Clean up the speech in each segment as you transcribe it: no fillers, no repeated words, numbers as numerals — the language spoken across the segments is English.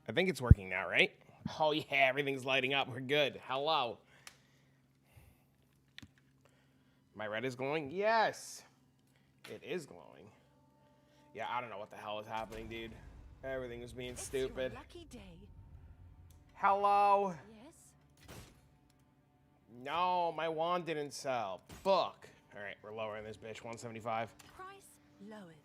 I think it's working now, right? Oh yeah, everything's lighting up. We're good. Hello. My red is glowing? Yes. It is glowing. Yeah, I don't know what the hell is happening, dude. Everything is being stupid. Your lucky day. Hello. Yes. No, my wand didn't sell. Fuck. All right, we're lowering this bitch. 175. Price lowered.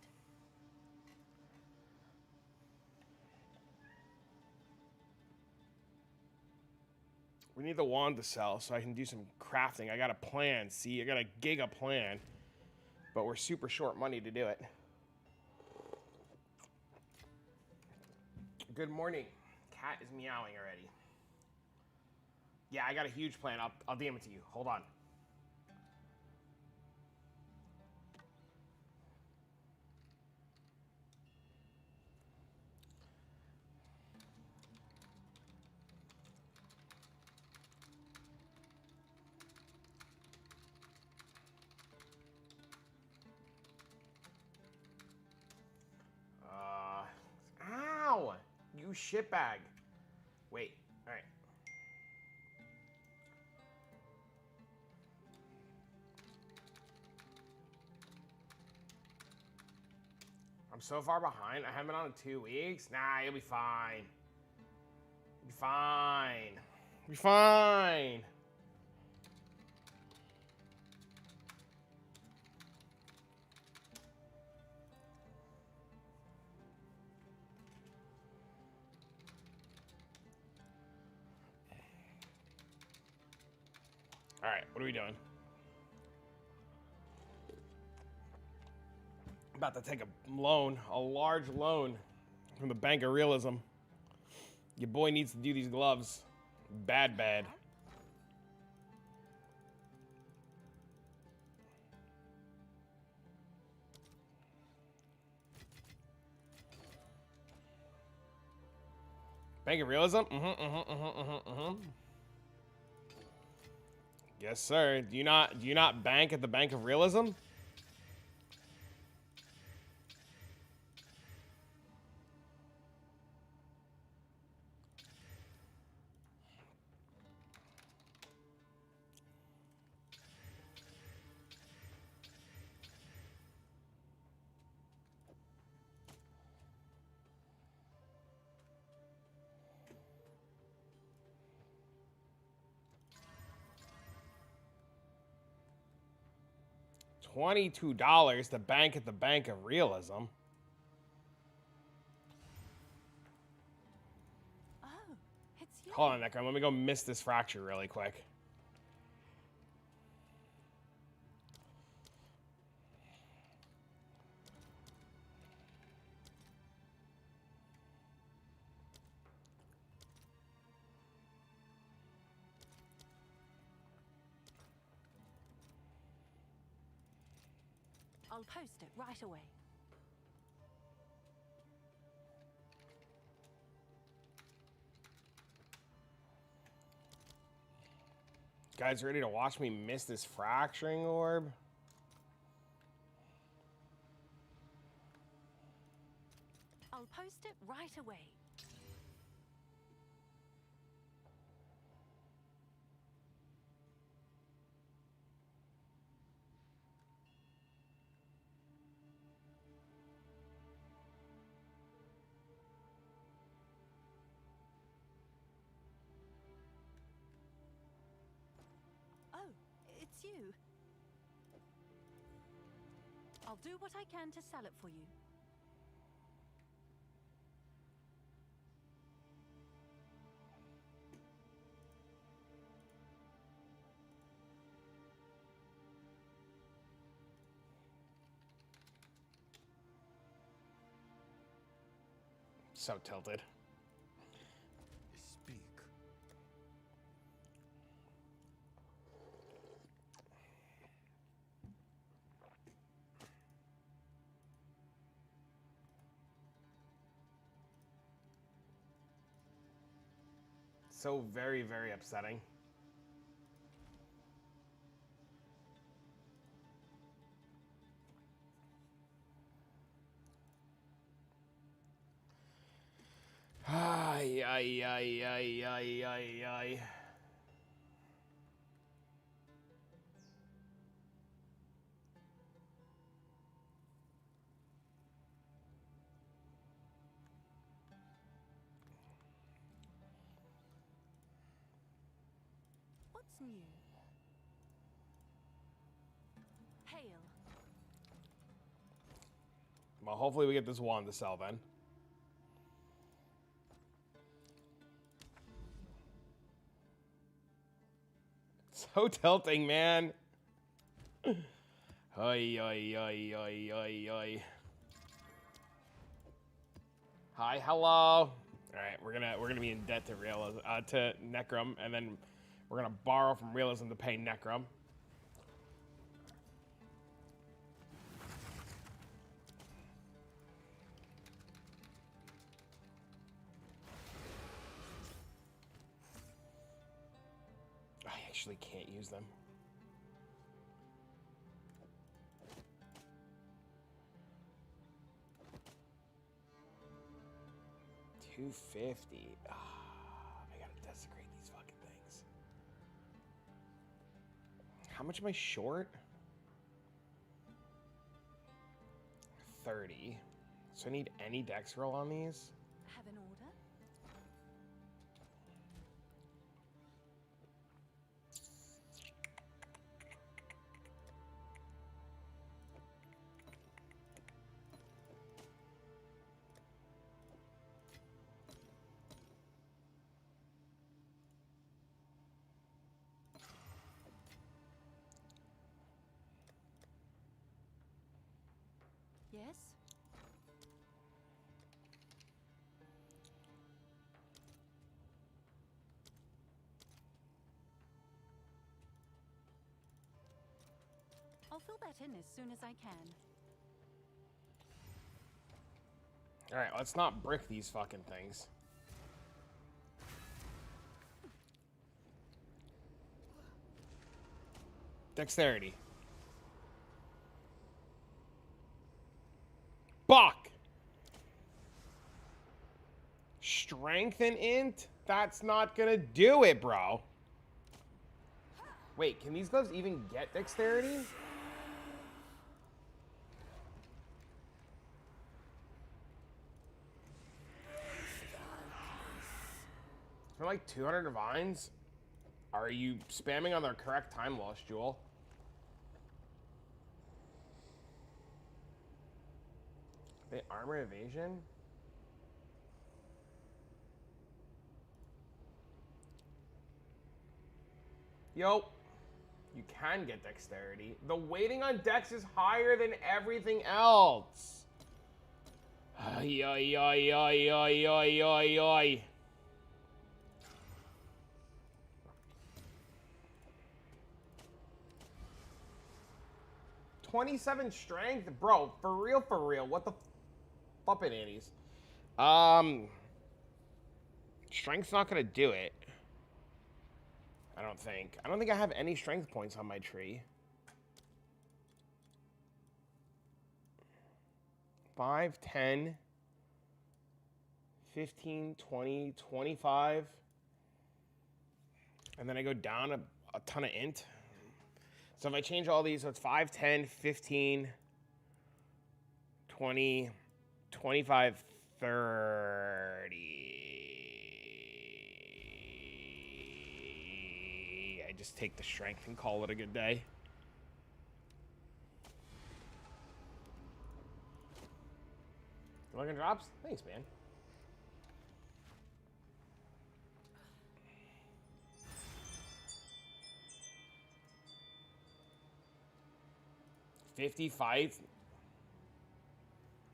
We need the wand to sell so I can do some crafting. I got a plan. See, I got a giga plan, but we're super short money to do it. Good morning. Cat is meowing already. Yeah, I got a huge plan. I'll DM it to you. Hold on. Ow! You shitbag. Wait. All right. I'm so far behind. I haven't been on in 2 weeks. Nah, you'll be fine. You'll be fine. You'll be fine. All right, what are we doing? About to take a loan, a large loan from the Bank of Realism. Your boy needs to do these gloves. Bad, bad. Bank of Realism? Yes, sir. Do you not bank at the Bank of Realism? $22 to bank at the Bank of Realism. Oh, it's you. Hold on, Necron. Let me go miss this fracture really quick. I'll post it right away. Guys, ready to watch me miss this fracturing orb? I'll post it right away. Oh, it's you. I'll do what I can to sell it for you. So tilted. Speak. So very, very upsetting. Ay, ay, ay, ay, ay, ay, ay. What's new? Hail. Well, hopefully we get this wand to sell then. So tilting, man. Ay, ay, ay, ay, ay, ay. Hi, hello. All right, we're gonna be in debt to to Necrum, and then we're gonna borrow from Realism to pay Necrum. I actually can't use them. $250. Ah, I gotta desecrate these fucking things. How much am I short? 30. So I need any dex roll on these? Have an order? Yes? I'll fill that in as soon as I can. All right, let's not brick these fucking things. Dexterity. Buck. Strength and int? That's not gonna do it, bro. Wait, can these gloves even get dexterity? For like 200 divines? Are you spamming on the correct time loss, Jewel? They armor evasion? Yo, you can get dexterity. The weighting on dex is higher than everything else. Ay, ay, ay, ay, ay, ay, ay, ay. $27 strength? Bro, for real, what the fuppin' anties? Strength's not gonna do it. I don't think. I don't think I have any strength points on my tree. 5, 10, 15, 20, 25. And then I go down a ton of int. So if I change all these, so it's 5, 10, 15, 20, 25, 30. I just take the strength and call it a good day. You looking drops? Thanks, man. $55.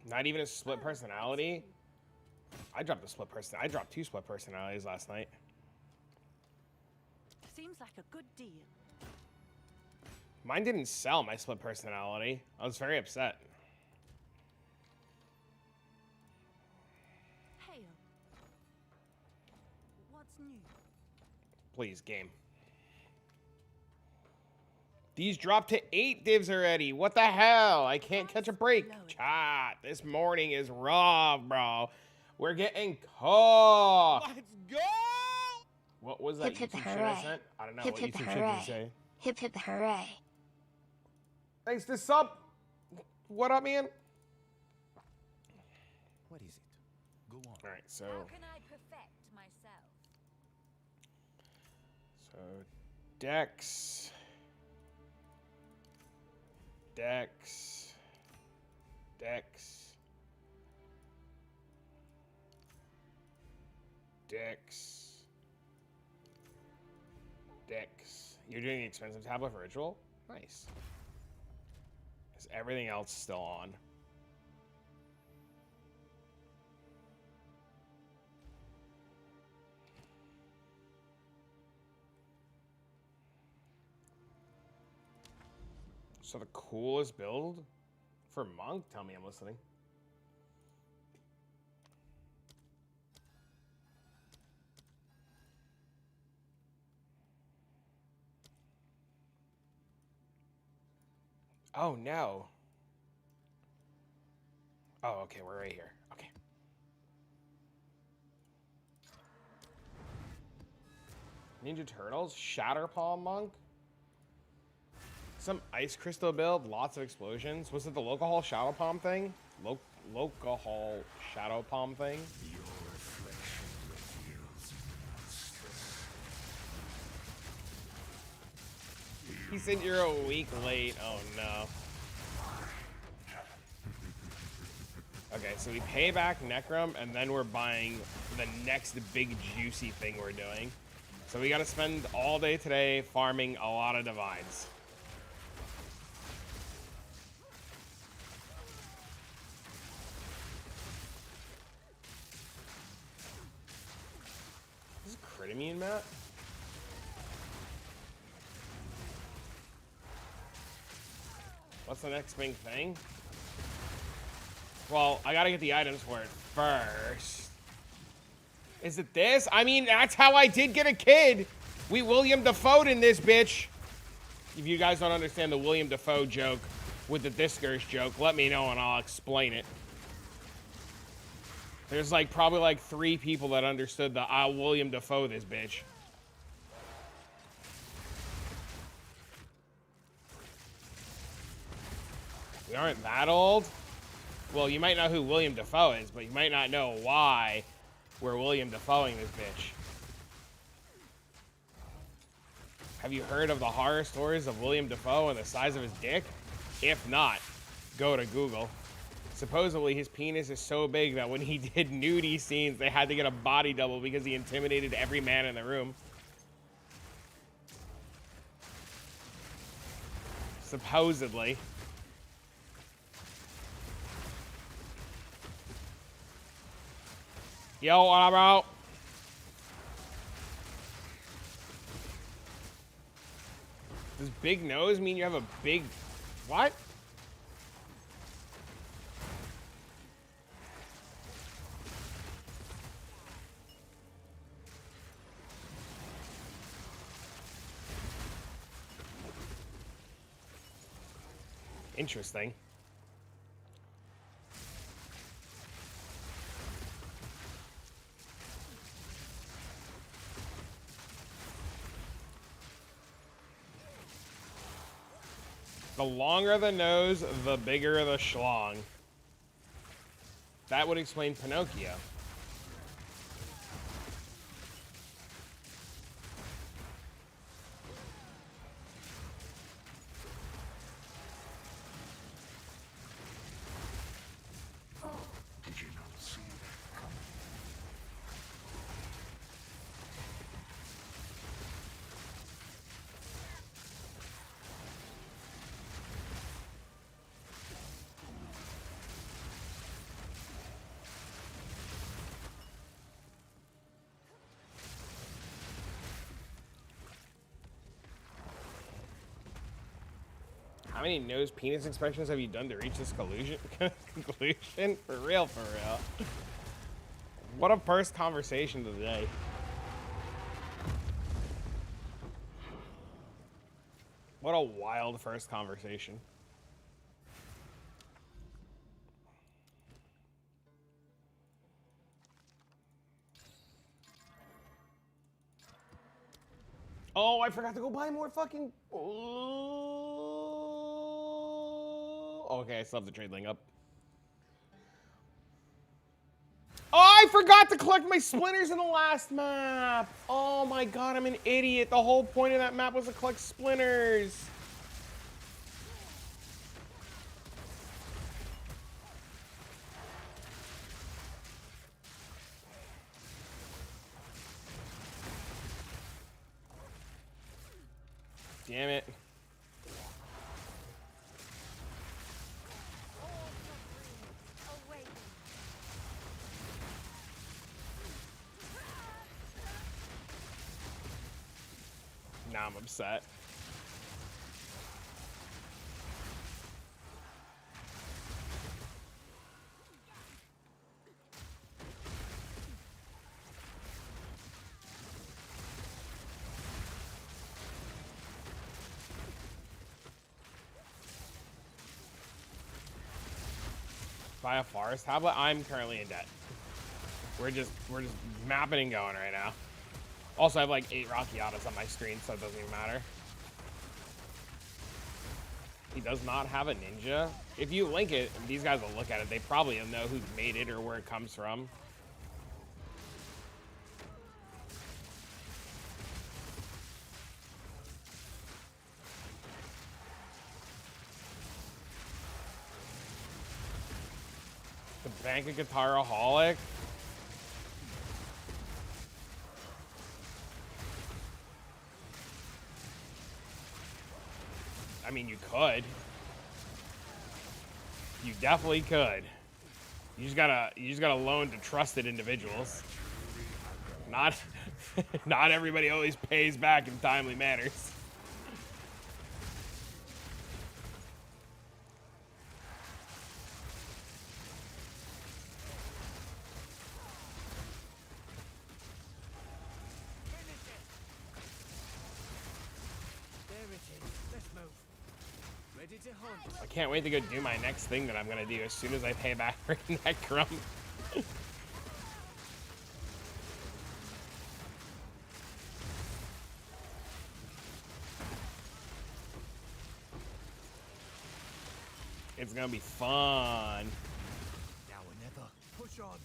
Not even a split personality. I dropped a split person. I dropped 2 split personalities last night. Seems like a good deal. Mine didn't sell my split personality. I was very upset. Hail. What's new? Please, game. These dropped to 8 divs already. What the hell? I can't catch a break. Chat, this morning is rough, bro. We're getting cooked. Let's go! What was that Hip hip YouTube shit I hooray. sent? I don't know. Hip What hip YouTube shit did hooray. you say? Hip hip hooray. Thanks to sub. What up, man? What is it? Go on. All right, so How can I perfect myself? Dex, Dex, Dex, Dex, Dex. You're doing the expensive tablet for ritual? Nice. Is everything else still on? So the coolest build for Monk? Tell me, I'm listening. Oh, no. Oh, okay, we're right here. Okay. Ninja Turtles, Shatter Palm Monk. Some ice crystal build, lots of explosions. Was it the local hall shadow palm thing? Local hall shadow palm thing? He said you're a week late. Oh no. Okay, so we pay back Necrum and then we're buying the next big juicy thing we're doing. So we gotta spend all day today farming a lot of divines. Crit immune, Matt? What's the next big thing? Well, I gotta get the items for it first. Is it this? I mean, that's how I did get a kid. We William Dafoe'd in this bitch. If you guys don't understand the William Dafoe joke with the Discourse joke, let me know and I'll explain it. There's like probably like 3 people that understood the William Dafoe this bitch. We aren't that old. Well, you might know who William Dafoe is, but you might not know why we're William Dafoeing this bitch. Have you heard of the horror stories of William Dafoe and the size of his dick? If not, go to Google. Supposedly, his penis is so big that when he did nudie scenes, they had to get a body double because he intimidated every man in the room. Supposedly. Yo, what up, bro? Does big nose mean you have a big... What? Interesting. The longer the nose, the bigger the schlong. That would explain Pinocchio. Did you not see that coming? How many nose penis inspections have you done to reach this conclusion? For real, for real. What a first conversation today. What a wild first conversation. Oh, I forgot to go buy more fucking... Oh. Okay, I still have the trade link up. Oh, I forgot to collect my splinters in the last map. Oh my god, I'm an idiot. The whole point of that map was to collect splinters. Damn it. Now I'm upset. Buy a forest tablet. I'm currently in debt. We're just mapping and going right now. Also, I have like 8 Rockiatas on my screen, so it doesn't even matter. He does not have a ninja. If you link it, these guys will look at it. They probably know who made it or where it comes from. The Bank of Guitaraholic. I mean, you could. You definitely could. You just gotta loan to trusted individuals. Not everybody always pays back in timely manners. I can't wait to go do my next thing that I'm gonna do as soon as I pay back for Necrum. It's gonna be fun. Now or never. Push on.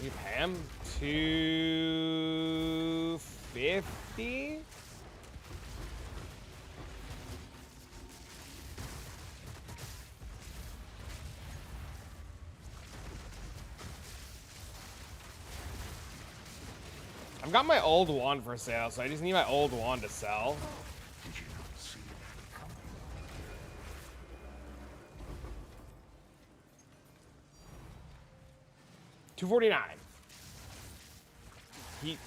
We pay him $250. I've got my old wand for sale, so I just need my old wand to sell. Did you not see that coming? 249.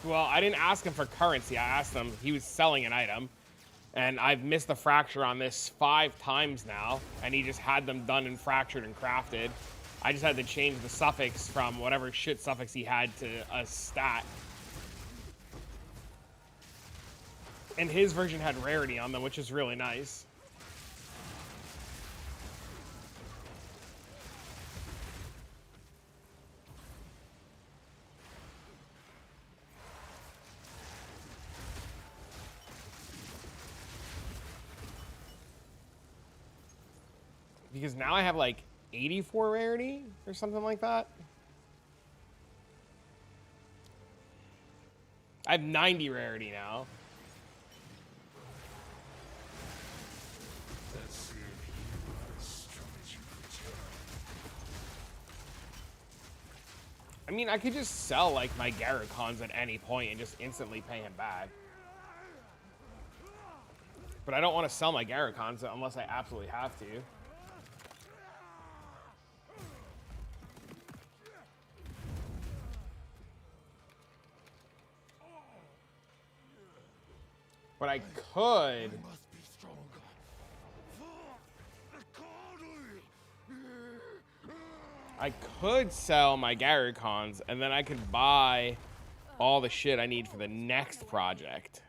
Well, I didn't ask him for currency. I asked him, he was selling an item. And I've missed the fracture on this 5 times now. And he just had them done and fractured and crafted. I just had to change the suffix from whatever shit suffix he had to a stat. And his version had rarity on them, which is really nice. Because now I have like 84 rarity or something like that. I have 90 rarity now. Let's see if you are as strong as you pretend. I mean, I could just sell like my Garricons at any point and just instantly pay him back. But I don't want to sell my Garricons unless I absolutely have to. But I could. Must be stronger. I could sell my Garricons and then I could buy all the shit I need for the next project.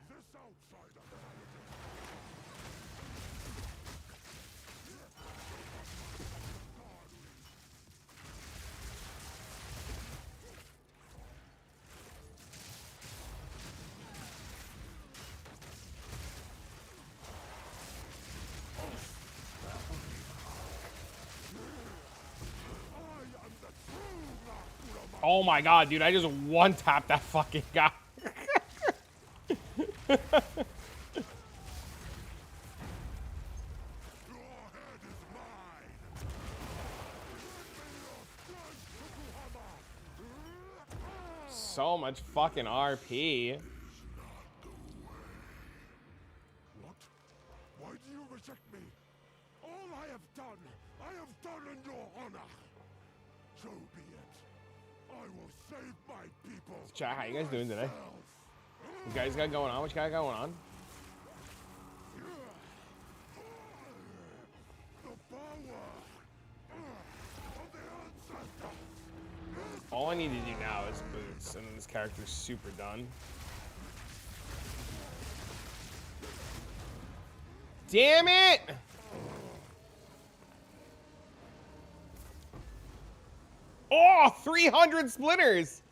Oh my god, dude, I just one-tapped that fucking guy. So much fucking RP. What? Why do you reject me? All I have done in your honor. So be it. I will save my people. Chat, how you guys doing today? myself. You guys got going on? What you got going on? The power of the ancestors. All I need to do now is boots, and then this character's super done. Damn it! Oh, 300 splitters!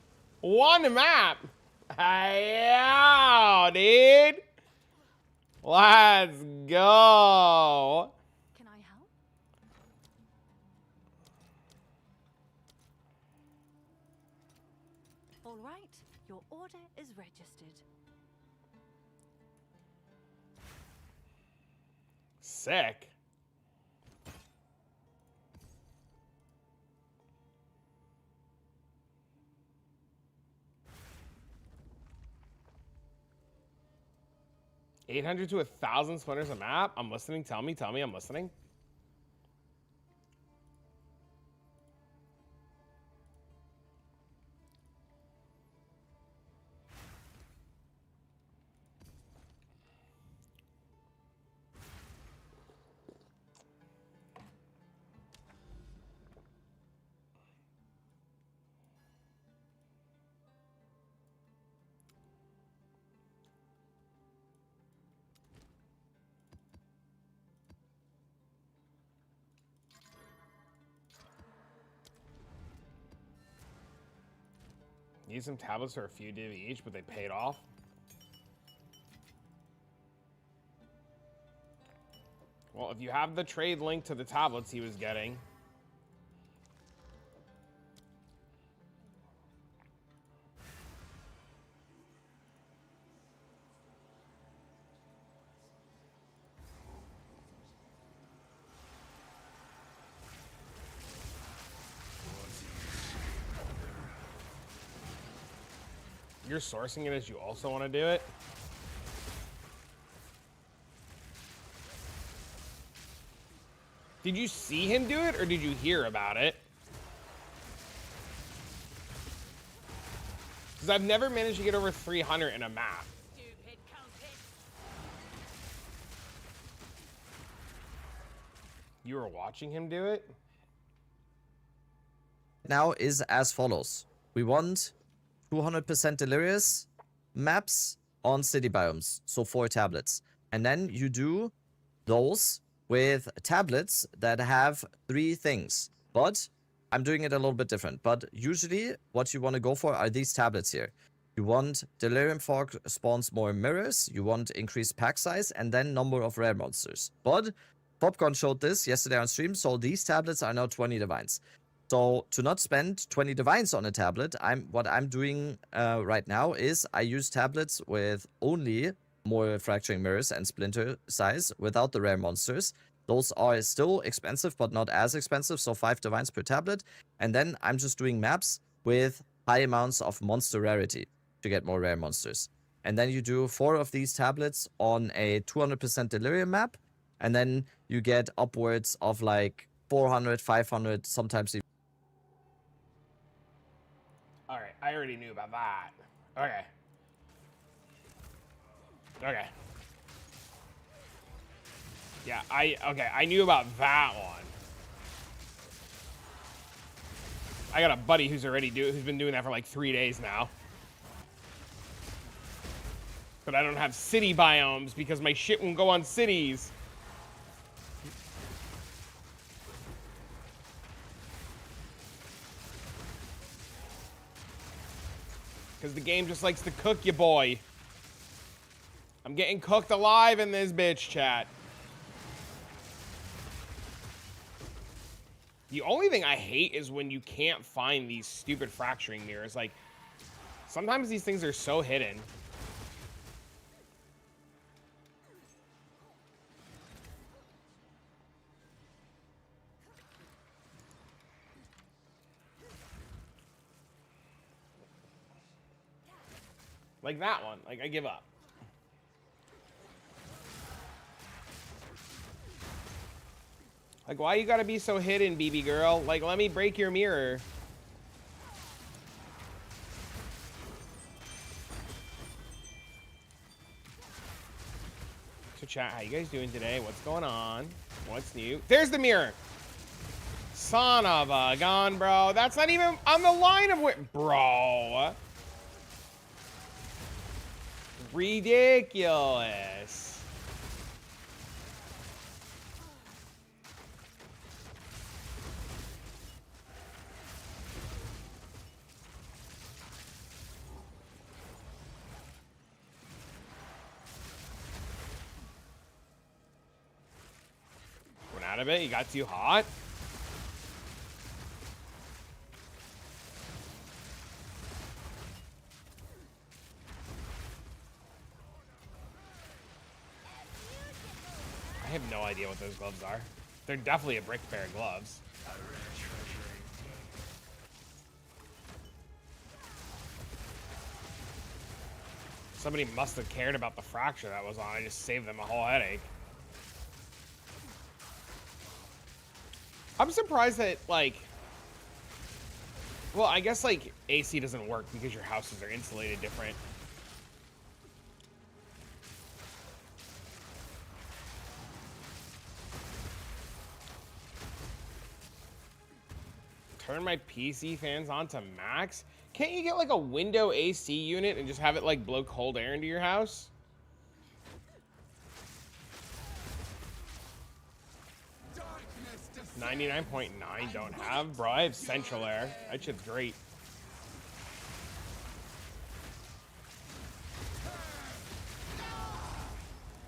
One map! Yeah, dude! Let's go! Can I help? All right, your order is registered. Sick. $800 to 1,000 splinters a map? I'm listening. Tell me, I'm listening. Need some tablets for a few div each, but they paid off. Well, if you have the trade link to the tablets he was getting. You're sourcing it as you also want to do it? Did you see him do it, or did you hear about it? Because I've never managed to get over 300 in a map. Stupid comet. You were watching him do it? Now is as follows. We want 200% delirious maps on city biomes, so 4 tablets. And then you do those with tablets that have 3 things. But I'm doing it a little bit different. But usually what you want to go for are these tablets here. You want Delirium Fog spawns more mirrors, you want increased pack size, and then number of rare monsters. But Popcorn showed this yesterday on stream, so these tablets are now 20 divines. So to not spend 20 divines on a tablet, what I'm doing right now is I use tablets with only more fracturing mirrors and splinter size without the rare monsters. Those are still expensive, but not as expensive, so 5 divines per tablet. And then I'm just doing maps with high amounts of monster rarity to get more rare monsters. And then you do 4 of these tablets on a 200% delirium map, and then you get upwards of like 400, 500, sometimes even. All right, I already knew about that. Okay. Okay. Yeah, I knew about that one. I got a buddy who's been doing that for like 3 days now. But I don't have city biomes because my shit won't go on cities. Because the game just likes to cook you, boy. I'm getting cooked alive in this bitch, chat. The only thing I hate is when you can't find these stupid fracturing mirrors. Like, sometimes these things are so hidden. Like that one. Like, I give up. Like, why you gotta be so hidden, BB girl? Like, let me break your mirror. So chat, how you guys doing today? What's going on? What's new? There's the mirror. Son of a gun, bro. That's not even on the line of where... Bro. Ridiculous. Went out of it. You got too hot. I have no idea what those gloves are. They're definitely a brick pair of gloves. Somebody must have cared about the fracture that was on. I just saved them a whole headache. I'm surprised that, like... Well, I guess, like, AC doesn't work because your houses are insulated different. Turn my PC fans on to max? Can't you get like a window AC unit and just have it like blow cold air into your house? Darkness 99.9 don't have? Bro, I have central air. That shit's great.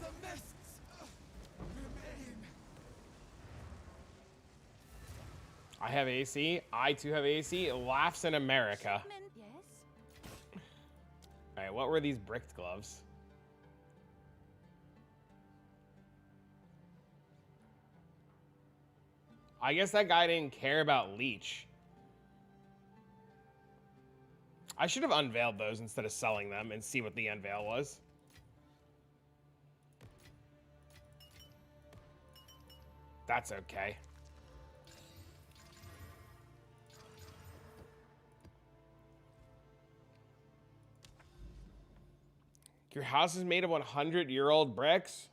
the mists remain. I have AC. I too have AC. Laughs in America. Yes. All right, what were these bricked gloves? I guess that guy didn't care about leech. I should have unveiled those instead of selling them and see what the unveil was. That's okay. Your house is made of 100-year-old bricks?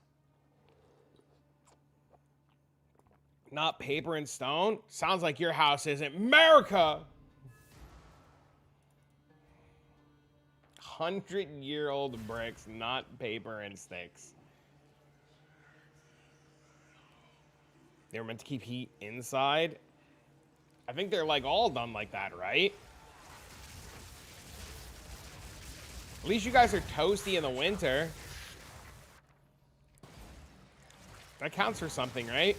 Not paper and stone? Sounds like your house isn't America! 100-year-old bricks, not paper and sticks. They were meant to keep heat inside? I think they're like all done like that, right? At least you guys are toasty in the winter. That counts for something, right?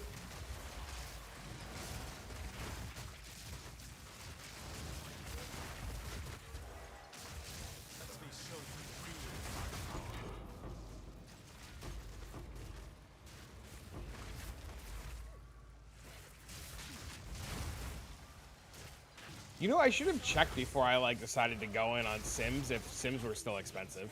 Let me show you You know, I should have checked before I like decided to go in on Sims if Sims were still expensive.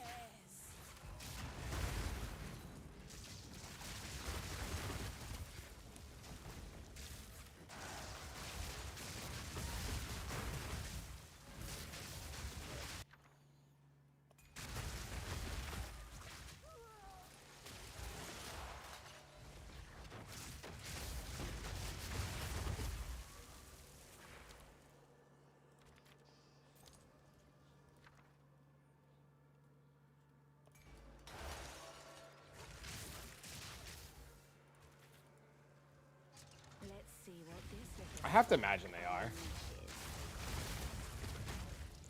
Let's see what this little I have to imagine they are.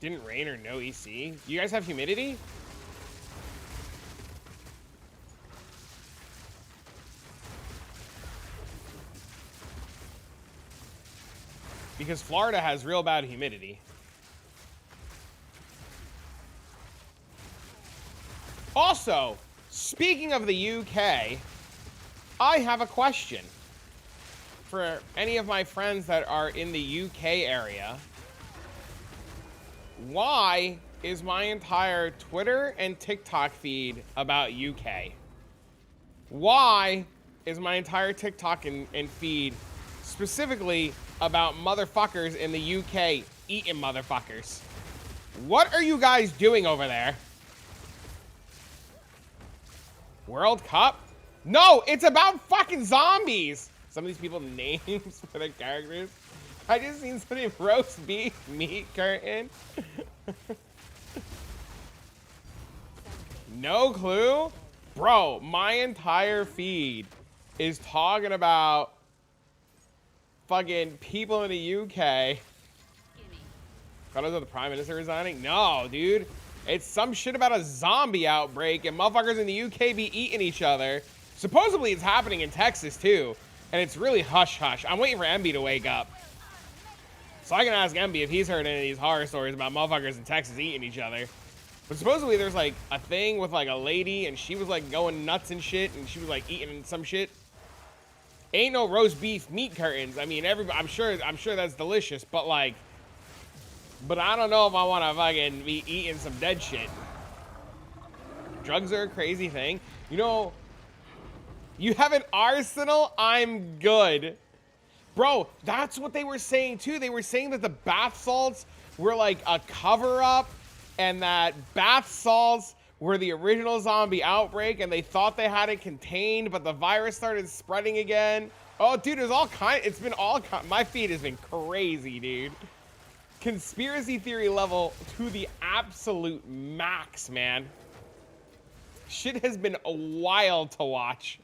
Didn't rain or no EC? You guys have humidity? Because Florida has real bad humidity. Also, speaking of the UK, I have a question for any of my friends that are in the UK area. Why is my entire Twitter and TikTok feed about UK? Why is my entire TikTok and feed specifically about motherfuckers in the UK eating motherfuckers? What are you guys doing over there? World Cup? No, it's about fucking zombies. Some of these people names for their characters. I just seen somebody roast beef meat curtain. No clue? Bro, my entire feed is talking about fucking people in the UK. Thought it was the Prime Minister resigning? No, dude. It's some shit about a zombie outbreak and motherfuckers in the UK be eating each other. Supposedly it's happening in Texas too. And it's really hush-hush. I'm waiting for MB to wake up. So I can ask MB if he's heard any of these horror stories about motherfuckers in Texas eating each other. But supposedly there's like a thing with like a lady and she was like going nuts and shit and she was like eating some shit. Ain't no roast beef meat curtains. I mean, everybody, I'm sure that's delicious, but like, but I don't know if I want to fucking be eating some dead shit. Drugs are a crazy thing. You know, you have an arsenal? I'm good. Bro, that's what they were saying too. They were saying that the bath salts were like a cover-up and that bath salts were the original zombie outbreak and they thought they had it contained, but the virus started spreading again. Oh, dude, it's all kind. It's been all kind. My feed has been crazy, dude. Conspiracy theory level to the absolute max, man. Shit has been wild to watch.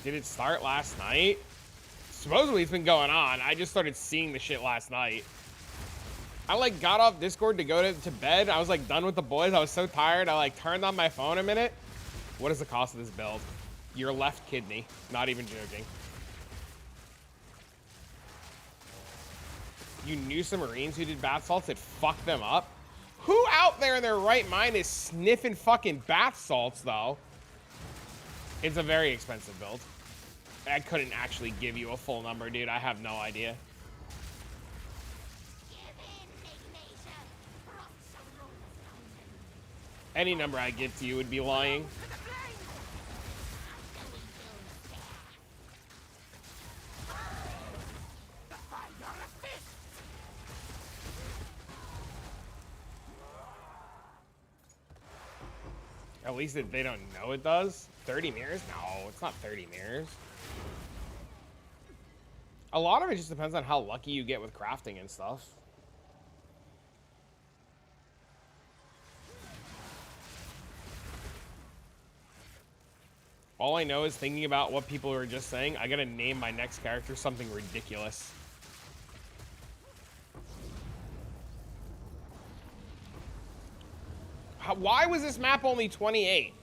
Did it start last night? Supposedly it's been going on. I just started seeing the shit last night. I like got off Discord to go to bed. I was like done with the boys. I was so tired. I like turned on my phone a minute. What is the cost of this build? Your left kidney. Not even joking. You knew some Marines who did bath salts that fucked them up? Who out there in their right mind is sniffing fucking bath salts though? It's a very expensive build. I couldn't actually give you a full number, dude. I have no idea. Any number I give to you would be lying. At least if they don't know it does. 30 mirrors? No, it's not 30 mirrors. A lot of it just depends on how lucky you get with crafting and stuff. All I know is thinking about what people are just saying, I gotta name my next character something ridiculous. Why was this map only 28?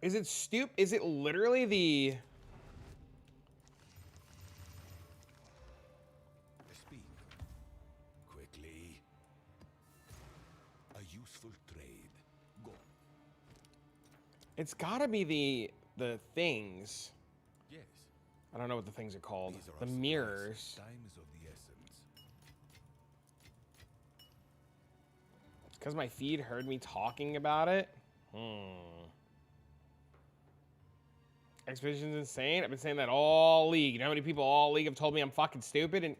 Is it Is it literally the... Speak quickly. A useful trade. Go. It's gotta be the things. Yes. I don't know what the things are called. These are The our supplies. mirrors. Time is of the essence. Because my feed heard me talking about it? Expedition's insane. I've been saying that all league. You know how many people all league have told me I'm fucking stupid and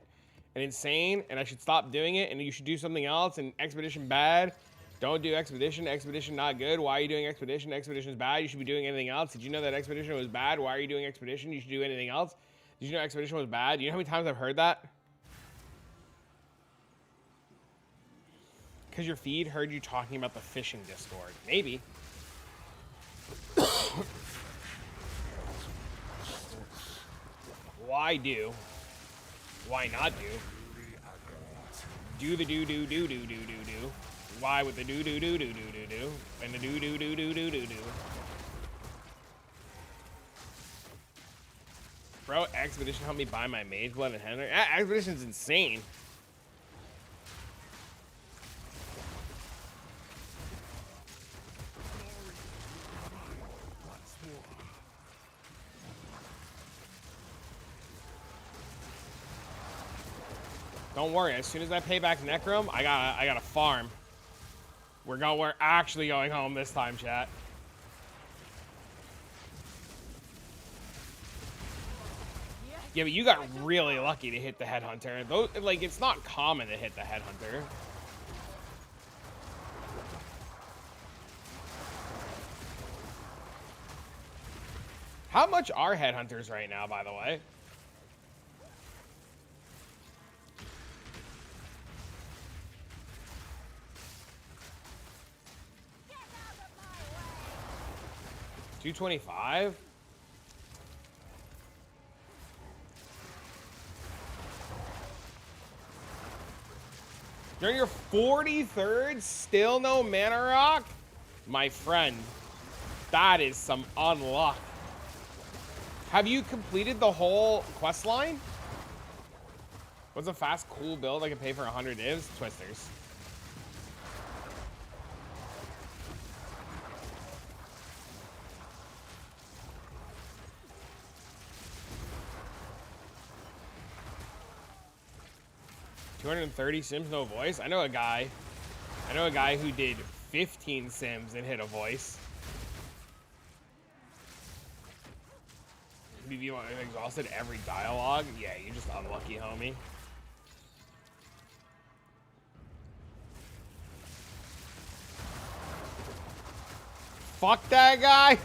insane and I should stop doing it and you should do something else and Expedition bad. Don't do Expedition. Expedition not good. Why are you doing Expedition? Expedition's bad. You should be doing anything else. Did you know that Expedition was bad? Why are you doing Expedition? You should do anything else. Did you know Expedition was bad? You know how many times I've heard that? Because your feed heard you talking about the fishing Discord. Maybe. Why do? Why not do? Do the do do do do do do do. Why with the do do do do do do do and the do do do do do do do. Bro, Expedition helped me buy my Mage Blood and Henry. Expedition's insane. Don't worry, as soon as I pay back Necrom, I gotta farm. We're actually going home this time, chat. Yeah, but you got really lucky to hit the Headhunter. Those, like, it's not common to hit the Headhunter. How much are Headhunters right now, by the way? $225? During your 43rd, still no mana rock? My friend, that is some unluck. Have you completed the whole quest line? What's a fast, cool build I can pay for 100 divs? Twisters. $230 sims, no voice. I know a guy who did 15 sims and hit a voice. You exhausted every dialogue? Yeah, you're just unlucky, homie. Fuck that guy!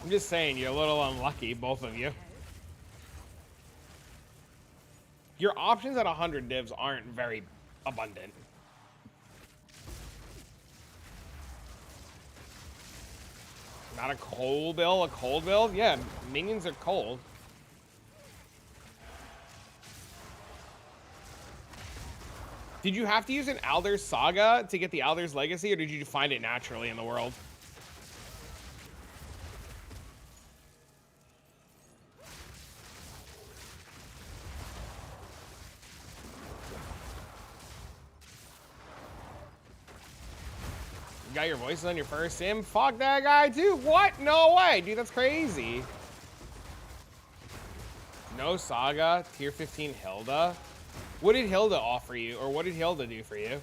I'm just saying, you're a little unlucky, both of you. Your options at 100 divs aren't very abundant. Not a cold build? A cold build? Yeah, minions are cold. Did you have to use an Alder's Saga to get the Alder's Legacy, or did you find it naturally in the world? You got your voices on your first sim? Fuck that guy too. What? No way, dude, that's crazy. No Saga, tier 15 Hilda. What did Hilda offer you, or what did Hilda do for you?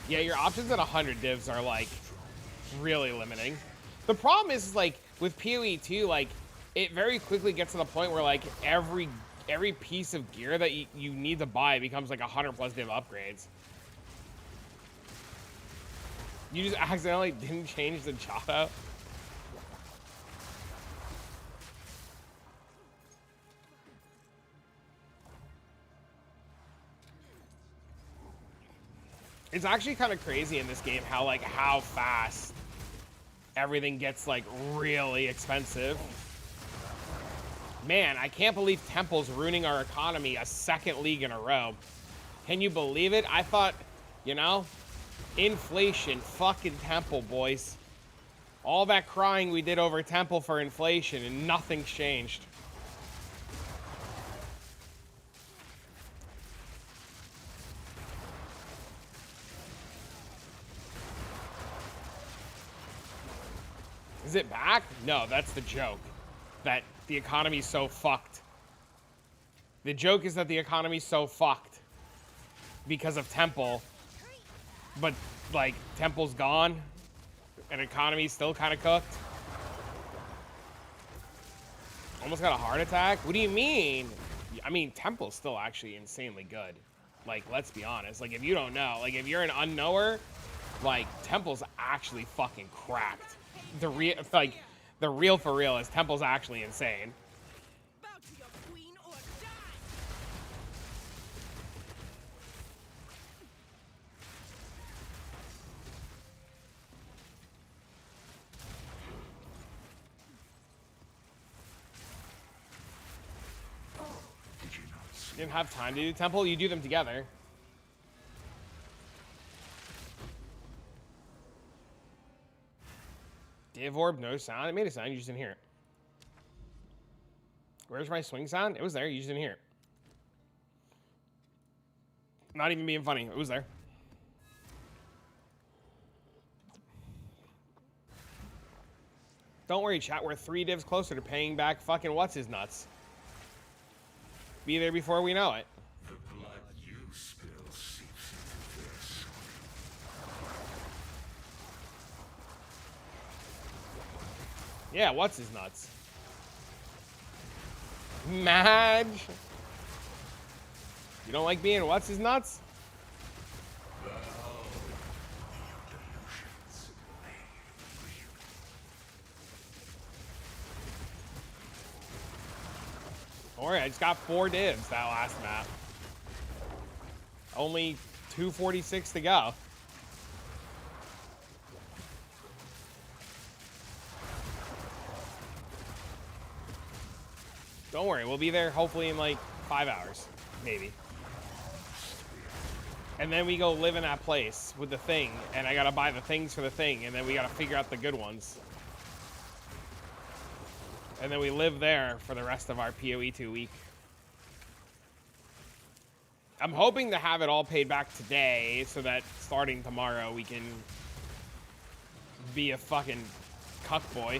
Yeah, your options at 100 divs are like really limiting. The problem is like with PoE 2, like it very quickly gets to the point where like every piece of gear that you need to buy becomes like 100+ div upgrades. You just accidentally didn't change the Chata. It's actually kind of crazy in this game how fast everything gets like really expensive. Man, I can't believe Temple's ruining our economy a second league in a row. Can you believe it? I thought, you know, inflation, fucking Temple, boys. All that crying we did over Temple for inflation and nothing's changed. Is it back? No, that's the joke. That the economy's so fucked. The joke is that the economy's so fucked because of Temple. But, like, Temple's gone and economy's still kind of cooked. Almost got a heart attack? What do you mean? I mean, Temple's still actually insanely good. Like, let's be honest. Like, if you don't know, like, if you're an unknower, like, Temple's actually fucking cracked. The real for real is Temple's actually insane. Bow to your queen or die. You didn't have time to do temple? You do them together. Div orb, no sound. It made a sound, you just didn't hear it. Where's my swing sound? It was there, you just didn't hear it. Not even being funny, it was there. Don't worry, chat, we're 3 divs closer to paying back fucking what's his nuts. Be there before we know it. The blood you spill seeps into this. Yeah, what's his nuts? Madge. You don't like being what's his nuts? Don't worry, I just got 4 divs that last map. Only 246 to go. Don't worry, we'll be there hopefully in like 5 hours, maybe. And then we go live in that place with the thing, and I gotta buy the things for the thing, and then we gotta figure out the good ones. And then we live there for the rest of our PoE 2 week. I'm hoping to have it all paid back today so that starting tomorrow we can be a fucking cuck boy.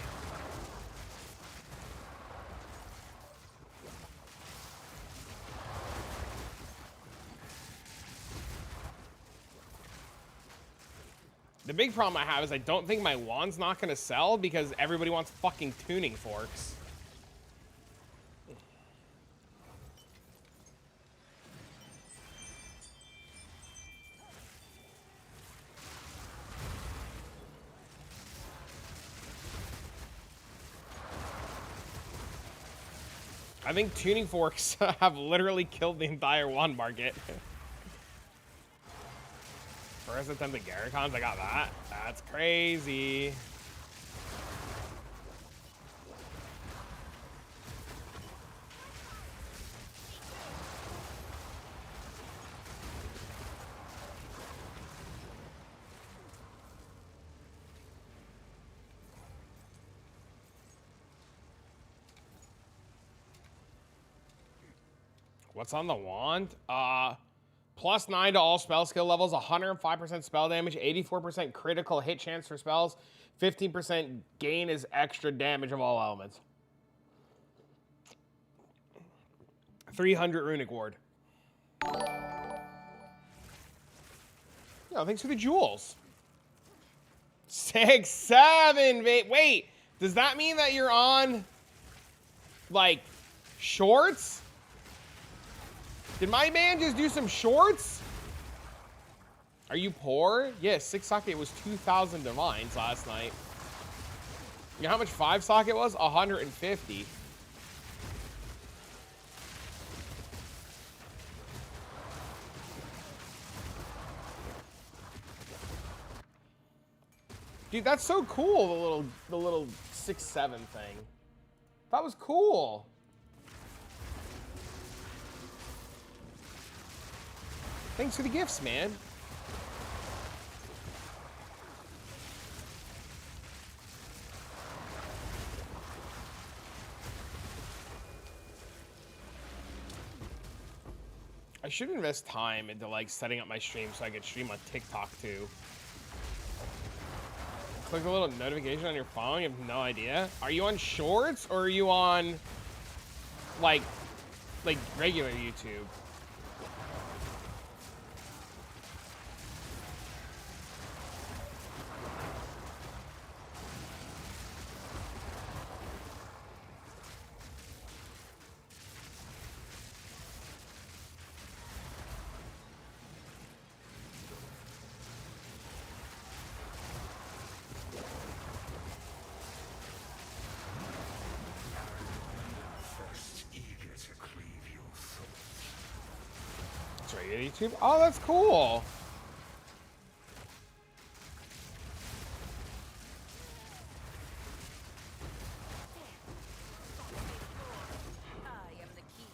The big problem I have is I don't think my wand's not going to sell because everybody wants fucking tuning forks. I think tuning forks have literally killed the entire wand market. First attempt at Garricons, I got that. That's crazy. What's on the wand? +9 to all spell skill levels, 105% spell damage, 84% critical hit chance for spells, 15% gain is extra damage of all elements. 300 runic ward. Yo, thanks for the jewels. 6, 7, wait, does that mean that you're on, like, shorts? Did my man just do some shorts? Are you poor? Yeah, 6 socket was 2,000 divines last night. You know how much 5 socket was? 150. Dude, that's so cool, the little 6-7 thing. That was cool. Thanks for the gifts, man. I should invest time into like setting up my stream so I could stream on TikTok too. Click a little notification on your phone, you have no idea. Are you on shorts or are you on like regular YouTube? YouTube? Oh, that's cool. I am the key.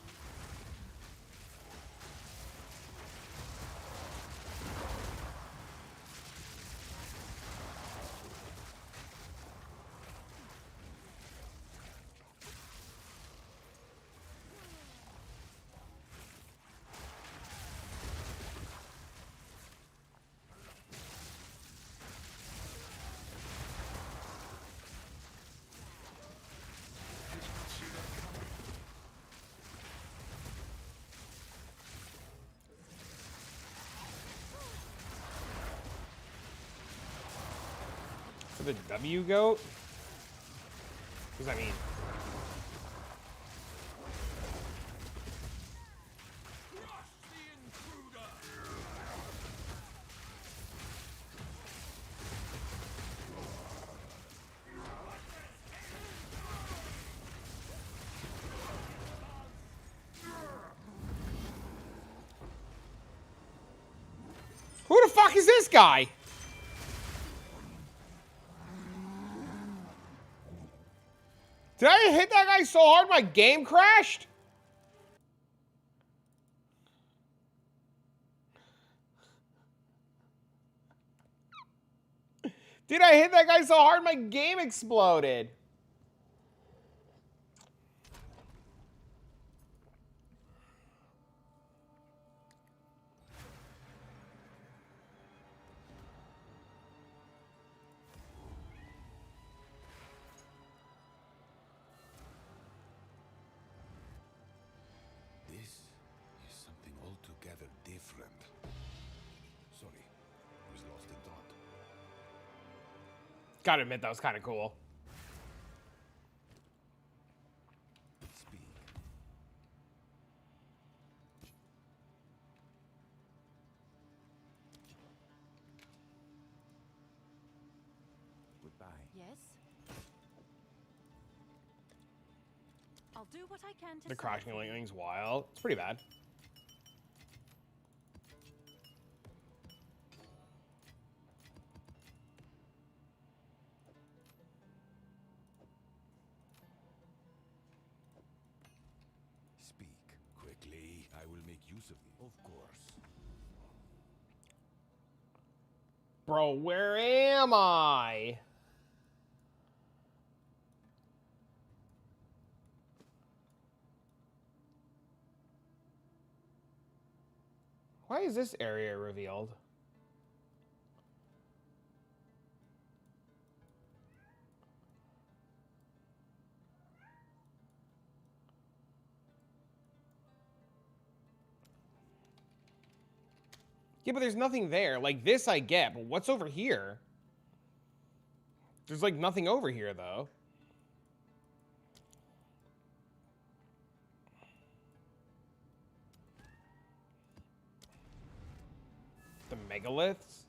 For the W goat? What does that mean? Who the fuck is this guy? Did I hit that guy so hard my game crashed? Did I hit that guy so hard my game exploded? This is something altogether different. Sorry, was lost in thought. Gotta admit, that was kind of cool. Speak. Goodbye. Yes? I'll do what I can to The serve crashing you. lightning's wild. It's pretty bad. Speak quickly. I will make use of you. Of course. Bro, where am I? Why is this area revealed? Yeah, but there's nothing there. Like, this I get, but what's over here? There's, like, nothing over here, though. The megaliths?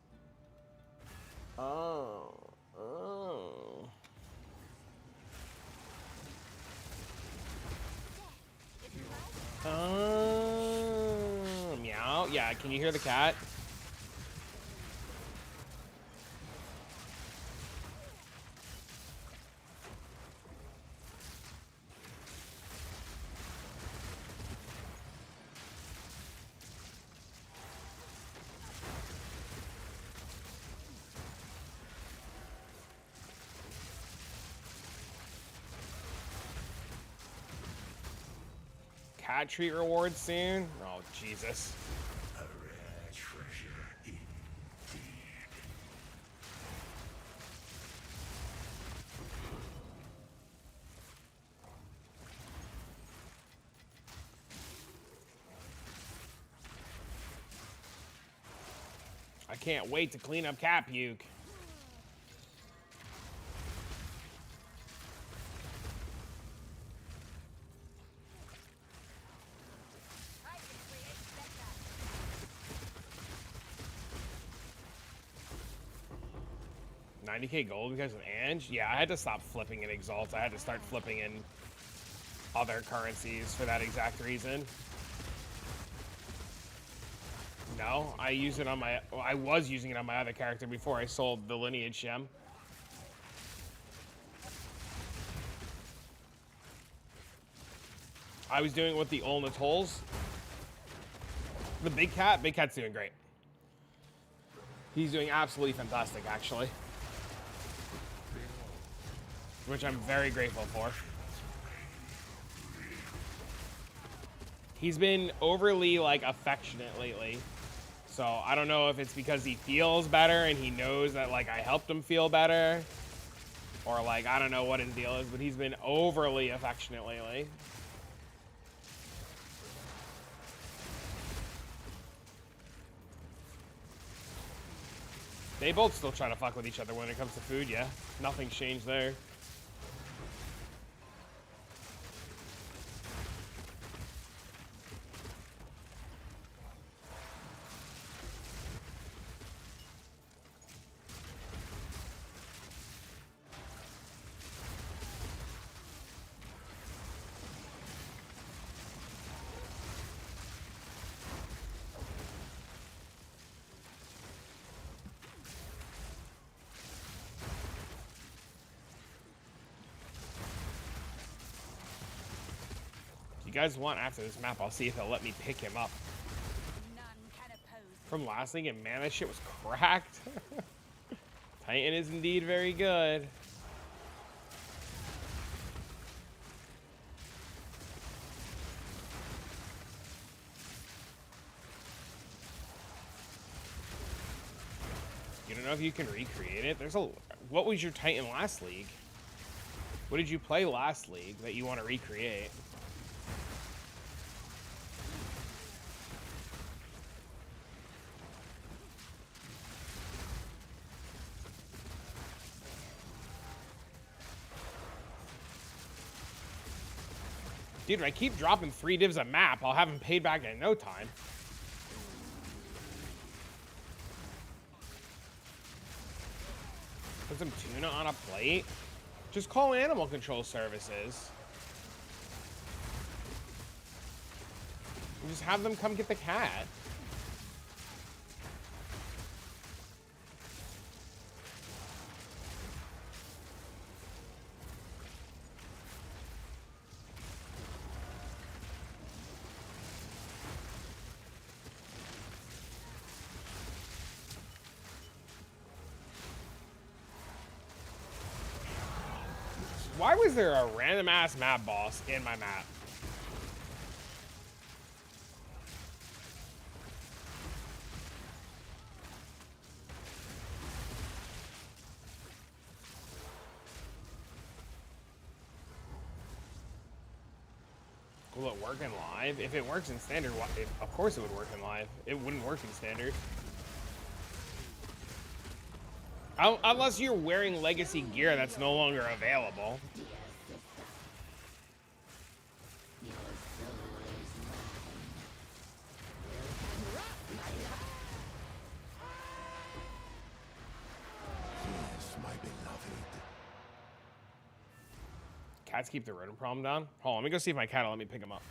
Oh. Oh. Meow. Yeah, can you hear the cat? Cat treat rewards soon? Oh, Jesus. A rare treasure indeed. I can't wait to clean up cat puke. I can create better. 90k gold because of Ange? Yeah, I had to stop flipping in Exalt. I had to start flipping in other currencies for that exact reason. No, I use it on my... Well, I was using it on my other character before I sold the Lineage Gem. I was doing it with the Olna Tolls. The Big Cat's doing great. He's doing absolutely fantastic, actually. Which I'm very grateful for. He's been overly, like, affectionate lately. So I don't know if it's because he feels better and he knows that, like, I helped him feel better. Or, like, I don't know what his deal is, but he's been overly affectionate lately. They both still try to fuck with each other when it comes to food, yeah. Nothing's changed there. You guys want after this map, I'll see if they'll let me pick him up. None can oppose. From last league, and man, that shit was cracked. Titan is indeed very good. You don't know if you can recreate it? There's a. What was your Titan last league? What did you play last league that you want to recreate? Dude, if I keep dropping 3 divs a map, I'll have them paid back in no time. Put some tuna on a plate. Just call animal control services. And just have them come get the cat. Why was there a random ass map boss in my map? Will it work in live? If it works in standard, of course it would work in live. It wouldn't work in standard. Unless you're wearing legacy gear that's no longer available. Yes, my beloved. Cats keep the rodent problem down? Hold on, let me go see if my cat will let me pick him up.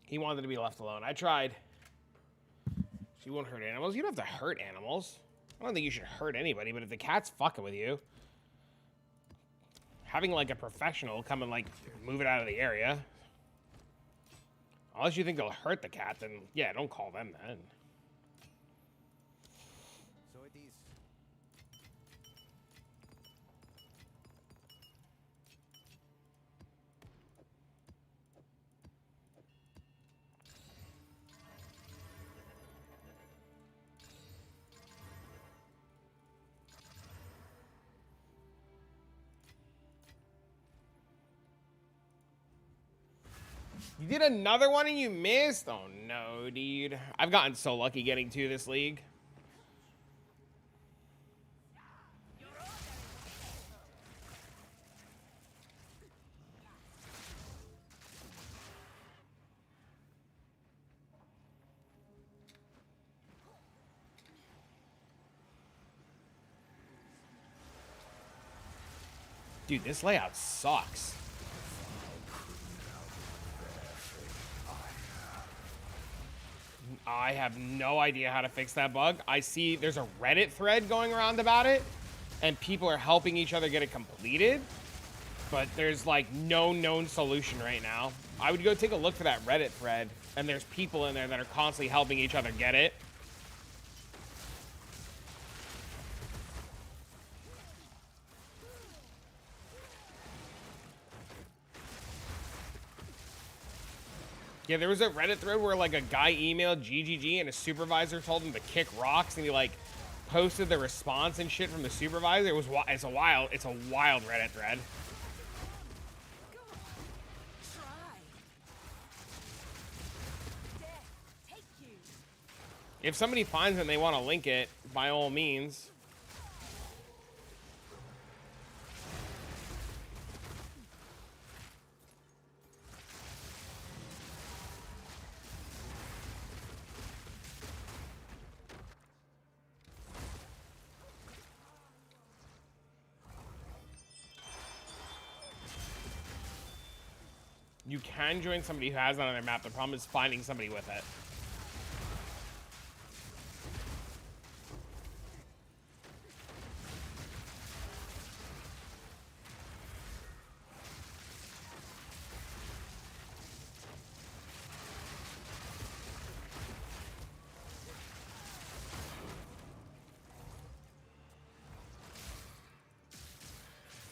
He wanted to be left alone. I tried. She won't hurt animals. You don't have to hurt animals. I don't think you should hurt anybody, but if the cat's fucking with you, having like a professional come and like move it out of the area. Unless you think they'll hurt the cat, then yeah, don't call them then. So it is. You did another one and you missed? Oh no, dude. I've gotten so lucky getting to this league. Dude, this layout sucks. I have no idea how to fix that bug. I see there's a Reddit thread going around about it, and people are helping each other get it completed, but there's like no known solution right now. I would go take a look for that Reddit thread, and there's people in there that are constantly helping each other get it. Yeah, there was a Reddit thread where like a guy emailed GGG and a supervisor told him to kick rocks, and he like posted the response and shit from the supervisor. It's a wild Reddit thread. Try. Death, take you. If somebody finds it and they want to link it, by all means. You can join somebody who has it on their map. The problem is finding somebody with it.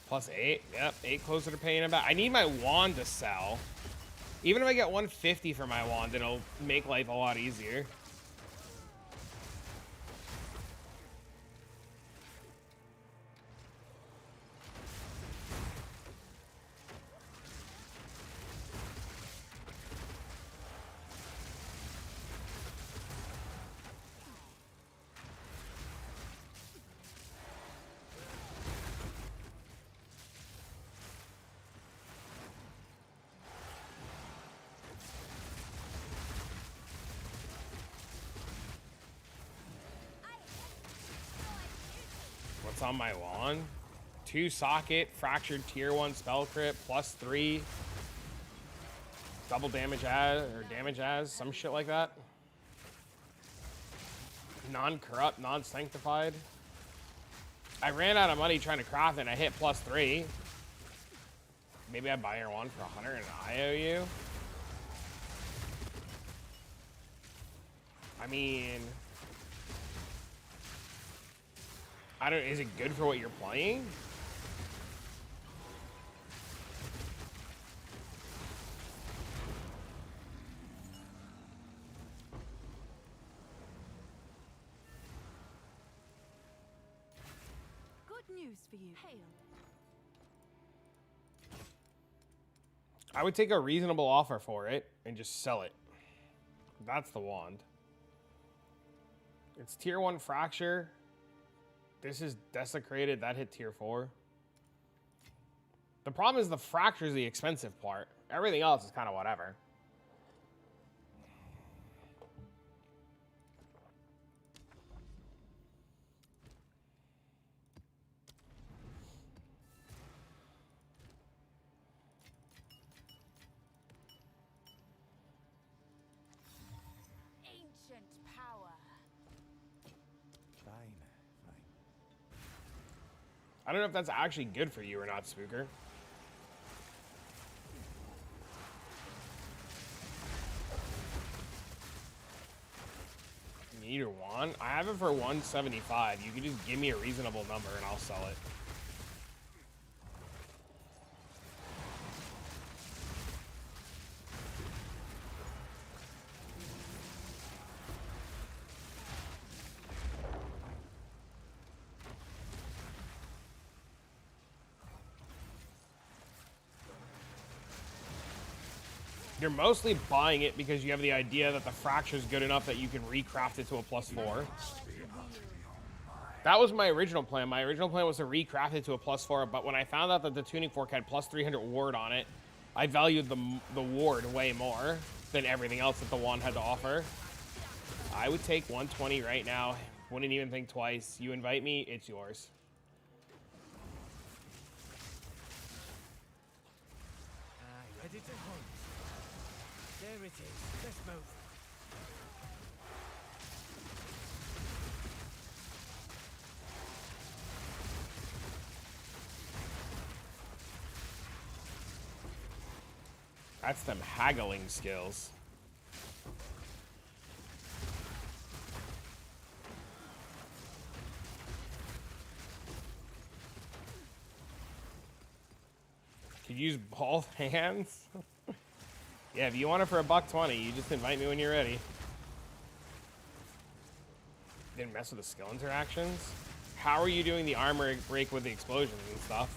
Plus 8. Yep, 8 closer to paying about. I need my wand to sell. Even if I get 150 for my wand, it'll make life a lot easier. What's on my wand? 2 socket, fractured tier 1 spell crit, +3. Double damage as, some shit like that. Non-corrupt, non-sanctified. I ran out of money trying to craft it and I hit +3. Maybe I buy your one for 100 and IOU. I mean, I don't. Is it good for what you're playing? Good news for you. Hail. I would take a reasonable offer for it and just sell it. That's the wand. It's tier 1 fracture. This is desecrated. That hit tier 4. The problem is the fracture is the expensive part. Everything else is kind of whatever. Ancient power. Fine, fine. I don't know if that's actually good for you or not, Spooker. You need your wand? I have it for 175. You can just give me a reasonable number and I'll sell it. You're mostly buying it because you have the idea that the fracture is good enough that you can recraft it to a +4. That was my original plan. My original plan was to recraft it to a +4, but when I found out that the tuning fork had +300 ward on it, I valued the ward way more than everything else that the wand had to offer. I would take 120 right now. Wouldn't even think twice. You invite me, it's yours. Ready to hunt. There it is. Let's move. That's them haggling skills. Could use both hands? Yeah, if you want it for $120, you just invite me when you're ready. Didn't mess with the skill interactions? How are you doing the armor break with the explosions and stuff?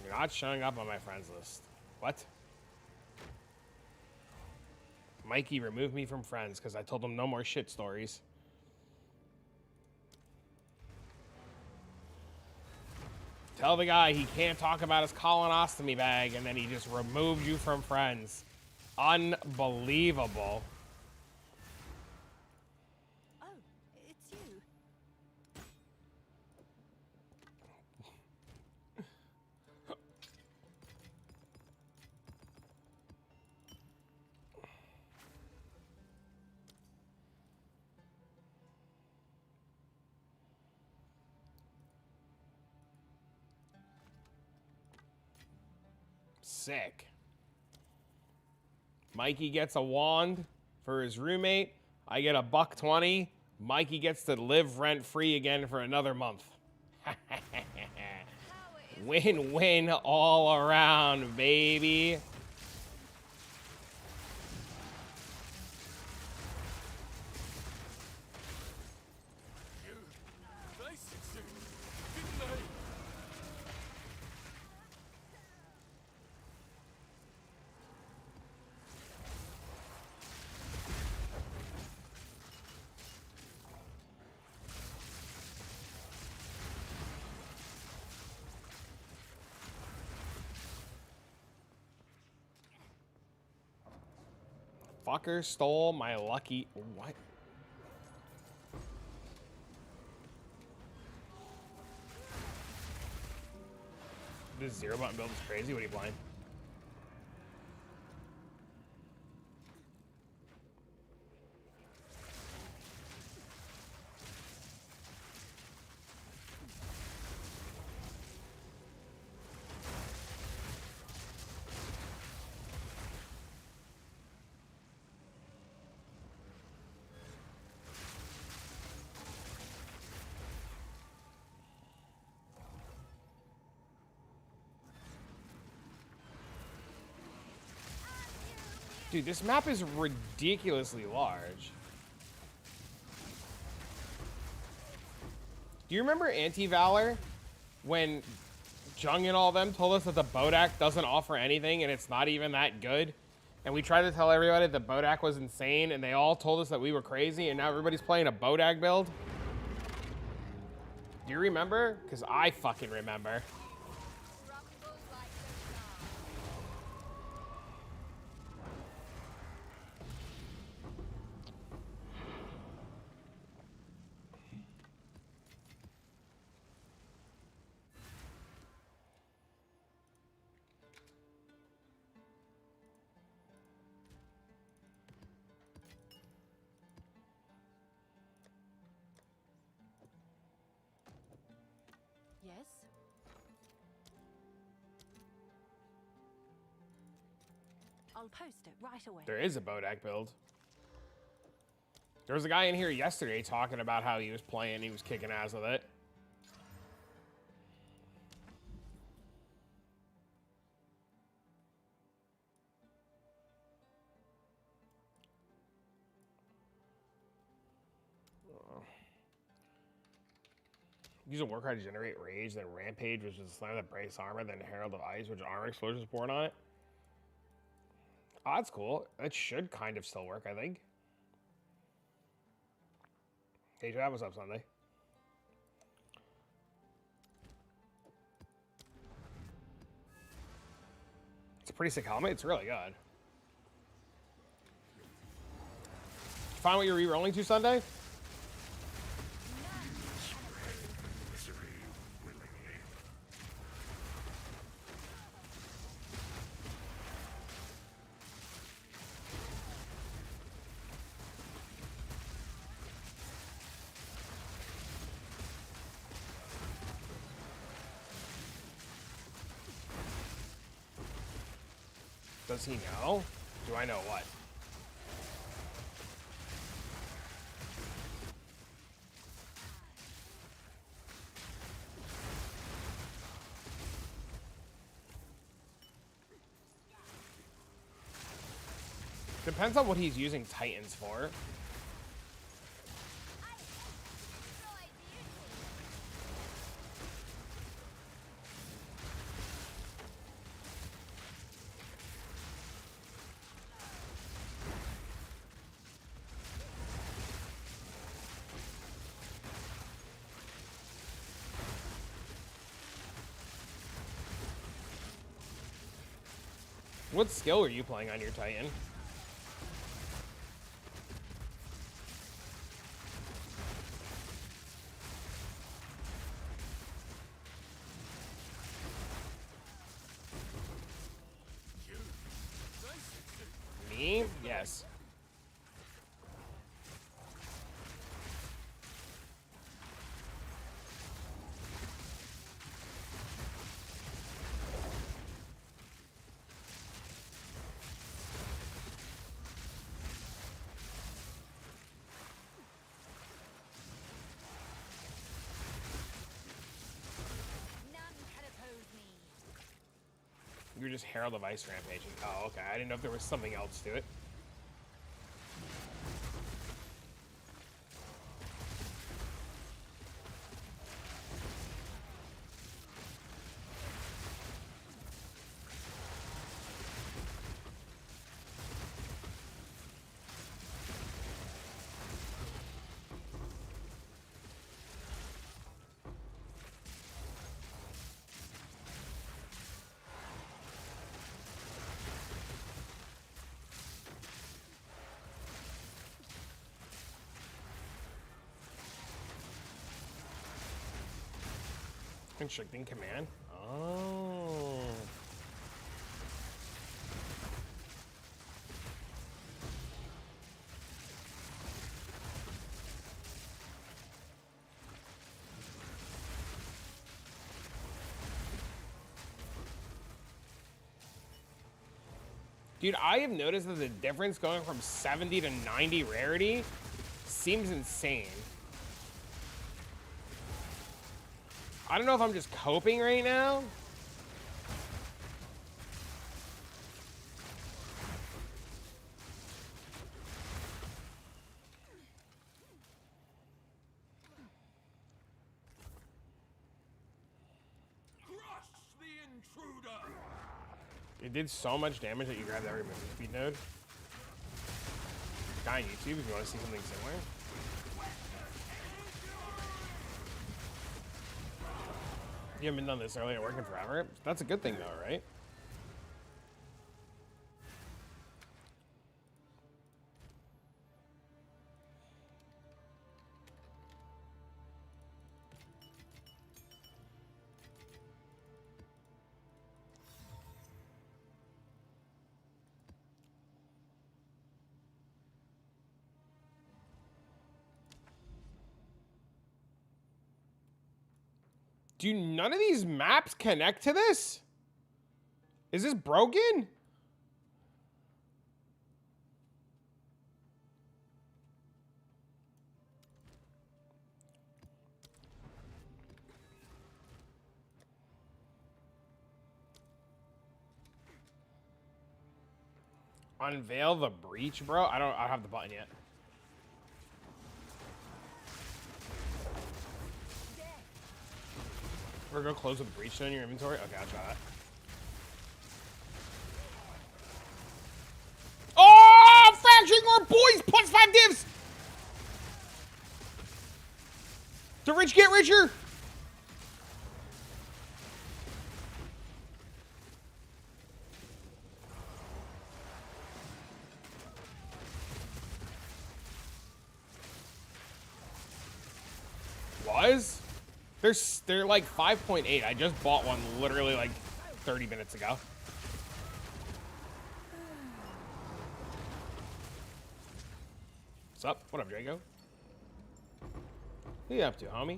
You're not showing up on my friends list. What? Mikey removed me from friends because I told him no more shit stories. Tell the guy he can't talk about his colonostomy bag, and then he just removed you from friends. Unbelievable. Oh, it's you. Sick. Mikey gets a wand for his roommate. I get $120. Mikey gets to live rent-free again for another month. Win-win all around, baby. They succeeded, didn't they? Fucker stole my lucky... What? This zero button build is crazy. What are you playing? Dude, this map is ridiculously large. Do you remember Anti-Valor? When Jung and all them told us that the Bodak doesn't offer anything and it's not even that good? And we tried to tell everybody that Bodak was insane and they all told us that we were crazy and now everybody's playing a Bodak build? Do you remember? Because I fucking remember. Yes? I'll post it right away. There is a Bodak build. There was a guy in here yesterday talking about how he was playing, he was kicking ass with it. Use a war card to generate rage, then rampage, which is slam the brace armor, then herald of ice, which armor explosions poured on it. Oh, that's cool. That should kind of still work, I think. Hey, Trav, what's up, Sunday? It's a pretty sick helmet. It's really good. Find what you're re-rolling to, Sunday? Does he know? Do I know what? Depends on what he's using Titans for. What skill are you playing on your Titan? Me? Yes. You were just Herald of Ice rampaging. Oh, okay. I didn't know if there was something else to it. Constricting command? Oh. Dude, I have noticed that the difference going from 70 to 90 rarity seems insane. I don't know if I'm just coping right now. Crush the intruder! It did so much damage that you grabbed every movement speed node. Guy on YouTube if you want to see something similar. You haven't done this earlier working forever. That's a good thing though, right? Do none of these maps connect to this? Is this broken? Unveil the breach, bro? I don't have the button yet. Or go close with breach in your inventory? Okay, I'll try that. Oh! Fracturing our boys! Plus 5 divs! The rich get richer! Was? They're like 5.8. I just bought one literally like 30 minutes ago. What's up? What up, Drago? What are you up to, homie?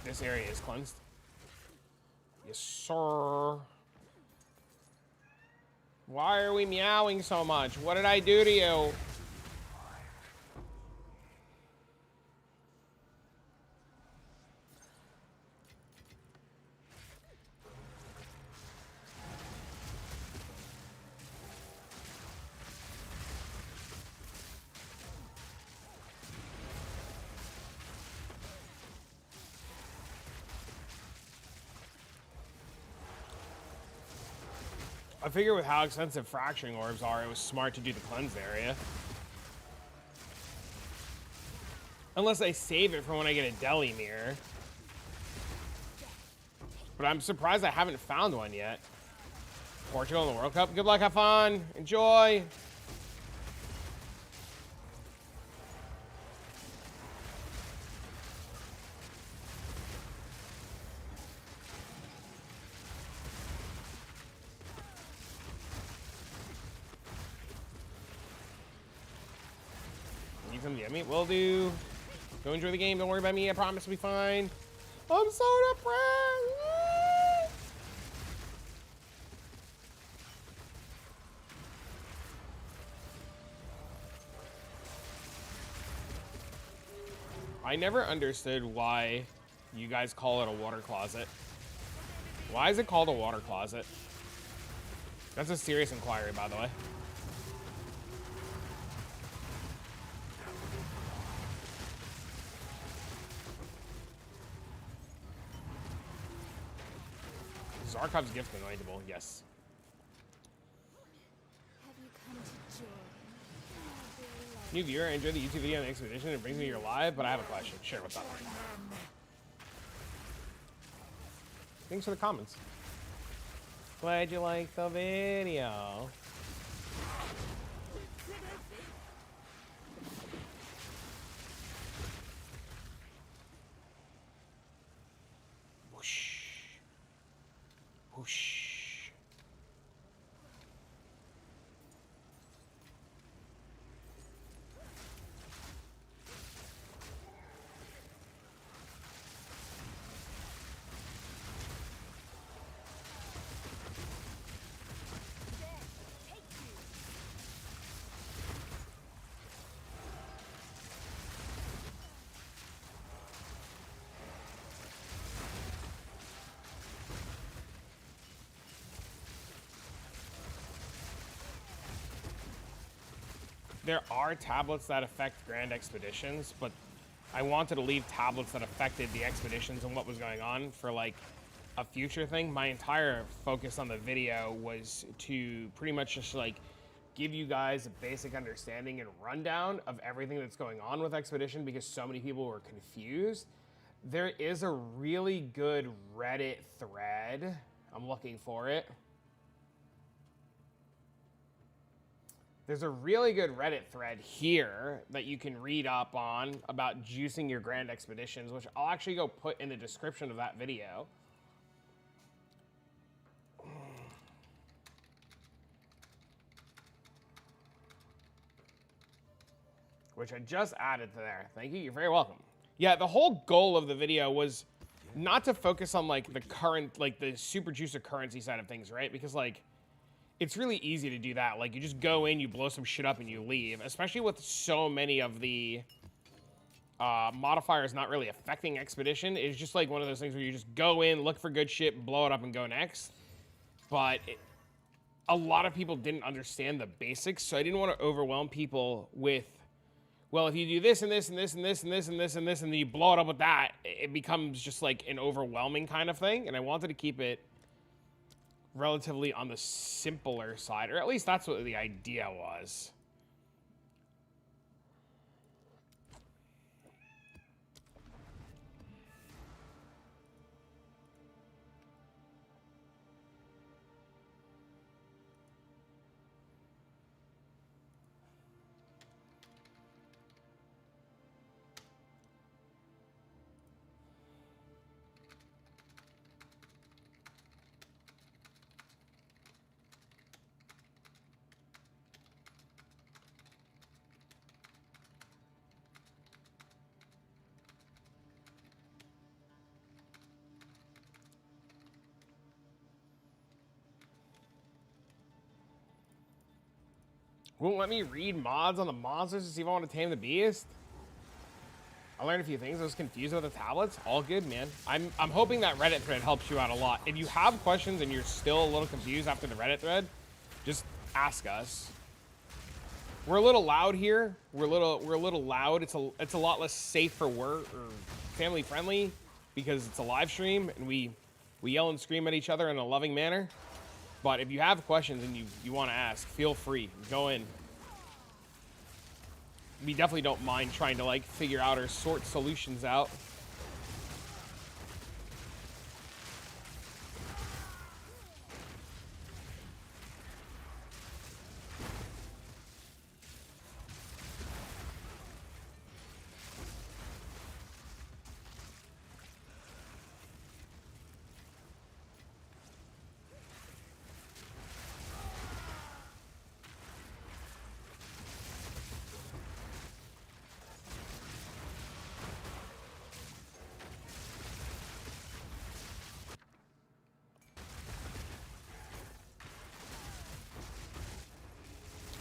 This area is cleansed. Yes, sir. Why are we meowing so much? What did I do to you? I figure with how expensive fracturing orbs are, it was smart to do the cleansed area. Unless I save it for when I get a deli mirror. But I'm surprised I haven't found one yet. Portugal in the World Cup. Good luck, have fun, enjoy. Need some yummy? Will do. Go enjoy the game. Don't worry about me. I promise to be fine. I'm so depressed. I never understood why you guys call it a water closet. Why is it called a water closet? That's a serious inquiry, by the way. Zarkov's gift anointable, yes. Have you come to join? New viewer, I enjoyed the YouTube video on the expedition. It brings me your live, but I have a question. Sure, what's up? Thanks for the comments. Glad you liked the video. Whoosh. Whoosh. There are tablets that affect Grand Expeditions, but I wanted to leave tablets that affected the expeditions and what was going on for like a future thing. My entire focus on the video was to pretty much just like give you guys a basic understanding and rundown of everything that's going on with Expedition because so many people were confused. There is a really good Reddit thread. I'm looking for it. There's a really good Reddit thread here that you can read up on about juicing your Grand Expeditions, which I'll actually go put in the description of that video. Which I just added to there. Thank you, you're very welcome. Yeah, the whole goal of the video was not to focus on like the current, like the super juicer currency side of things, right? Because like, it's really easy to do that. Like, you just go in, you blow some shit up, and you leave. Especially with so many of the modifiers not really affecting Expedition. It's just like one of those things where you just go in, look for good shit, blow it up, and go next. but a lot of people didn't understand the basics, so I didn't want to overwhelm people with, well, if you do this and this and this and this and this and this and this, and then you blow it up with that, it becomes just like an overwhelming kind of thing. And I wanted to keep it relatively on the simpler side, or at least that's what the idea was. Won't let me read mods on the monsters to see if I want to tame the beast. I learned a few things. I was confused with the tablets. All good, man. I'm hoping that Reddit thread helps you out a lot. If you have questions and you're still a little confused after the Reddit thread, just ask us. We're a little loud here. We're a little loud. It's a lot less safe for work or family friendly because it's a live stream and we yell and scream at each other in a loving manner. But if you have questions and you want to ask, feel free. Go in. We definitely don't mind trying to, like, figure out or sort solutions out.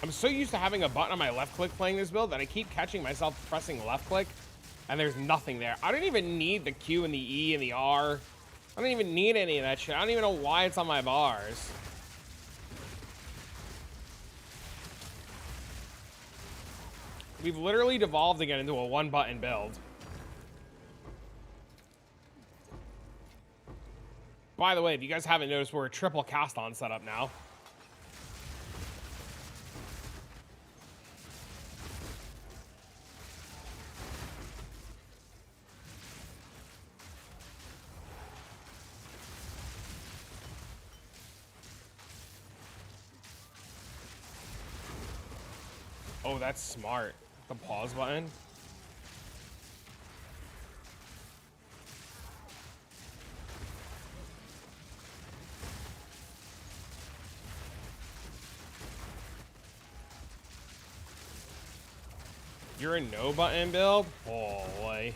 I'm so used to having a button on my left click playing this build that I keep catching myself pressing left click and there's nothing there. I don't even need the Q and the E and the R. I don't even need any of that shit. I don't even know why it's on my bars. We've literally devolved again into a one button build. By the way, if you guys haven't noticed, we're a triple cast on setup now. Oh, that's smart. The pause button. You're a no button build? Oh, boy.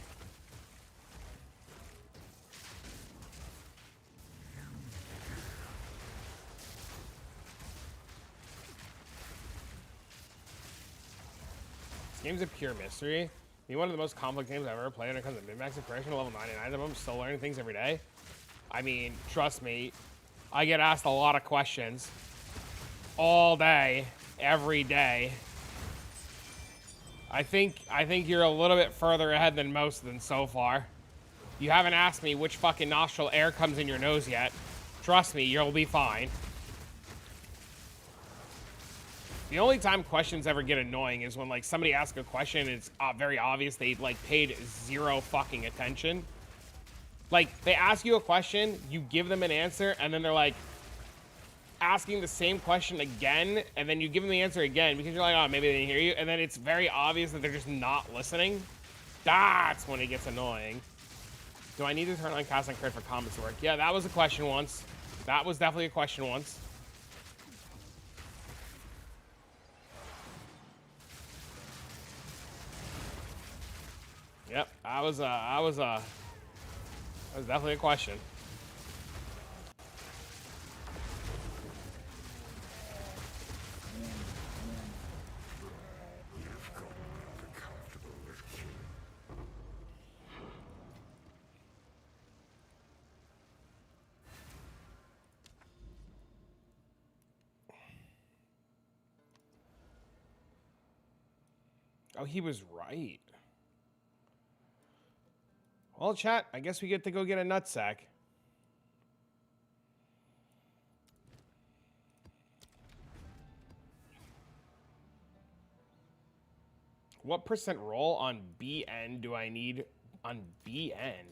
This game's a pure mystery. Be one of the most complex games I've ever played when it comes to min-max and correction level 99 of them. I'm still learning things every day. I mean, trust me, I get asked a lot of questions all day, every day. I think you're a little bit further ahead than most of them so far. You haven't asked me which fucking nostril air comes in your nose yet. Trust me, you'll be fine. The only time questions ever get annoying is when, like, somebody asks a question and it's very obvious they, like, paid zero fucking attention. Like, they ask you a question, you give them an answer, and then they're, like, asking the same question again, and then you give them the answer again because you're like, oh, maybe they didn't hear you, and then it's very obvious that they're just not listening. That's when it gets annoying. Do I need to turn on cast and crit for combats to work? Yeah, that was a question once. That was definitely a question once. Yep, that was definitely a question. Oh, he was right. Well, chat, I guess we get to go get a nutsack. What percent roll on BN do I need on BN?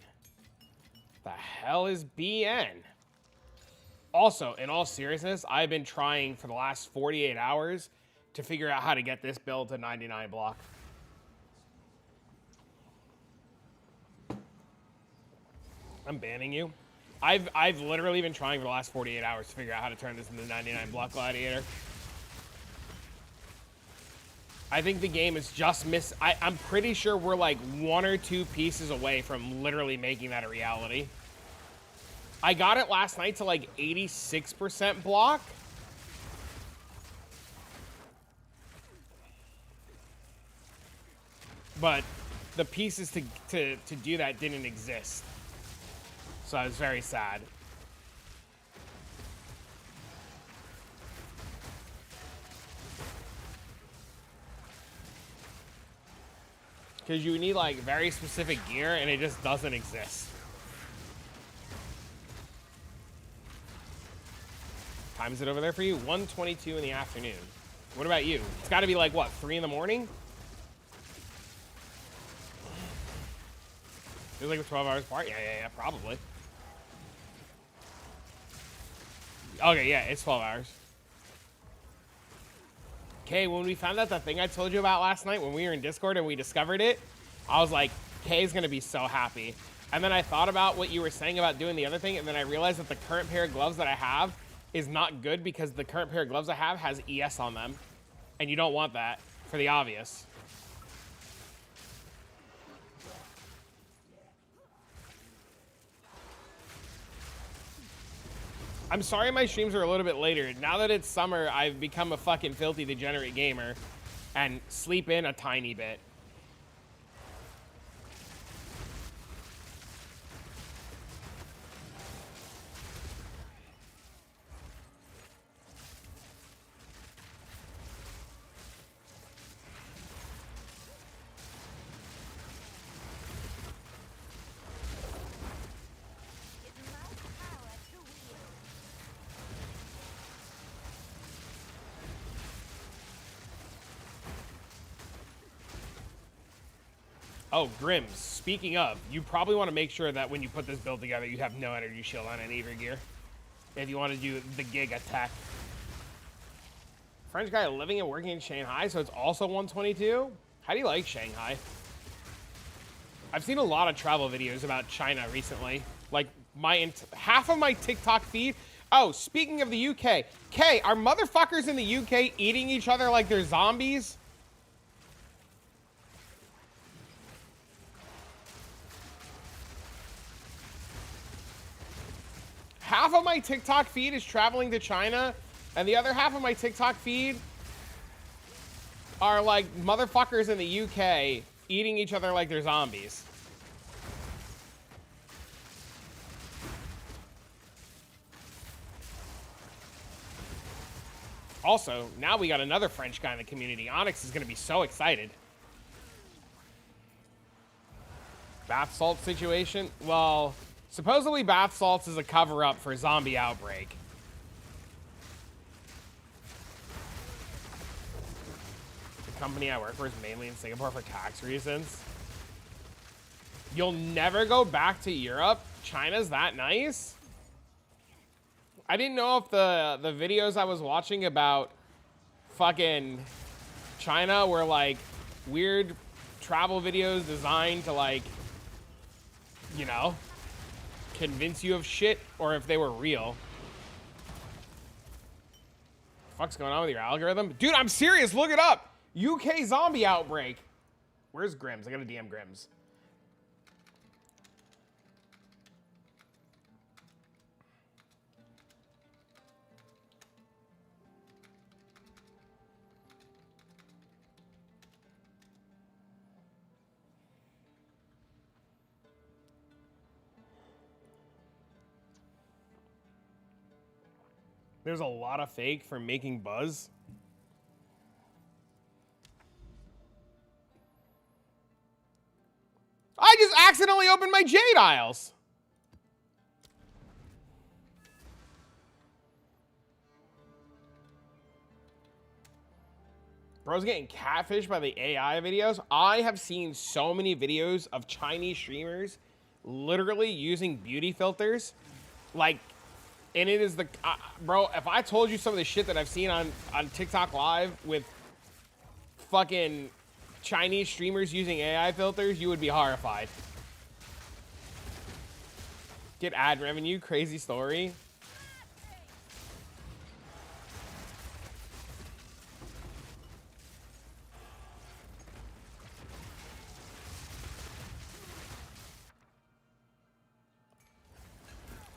The hell is BN? Also, in all seriousness, I've been trying for the last 48 hours to figure out how to get this build to 99 block. I'm banning you. I've literally been trying for the last 48 hours to figure out how to turn this into 99 block gladiator. I think the game is just I'm pretty sure we're like 1 or 2 pieces away from literally making that a reality. I got it last night to like 86% block. But the pieces to do that didn't exist. So I was very sad. Because you need like very specific gear and it just doesn't exist. Time is it over there for you? 1:22 in the afternoon. What about you? It's got to be like, what, 3 in the morning? It was like 12 hours apart? Yeah, probably. Okay, yeah, it's 12 hours. Okay, when we found out that thing I told you about last night when we were in Discord and we discovered it, I was like, Kay's gonna be so happy. And then I thought about what you were saying about doing the other thing, and then I realized that the current pair of gloves that I have is not good because the current pair of gloves I have has ES on them. And you don't want that, for the obvious. I'm sorry my streams are a little bit later. Now that it's summer, I've become a fucking filthy degenerate gamer and sleep in a tiny bit. Oh, Grims, speaking of, you probably want to make sure that when you put this build together, you have no energy shield on any of your gear. If you want to do the gig attack. French guy living and working in Shanghai, so it's also 122? How do you like Shanghai? I've seen a lot of travel videos about China recently. Like, half of my TikTok feed... Oh, speaking of the UK. Kay, are motherfuckers in the UK eating each other like they're zombies? Half of my TikTok feed is traveling to China, and the other half of my TikTok feed are like motherfuckers in the UK eating each other like they're zombies. Also, now we got another French guy in the community. Onyx is going to be so excited. Bath salt situation? Well... supposedly bath salts is a cover-up for zombie outbreak. The company I work for is mainly in Singapore for tax reasons. You'll never go back to Europe? China's that nice? I didn't know if the videos I was watching about fucking China were like weird travel videos designed to like, you know, convince you of shit, or if they were real. What's going on with your algorithm? Dude, I'm serious, look it up. UK zombie outbreak. Where's Grims? I gotta DM Grims. There's a lot of fake for making buzz. I just accidentally opened my Jade Isles. Bro's getting catfished by the AI videos. I have seen so many videos of Chinese streamers literally using beauty filters. Like, and it is the... bro, if I told you some of the shit that I've seen on TikTok Live with fucking Chinese streamers using AI filters, you would be horrified. Get ad revenue, crazy story.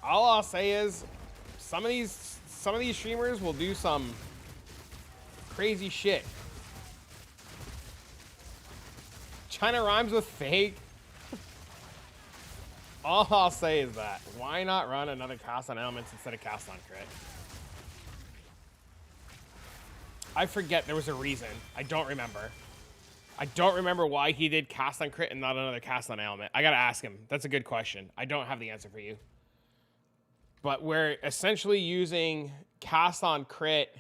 All I'll say is some of these streamers will do some crazy shit. China rhymes with fake. All I'll say is that why not run another cast on elements instead of cast on crit? I forget there was a reason. I don't remember. I don't remember why he did cast on crit and not another cast on element. I gotta ask him. That's a good question. I don't have the answer for you. But we're essentially using cast on crit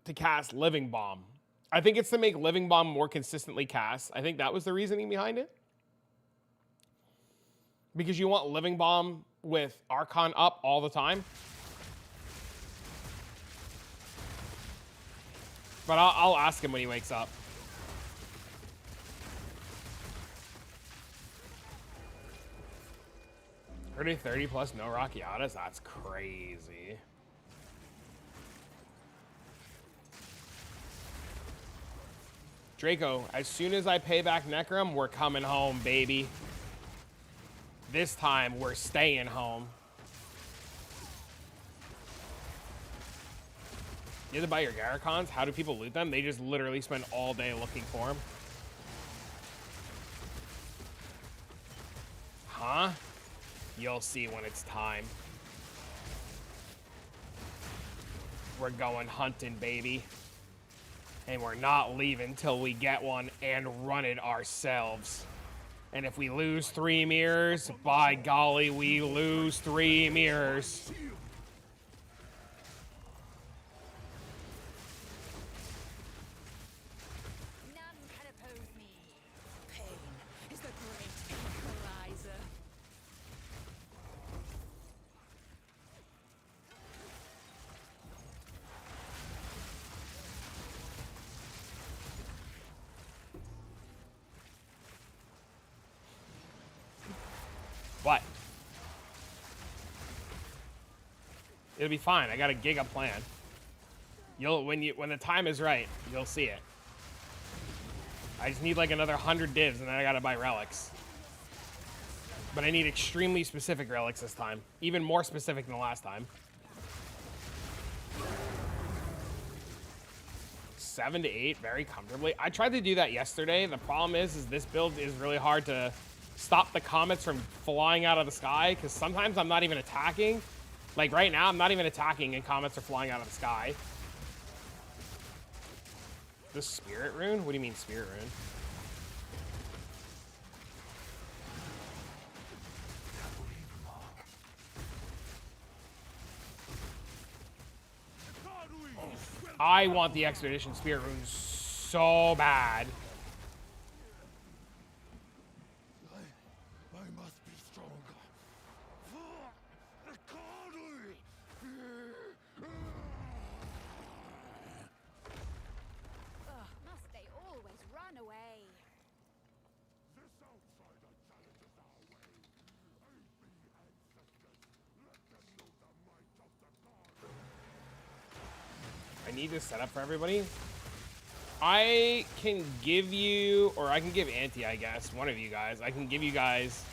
to cast Living Bomb. I think it's to make Living Bomb more consistently cast. I think that was the reasoning behind it. Because you want Living Bomb with Archon up all the time. But I'll ask him when he wakes up. Already 30 plus no Rockiatas? That's crazy. Draco, as soon as I pay back Necrom, we're coming home, baby. This time, we're staying home. You have to buy your Garacons? How do people loot them? They just literally spend all day looking for them. Huh? You'll see when it's time. We're going hunting, baby. And we're not leaving till we get one and run it ourselves. And if we lose 3 mirrors, by golly, we lose 3 mirrors. None can oppose me. Pain is the great equalizer. What? It'll be fine. I got a giga plan. When the time is right, you'll see it. I just need like another 100 divs and then I gotta buy relics. But I need extremely specific relics this time. Even more specific than last time. 7 to 8 very comfortably. I tried to do that yesterday. The problem is this build is really hard to stop the comets from flying out of the sky because sometimes I'm not even attacking. Like right now, I'm not even attacking and comets are flying out of the sky. The spirit rune? What do you mean spirit rune? I want the Expedition Spirit Rune so bad. I must be stronger. Must they always run away? This outsider challenges our way. Aid me, ancestors. Let them know the might of the god. I need this set up for everybody. I can give you, or I can give Auntie, I guess, one of you guys. I can give you guys.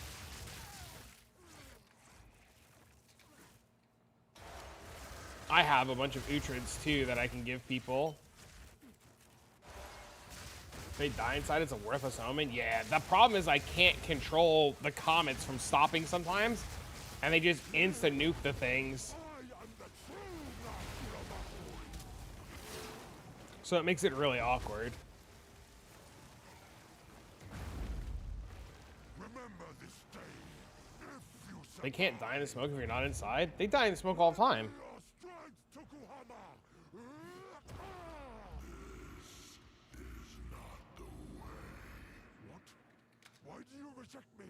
I have a bunch of Utrids too that I can give people. If they die inside, it's a worthless omen. Yeah, the problem is I can't control the comets from stopping sometimes, and they just insta-nuke the things. So it makes it really awkward. They can't die in the smoke if you're not inside. They die in the smoke all the time. Your strength, Tokuhama! What? Why do you reject me?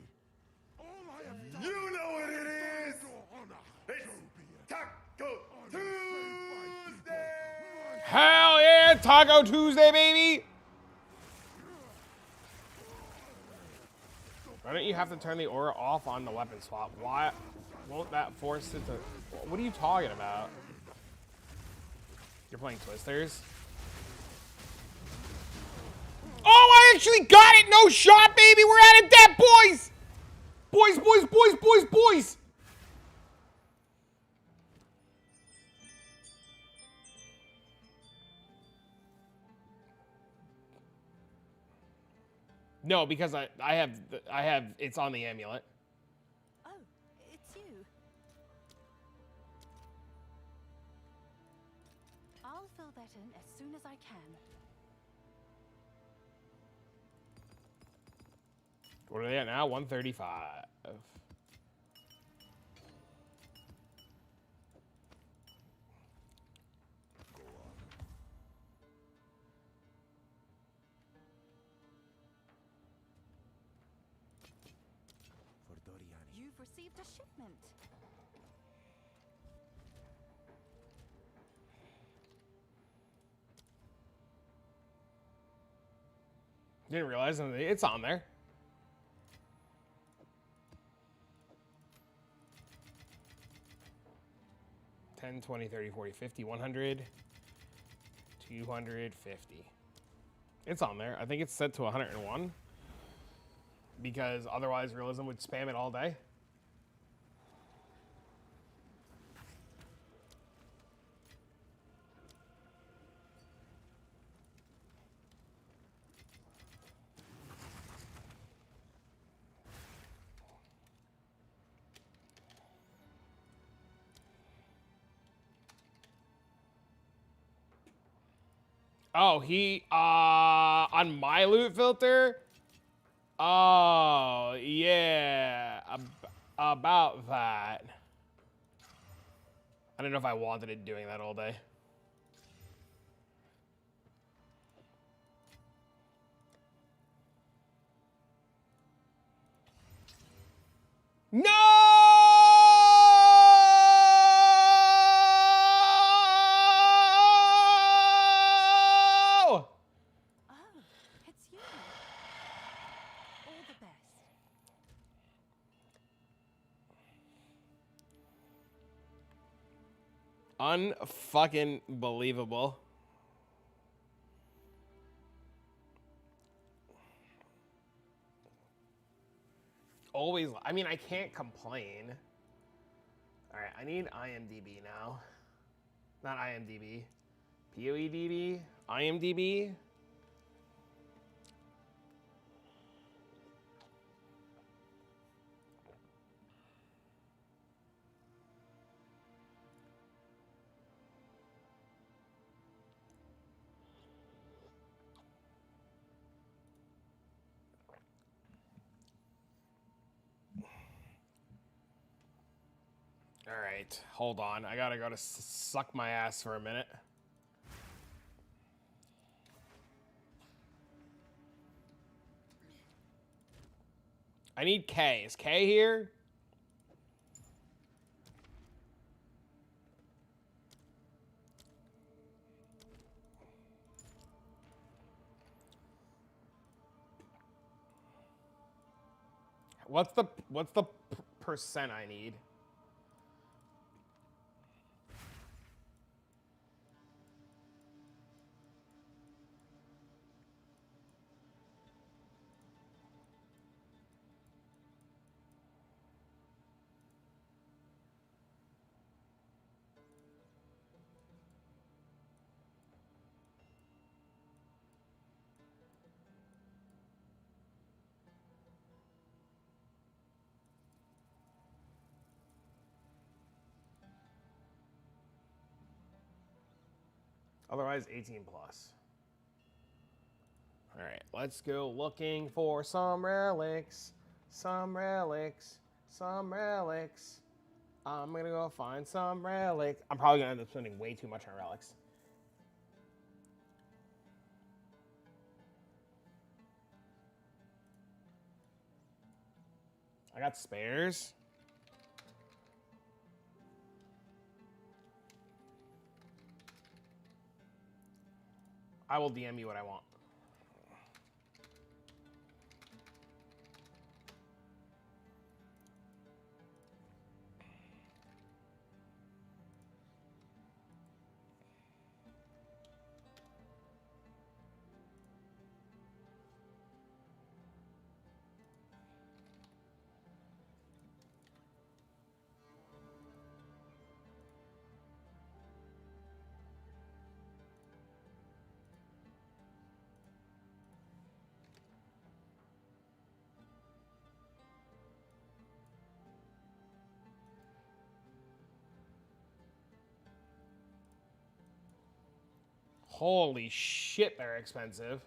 All I have done. You know what it is! Your honor. It's So be it. Taco I will save my Tuesday! people. Hell yeah, Taco Tuesday, baby! Why don't you have to turn the aura off on the weapon swap? Why won't that force it to... What are you talking about? You're playing Twisters? Oh, I actually got it! No shot, baby! We're out of debt, boys! Boys, boys, boys, boys, boys! No, because I have it's on the amulet. Oh, it's you. I'll fill that in as soon as I can. What are they at now? 135. For Doriani. You've received a shipment. Didn't realize it's on there. $10, $20, $30, $40, $50, $100, $250. It's on there. I think it's set to 101 because otherwise Realism would spam it all day. Oh, he, on my loot filter? Oh, yeah, about that. I don't know if I wanted it doing that all day. No! Oh, it's you. All the best. Unfucking believable. Always, I mean, I can't complain. All right, I need IMDb now. Not IMDb. POEDB? IMDb? All right, hold on. I gotta go to suck my ass for a minute. I need K. Is K here? What's the percent I need? Otherwise, 18 plus. All right, let's go looking for some relics. Some relics. some relics. I'm gonna go find some relics. I'm probably gonna end up spending way too much on relics. I got spares. I will DM you what I want. Holy shit, they're expensive.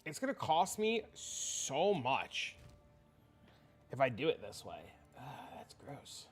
It's gonna cost me so much if I do it this way. That's gross.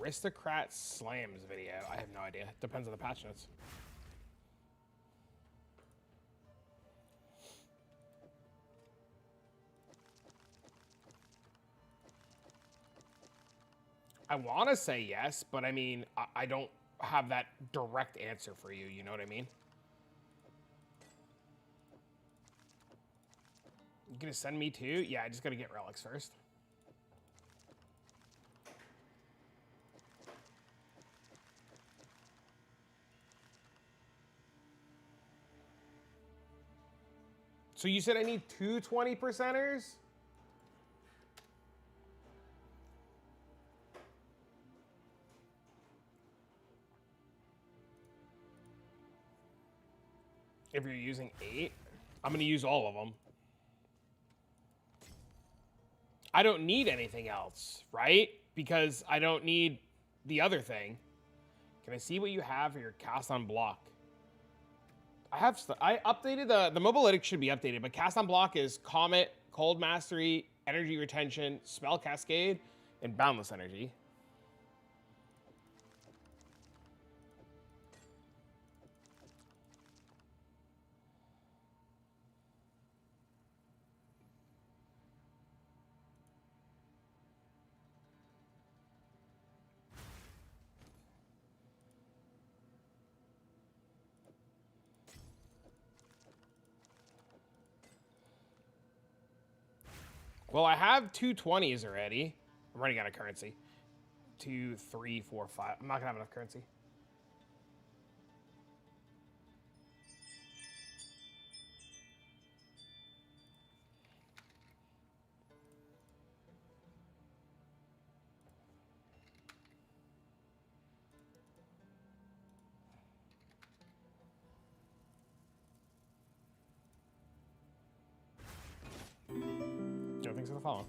Aristocrat slams video. I have no idea. Depends on the patch notes. I want to say yes, but I mean, I don't have that direct answer for you. You know what I mean? You gonna send me too? Yeah, I just gotta get relics first. So you said I need two 20%ers? If you're using 8, I'm gonna use all of them. I don't need anything else, right? Because I don't need the other thing. Can I see what you have for your cast on block? I updated the mobilytics should be updated, but cast on block is Comet, Cold Mastery, Energy Retention, Spell Cascade, and Boundless Energy. Well, I have two 20s already. I'm running out of currency. 2, 3, 4, 5. I'm not gonna have enough currency. Thanks for the follow.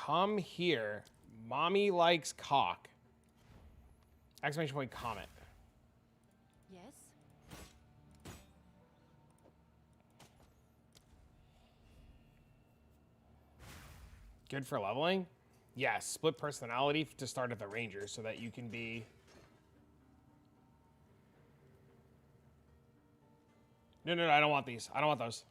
Come here. Mommy likes cock. Exclamation point comet. Yes? Good for leveling? Yes, split personality to start at the ranger so that you can be... No, I don't want these. I don't want those.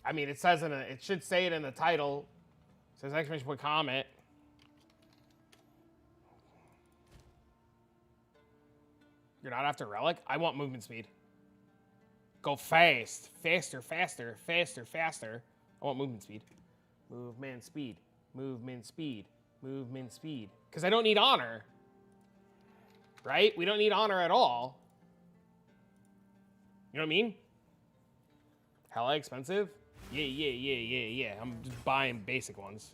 I mean, it says it should say it in the title. It says exclamation point comet. You're not after relic? I want movement speed. Go fast. Faster, faster, faster, faster. I want movement speed. Movement speed. Movement speed. Movement speed. Because I don't need honor. Right? We don't need honor at all. You know what I mean? Hella expensive? Yeah. I'm just buying basic ones.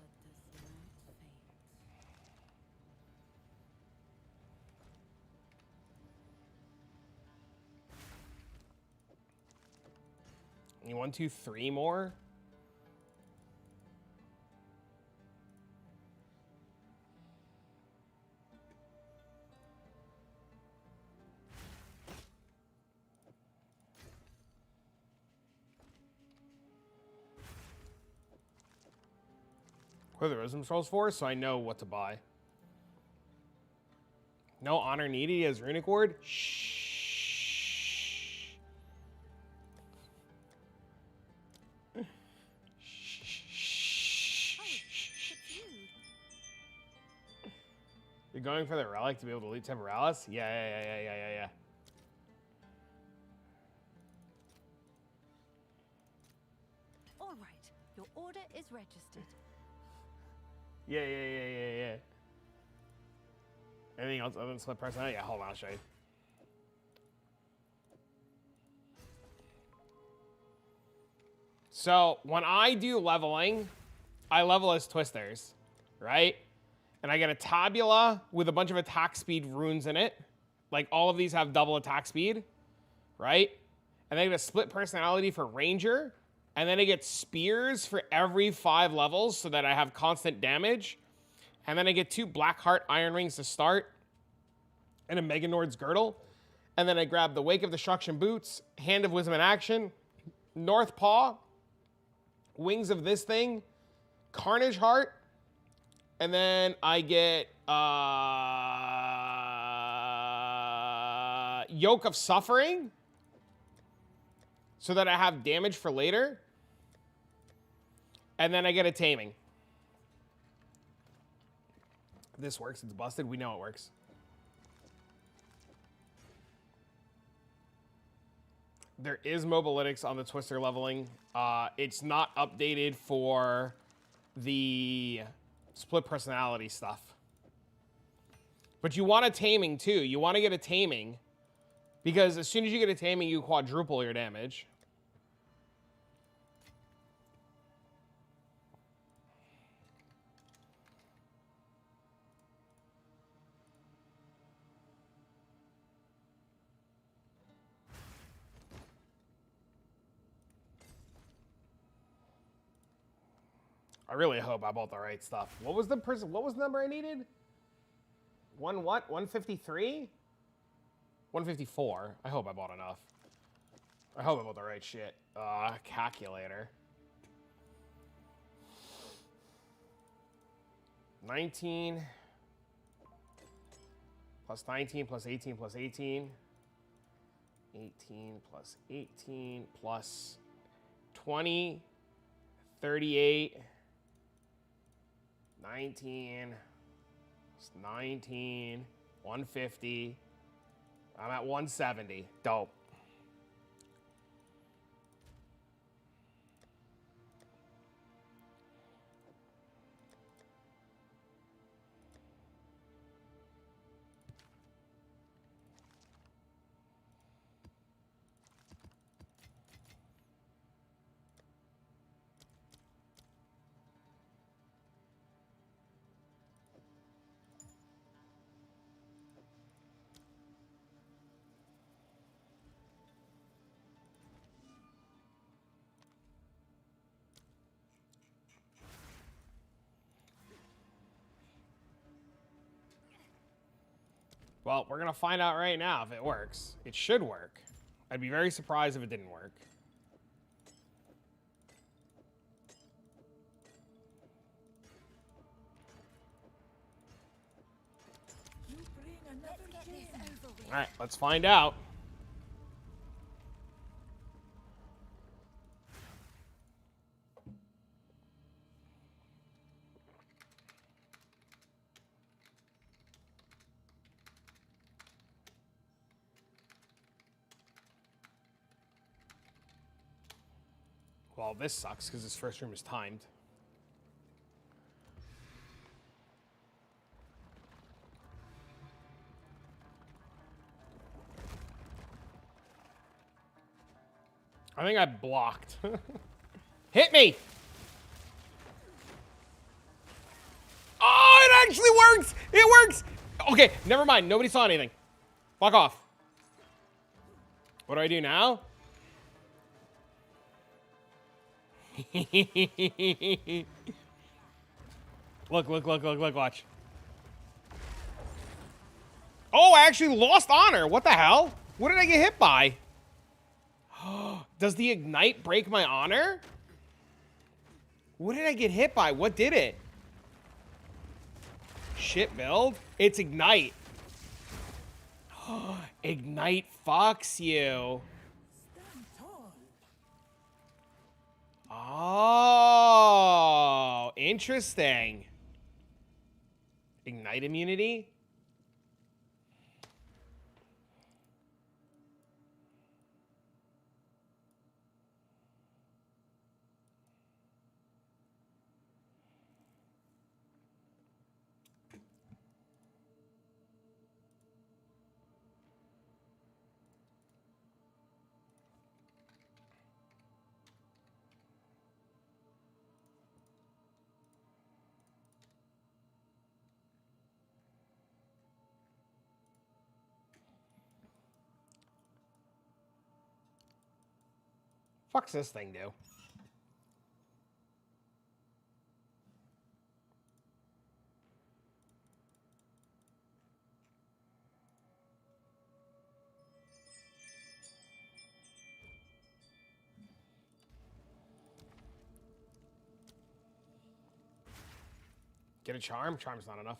You 1, 2, 3 more? What are the wisdom scrolls for? So I know what to buy. No honor needed as runic ward? Shh. You're going for the relic to be able to elite temporalis? Yeah. All right, your order is registered. Yeah. Anything else other than split personality? Yeah, hold on, I'll show you. So, when I do leveling, I level as twisters, right? And I get a tabula with a bunch of attack speed runes in it. Like, all of these have double attack speed, right? And then I get a split personality for ranger. And then I get spears for every 5 levels so that I have constant damage. And then I get 2 Blackheart Iron Rings to start. And a Mega Nord's Girdle. And then I grab the Wake of Destruction Boots, Hand of Wisdom in Action, North Paw, Wings of this thing, Carnage Heart, and then I get Yoke of Suffering so that I have damage for later. And then I get a Taming. This works. It's busted. We know it works. There is mobalytics on the Twister leveling. It's not updated for the split personality stuff. But you want a Taming too. You want to get a Taming because as soon as you get a Taming, you quadruple your damage. I really hope I bought the right stuff. What was the number I needed? What? 153? 154. I hope I bought enough. I hope I bought the right shit. Calculator. 19 plus 19 plus 18 plus 18. 18 plus 18 plus 20. 38. 19, 150. I'm at 170. Dope. Well, we're going to find out right now if it works. It should work. I'd be very surprised if it didn't work. You bring another Let's get this over with. All right, let's find out. Well, this sucks because this first room is timed. I think I blocked. Hit me! Oh, it actually works! It works! Okay, never mind. Nobody saw anything. Fuck off. What do I do now? Look, watch. Oh, I actually lost honor. What the hell? What did I get hit by? Does the ignite break my honor? What did I get hit by? What did it? Shit build? It's ignite. Ignite fucks you. Stand tall. Oh, interesting. Ignite immunity? Fuck's this thing do? Get a charm? Charm's not enough.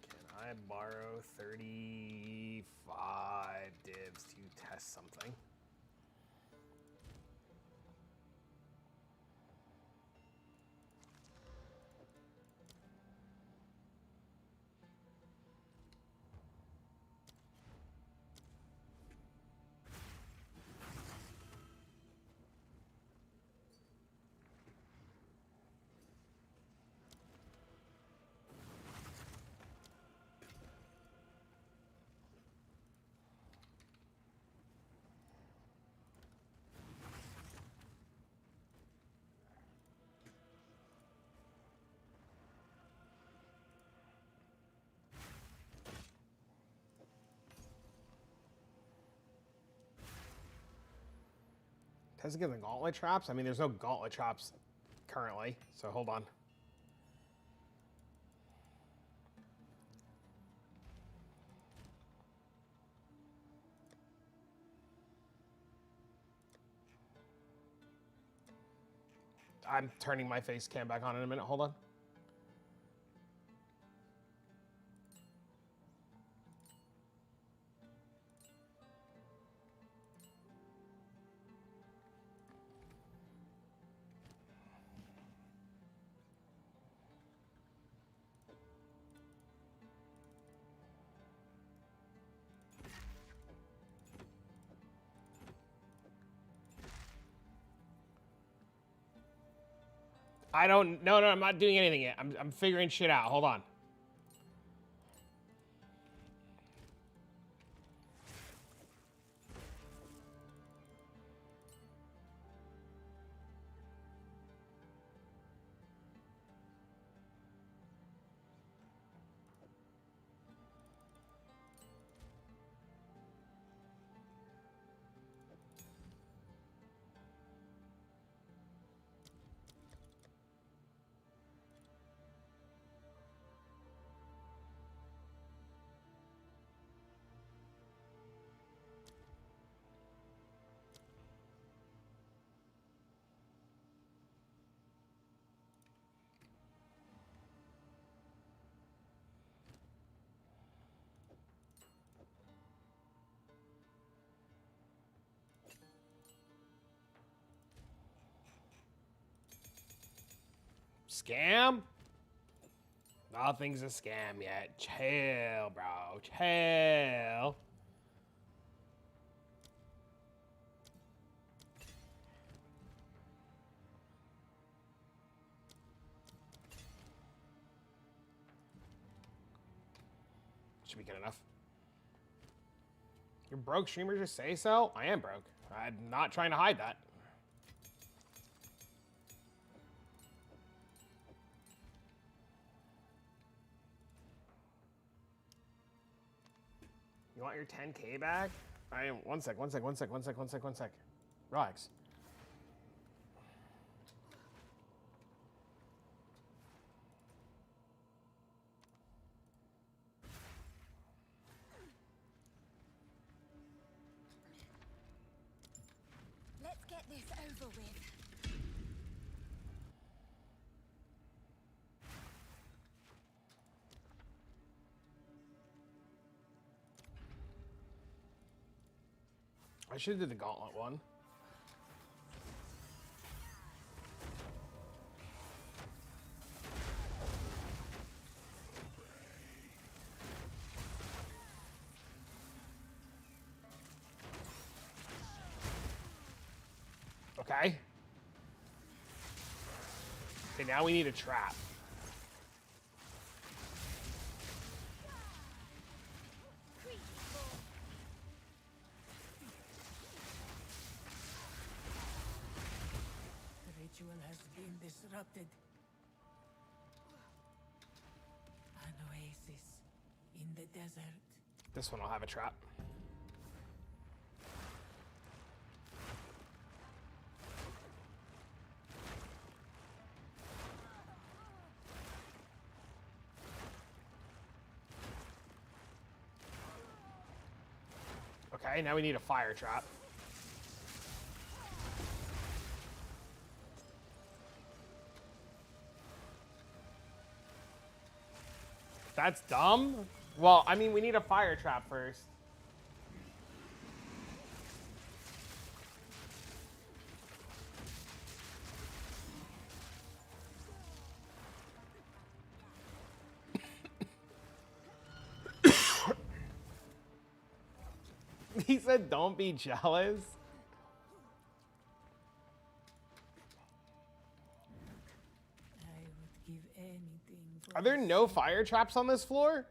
Can I borrow 35 divs to test something? Does it give the gauntlet traps? I mean, there's no gauntlet traps currently, so hold on. I'm turning my face cam back on in a minute. Hold on. I don't, no, I'm not doing anything yet. I'm figuring shit out. Hold on. Scam? Nothing's a scam yet. Chill, bro. Chill. Should be good enough. You're broke, streamer, just say so? I am broke. I'm not trying to hide that. You want your 10K back? I am. One sec. Relax. Let's get this over with. I should have did the gauntlet one. Okay. Okay, now we need a trap. The ritual has been disrupted. An oasis in the desert. This one will have a trap. Okay, now we need a fire trap. That's dumb. Well, I mean, we need a fire trap first. He said, don't be jealous. I would give anything for Are there this. no fire traps on this floor?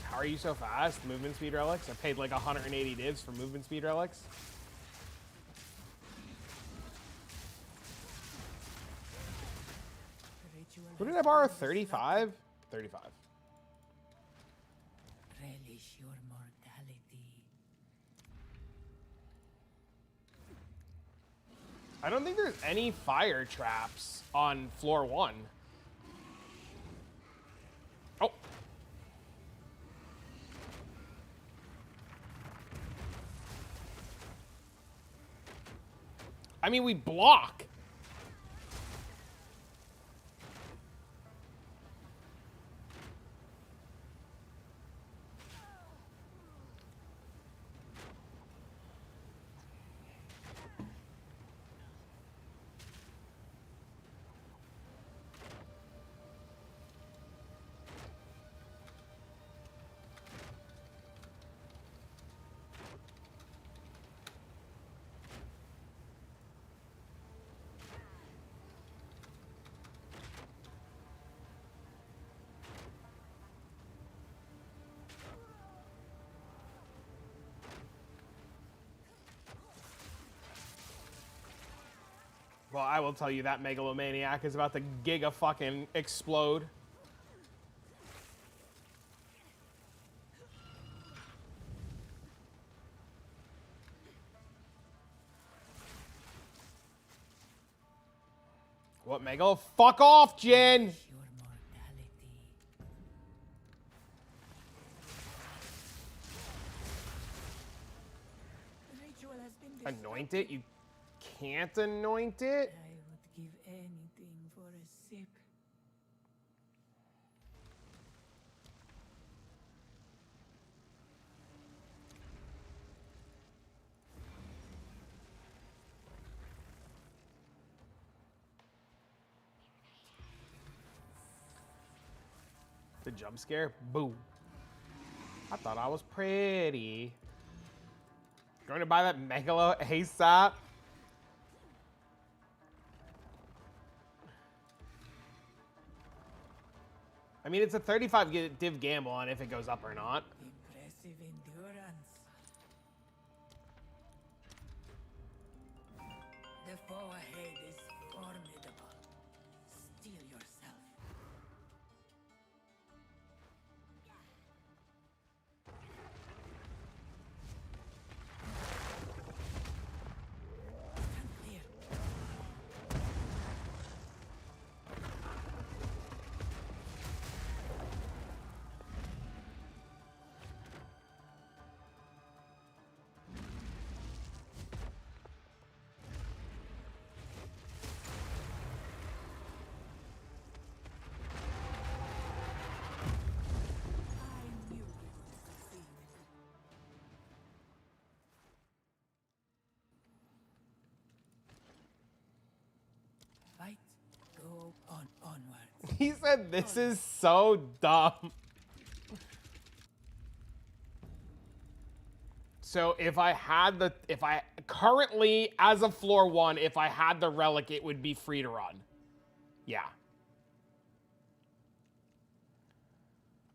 How are you so fast? Movement speed relics? I paid like 180 divs for movement speed relics. The ritual What did has I borrow? been 35? 35. Relish your mortality. I don't think there's any fire traps on floor 1. Oh. I mean, we block. Well, I will tell you that megalomaniac is about to giga fucking explode. What, Megalo? Fuck off, Jin! Relish your mortality. The ritual has been disrupted. Anoint it? You can't anoint it? I would give anything for a sip. The jump scare? Boom. I thought I was pretty. Going to buy that Megalo ASAP? I mean, it's a 35 div gamble on if it goes up or not. Impressive endurance. The foe ahead is formidable. Steel yourself. Stand clear. I knew you would succeed. Fight. Go on onwards. He said this is so dumb. So if I currently as of floor 1, if I had the relic, it would be free to run. Yeah.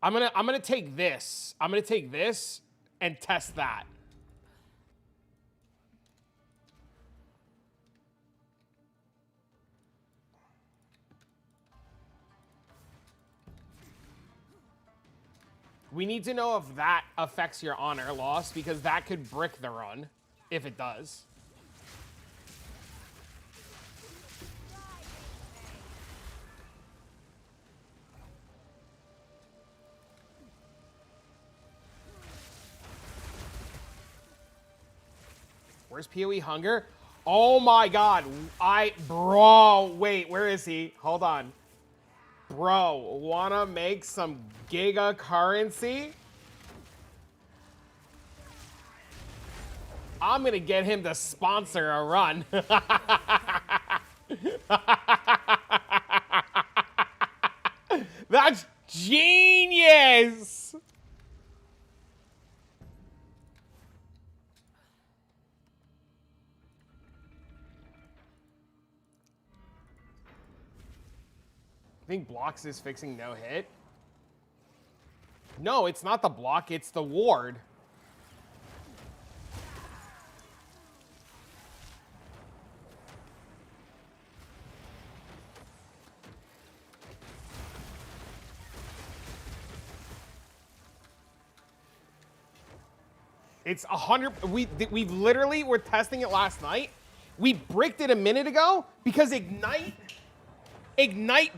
I'm gonna take this. I'm gonna take this and test that. We need to know if that affects your honor loss, because that could brick the run, if it does. Where's PoE Hunger? Oh my god. Bro, wait, where is he? Hold on. Bro, wanna make some giga currency? I'm gonna get him to sponsor a run. That's genius! I think blocks is fixing no hit. No, it's not the block, it's the ward. It's 100. We've literally were testing it last night. We bricked it a minute ago because Ignite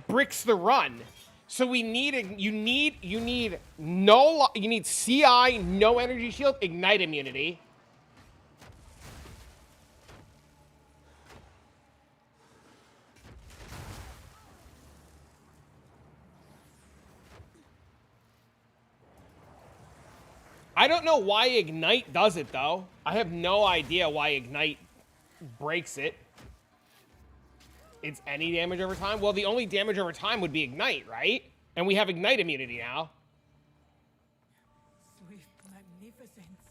bricks the run. So we need you need CI, no energy shield, Ignite immunity. I don't know why Ignite does it, though. I have no idea why Ignite breaks it. It's any damage over time? Well, the only damage over time would be Ignite, right? And we have Ignite immunity now. Swift magnificence.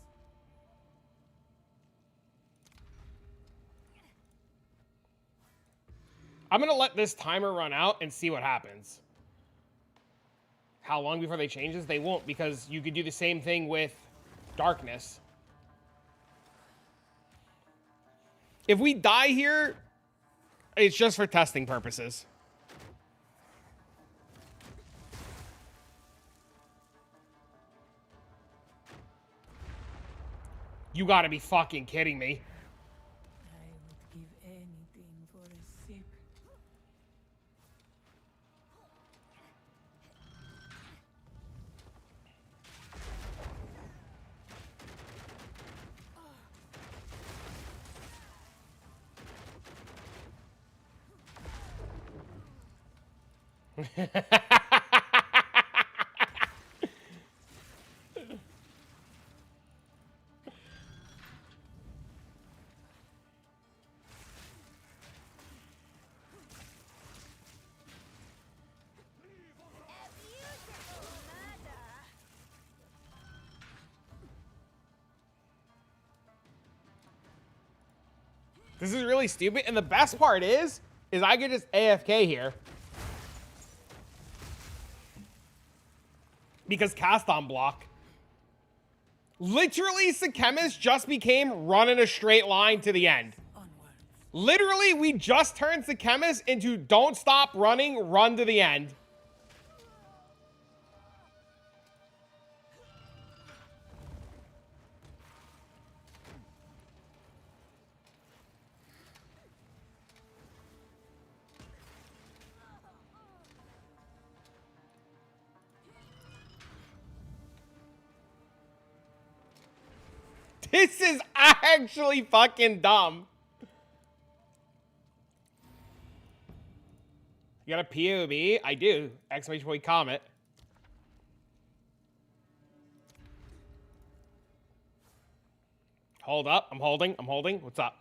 I'm going to let this timer run out and see what happens. How long before they change this? They won't, because you could do the same thing with Darkness. If we die here, it's just for testing purposes. You gotta be fucking kidding me. I would give anything for a sip. This is really stupid. And the best part is I could just AFK here. Because cast on block. Literally, Sekemis just became run in a straight line to the end. Literally, we just turned Sekemis into don't stop running, run to the end. This is actually fucking dumb. You got a POB? I do. Exclamation point comet. Hold up. I'm holding. What's up?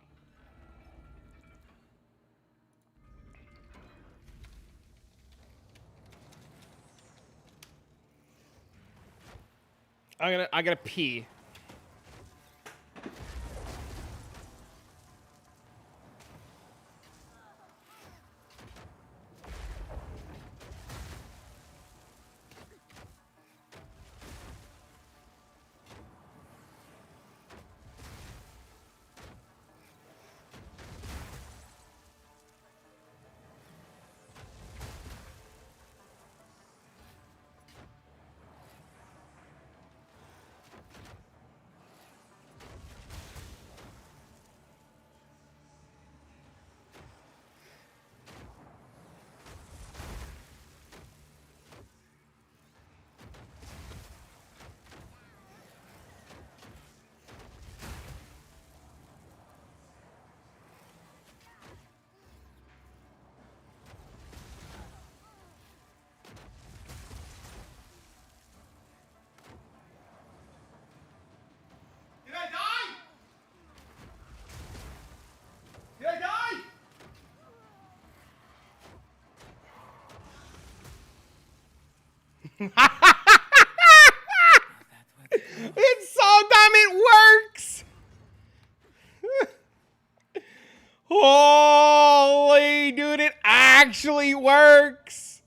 I gotta pee. It's so dumb, it works! Holy dude, it actually works!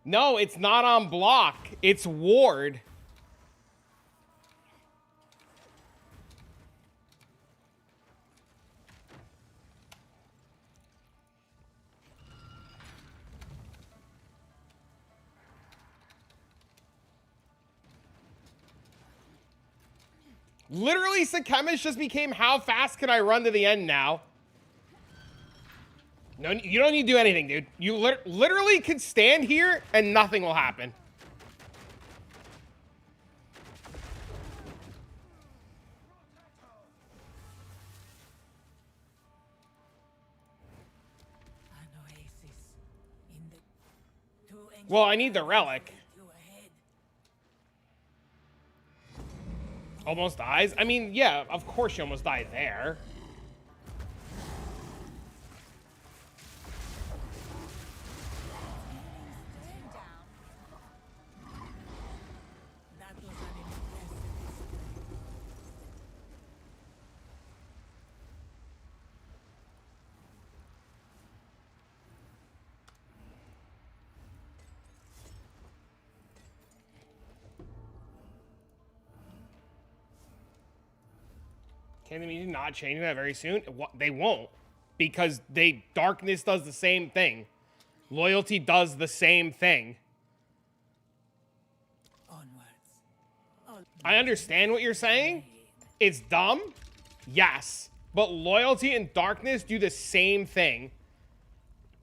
No, it's not on block. It's ward. Literally, Sekemis just became how fast can I run to the end now? No, you don't need to do anything, dude. You literally could stand here and nothing will happen. Well, I need the relic. Almost dies? I mean, yeah, of course you almost died there. Can they not change that very soon? They won't, because darkness does the same thing. Loyalty does the same thing. I understand what you're saying. It's dumb, yes, but loyalty and darkness do the same thing.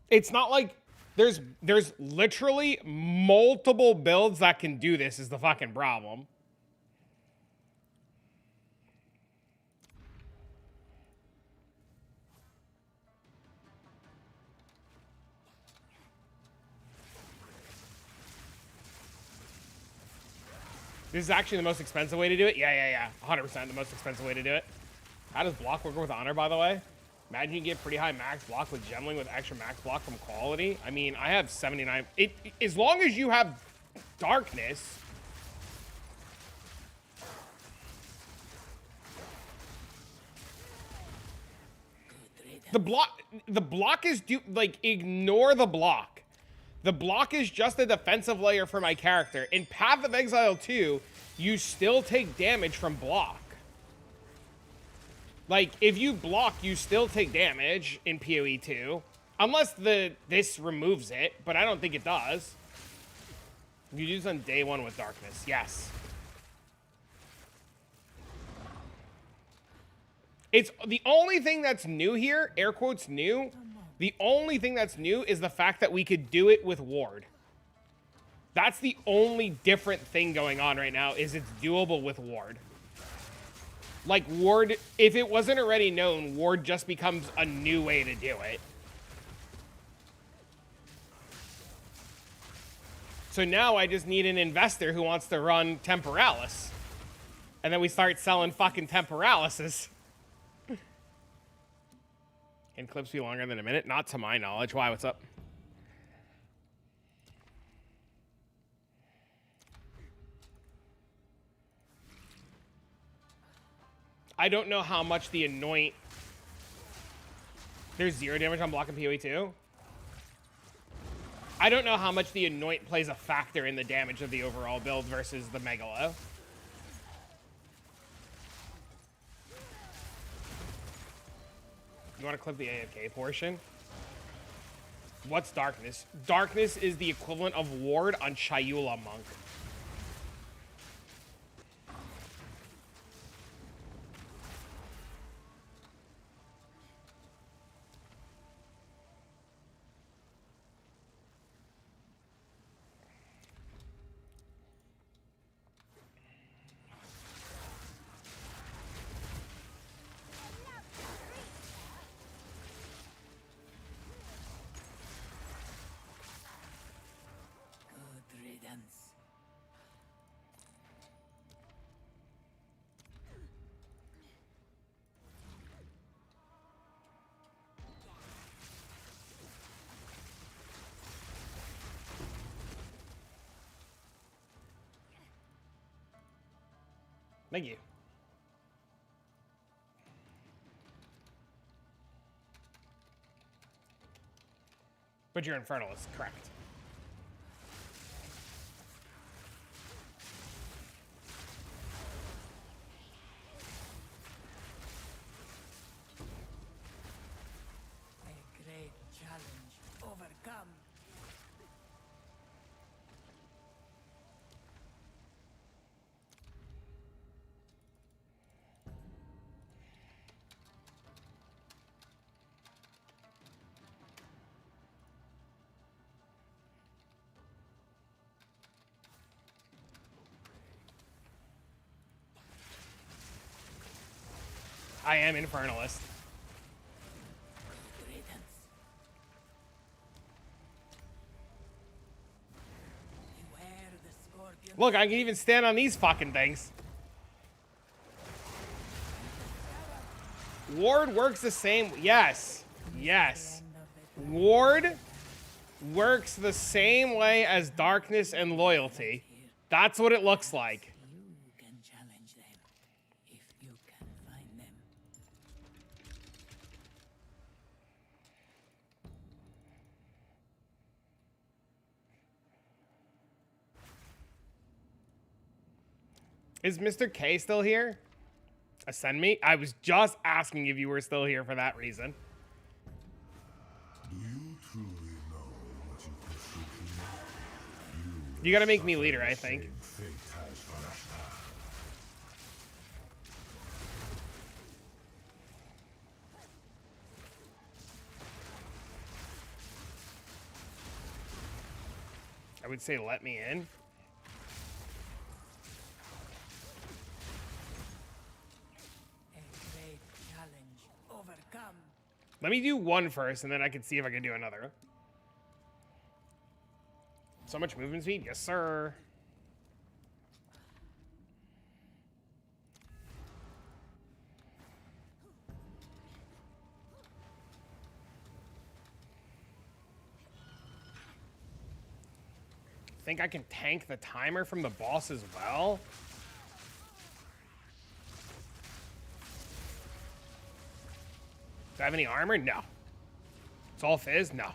It's not like there's literally multiple builds that can do this is the fucking problem. This is actually the most expensive way to do it? Yeah. 100% the most expensive way to do it. How does block work with honor, by the way? Imagine you get pretty high max block with gemling with extra max block from quality. I mean, I have 79. As long as you have darkness. The block is like, ignore the block. The block is just a defensive layer for my character. In Path of Exile 2, you still take damage from block. Like, if you block, you still take damage in PoE 2. Unless this removes it, but I don't think it does. You do this on day 1 with Darkness, yes. It's the only thing that's new here, air quotes new, the only thing that's new is the fact that we could do it with Ward. That's the only different thing going on right now, is it's doable with Ward. Like, Ward, if it wasn't already known, Ward just becomes a new way to do it. So now I just need an investor who wants to run Temporalis. And then we start selling fucking Temporalises. Can clips be longer than a minute? Not to my knowledge. Why? What's up? I don't know how much the Anoint... There's 0 damage on block and PoE 2? I don't know how much the Anoint plays a factor in the damage of the overall build versus the Megalo. You want to clip the AFK portion? What's Darkness? Darkness is the equivalent of Ward on Chayula Monk. Good riddance. Thank you. But you're Infernalist, correct. A great challenge overcome. I am Infernalist. Good riddance. Beware the scorpion. Look, I can even stand on these fucking things. Ward works the same. Yes. Yes. Ward works the same way as Darkness and Loyalty. That's what it looks like. You can challenge them if you can find them. Is Mr. K still here? Ascend me? I was just asking if you were still here for that reason. Do you truly know what you pursue? You gotta make me leader, I think. Fate has punished her. I would say let me in. A great challenge overcome. Let me do one first, and then I can see if I can do another. So much movement speed? Yes, sir. Think I can tank the timer from the boss as well? Do I have any armor? No. It's all fizz? No.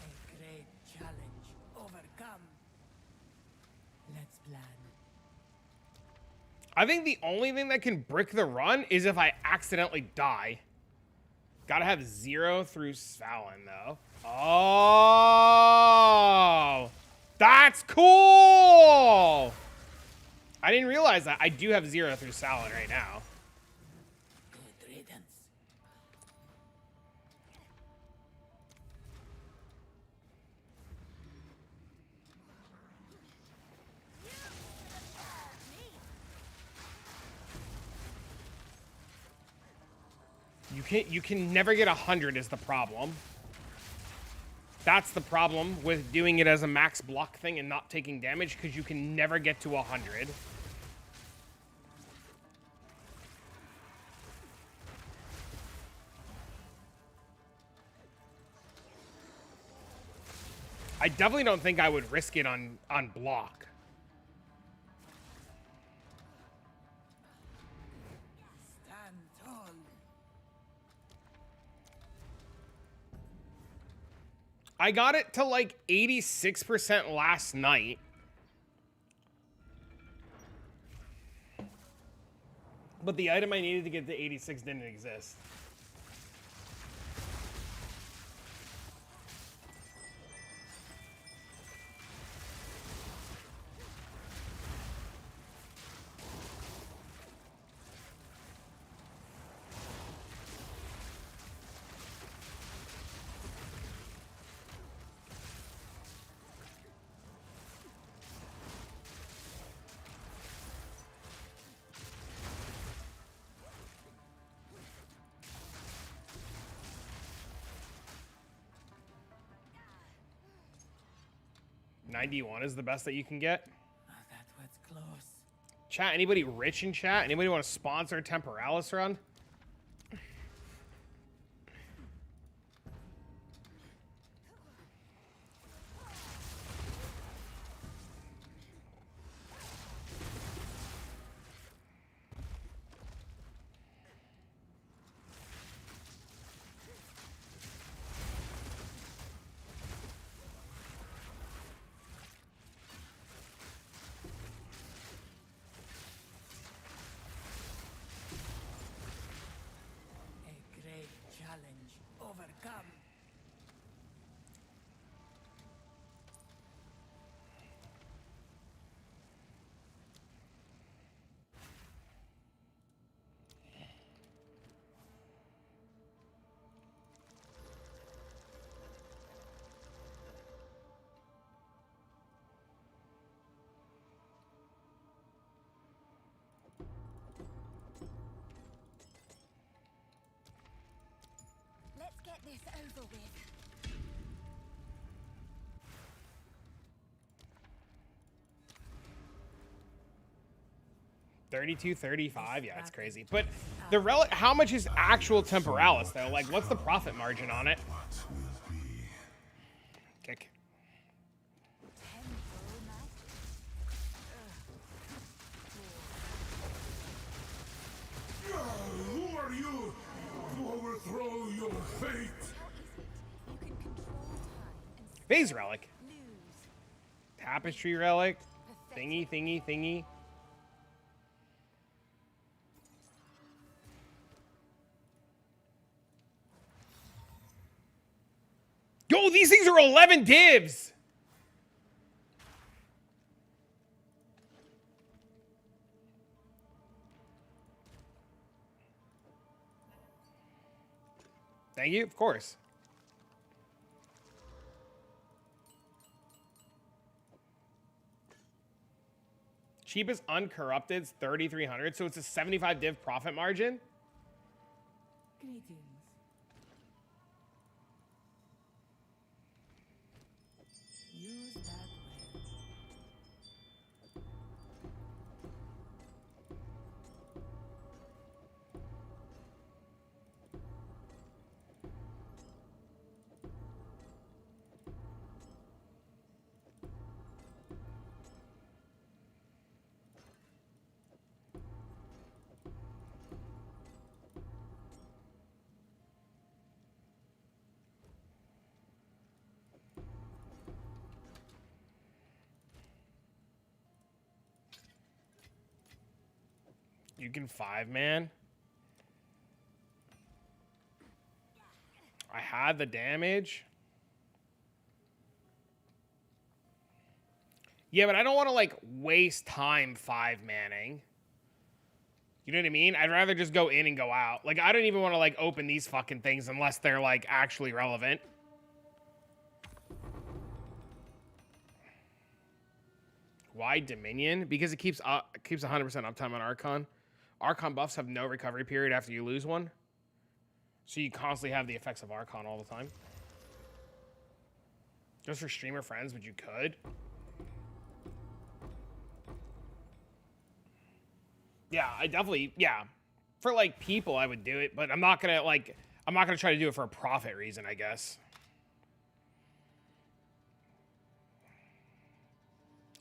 A great challenge overcome. Let's plan. I think the only thing that can brick the run is if I accidentally die. Gotta have 0 through Svalin, though. Oh! That's cool! I didn't realize that. I do have 0 through Svalin right now. Good riddance. You can never get 100 is the problem. That's the problem with doing it as a max block thing and not taking damage, because you can never get to 100. I definitely don't think I would risk it on block. Stand tall. I got it to like 86% last night. But the item I needed to get to 86 didn't exist. $91 is the best that you can get. Oh, that was close. Chat, anybody rich in chat? Anybody want to sponsor a Temporalis run? A great challenge overcome. Let's get this over with. 32, 35? Yeah, it's crazy. But the relic, how much is actual Temporalis, though? Like, what's the profit margin on it? Kick. Who are you to overthrow your fate? You can control time and Phase relic. lose. Tapestry relic. Thingy, thingy, thingy. Yo, these things are 11 divs! Thank you, of course. Cheapest uncorrupted's 3,300, so it's a 75 div profit margin. Greetings. Use that well. You can 5-man. I had the damage. Yeah, but I don't want to, like, waste time 5-manning. You know what I mean? I'd rather just go in and go out. Like, I don't even want to, like, open these fucking things unless they're, like, actually relevant. Why Dominion? Because it keeps 100% uptime on Archon. Archon buffs have no recovery period after you lose one. So you constantly have the effects of Archon all the time. Just for streamer friends, but you could. Yeah, I definitely, yeah. For, like, people, I would do it, but I'm not gonna, like, I'm not gonna try to do it for a profit reason, I guess.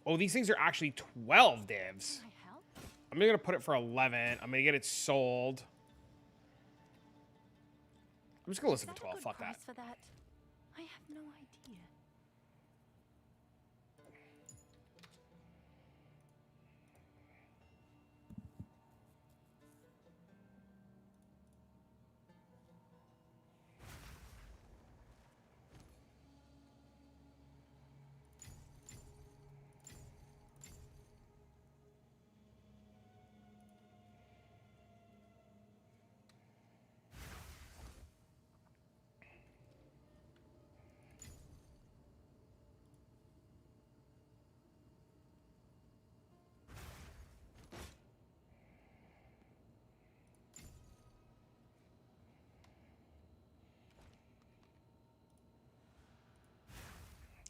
Oh, these things are actually 12 divs. Can I help? I'm gonna put it for 11. I'm gonna get it sold. I'm just gonna listen for 12. Fuck that. For that? I have no idea.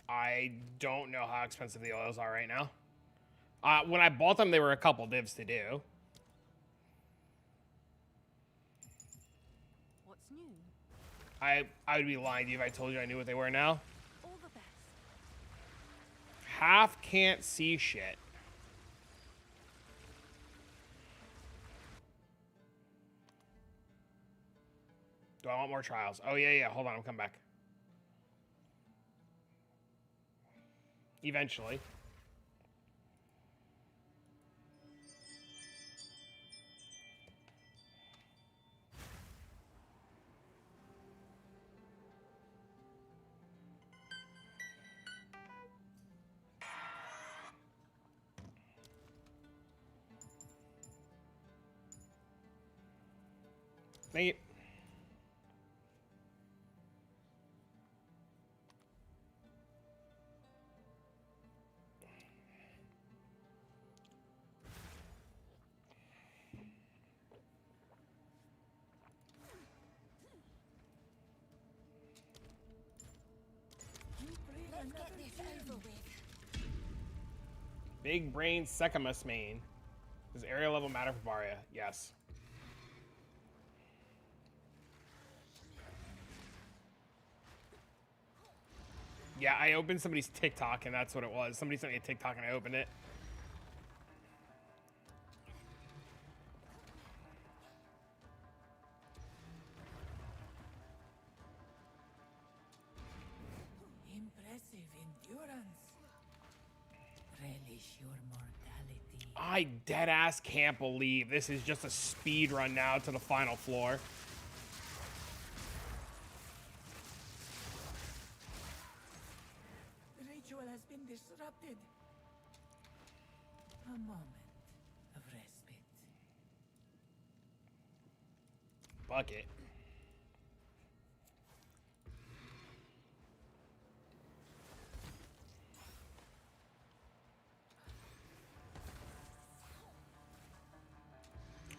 I don't know how expensive the oils are right now. When I bought them, they were a couple divs to do. What's new? I would be lying to you if I told you I knew what they were now. All the best. Half can't see shit. Do I want more trials? Oh, yeah. Hold on, I'm coming back. Eventually. Thank you. Let's get this over with. Big brain Secamus main. Does area level matter for Baria? Yes. Yeah, I opened somebody's TikTok and that's what it was. Somebody sent me a TikTok and I opened it. Impressive endurance. Relish your mortality. I deadass can't believe this is just a speed run now to the final floor. The ritual has been disrupted. A moment of respite. Bucket.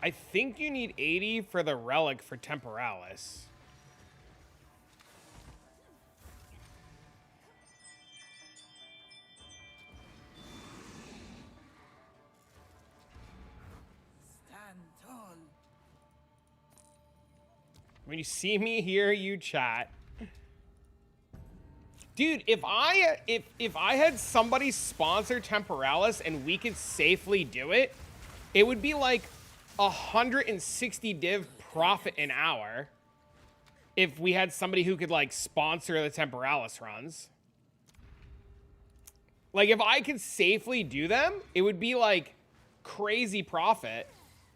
I think you need 80 for the relic for Temporalis. Stand tall. When you see me here, you chat. Dude, if I had somebody sponsor Temporalis and we could safely do it, it would be like 160 div profit an hour if we had somebody who could like sponsor the Temporalis runs. Like if I could safely do them, it would be like crazy profit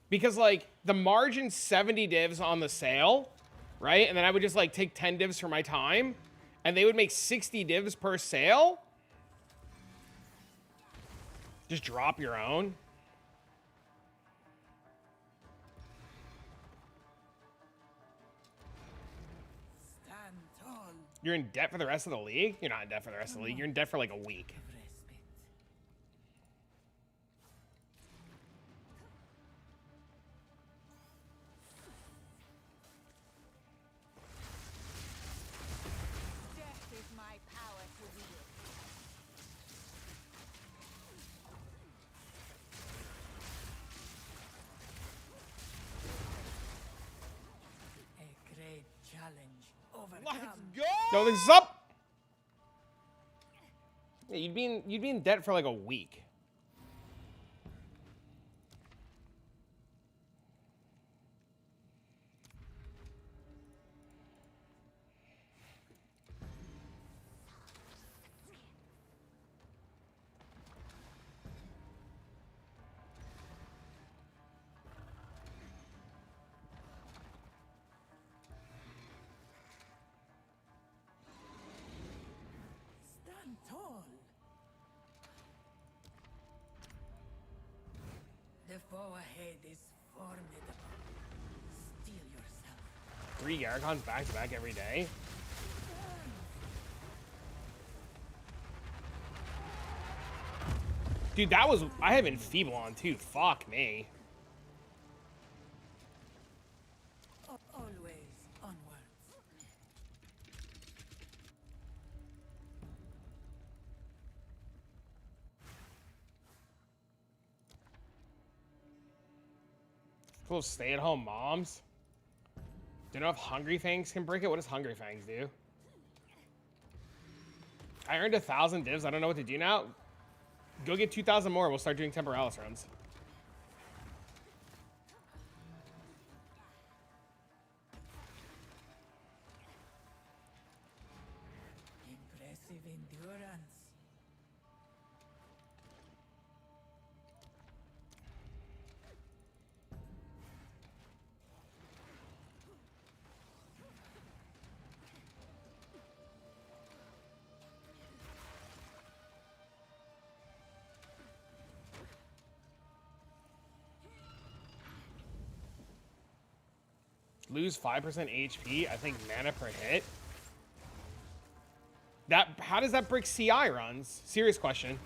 because like the margin's 70 divs on the sale, right? And then I would just like take 10 divs for my time and they would make 60 divs per sale. Just drop your own. Stand tall. You're in debt for the rest of the league? You're not in debt for the rest of the league. You're in debt for like a week. Respect. Death is my power to wield. A great challenge overcome. Let's go! No, this is up! Yeah, you'd be in debt for like a week. Stand tall. The foe ahead is formidable. Steel yourself. 3 Garacons back to back every day. Dude, that was... I have Enfeeble on too. Fuck me. Always onwards. Full of stay-at-home moms. Do you know if Hungry Fangs can break it? What does Hungry Fangs do? I earned 1,000 divs. I don't know what to do now. Go get 2,000 more. We'll start doing Temporalis runs. Impressive endurance. Lose 5% HP. I think mana per hit. That, how does that break CI runs? Serious question.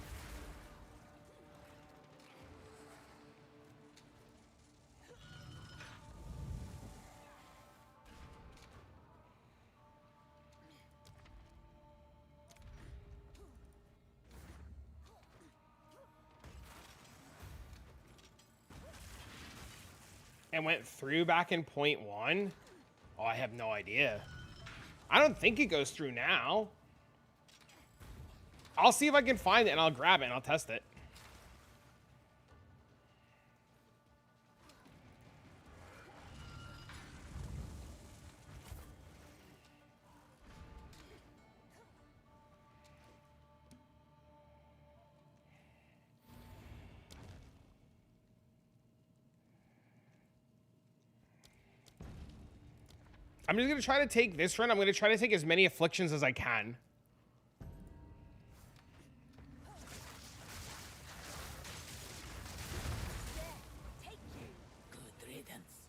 And went through back in 0.1? Oh, I have no idea. I don't think it goes through now. I'll see if I can find it and I'll grab it and I'll test it. I'm just going to try to take this run. I'm going to try to take as many afflictions as I can. Good riddance.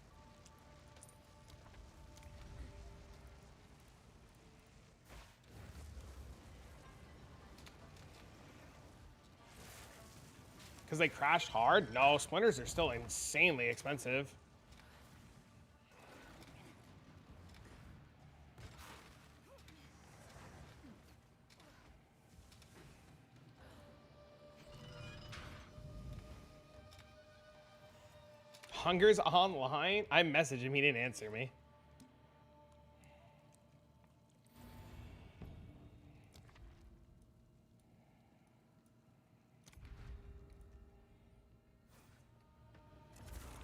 Because they crashed hard? No, splinters are still insanely expensive. Hunger's online. I messaged him. He didn't answer me.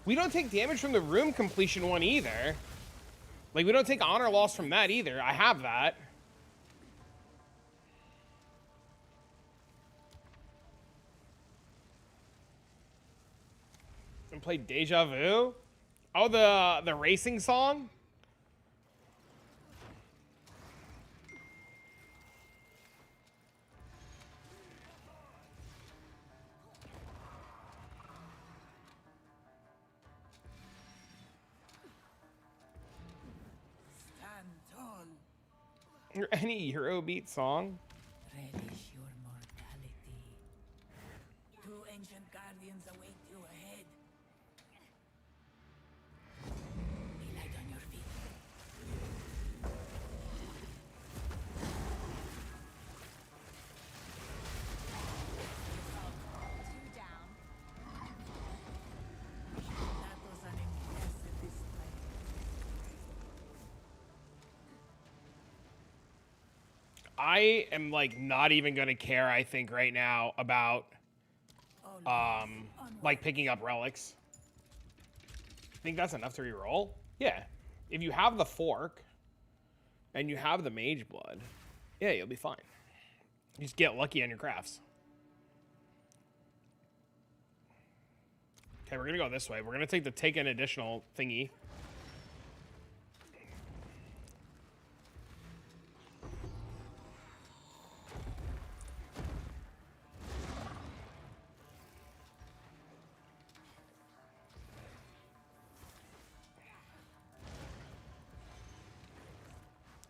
We don't take damage from the room completion one either. Like, we don't take honor loss from that either. I have that. And play Deja Vu? Oh, the racing song? Stand tall. Or any Eurobeat song? Relish your mortality. Two ancient guardians await you ahead. Be light on your feet. Two down. That was an impressive display. I am, like, not even gonna care, I think, right now about, like, picking up relics. I think that's enough to reroll. Yeah. If you have the fork and you have the mage blood, yeah, you'll be fine. You just get lucky on your crafts. Okay, we're gonna go this way. We're gonna take an additional thingy.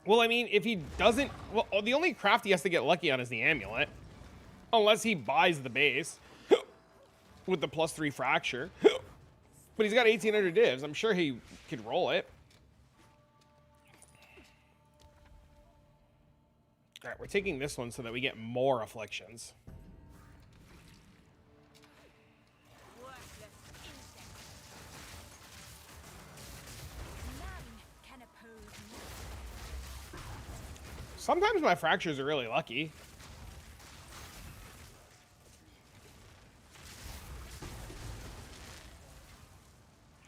Well, I mean, if he doesn't... Well, the only craft he has to get lucky on is the amulet. Unless he buys the base. With the +3 fracture. But he's got 1,800 divs. I'm sure he could roll it. Alright, we're taking this one so that we get more afflictions. Worthless insect. None can oppose me. Sometimes my fractures are really lucky.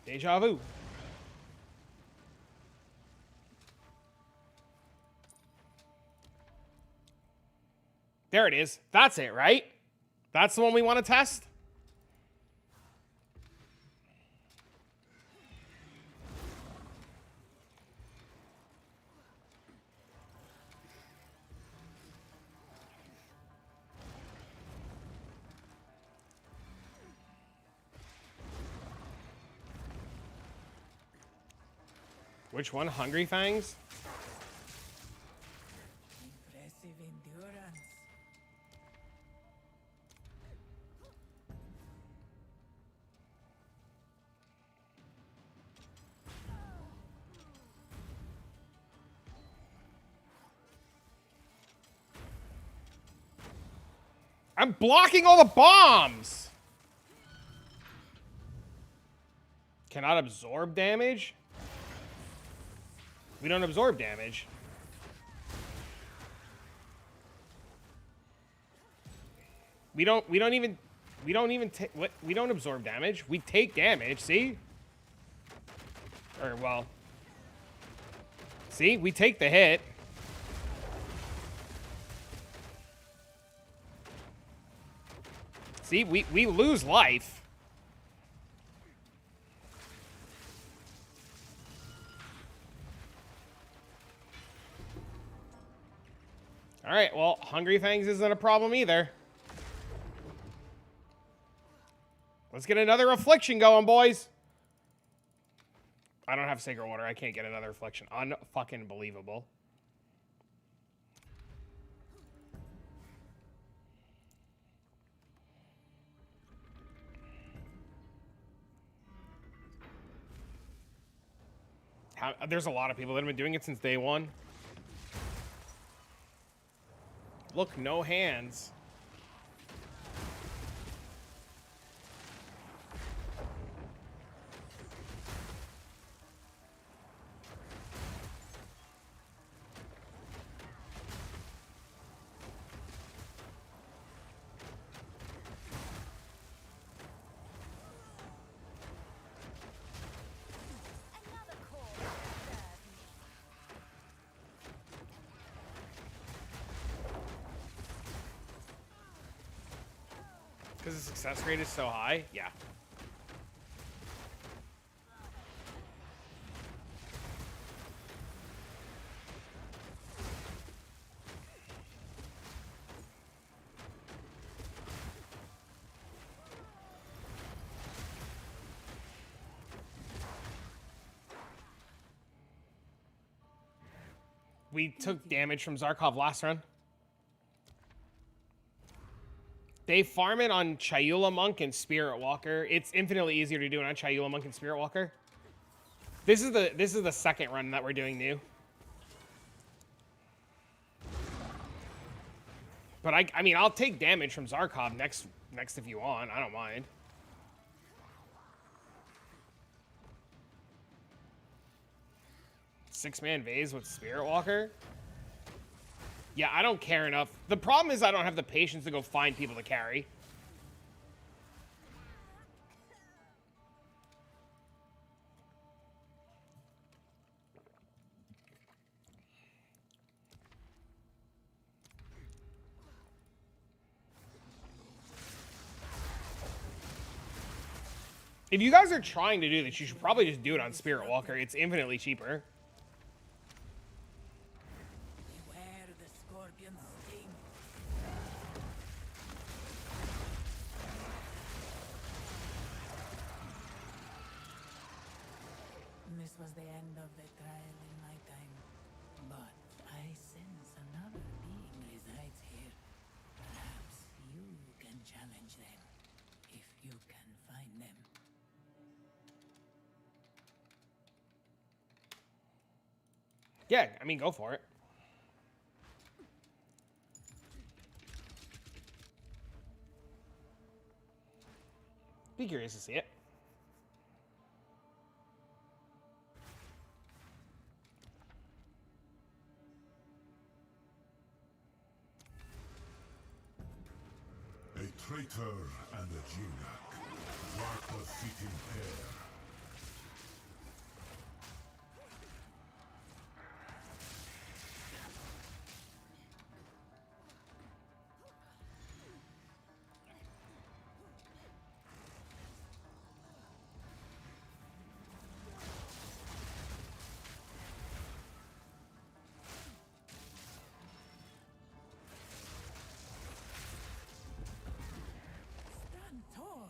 Deja vu. There it is. That's it, right? That's the one we want to test? Which one? Hungry Fangs? Impressive endurance. I'm blocking all the bombs! Cannot absorb damage? We don't absorb damage. We don't even take, what? We don't absorb damage. We take damage, see? Or, well. See? We take the hit. See? We lose life. All right, well, Hungry Fangs isn't a problem either. Let's get another affliction going, boys. I don't have Sacred Water. I can't get another affliction. Unfucking believable. There's a lot of people that have been doing it since day one. Look, no hands. Because the success rate is so high? Yeah. We took damage from Zarkov last run. They farm it on Chayula Monk and Spirit Walker. It's infinitely easier to do it on Chayula Monk and Spirit Walker. This is the second run that we're doing new. But I mean, I'll take damage from Zarkov next if you want. I don't mind. Six-man vase with Spirit Walker? Yeah, I don't care enough. The problem is I don't have the patience to go find people to carry. If you guys are trying to do this, you should probably just do it on Spirit Walker. It's infinitely cheaper. Beware the scorpion's sting. This was the end of the trial in my time. But I sense another being resides here. Perhaps you can challenge them, if you can find them. Yeah, I mean, go for it. Be curious to see it. A traitor and a Jinak. Mark the fitting pair. Stand tall.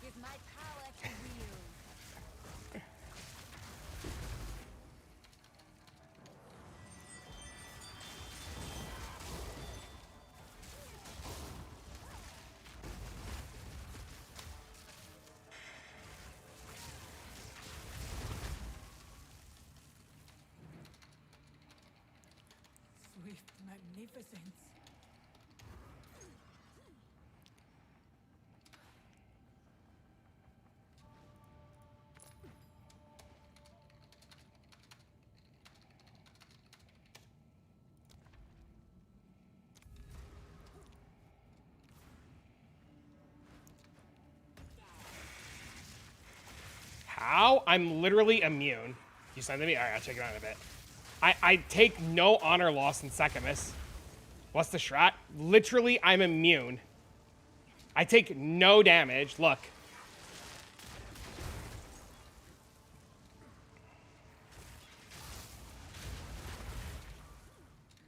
Give my power to wield. Swift magnificence. How? I'm literally immune. You send it to me? All right, I'll check it out in a bit. I take no honor loss in Secamus. What's the strat? Literally, I'm immune. I take no damage. Look.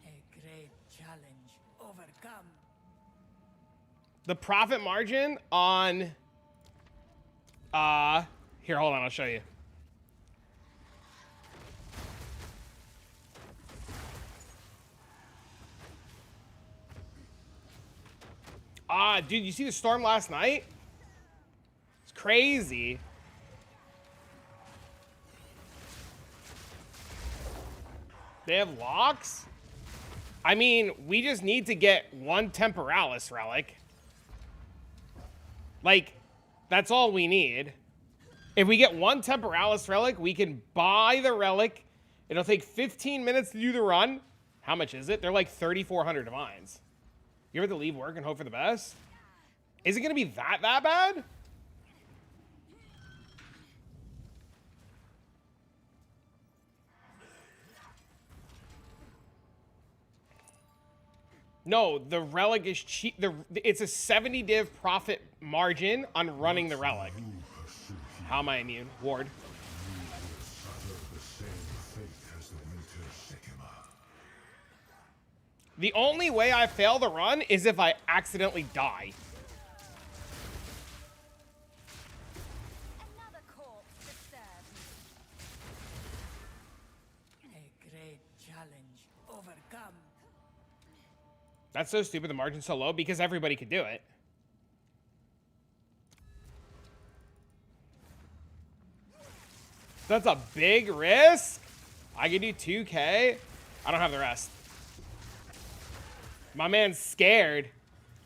A great challenge overcome. The profit margin on... Here, hold on. I'll show you. Dude, you see the storm last night? crazy. They have locks? I mean, we just need to get one Temporalis relic. Like, that's all we need. If we get one Temporalis relic, we can buy the relic. It'll take 15 minutes to do the run. How much is it? They're like 3,400 divines. You ever have to leave work and hope for the best? Is it going to be that bad? No, the relic is cheap. It's a 70 div profit margin on running the relic. How am I immune? Ward. The only way I fail the run is if I accidentally die. Another corpse disturbed. A great challenge overcome. That's so stupid, the margin's so low, because everybody could do it. That's a big risk. I could do 2K. I don't have the rest. My man's scared.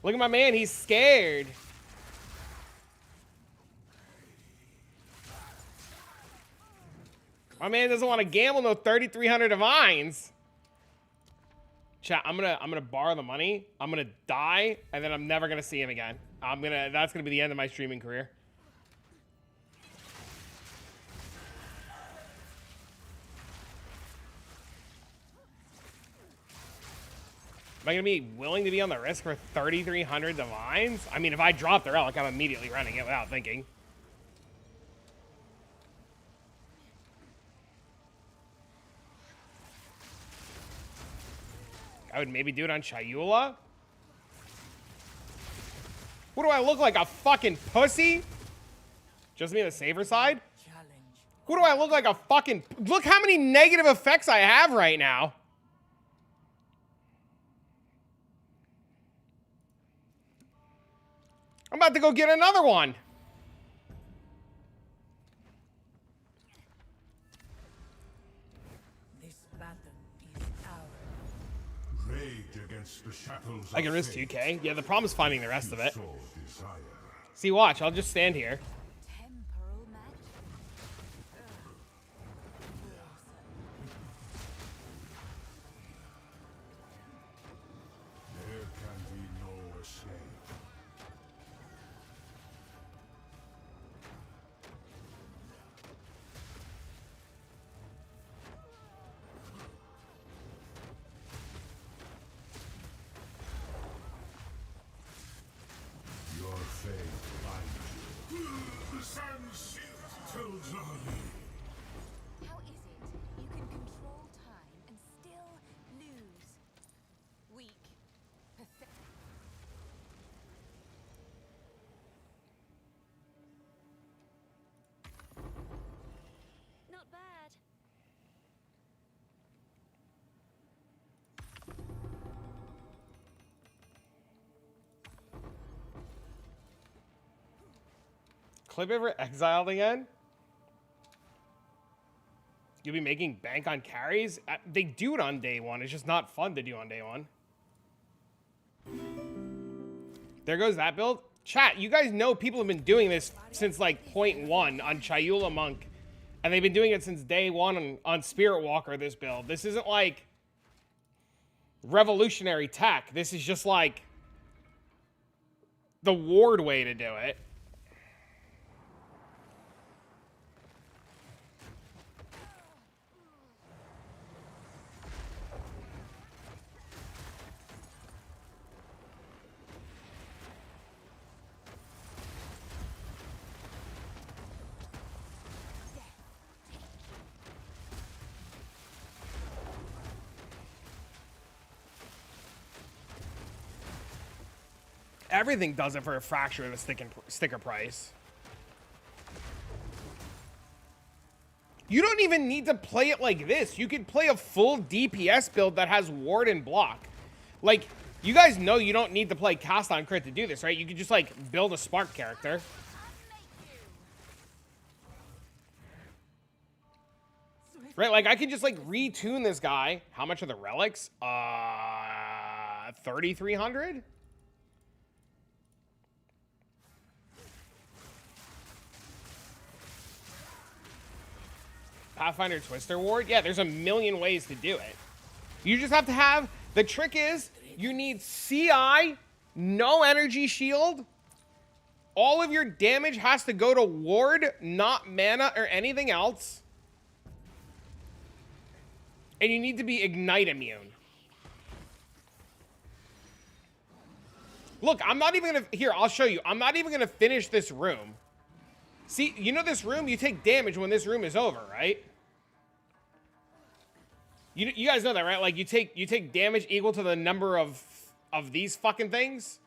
Look at my man, he's scared. My man doesn't want to gamble no 3,300 divines. Chat, I'm gonna borrow the money. I'm gonna die, and then I'm never gonna see him again. That's gonna be the end of my streaming career. Am I gonna be willing to be on the risk for 3,300 divines? I mean, if I drop the relic, I'm immediately running it without thinking. I would maybe do it on Chayula. What do I look like, a fucking pussy? Just me on the safer side? What do I look like, a fucking... Look how many negative effects I have right now. I'm about to go get another one. This battle is ours. Rage against the shackles I can of risk fate. 2K. Yeah, the problem is finding the rest of it. Sore desire. See, watch. I'll just stand here. Temporal match. There can be no escape. Your fate binds you. The sun tilts on. How is it you can control time and still lose? Weak. Pathetic. Not bad. Clip ever exiled again? You'll be making bank on carries? They do it on day one. It's just not fun to do on day one. There goes that build. Chat, you guys know people have been doing this since like 0.1 on Chayula Monk. And they've been doing it since day one on Spirit Walker, this build. This isn't like revolutionary tech. This is just like the Ward way to do it. Everything does it for a fraction of the sticker price. You don't even need to play it like this. You could play a full DPS build that has ward and block. Like, you guys know you don't need to play cast on crit to do this, right? You could just, like, build a spark character. Right, like I could just like retune this guy. How much are the relics? 3,300? Pathfinder Twister Ward? Yeah, there's a million ways to do it. You just have to have, the trick is, you need CI, no energy shield. All of your damage has to go to ward, not mana or anything else. And you need to be Ignite immune. Look, I'm not even gonna, here, I'll show you. I'm not even gonna finish this room. See, you know this room, you take damage when this room is over, right? You guys know that, right? Like you take damage equal to the number of these fucking things.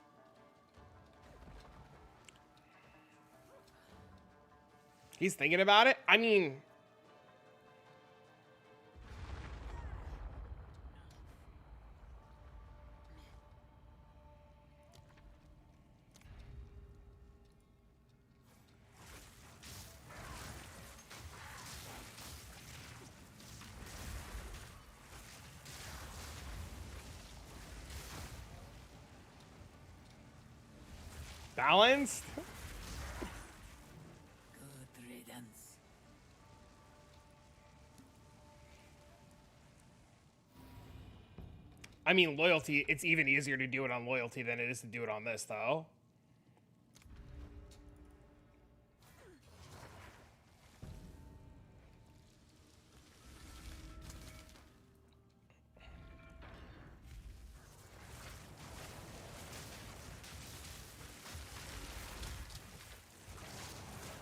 He's thinking about it. I mean, balanced. Good riddance. I mean, loyalty, it's even easier to do it on loyalty than it is to do it on this, though.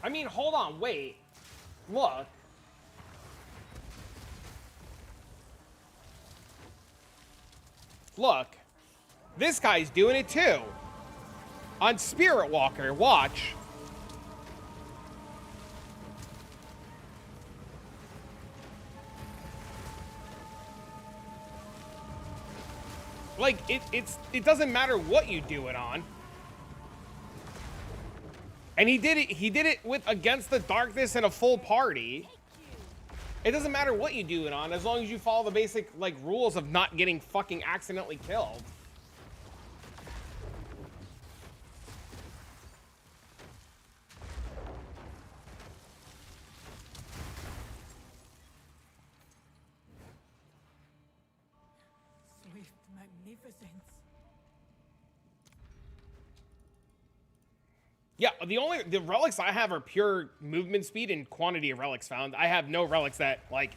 I mean, hold on, wait. Look. Look. This guy's doing it too. On Spirit Walker, watch. Like, it doesn't matter what you do it on. And he did it with Against the Darkness and a full party. It doesn't matter what you do it on, as long as you follow the basic, like, rules of not getting fucking accidentally killed. Swift magnificence. Yeah, the relics I have are pure movement speed and quantity of relics found. I have no relics that, like,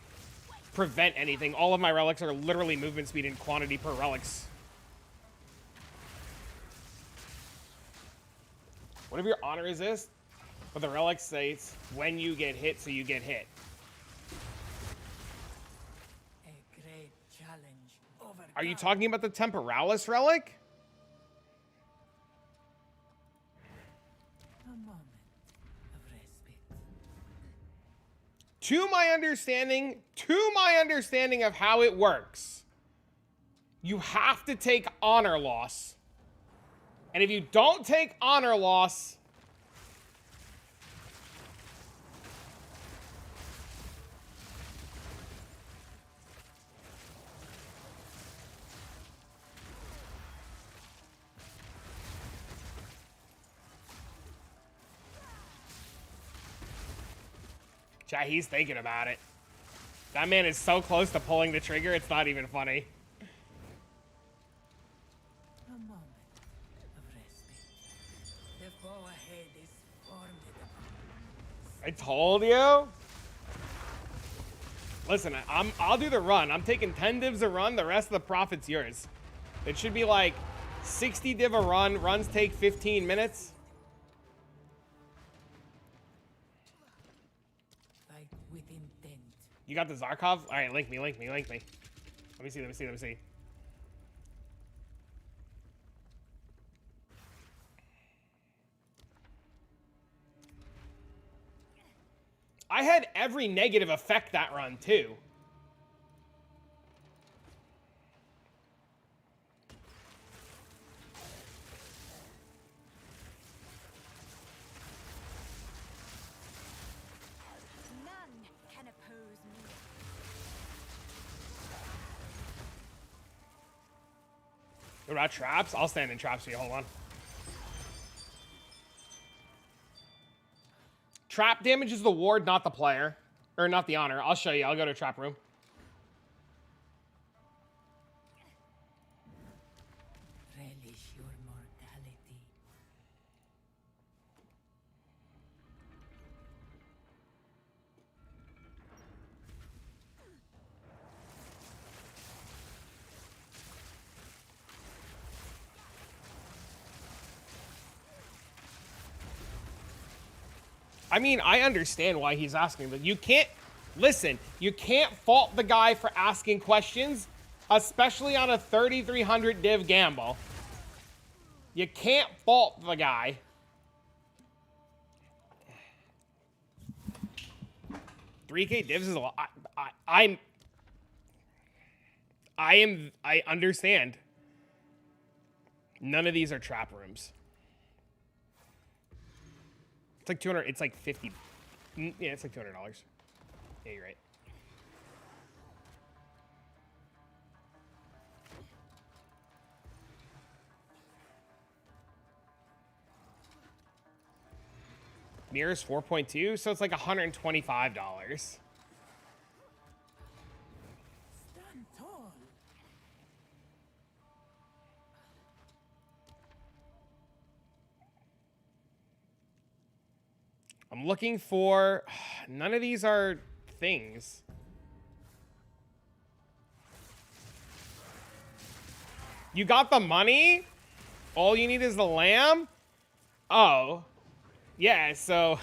prevent anything. All of my relics are literally movement speed and quantity per relics. Whatever your honor is this, but the relic states when you get hit, so you get hit. A great challenge overcome. Are you talking about the Temporalis relic? A moment of respite. To my understanding of how it works, you have to take honor loss. And if you don't take honor loss, chat, he's thinking about it. That man is so close to pulling the trigger, it's not even funny. A moment of respite. The foe ahead is formidable. I told you. Listen, I'll do the run. I'm taking 10 divs a run. The rest of the profit's yours. It should be like 60 div a run. Runs take 15 minutes. Fight with intent. You got the Zarkov? All right, link me. Let me see. I had every negative effect that run, too. None can oppose me. about traps? I'll stand in traps for you. Hold on. Trap damages the ward, not the player. Or not the honor. I'll show you. I'll go to trap room. Relish your mortality. I mean, I understand why he's asking, but you can't... Listen, you can't fault the guy for asking questions, especially on a 3,300 div gamble. You can't fault the guy. $3K divs is a lot. I understand. None of these are trap rooms. It's like 200. It's like 50. Yeah, it's like $200. Yeah, you're right. Mirror's 4.2, so it's like $125. Stand tall. I'm looking for... None of these are things. You got the money? All you need is the lamb? Oh. Yeah, so...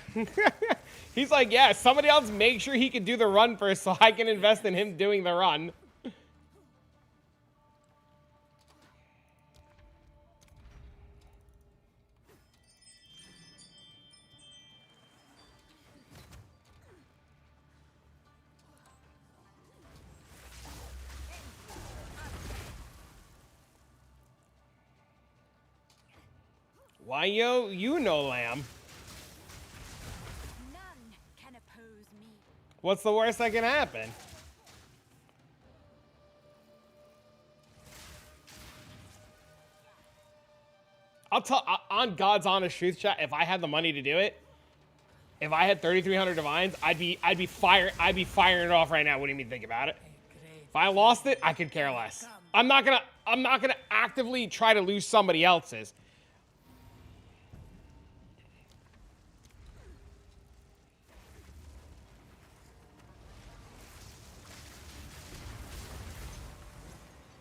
He's like, yeah, somebody else make sure he can do the run first so I can invest in him doing the run. Why, yo, you know lamb. None can oppose me. What's the worst that can happen? I'll tell on God's honest truth, chat. If I had the money to do it, if I had 3,300 divines, I'd be firing it off right now. What do you mean? Think about it. If I lost it, I could care less. I'm not gonna actively try to lose somebody else's.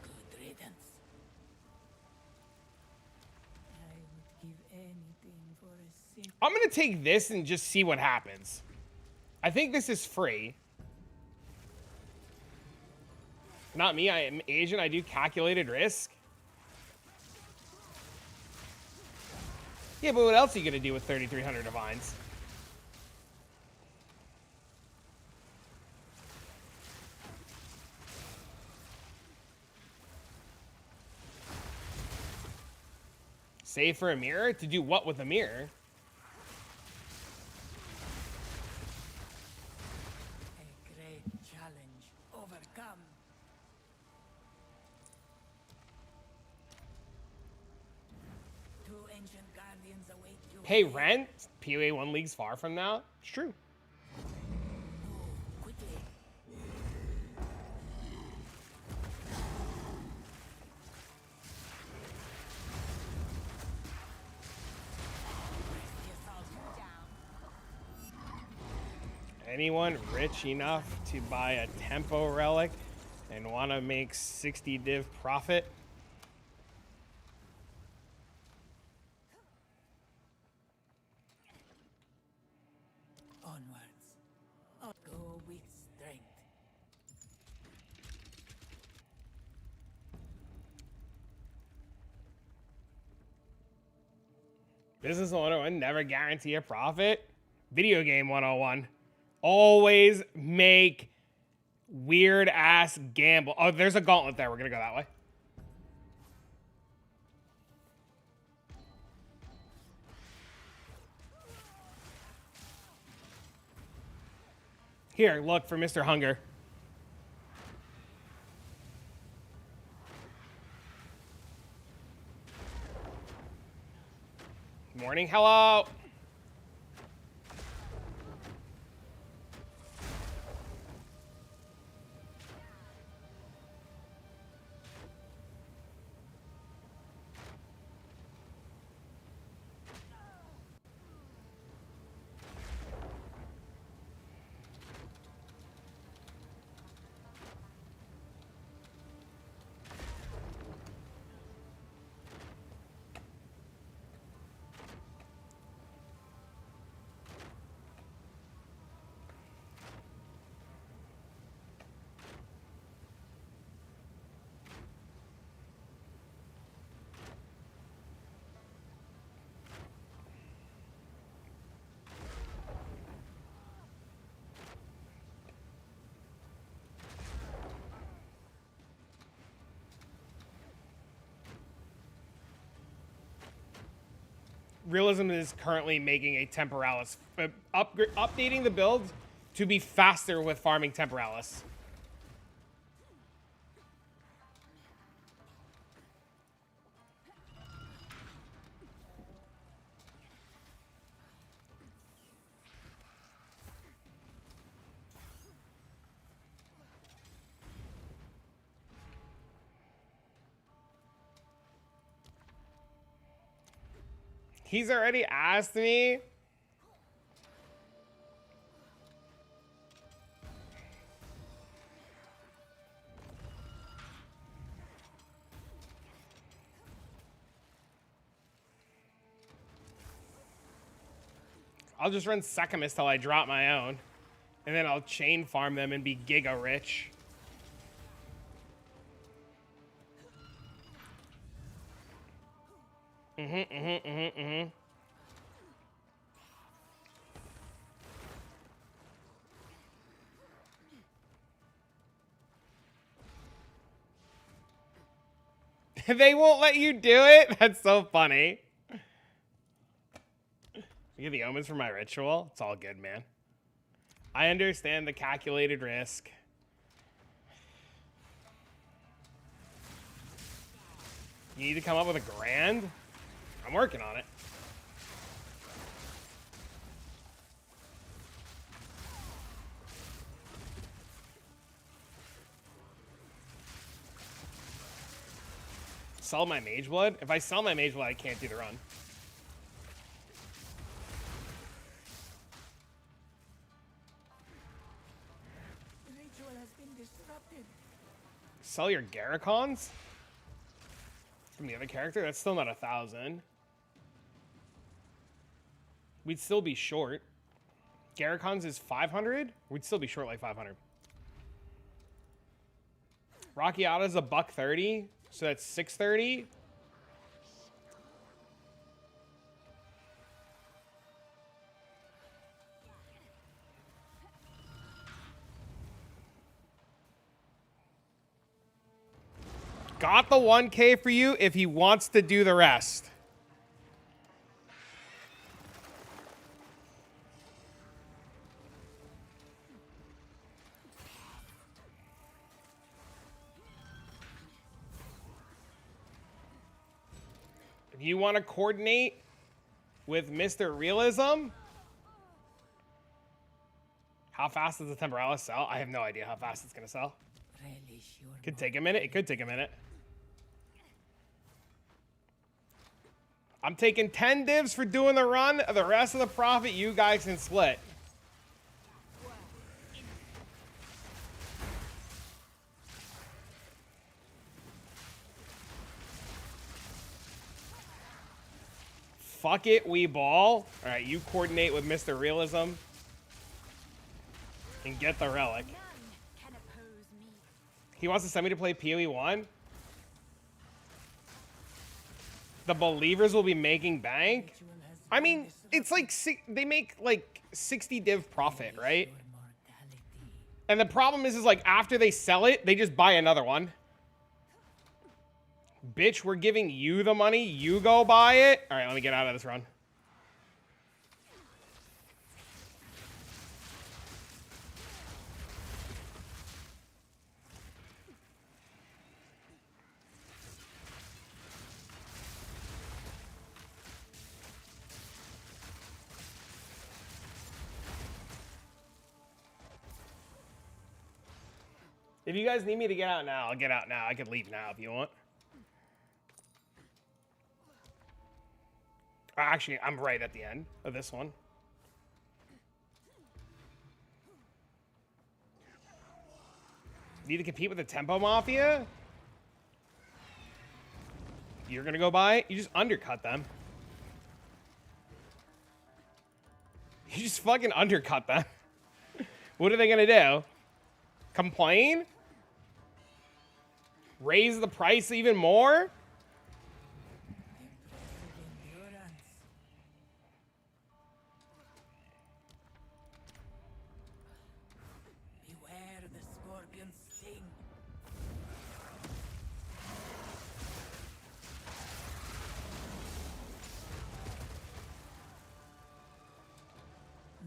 Good riddance. I would give anything for a sip. I'm gonna take this and just see what happens. I think this is free. Not me, I am Asian, I do calculated risk. Yeah, but what else are you gonna do with 3,300 divines? Save for a mirror? To do what with a mirror? A great challenge overcome. Two ancient guardians await you. Pay rent? PoE 1 leagues far from now? It's true. Quickly. Press the assault down. Anyone rich enough to buy a tempo relic and want to make 60 div profit? Onwards. Go with strength. Business 101, never guarantee a profit. Video game 101. Always make weird ass gamble. Oh, there's a gauntlet there. We're gonna go that way. Here, look for Mr. Hunger. morning. Hello. Realism is currently making a Temporalis, updating the build to be faster with farming Temporalis. He's already asked me. I'll just run Secamus till I drop my own. And then I'll chain farm them and be giga rich. They won't let you do it? That's so funny. You get the omens for my ritual? It's all good, man. I understand the calculated risk. You need to come up with a grand? I'm working on it. Sell my mage blood? If I sell my mage blood, I can't do the run. The ritual has been disrupted. Sell your Garricons? From the other character? That's still not 1,000. We'd still be short. Garricons is 500? We'd still be short like 500. Rockiata's $130, so that's 630. Got the 1K for you if he wants to do the rest. If you want to coordinate with Mr. Realism, how fast does the Temporalis sell? I have no idea how fast it's going to sell. Could take a minute. It could take a minute. I'm taking 10 divs for doing the run. The rest of the profit, you guys can split. Fuck it, we ball. All right, you coordinate with Mr. Realism and get the relic. None can oppose me. He wants to send me to play PoE 1. The believers will be making bank. I mean, it's like they make like 60 div profit, right? And the problem is like after they sell it, they just buy another one. Bitch, we're giving you the money. You go buy it. All right, let me get out of this run. If you guys need me to get out now, I'll get out now. I can leave now if you want. Actually, I'm right at the end of this one. Need to compete with the Tempo Mafia? You're gonna go by it? You just undercut them. You just fucking undercut them. What are they gonna do? Complain? Raise the price even more? Endurance. Beware the scorpion's sting.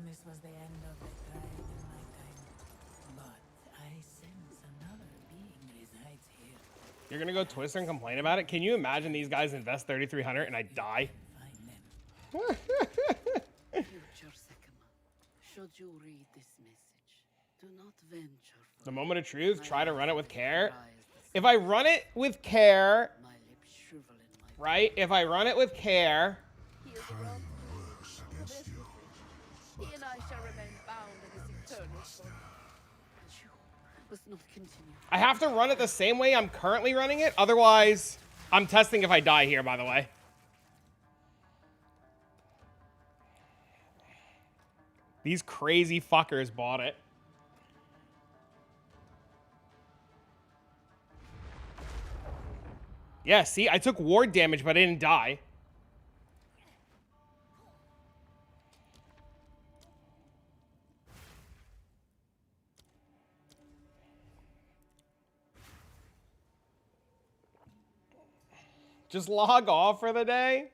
This was the end of the trial in my time, but I sense another being resides here. You're gonna go Twister and complain about it? Can you imagine these guys invest 3,300 and I die? Find them. Future Sekima, should you read this message, do not venture for The moment of truth, try to run it with care. rise the If I run it with care, my lips shrivel in my right? If I run it with care, He is around. He and I shall remain bound in this eternal bond. But you must not continue. I have to run it the same way I'm currently running it. Otherwise, I'm testing if I die here, by the way. These crazy fuckers bought it. Yeah, see, I took ward damage, but I didn't die. Just log off for the day?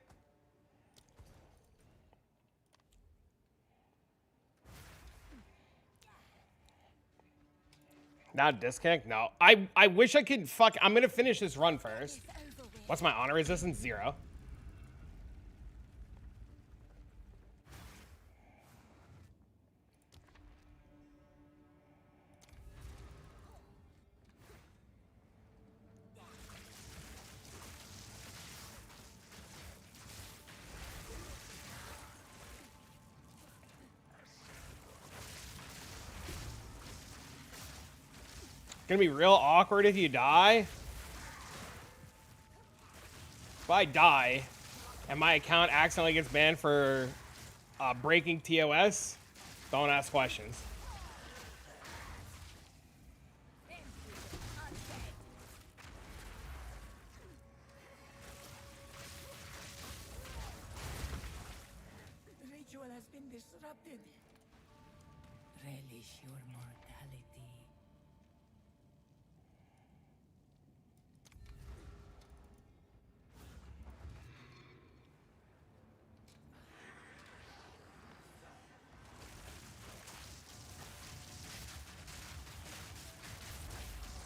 Not disconnect? No. I wish I could fuck. I'm gonna finish this run first. What's my honor resistance? 0. Gonna be real awkward if you die. If I die and my account accidentally gets banned for breaking TOS, don't ask questions. The ritual has been disrupted. Relish your mortality.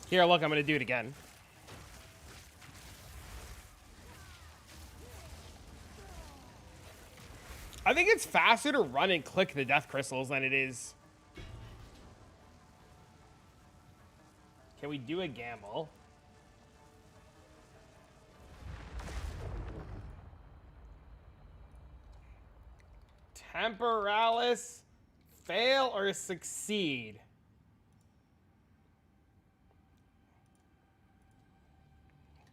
Here, look, I'm gonna do it again. I think it's faster to run and click the death crystals than it is. Can we do a gamble? Temporalis, fail or succeed?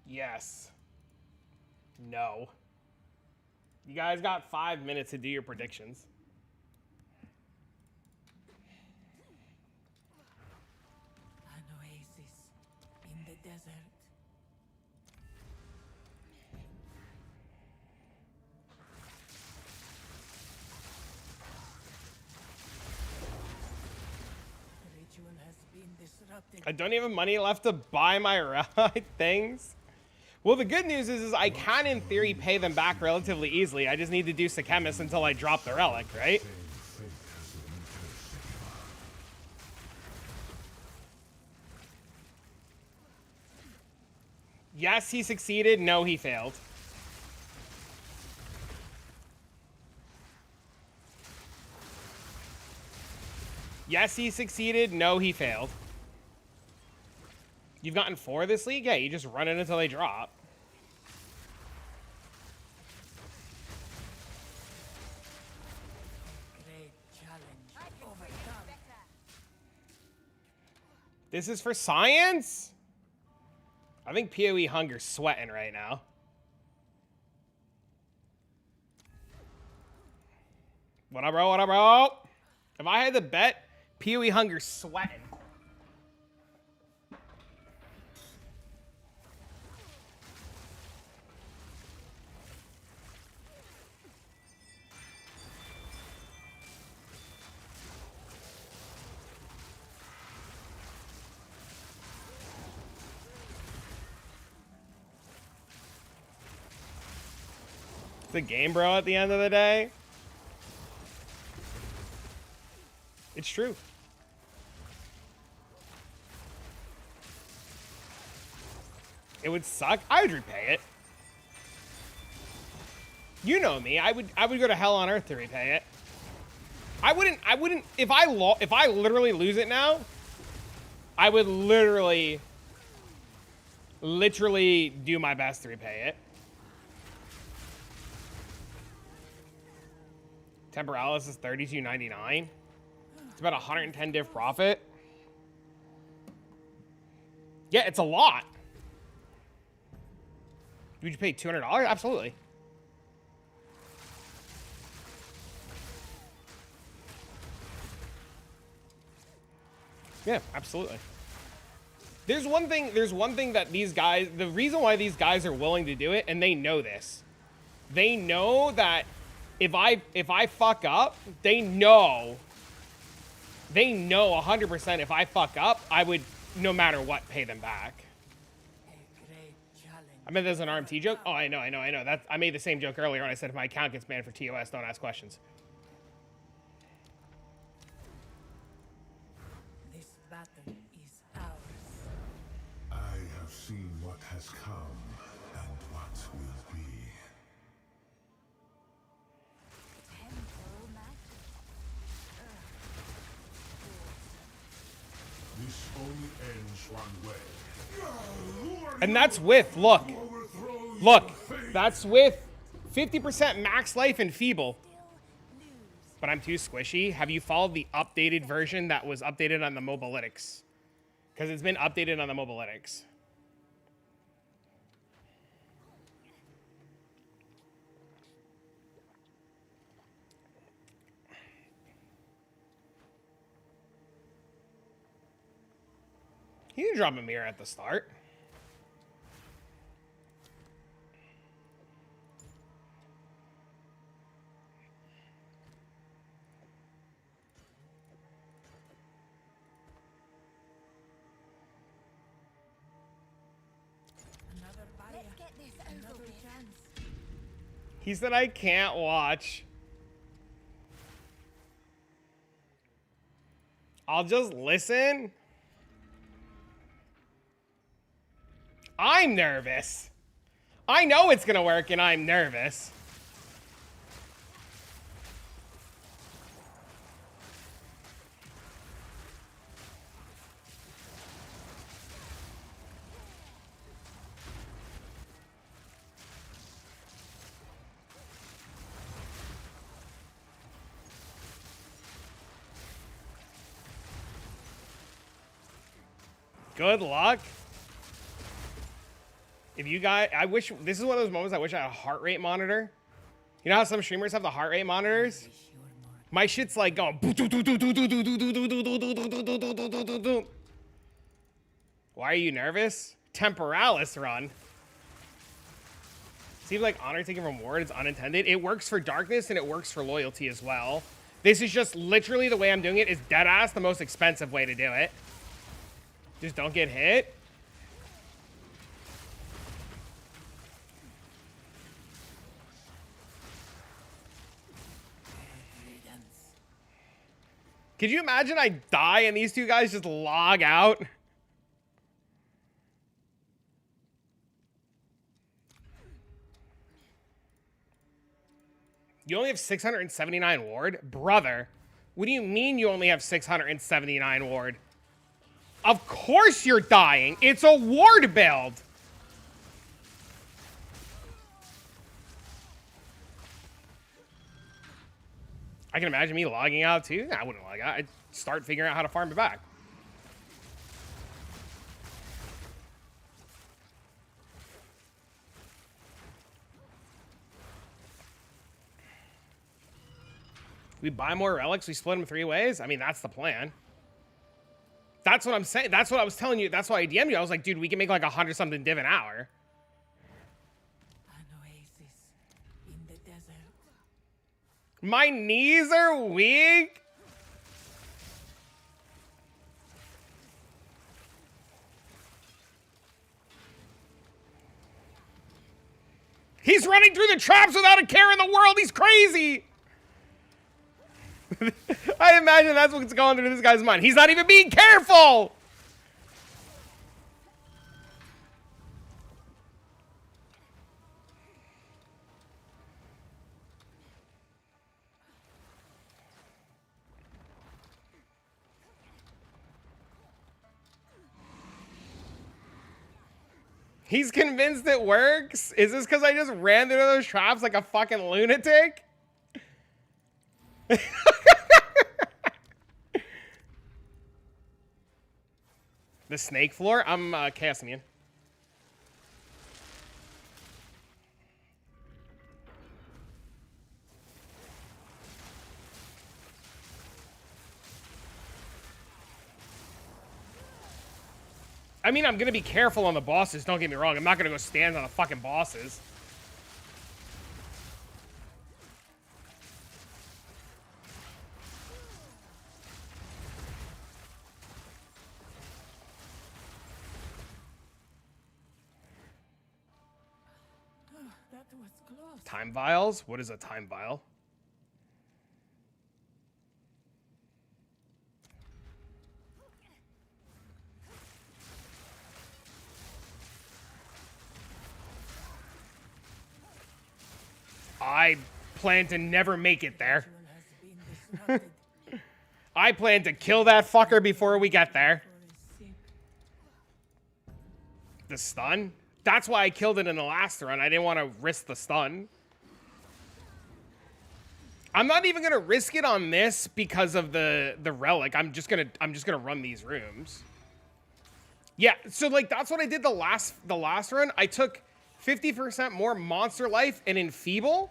Yes. No. You guys got 5 minutes to do your predictions. An oasis in the desert. The ritual has been disrupted. I don't even have money left to buy my ride things. Well, the good news is I can, in theory, pay them back relatively easily. I just need to do Sechemis until I drop the relic, right? Yes, he succeeded. No, he failed. Yes, he succeeded. No, he failed. You've gotten 4 this league? Yeah, you just run it until they drop. Great challenge overcome. This is for science? I think PoE Hunger's sweating right now. What up, bro? What up, bro? If I had to bet, PoE Hunger's sweating. It's a game, bro, at the end of the day. It's true. It would suck. I would repay it. You know me. I would go to hell on earth to repay it. I wouldn't if I literally lose it now, I would literally do my best to repay it. Temporalis is $32.99. It's about 110 div profit. Yeah, it's a lot. Would you pay $200? Absolutely. Yeah, absolutely. There's one thing that these guys, the reason why these guys are willing to do it, and they know this. They know that if I fuck up, they know 100% if I fuck up, I would, no matter what, pay them back. I meant there's an RMT joke. Oh, I know. I made the same joke earlier when I said if my account gets banned for TOS, don't ask questions. This battle is ours. I have seen what has come and what will be. Temple magic. This only ends one way. And that's with, look, that's with 50% max life and feeble. But I'm too squishy. Have you followed the updated version that was updated on the Mobalytics? Because it's been updated on the Mobalytics. You can drop a mirror at the start. Another barrier. Let's get this over Another with. chance. He said I can't watch. I'll just listen. I'm nervous. I know it's gonna work and I'm nervous. Good luck. If you guys, I wish, this is one of those moments I wish I had a heart rate monitor. You know how some streamers have the heart rate monitors? My shit's like going. Why are you nervous? Temporalis run. Seems like honor taken from ward is unintended. It works for darkness and it works for loyalty as well. This is just literally the way I'm doing it is dead ass the most expensive way to do it. Just don't get hit. Could you imagine I die and these two guys just log out? You only have 679 ward? Brother, what do you mean you only have 679 ward? Of course you're dying. It's a ward build. I can imagine me logging out too. I wouldn't log out. I'd start figuring out how to farm it back. We buy more relics, we split them 3 ways. I mean, that's the plan. That's what I'm saying. That's what I was telling you. That's why I DM'd you. I was like, dude, we can make like 100-something div an hour. An oasis in the desert. My knees are weak. He's running through the traps without a care in the world. He's crazy. I imagine that's what's going through this guy's mind. He's not even being careful. He's convinced it works? Is this because I just ran through those traps like a fucking lunatic? The snake floor? I'm Chaos Immune. I mean, I'm gonna be careful on the bosses, don't get me wrong. I'm not gonna go stand on the fucking bosses. That was close. Time vials? What is a time vial? I plan to never make it there. Ritual has been disrupted I plan to kill that fucker before we get there. for a sip. The stun? That's why I killed it in the last run. I didn't want to risk the stun. I'm not even gonna risk it on this because of the relic. I'm just gonna run these rooms. Yeah, so like that's what I did the last run. I took 50% more monster life and enfeeble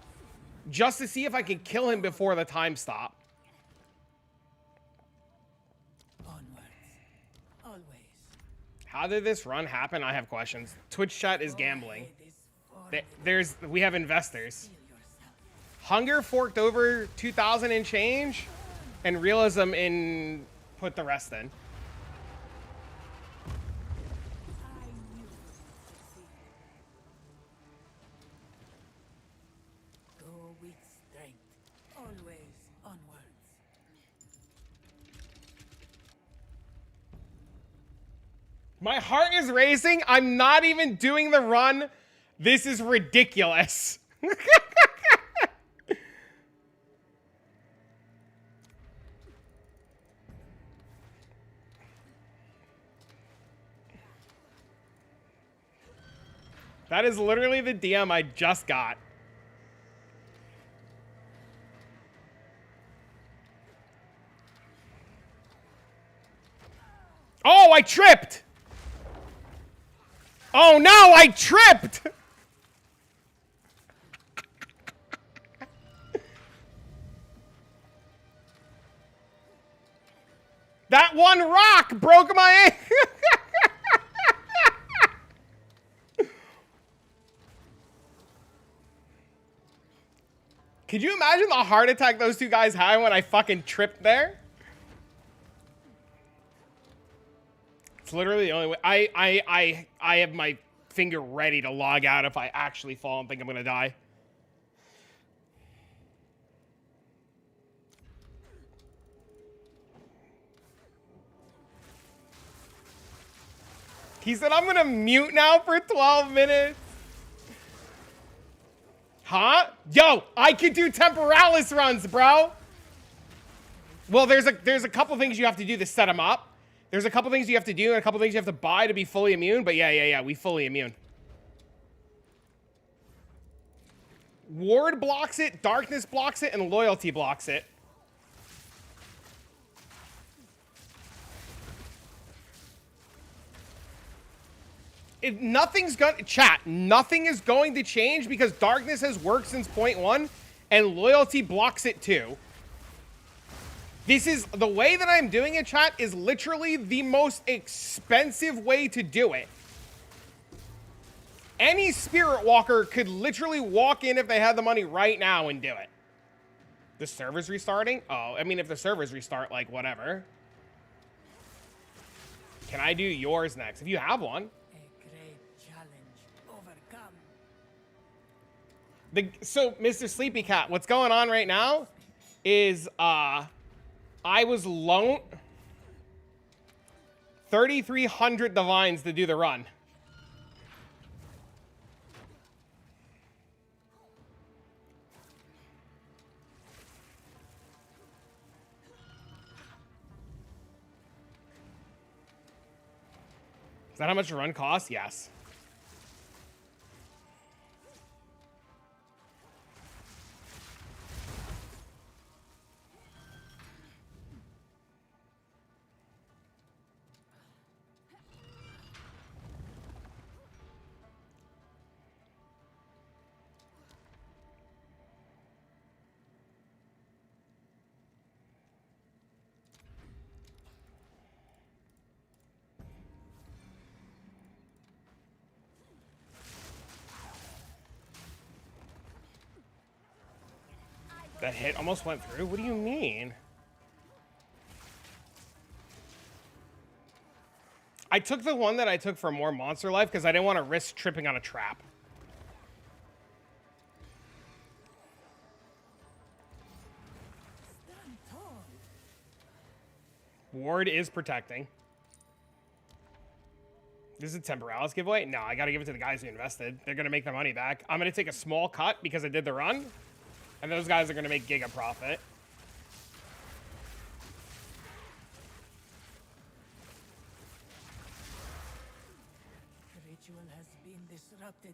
just to see if I could kill him before the time stop. Onwards. Always. How did this run happen? I have questions. Twitch chat is gambling. Head is We have investors. Feel yourself. Hunger forked over 2,000 and change, and realism in put the rest in. I knew you would succeed. Go with strength. Always onwards. My heart is racing. I'm not even doing the run. This is ridiculous. That is literally the DM I just got. Oh, I tripped! Oh no, I tripped! That one rock broke my ankle! Could you imagine the heart attack those two guys had when I fucking tripped there? It's literally the only way. I have my finger ready to log out if I actually fall and think I'm gonna die. He said I'm gonna mute now for 12 minutes. Huh? Yo, I could do temporalis runs, bro. Well, there's a couple things you have to do to set them up. There's a couple things you have to do and a couple things you have to buy to be fully immune, but yeah, we fully immune. Ward blocks it, Darkness blocks it, and Loyalty blocks it. Nothing is going to change because Darkness has worked since point 1, and Loyalty blocks it too. This is, the way that I'm doing it, chat, is literally the most expensive way to do it. Any Spirit Walker could literally walk in if they had the money right now and do it. The server's restarting? Oh, I mean, if the servers restart, like, whatever. Can I do yours next? If you have one. A great challenge overcome. So, Mr. Sleepy Cat, what's going on right now is, I was loaned 3,300 divines to do the run. Is that how much a run costs? Yes. That hit almost went through? What do you mean? I took the one that I took for more monster life because I didn't want to risk tripping on a trap. Stand tall. Ward is protecting. This is a Temporalis giveaway? No, I got to give it to the guys who invested. They're going to make their money back. I'm going to take a small cut because I did the run. And those guys are going to make giga profit. The ritual has been disrupted.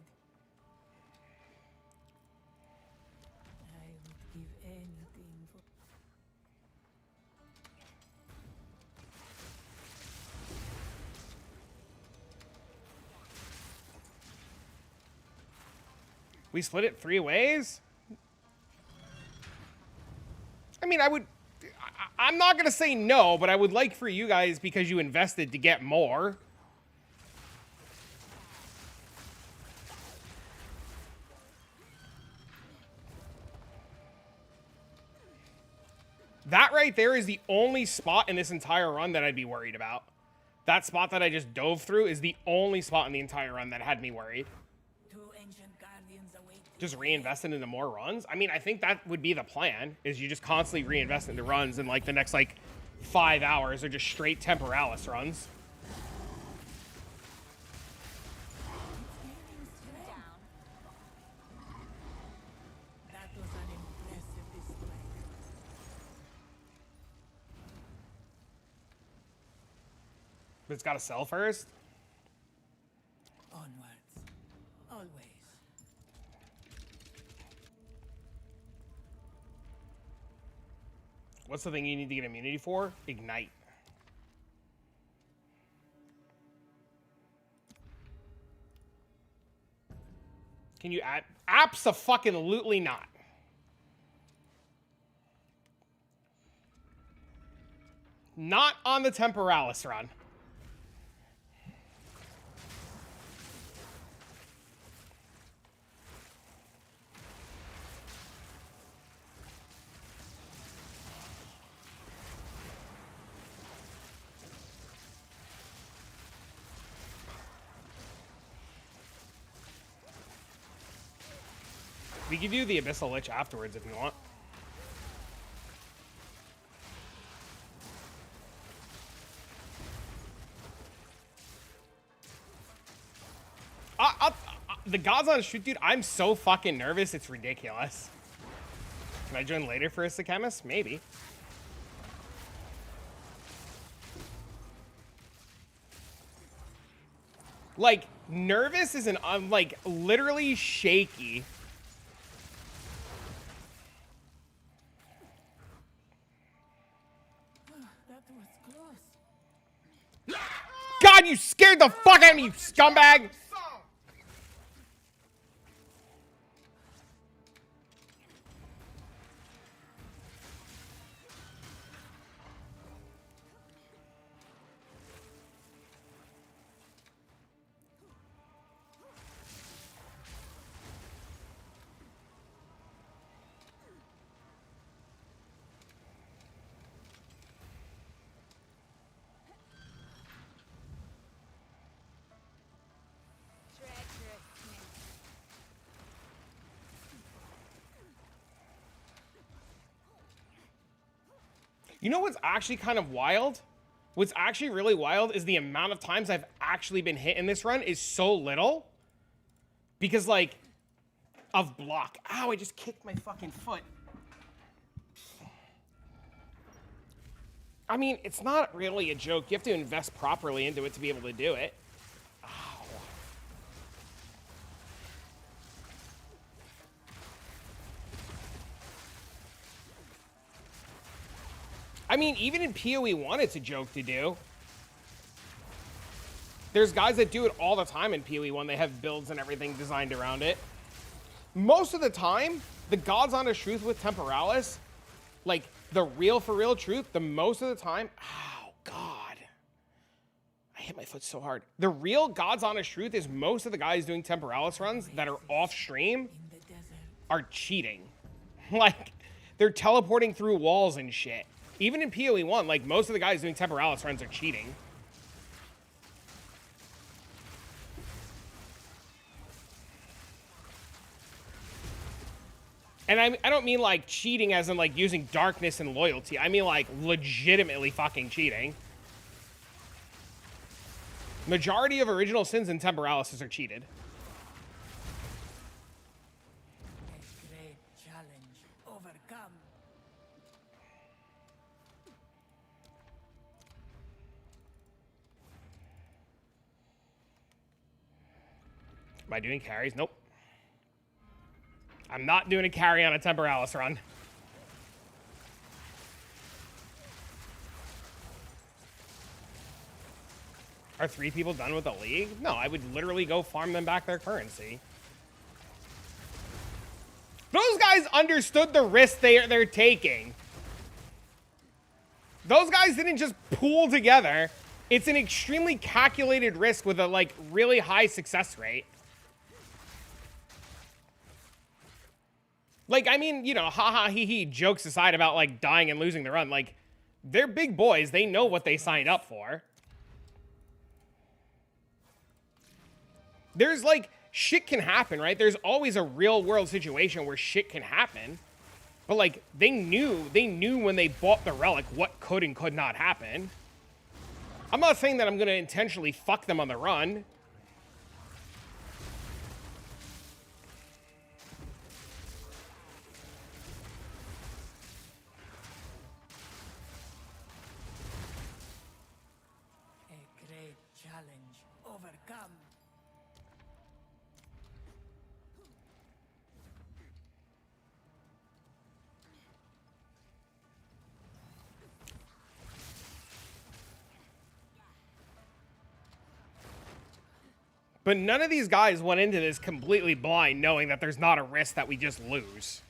I would give anything for... We split it 3 ways? I mean, I'm not going to say no, but I would like for you guys, because you invested, to get more. That right there is the only spot in this entire run that I'd be worried about. That spot that I just dove through is the only spot in the entire run that had me worried. Just reinvesting into more runs? I mean, I think that would be the plan, is you just constantly reinvest into runs, and like the next like 5 hours are just straight Temporalis runs. That was an impressive display. But it's got to sell first? Onwards. Always. What's the thing you need to get immunity for? Ignite. Can you add? Abso-fucking-lutely not. Not on the Temporalis run. We can do the Abyssal Lich afterwards if you want. The gods on shoot, dude, I'm so fucking nervous, it's ridiculous. Can I join later for Issachemist? Maybe. Like, nervous is like, literally shaky. That was close. God, you scared the fuck out of me, you scumbag! You know what's actually kind of wild? What's actually really wild is the amount of times I've actually been hit in this run is so little. Because, like, of block. Ow, I just kicked my fucking foot. I mean, it's not really a joke. You have to invest properly into it to be able to do it. Ow. I mean, even in PoE 1, it's a joke to do. There's guys that do it all the time in PoE 1. They have builds and everything designed around it. Most of the time, the God's honest truth with Temporalis, like, the real for real truth, the most of the time, ow, God. I hit my foot so hard. The real God's honest truth is most of the guys doing Temporalis runs that are off stream are cheating. Like, they're teleporting through walls and shit. Even in PoE 1, like, most of the guys doing Temporalis runs are cheating. And I don't mean, like, cheating as in, like, using darkness and loyalty. I mean, like, legitimately fucking cheating. Majority of original sins in Temporalis are cheated. A great challenge overcome. Am I doing carries? Nope. I'm not doing a carry on a Temporalis run. Are 3 people done with the league? No, I would literally go farm them back their currency. Those guys understood the risk they're taking. Those guys didn't just pool together. It's an extremely calculated risk with a, like, really high success rate. Like, I mean, you know, haha, hee hee, jokes aside about, like, dying and losing the run. Like, they're big boys. They know what they signed up for. There's, like, shit can happen, right? There's always a real world situation where shit can happen. But, like, they knew when they bought the relic what could and could not happen. I'm not saying that I'm going to intentionally fuck them on the run. A great challenge overcome. But none of these guys went into this completely blind, knowing that there's not a risk that we just lose.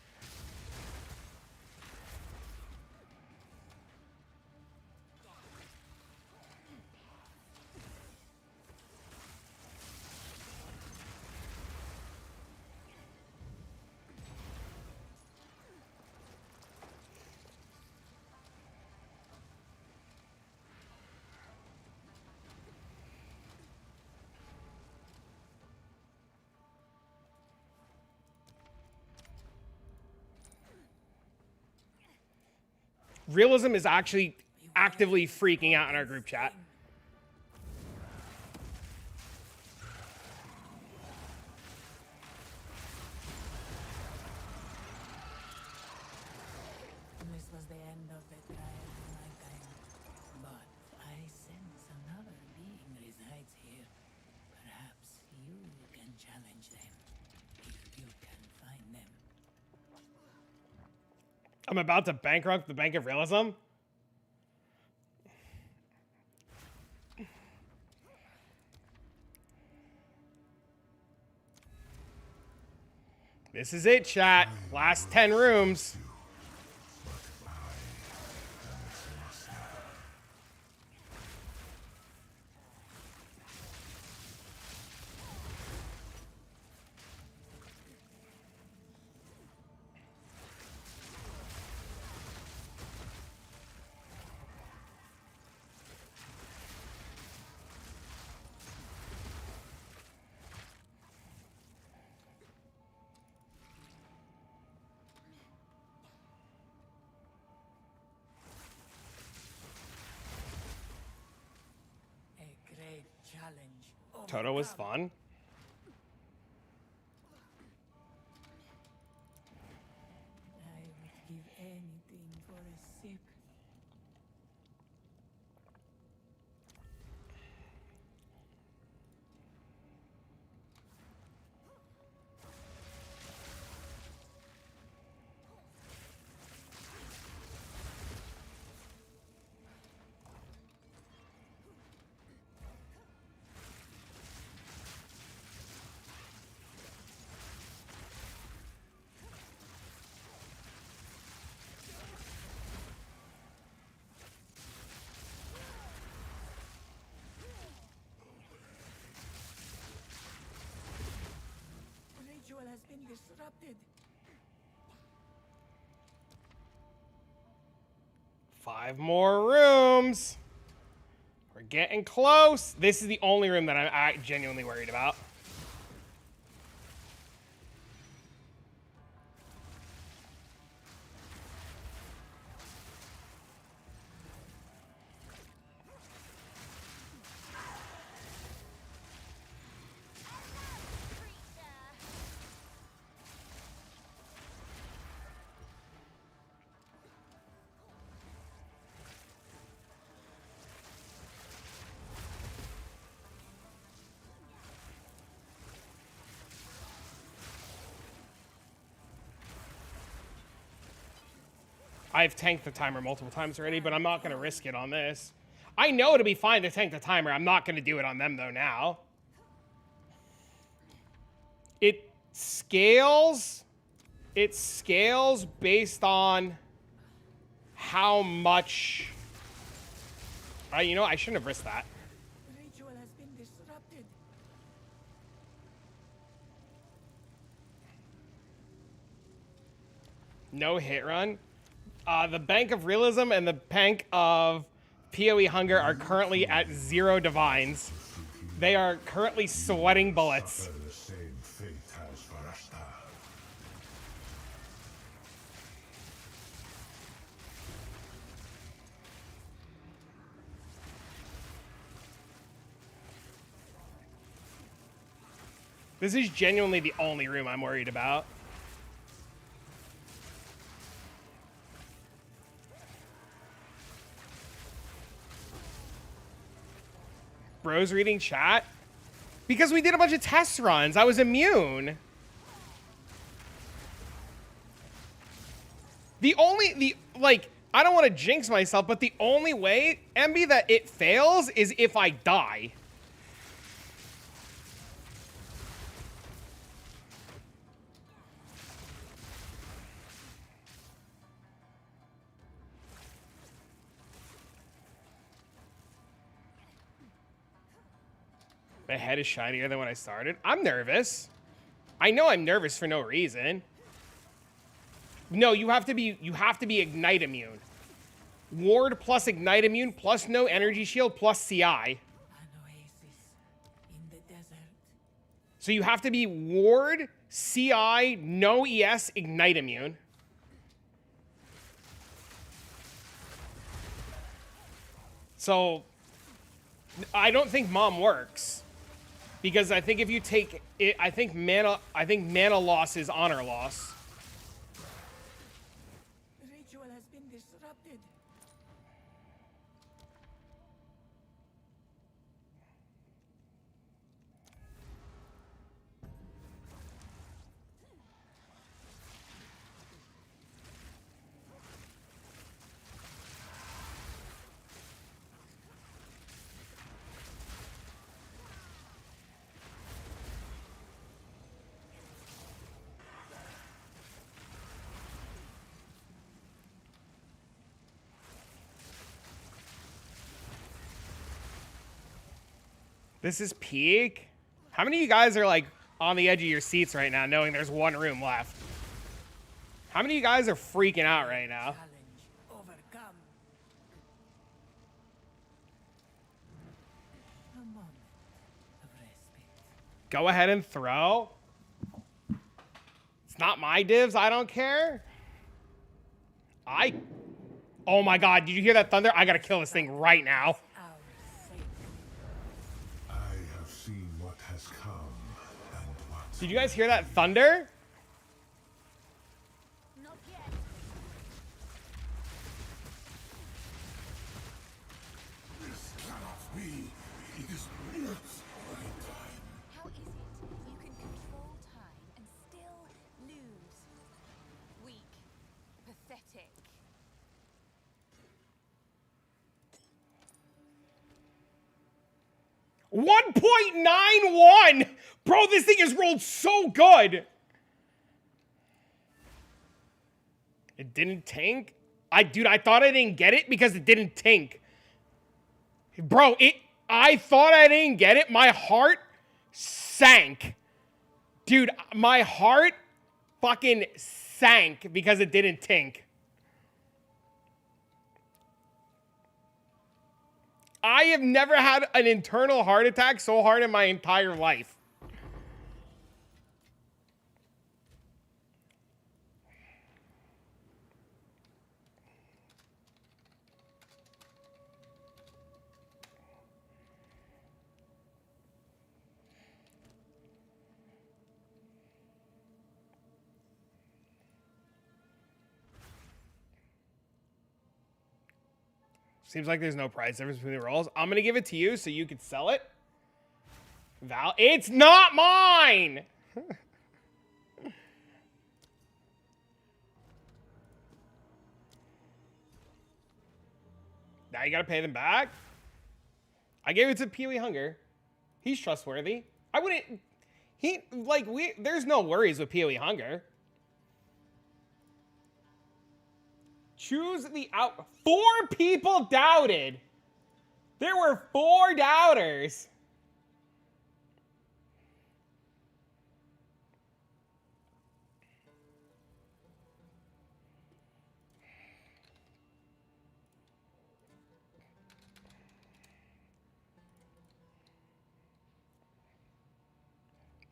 Realism is actually actively freaking out in our group chat. This was the end of the trial in my time. But I sense another being resides here. Perhaps challenge them if you can find them. I'm about to bankrupt the Bank of Realism. This is it, chat. Last 10 rooms. A great challenge. Toto was overcome. fun. I would give anything for a sip. The ritual has been disrupted. 5 more rooms. We're getting close. This is the only room that I'm genuinely worried about. I've tanked the timer multiple times already, but I'm not going to risk it on this. I know it'll be fine to tank the timer. I'm not going to do it on them, though, now. It scales based on how much... you know, I shouldn't have risked that. The ritual has been disrupted. No hit run. The Bank of Realism and the Bank of PoE Hunger are currently at 0 divines. They are currently sweating bullets. The same fate as Varasta. This is genuinely the only room I'm worried about. Bro's reading chat? Because we did a bunch of test runs. I was immune. I don't want to jinx myself, but the only way, MB, that it fails is if I die. My head is shinier than when I started. I'm nervous. I know I'm nervous for no reason. No, you have to be Ignite immune. Ward plus Ignite immune plus no energy shield plus CI. An oasis in the desert. So you have to be Ward, CI, no ES, Ignite immune. So I don't think Mom works. Because I think if you take it, I think mana loss is honor loss. The ritual has been disrupted. This is peak. How many of you guys are like on the edge of your seats right now, knowing there's one room left? How many of you guys are freaking out right now? Challenge overcome. A moment of respite. Go ahead and throw. It's not my divs. I don't care. Oh my God. Did you hear that thunder? I gotta kill this thing right now. Our sake. I have seen what has come and what. Did you guys hear that thunder? Not yet. This cannot be. It is not my time. How is it you can control time and still lose? Weak. Pathetic. 1.91! Bro, this thing has rolled so good. It didn't tank? Dude, I thought I didn't get it because it didn't tank. Bro, I thought I didn't get it. My heart sank. Dude, my heart fucking sank because it didn't tank. I have never had an internal heart attack so hard in my entire life. Seems like there's no price difference between the rolls. I'm going to give it to you so you could sell it. Val, it's not mine! Now you got to pay them back? I gave it to Pee Wee Hunger. He's trustworthy. I wouldn't... there's no worries with Pee Wee Hunger. Choose the out. 4 people doubted. There were 4 doubters.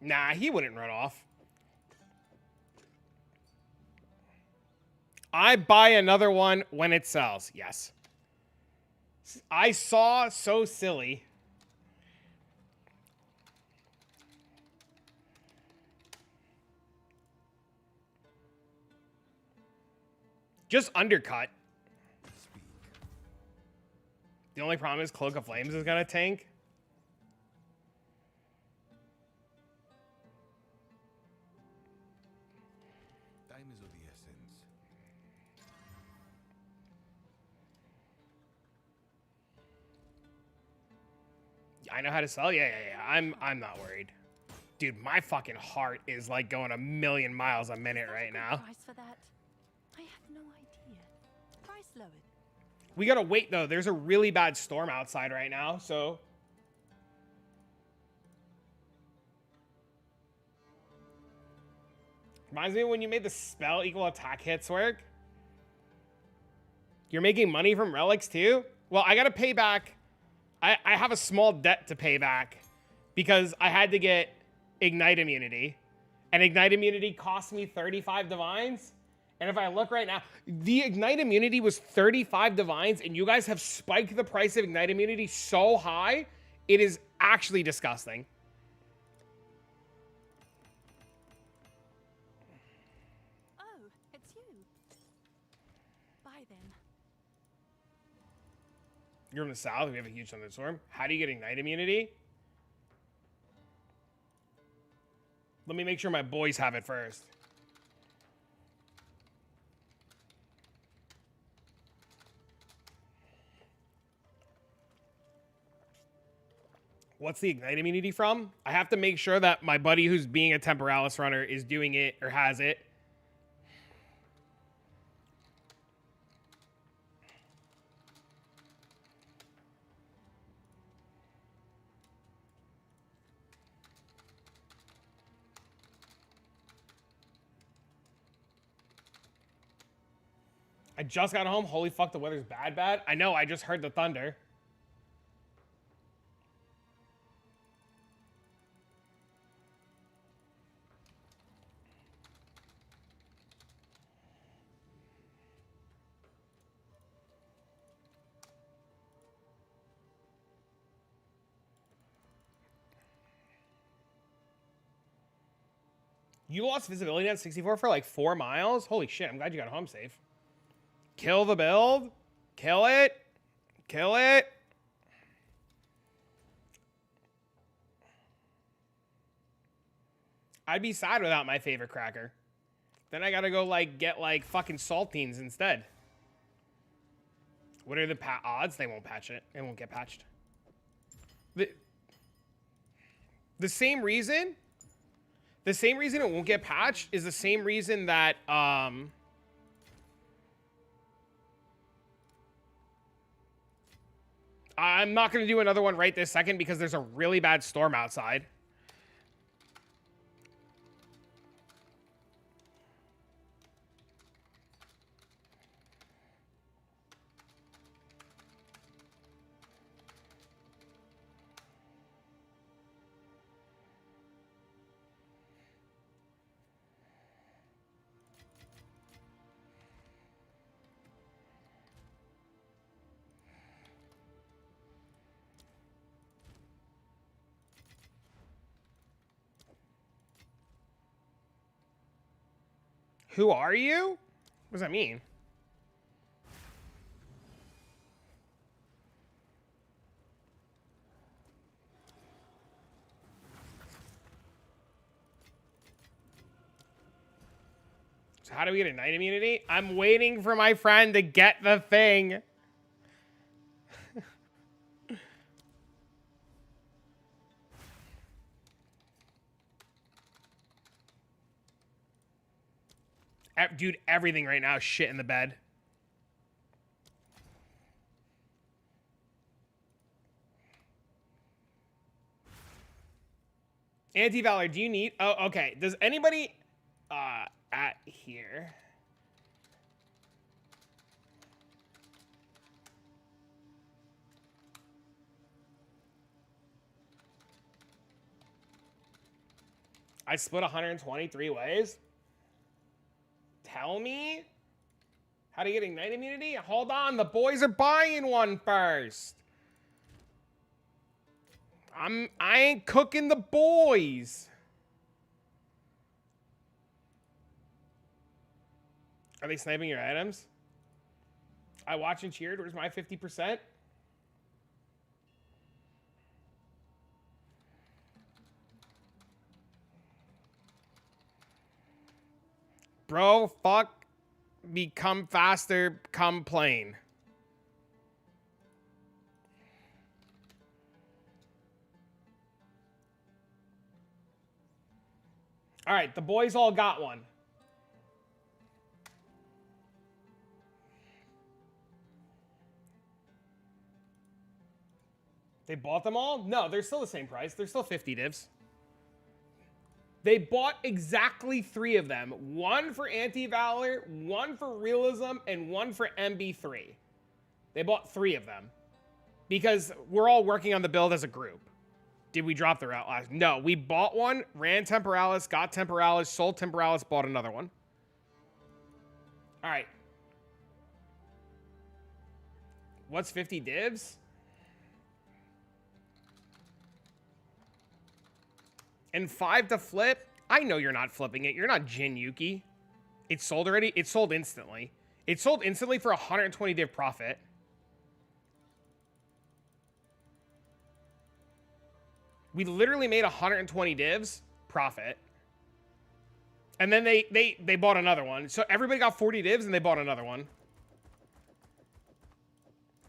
Nah, he wouldn't run off. I buy another one when it sells. Yes. I saw so silly. Just undercut. The only problem is Cloak of Flames is gonna tank. Time is of the essence. I know how to sell. Yeah. I'm not worried. Dude, my fucking heart is like going 1,000,000 miles a minute right now. Price for that? I have no idea. Price lowered. We gotta wait though. There's a really bad storm outside right now, so. Reminds me of when you made the spell equal attack hits work. You're making money from relics too? Well, I gotta pay back. I have a small debt to pay back because I had to get Ignite immunity. And Ignite immunity cost me 35 divines. And if I look right now, the Ignite immunity was 35 divines, and you guys have spiked the price of Ignite immunity so high, it is actually disgusting. Oh, it's you. Bye then. You're in the south, we have a huge thunderstorm. How do you get Ignite immunity? Let me make sure my boys have it first. What's the Ignite immunity from? I have to make sure that my buddy who's being a Temporalis runner is doing it or has it. I just got home. Holy fuck, the weather's bad, bad. I know, I just heard the thunder. You lost visibility at 64 for like 4 miles? Holy shit, I'm glad you got home safe. Kill the build. Kill it. Kill it. I'd be sad without my favorite cracker. Then I gotta go like get like fucking saltines instead. What are the odds? They won't patch it. It won't get patched. The same reason it won't get patched is the same reason that I'm not going to do another one right this second because there's a really bad storm outside. Who are you? What does that mean? So how do we get a night immunity? I'm waiting for my friend to get the thing. Dude, everything right now is shit in the bed. Anti-Valor, do you need... Oh, okay. Does anybody... at here... I split 123 ways? Tell me how to get Ignite immunity? Hold on, the boys are buying one first. I ain't cooking the boys. Are they sniping your items? I watched and cheered. Where's my 50%? Bro, fuck. Become faster, come plane. All right, the boys all got one. They bought them all? No, they're still the same price. They're still 50 divs. They bought exactly 3 of them. 1 for Anti-Valor, 1 for Realism, and 1 for MB3. They bought 3 of them. Because we're all working on the build as a group. Did we drop the Outlast? No, we bought one, ran Temporalis, got Temporalis, sold Temporalis, bought another one. All right. What's 50 divs? And 5 to flip? I know you're not flipping it. You're not Jin Yuki. It's sold already? It sold instantly. It sold instantly for 120 div profit. We literally made 120 divs profit. And then they bought another one. So everybody got 40 divs and they bought another one.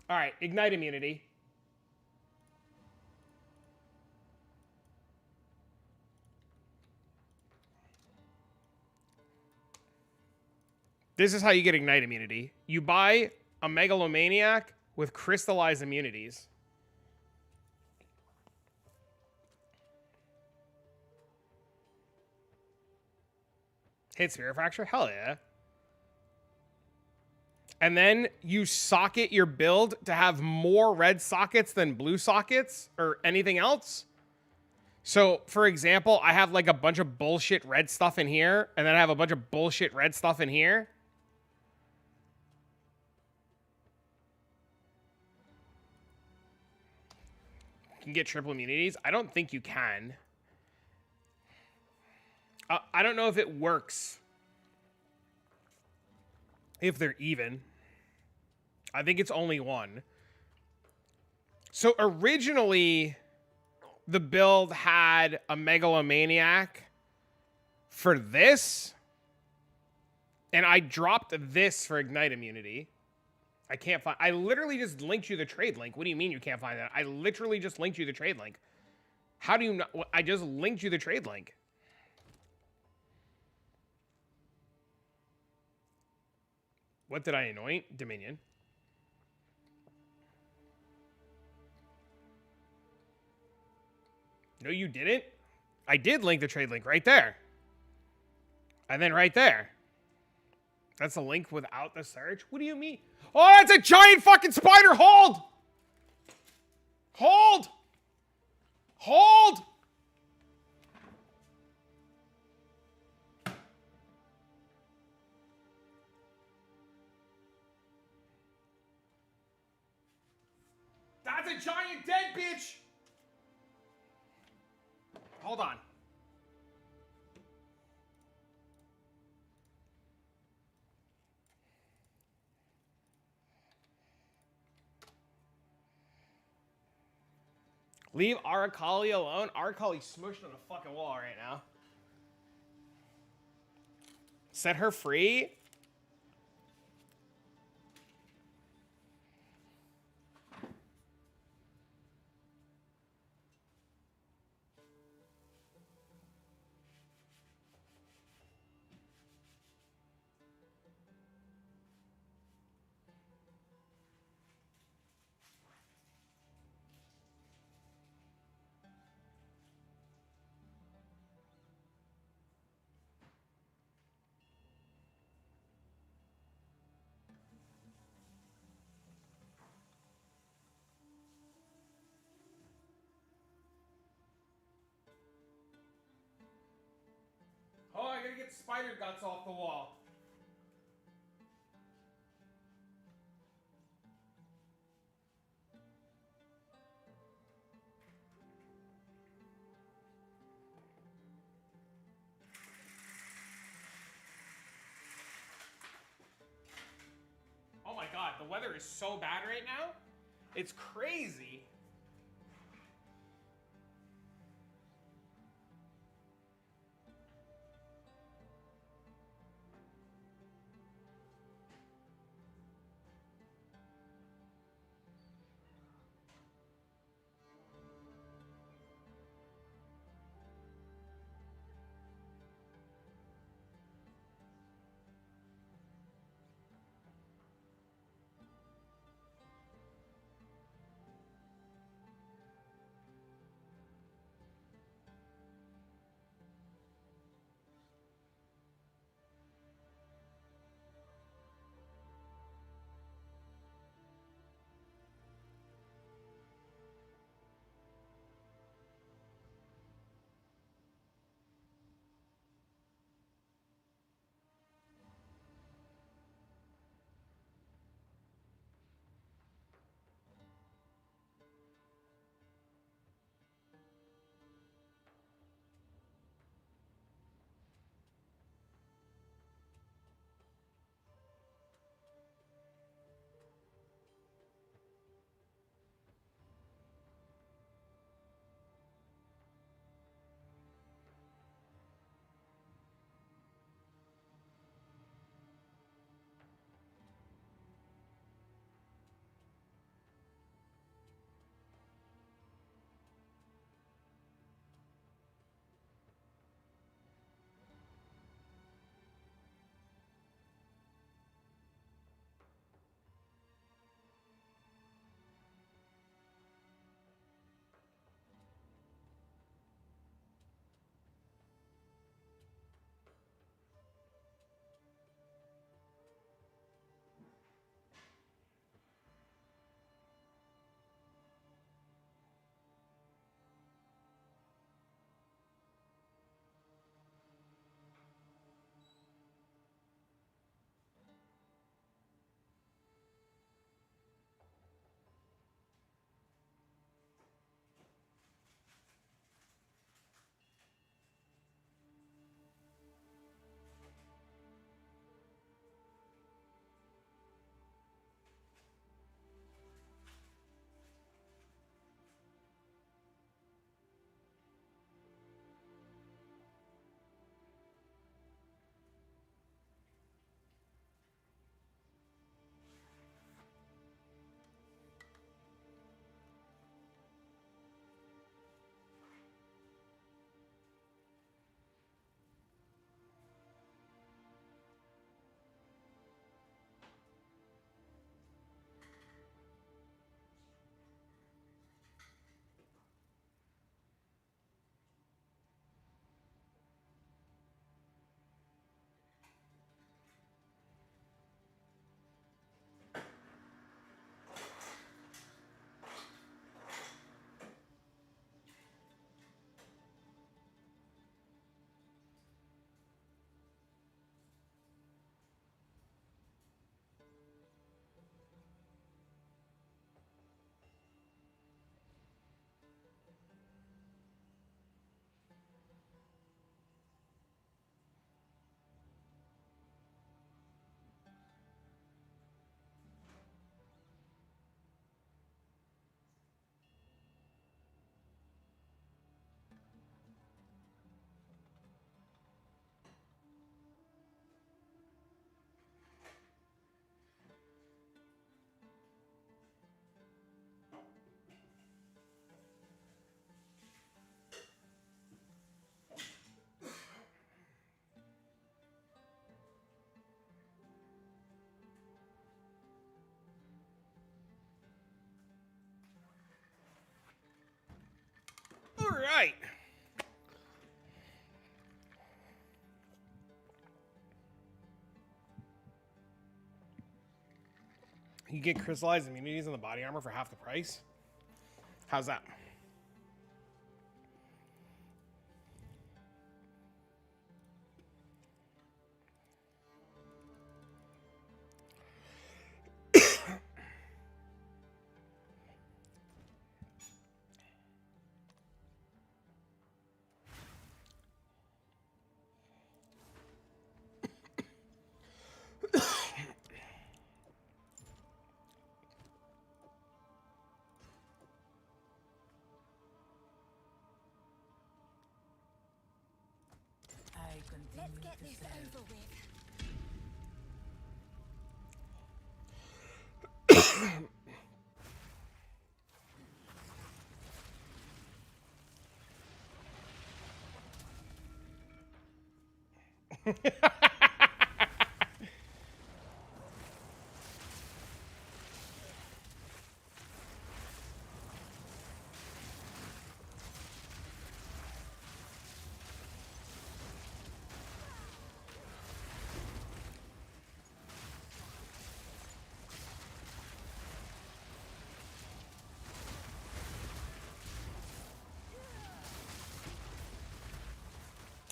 All right, Ignite immunity. This is how you get Ignite immunity. You buy a Megalomaniac with crystallized immunities. Hit Spirit Fracture? Hell yeah. And then you socket your build to have more red sockets than blue sockets or anything else. So, for example, I have like a bunch of bullshit red stuff in here, and then I have a bunch of bullshit red stuff in here. You can get triple immunities. I don't think you can. I don't know if it works. If they're even. I think it's only one. So originally, the build had a megalomaniac for this. And I dropped this for ignite immunity. I can't find... I literally just linked you the trade link. What do you mean you can't find that? I literally just linked you the trade link. How do you not... I just linked you the trade link. What did I anoint? Dominion. No, you didn't. I did link the trade link right there. And then right there. That's a link without the search? What do you mean? Oh, that's a giant fucking spider! Hold! Hold! Hold! That's a giant dead bitch! Hold on. Leave Arakali alone. Arakali's smushed on the fucking wall right now. Set her free. Oh, I gotta get spider guts off the wall. Oh my god, the weather is so bad right now. It's crazy. right. You get crystallized immunities in the body armor for half the price. How's that? I continue Let's get to this serve. over with.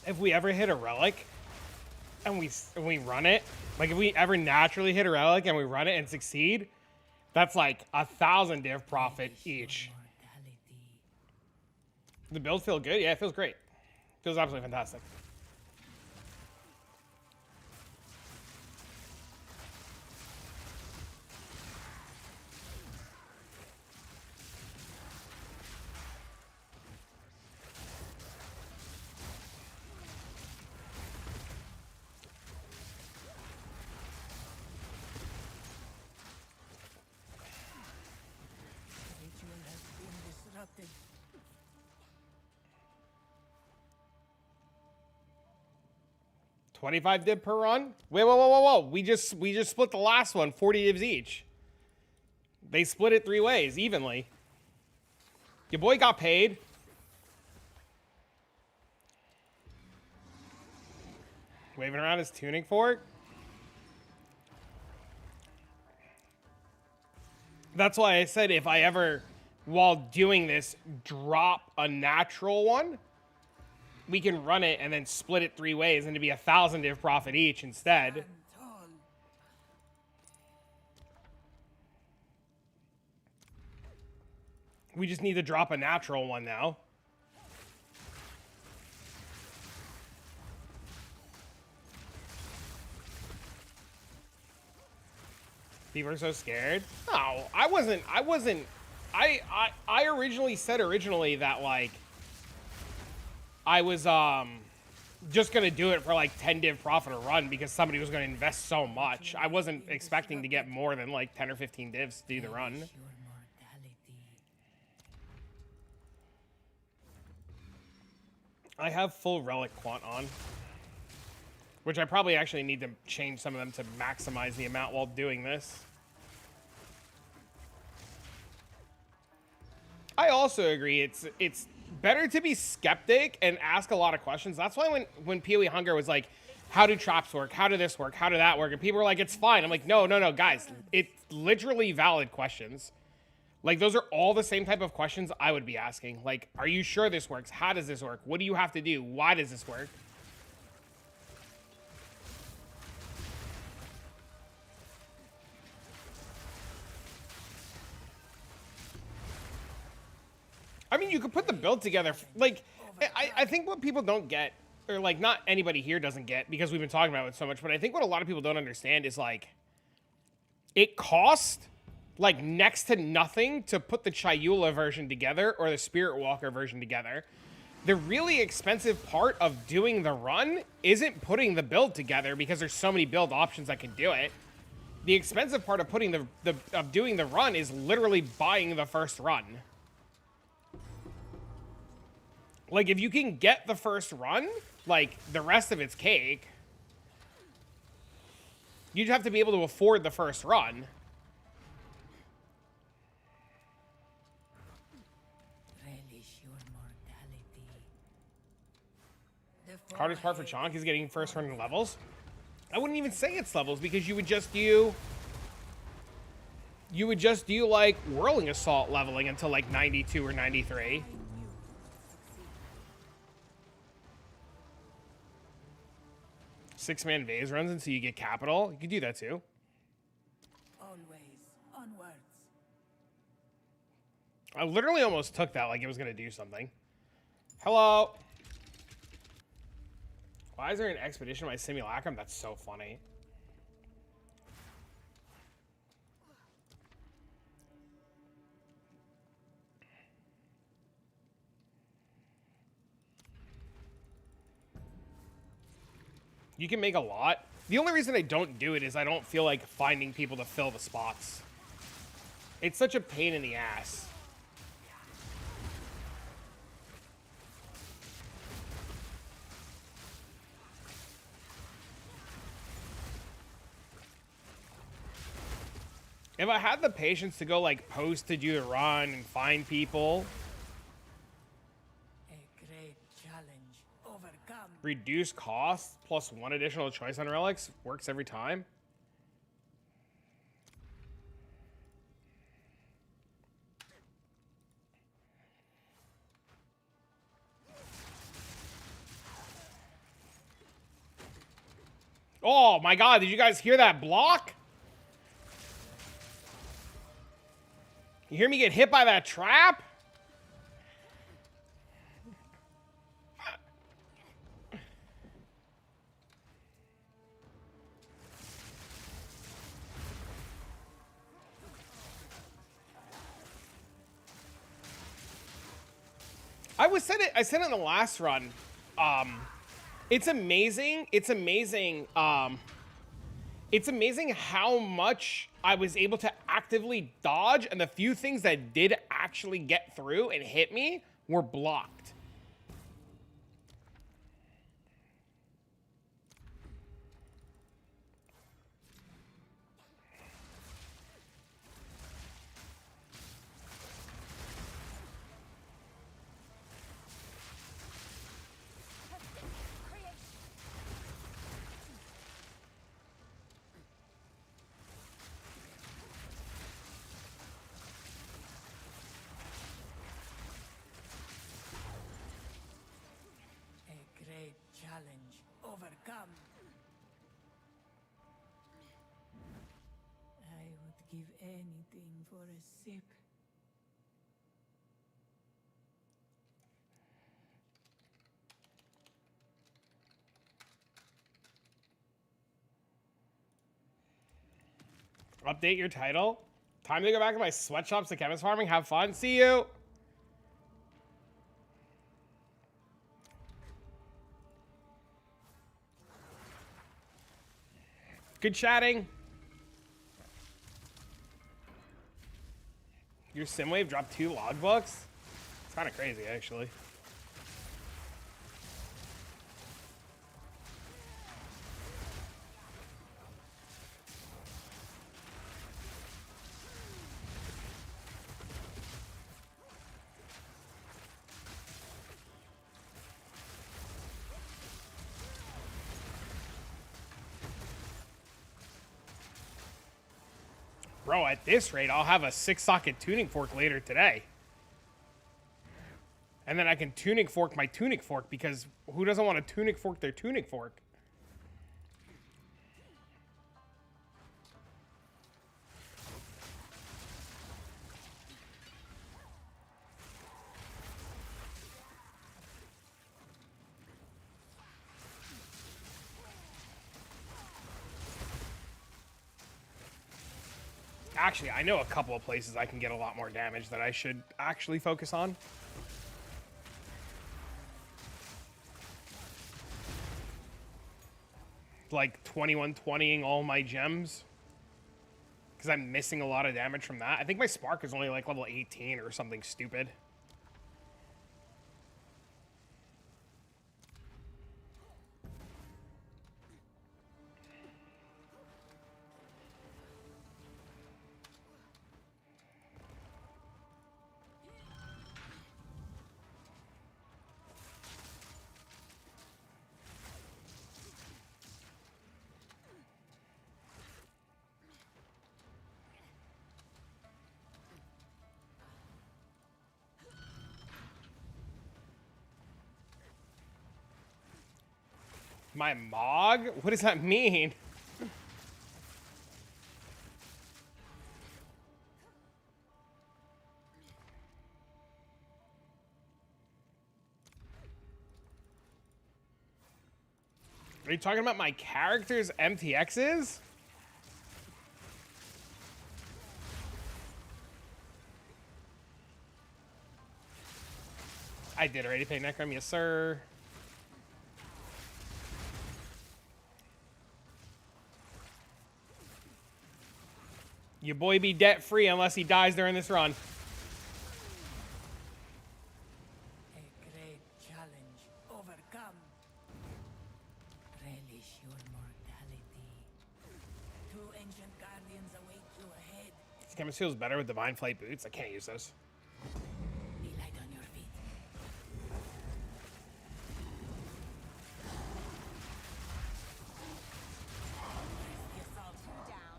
If we ever hit a relic and we run it, like if we ever naturally hit a relic and we run it and succeed, that's like 1,000 div profit each. Mortality. The builds feel good? Yeah, it feels great. Feels absolutely fantastic. Ritual has been disrupted. $25 div per run? Wait, whoa. We just split the last one, 40 divs each. They split it 3 ways, evenly. Your boy got paid. Waving around his tuning fork. That's why I said if I ever, while doing this, drop a natural one, we can run it and then split it 3 ways and it'd be 1,000 div profit each instead. Tall. We just need to drop a natural one now. People are so scared. No, I wasn't. I originally said that like I was just gonna do it for like 10 div profit a run because somebody was gonna invest so much. I wasn't expecting to get more than like 10 or 15 divs to do the run. Your mortality. I have full relic quant on, which I probably actually need to change some of them to maximize the amount while doing this. I also agree it's better to be skeptic and ask a lot of questions. That's why when PoE Hunger was like, how do traps work? How do this work? How do that work? And people were like, it's fine. I'm like, no, guys. It's literally valid questions. Like, those are all the same type of questions I would be asking. Like, are you sure this works? How does this work? What do you have to do? Why does this work? I mean, you could put the build together. Like, I think what people don't get, or like not anybody here doesn't get because we've been talking about it so much, but I think what a lot of people don't understand is like, it costs like next to nothing to put the Chayula version together or the Spirit Walker version together. The really expensive part of doing the run isn't putting the build together because there's so many build options that can do it. The expensive part of putting of doing the run is literally buying the first run. Like, if you can get the first run, like, the rest of it's cake. You'd have to be able to afford the first run. Relish your mortality. Hardest part for Chonk is getting first run levels. I wouldn't even say it's levels because you would just do like Whirling Assault leveling until like 92 or 93. Six-man vase runs until you get capital. You could do that too. Always onwards. I literally almost took that like it was gonna do something. Hello. Why is there an expedition by Simulacrum? That's so funny. You can make a lot. The only reason I don't do it is I don't feel like finding people to fill the spots. It's such a pain in the ass. If I had the patience to go like post to do a run and find people, A great challenge overcome. reduce costs plus one additional choice on relics works every time. Oh my god, did you guys hear that block? You hear me get hit by that trap? I said it in the last run. It's amazing. It's amazing how much I was able to actively dodge, and the few things that did actually get through and hit me were blocked. A great challenge overcome. I would give anything for a sip. Update your title. Time to go back to my sweatshops to chemist farming. Have fun. See you. Good chatting. Your Simwave dropped 2 logbooks? It's kind of crazy, actually. Bro, at this rate, I'll have a 6-socket tuning fork later today. And then I can tuning fork my tuning fork, because who doesn't want to tuning fork their tuning fork? Actually, I know a couple of places I can get a lot more damage that I should actually focus on. Like 2120ing all my gems. Because I'm missing a lot of damage from that. I think my spark is only like level 18 or something stupid. My Mog? What does that mean? Are you talking about my character's MTXs? I did already pay Necrom, yes sir. Your boy be debt free unless he dies during this run. A great challenge overcome. Relish your mortality. 2 ancient guardians await you ahead. This chemist feels better with Divine Flight boots. I can't use those. Be light on your feet. The assault Down.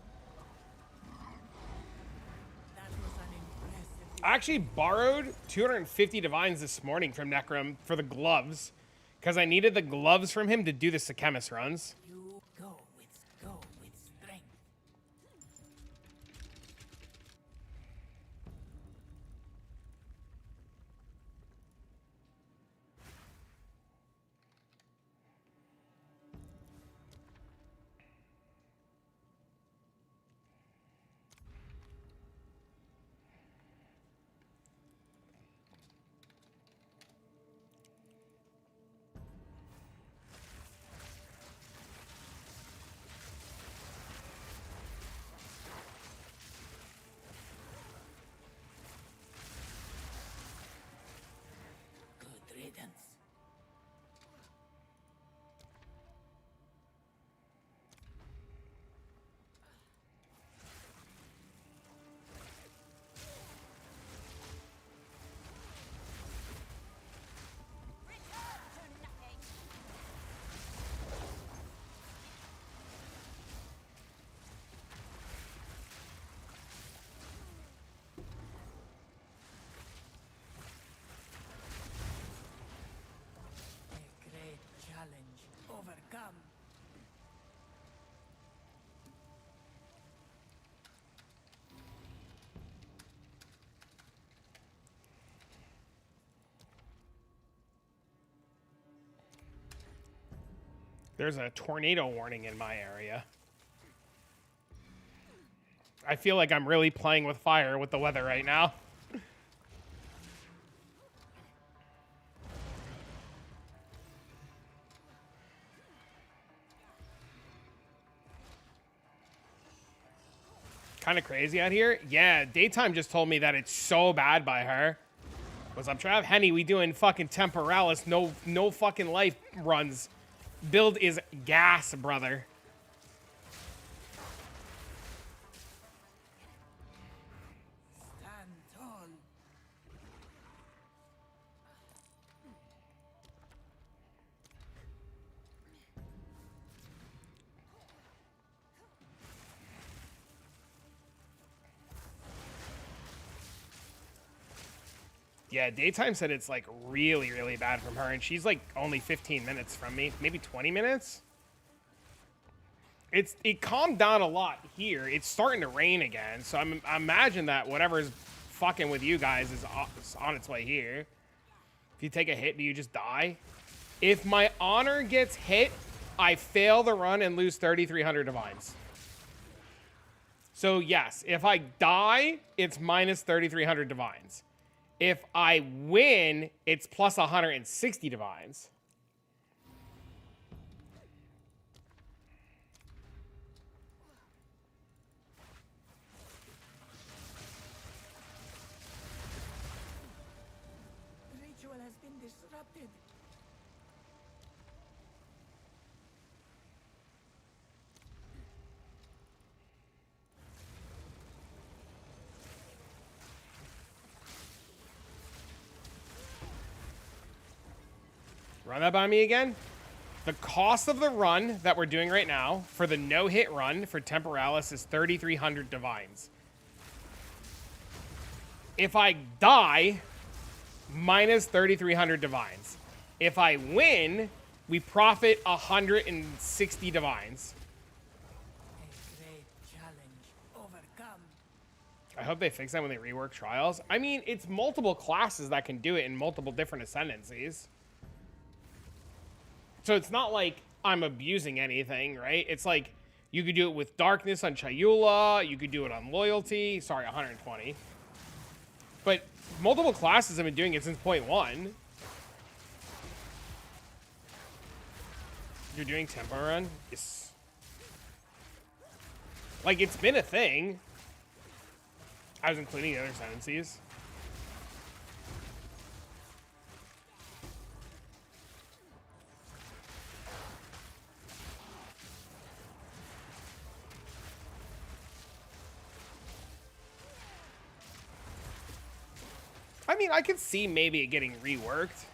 that was an impressive. I actually borrowed 250 divines this morning from Necrom for the gloves, because I needed the gloves from him to do the Sekhemis runs. You go with strength. Good riddance. Return to nothing. A great challenge overcome. There's a tornado warning in my area. I feel like I'm really playing with fire with the weather right now. Kind of crazy out here. Yeah, Daytime just told me that it's so bad by her. What's up, Trav? Henny, we doing fucking Temporalis, no fucking life runs. Build is gas, brother. Stand tall. Yeah, Daytime said it's like really, really bad from her, and she's like only 15 minutes from me, maybe 20 minutes. It calmed down a lot here. It's starting to rain again, so I imagine that whatever's fucking with you guys is on its way here. If you take a hit, do you just die? If my honor gets hit, I fail the run and lose 3,300 divines. So yes, if I die, it's minus 3,300 divines. If I win, it's plus 160 divines. The ritual has been disrupted. Run that by me again. The cost of the run that we're doing right now for the no-hit run for Temporalis is 3,300 divines. If I die, minus 3,300 divines. If I win, We profit 160 divines. A great challenge overcome. I hope they fix that when they rework trials. I mean, it's multiple classes that can do it in multiple different ascendancies. So it's not like I'm abusing anything, right? It's like you could do it with darkness on Chayula. You could do it on loyalty. Sorry, 120. But multiple classes have been doing it since 0.1. You're doing tempo run? Yes. Like, it's been a thing. I was including the other ascendancies. I mean, I could see maybe it getting reworked.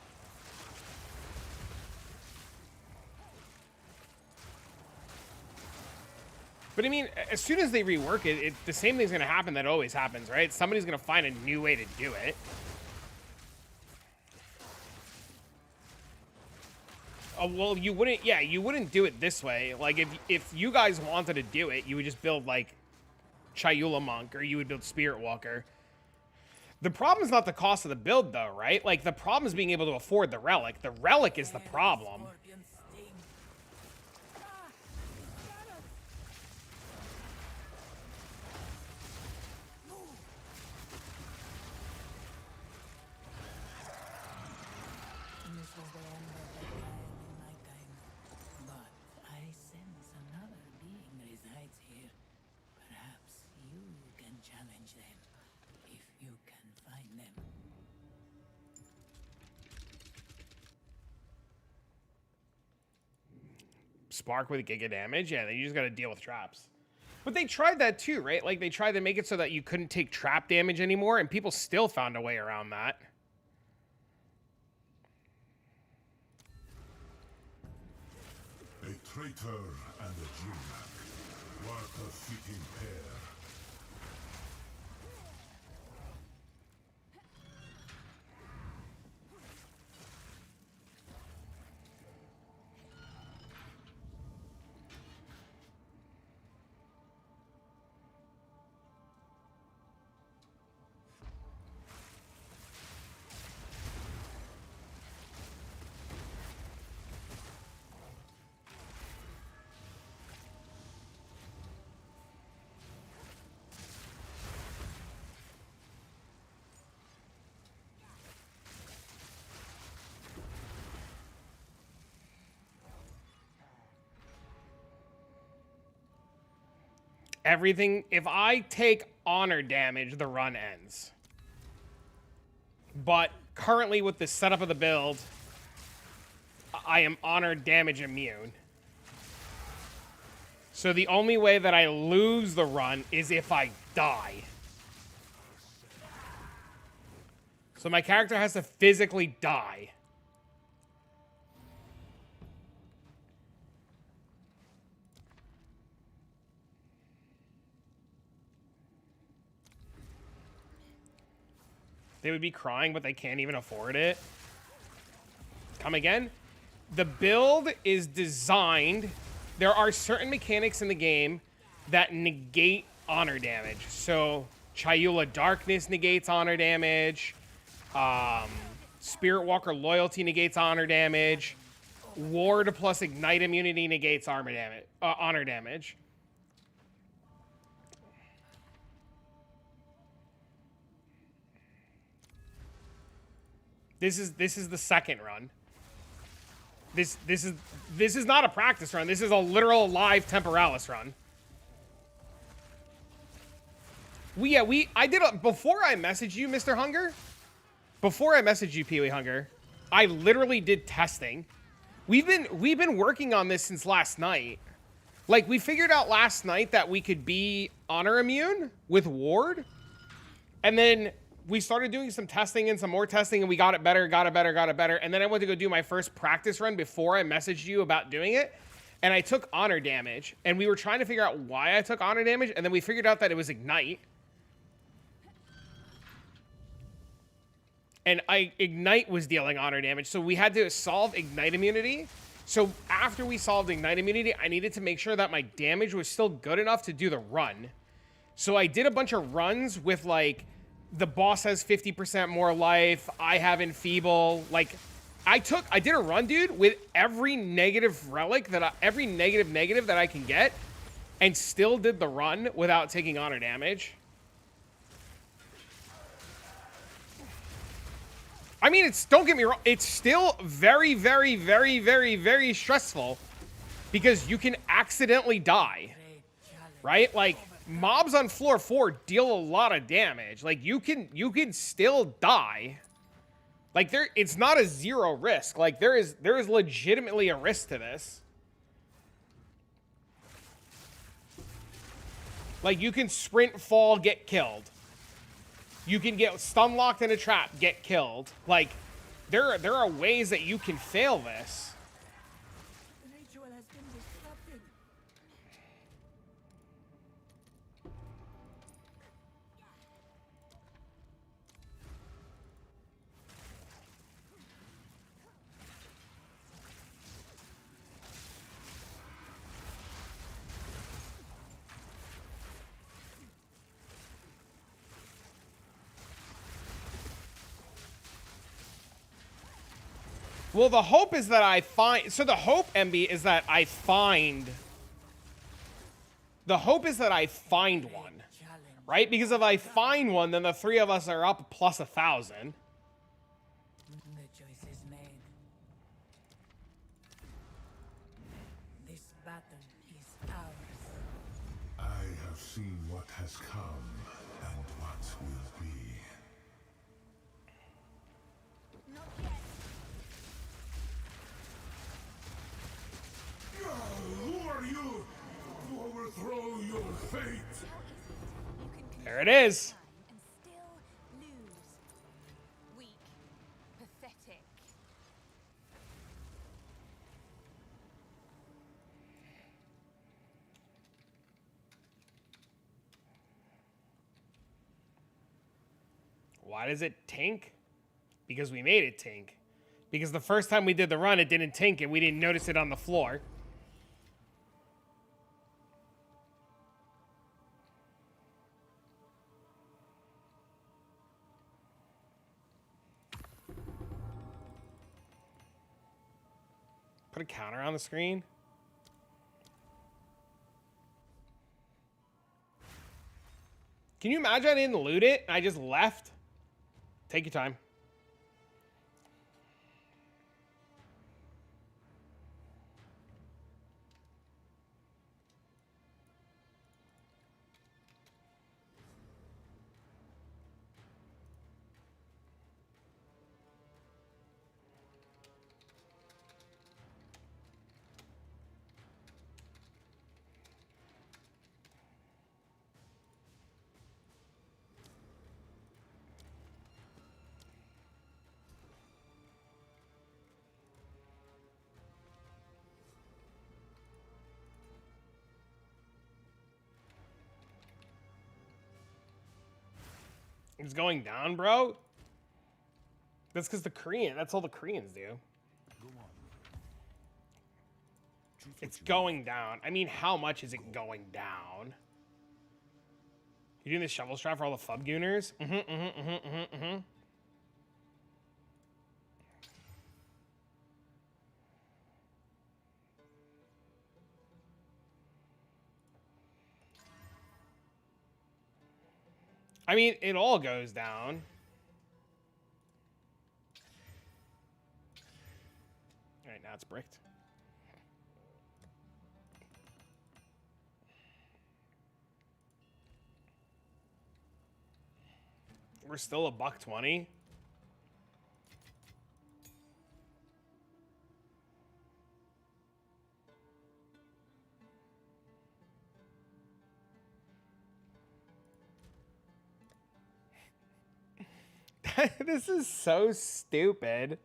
But I mean, as soon as they rework it, the same thing's going to happen that always happens, right? Somebody's going to find a new way to do it. Oh, well, you wouldn't, yeah, you wouldn't do it this way. Like, if you guys wanted to do it, you would just build, like, Chayula Monk, or you would build Spirit Walker. The problem is not the cost of the build, though, right? Like, the problem is being able to afford the Relic. The Relic is the problem. Scorpion sting. This was the end of the trial in my time. But I sense another being resides here. Perhaps you can challenge them, if you can find them. Spark with Giga damage? Yeah, then you just gotta deal with traps. But they tried that too, right? Like, they tried to make it so that you couldn't take trap damage anymore, and people still found a way around that. A traitor and a Jimak. What a fitting pair. Everything, if I take honor damage, the run ends. But currently with the setup of the build, I am honor damage immune. So the only way that I lose the run is if I die. So my character has to physically die. They would be crying, but they can't even afford it. Come again? The build is designed. There are certain mechanics in the game that negate honor damage. So Chayula Darkness negates honor damage. Spirit Walker Loyalty negates honor damage. Ward plus Ignite immunity negates honor damage. This is the second run. This is not a practice run. This is a literal live Temporalis run. I did before I messaged you, Mr. Hunger. Before I messaged you, Pee-wee Hunger, I literally did testing. We've been working on this since last night. Like, we figured out last night that we could be honor immune with Ward, and then we started doing some testing and some more testing, and we got it better. And then I went to go do my first practice run before I messaged you about doing it. And I took honor damage. And we were trying to figure out why I took honor damage. And then we figured out that it was Ignite. And Ignite was dealing honor damage. So we had to solve Ignite immunity. So after we solved Ignite Immunity, I needed to make sure that my damage was still good enough to do the run. So I did a bunch of runs with, like, the boss has 50% more life, I have Enfeeble. Like, I did a run, dude, with every negative relic every negative that I can get, and still did the run without taking honor damage. I mean, don't get me wrong, it's still very, very, very, very, very stressful because you can accidentally die, right? Like, mobs on floor 4 deal a lot of damage. Like, you can still die. Like, it's not a zero risk. Like, there is legitimately a risk to this. Like, you can sprint, fall, get killed. You can get stun locked in a trap, get killed. Like, there are ways that you can fail this. The ritual has been disrupted. Well, the hope is that I find... So the hope, MB, is that I find... The hope is that I find one. Right? Because if I find one, then the three of us are up plus 1,000. The choice is made. This battle is ours. I have seen what has come and what will be. Not yet. Who are you to overthrow your fate? There it is. And still lose. Weak. Pathetic. Why does it tank? Because we made it tank. Because the first time we did the run, it didn't tank and we didn't notice it on the floor. Put a counter on the screen. Can you imagine I didn't loot it and I just left? Take your time. It's going down, bro. That's because that's all the Koreans do. It's going down. I mean, how much is it going down? You doing the shovel strat for all the fub gooners? I mean, it all goes down. All right, now it's bricked. We're still $120. This is so stupid.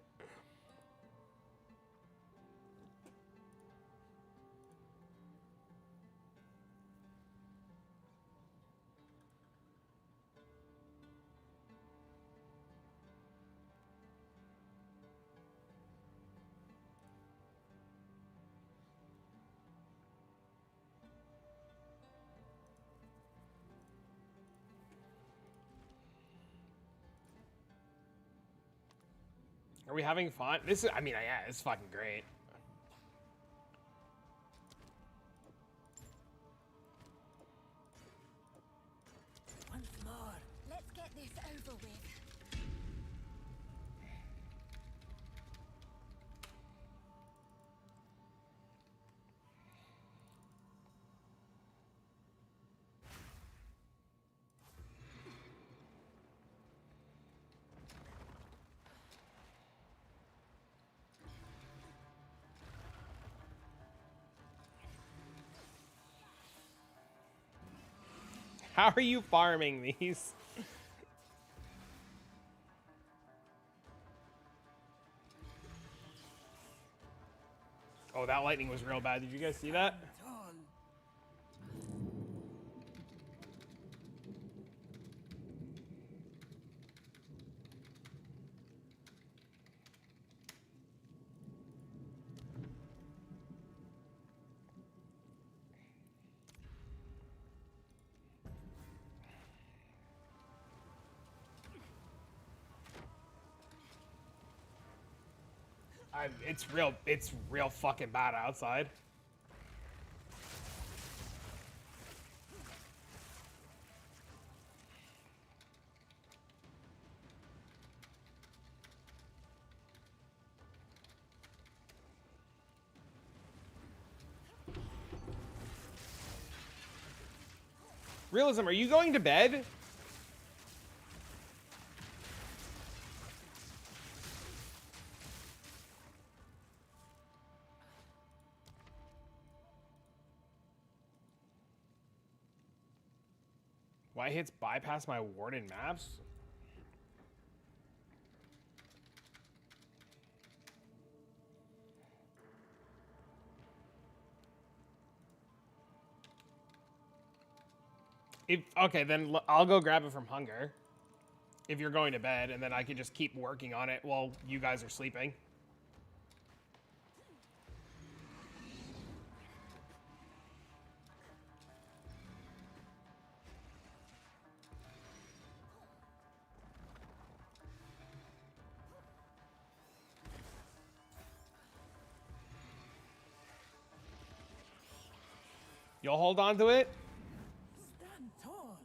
Are we having fun? This is, I mean, yeah, it's fucking great. Once more. Let's get this over with. How are you farming these? Oh, that lightning was real bad. Did you guys see that? Tall. It's real fucking bad outside. Realism, are you going to bed? Why hits bypass my warden maps? Okay, then I'll go grab it from hunger. If you're going to bed, and then I can just keep working on it while you guys are sleeping. You'll hold on to it? Stand tall.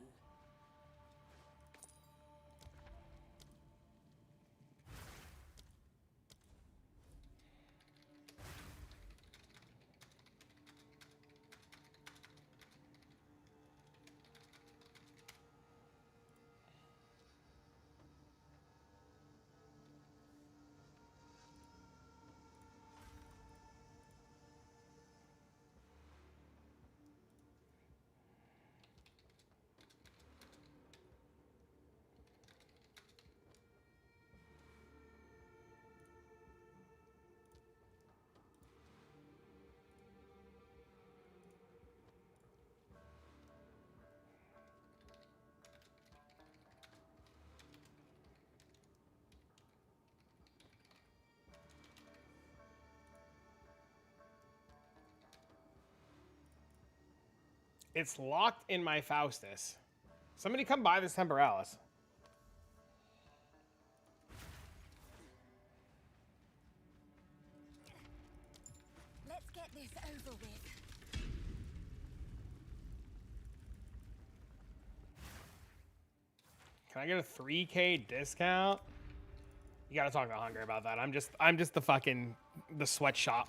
It's locked in my Faustus. Somebody come buy this Temporalis. Let's get this over with. Can I get a 3K discount? You gotta talk to Hunger about that. I'm just the sweatshop.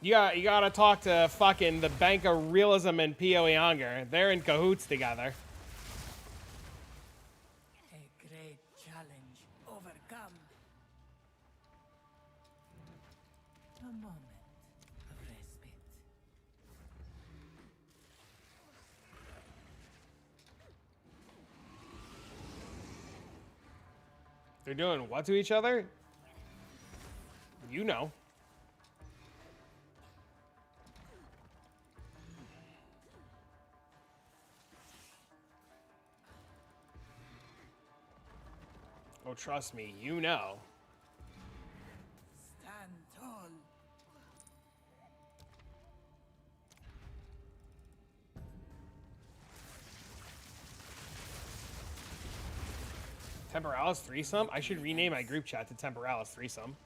You gotta talk to fucking the Bank of Realism and PoE Hunger. They're in cahoots together. A great challenge overcome. A moment of respite. They're doing what to each other? You know. Oh, trust me, you know. Stand tall. Temporalis threesome? I should rename my group chat to Temporalis threesome.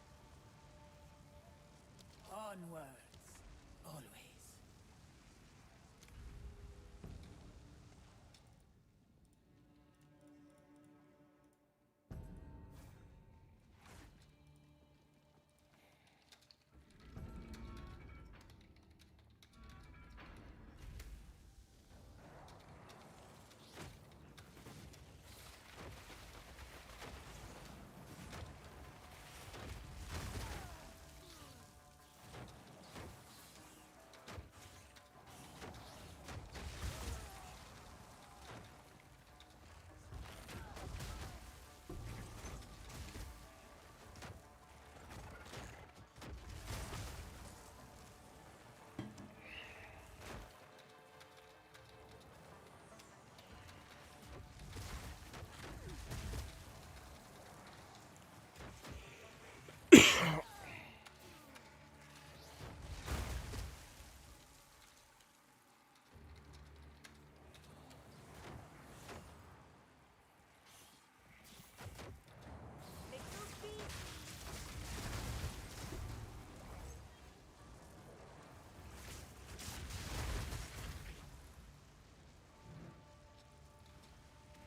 Onwards, always.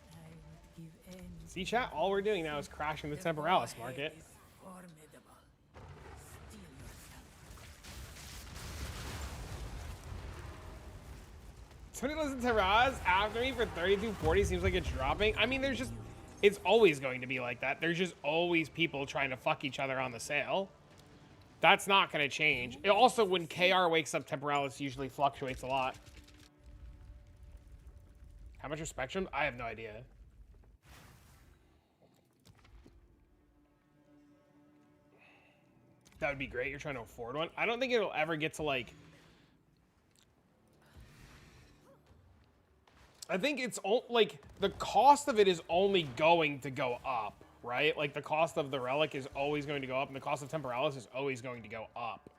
I would give anything. See, chat, all we're doing now is crashing the Temporalis market. Is formidable. Steel yourself. Somebody listen to Temporalis after me for 3240 seems like it's dropping. I mean, there's just, it's always going to be like that. There's just always people trying to fuck each other on the sale. That's not going to change. It also, when KR wakes up, Temporalis usually fluctuates a lot. How much are Spectrum? I have no idea. That would be great. You're trying to afford one. I don't think it'll ever get to like... I think it's like the cost of it is only going to go up, right? Like the cost of the relic is always going to go up, and the cost of Temporalis is always going to go up.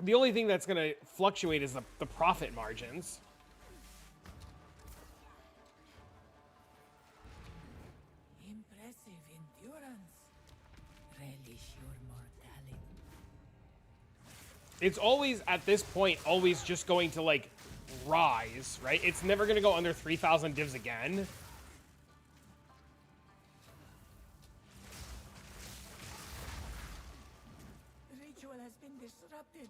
The only thing that's going to fluctuate is the profit margins. Impressive endurance. Relish your mortality. It's always, at this point, always just going to, like, rise, right? It's never going to go under 3,000 divs again. Ritual has been disrupted.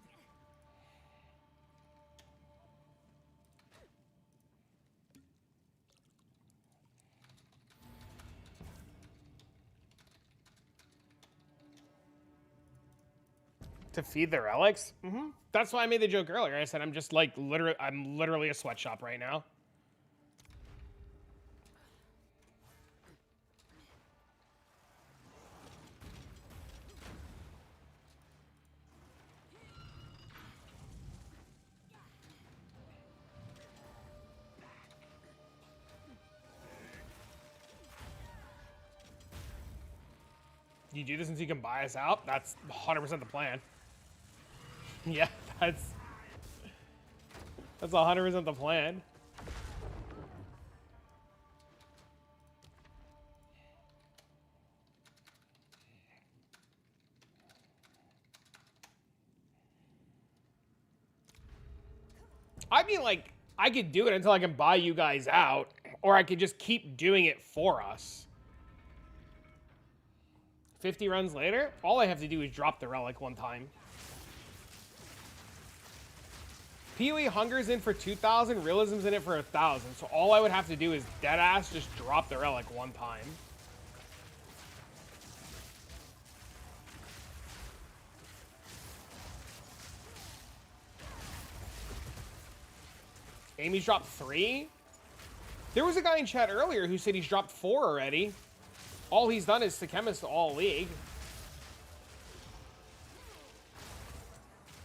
To feed the relics? Mm-hmm. That's why I made the joke earlier. I said I'm just like I'm literally a sweatshop right now. You do this since you can buy us out? That's 100% the plan. Yeah, that's 100% the plan. I mean, like, I could do it until I can buy you guys out, or I could just keep doing it for us. 50 runs later, all I have to do is drop the relic one time. PoE Hunger's in for 2,000, Realism's in it for 1,000. So all I would have to do is deadass just drop the relic one time. Amy's dropped 3? There was a guy in chat earlier who said he's dropped 4 already. All he's done is Sekemist all league.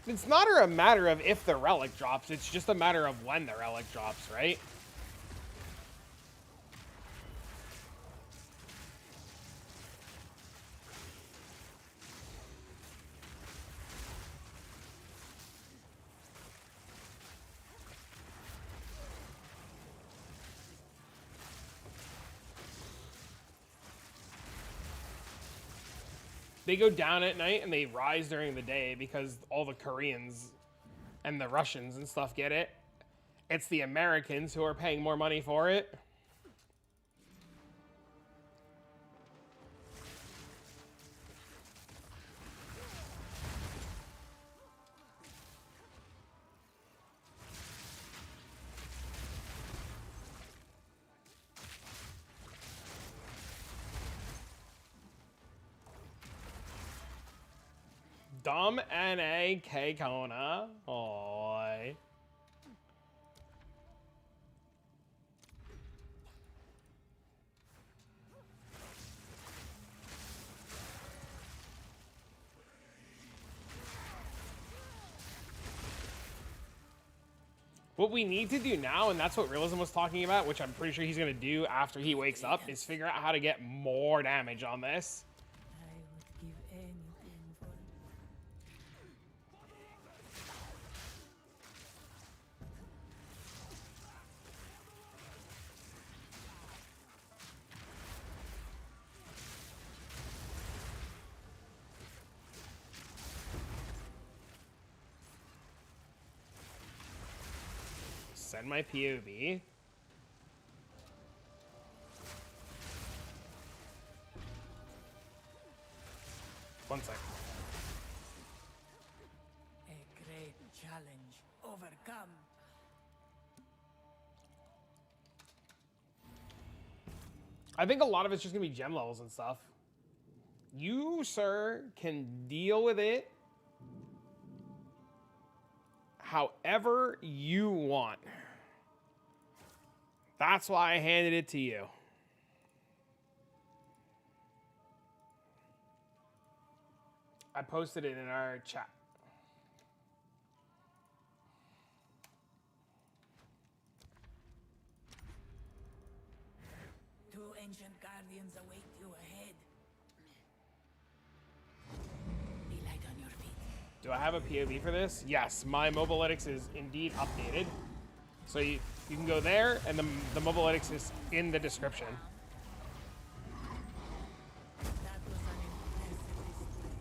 It's not a matter of if the relic drops, it's just a matter of when the relic drops, right? They go down at night and they rise during the day because all the Koreans and the Russians and stuff get it. It's the Americans who are paying more money for it. Dom N-A-K Kona. Oi. What we need to do now, and that's what Realism was talking about, which I'm pretty sure he's going to do after he wakes up, is figure out how to get more damage on this. I would give anything for Send my POV. One sec. a great challenge overcome. I think a lot of it's just going to be gem levels and stuff. You, sir, can deal with it however you want. That's why I handed it to you. I posted it in our chat. Two ancient guardians await you ahead. Be light on your feet. Do I have a POV for this? Yes, my mobalytics is indeed updated. So you can go there, and the mobalytics is in the description. That was an impressive display.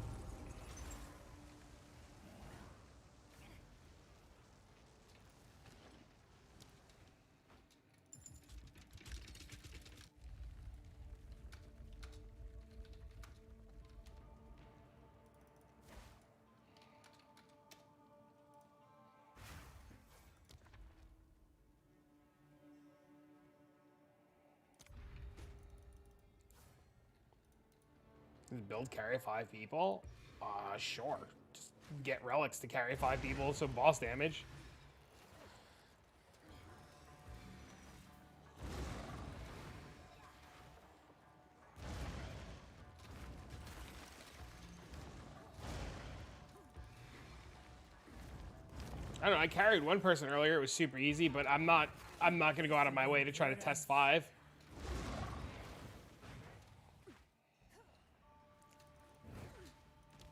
Build carry 5 people? Sure. Just get relics to carry 5 people, so boss damage. I don't know, I carried one person earlier, it was super easy, but I'm not gonna go out of my way to try to test 5.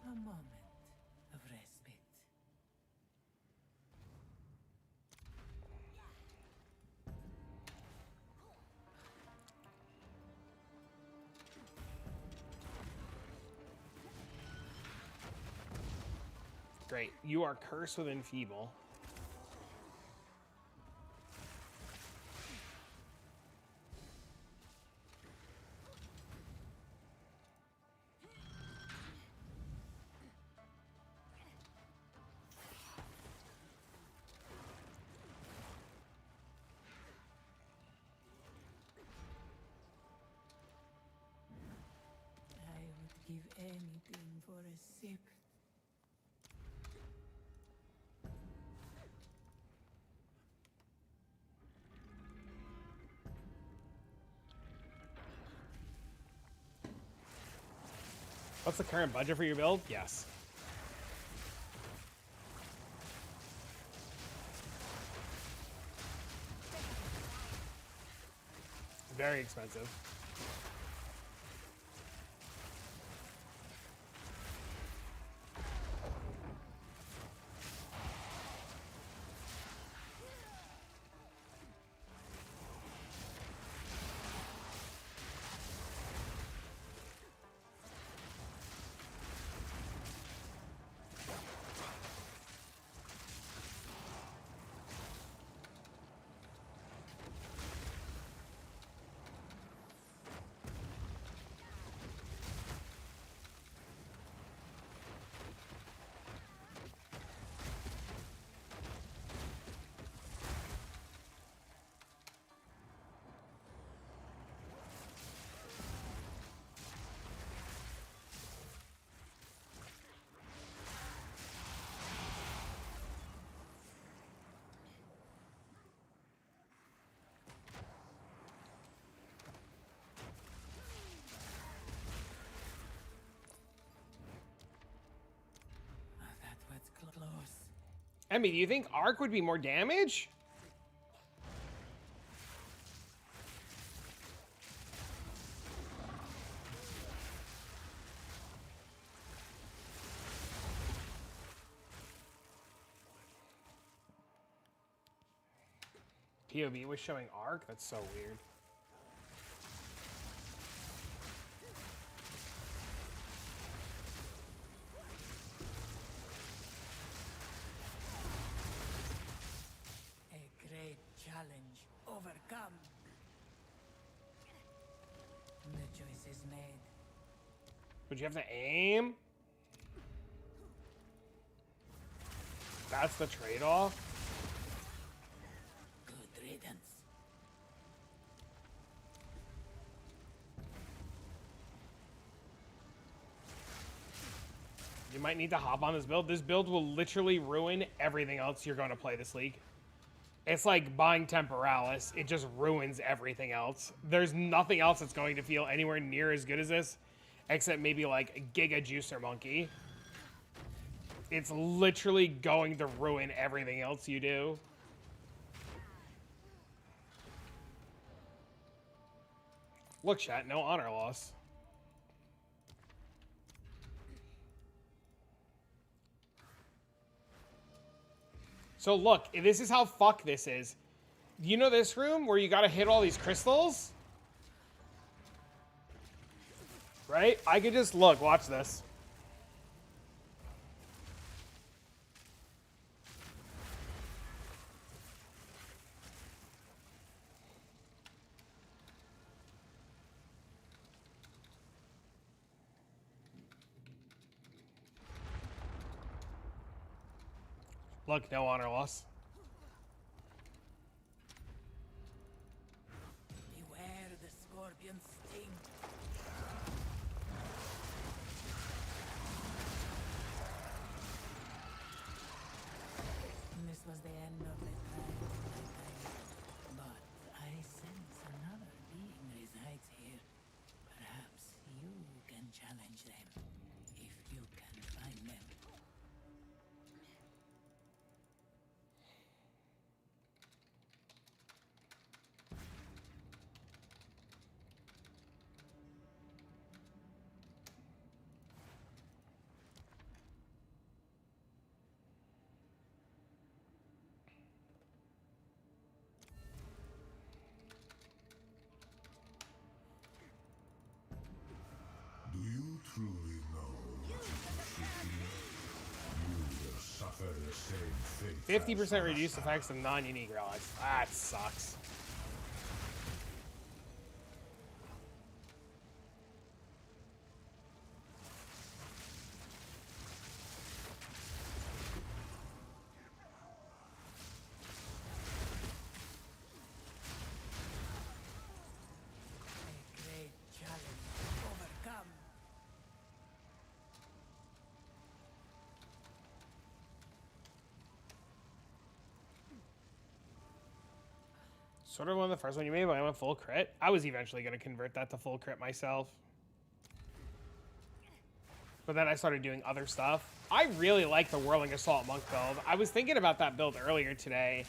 A moment of respite. Great. You are cursed with enfeeble. I would give anything for a sip. What's the current budget for your build? Yes. Very expensive. Emmy, do you think Arc would be more damage? POV was showing Arc? That's so weird. A great challenge overcome. The choice is made. Would you have to aim? That's the trade-off? Good riddance. You might need to hop on this build. This build will literally ruin everything else you're going to play this league. It's like buying Temporalis. It just ruins everything else. There's nothing else that's going to feel anywhere near as good as this, except maybe like Giga Juicer Monkey. It's literally going to ruin everything else you do. Look, chat, no honor loss. So look, this is how fuck this is. You know this room where you gotta hit all these crystals? Right? I could just, look, watch this. Look, no honor loss. Beware the scorpion sting. This was the end of the time, but I sense another being resides here. Perhaps you can challenge them, if you can find them. Do you truly know what you should be? You will suffer the same fate. 50% reduced effects of non-unique relics. That sucks. A great challenge overcome. Sort of one of the first one you made, but I went full crit. I was eventually going to convert that to full crit myself. But then I started doing other stuff. I really like the Whirling Assault Monk build. I was thinking about that build earlier today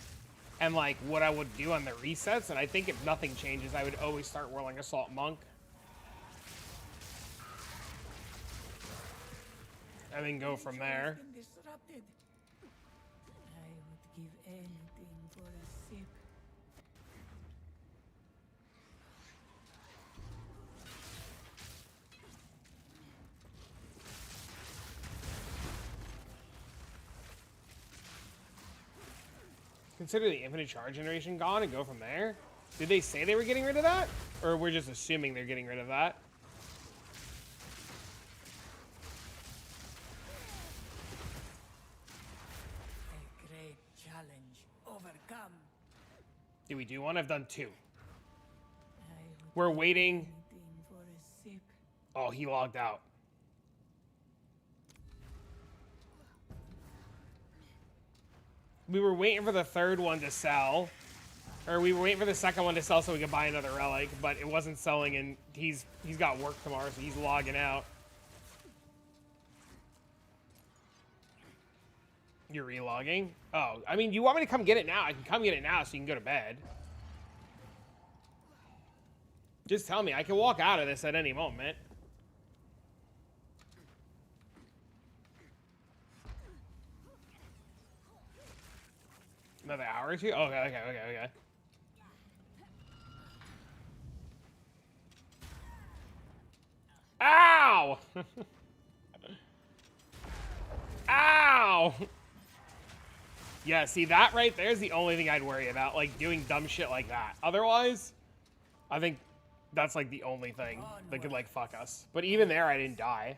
and like what I would do on the resets, and I think if nothing changes, I would always start Whirling Assault Monk. And then go from there. Been disrupted. I would give anything for a sip. Consider the infinite charge generation gone and go from there? Did they say they were getting rid of that? Or we're just assuming they're getting rid of that? A great challenge overcome. Did we do one? I've done two. I would We're give waiting. anything for a sip. Oh, he logged out. We were waiting for the third one to sell. Or we were waiting for the second one to sell so we could buy another relic, but it wasn't selling, and he's got work tomorrow, so he's logging out. You're relogging? Oh, I mean, you want me to come get it now? I can come get it now so you can go to bed. Just tell me. I can walk out of this at any moment. Another hour or two? Oh, okay. Ow! Ow! Yeah, see, that right there is the only thing I'd worry about, like, doing dumb shit like that. Otherwise, I think that's, like, the only thing that could, like, fuck us. But even there, I didn't die.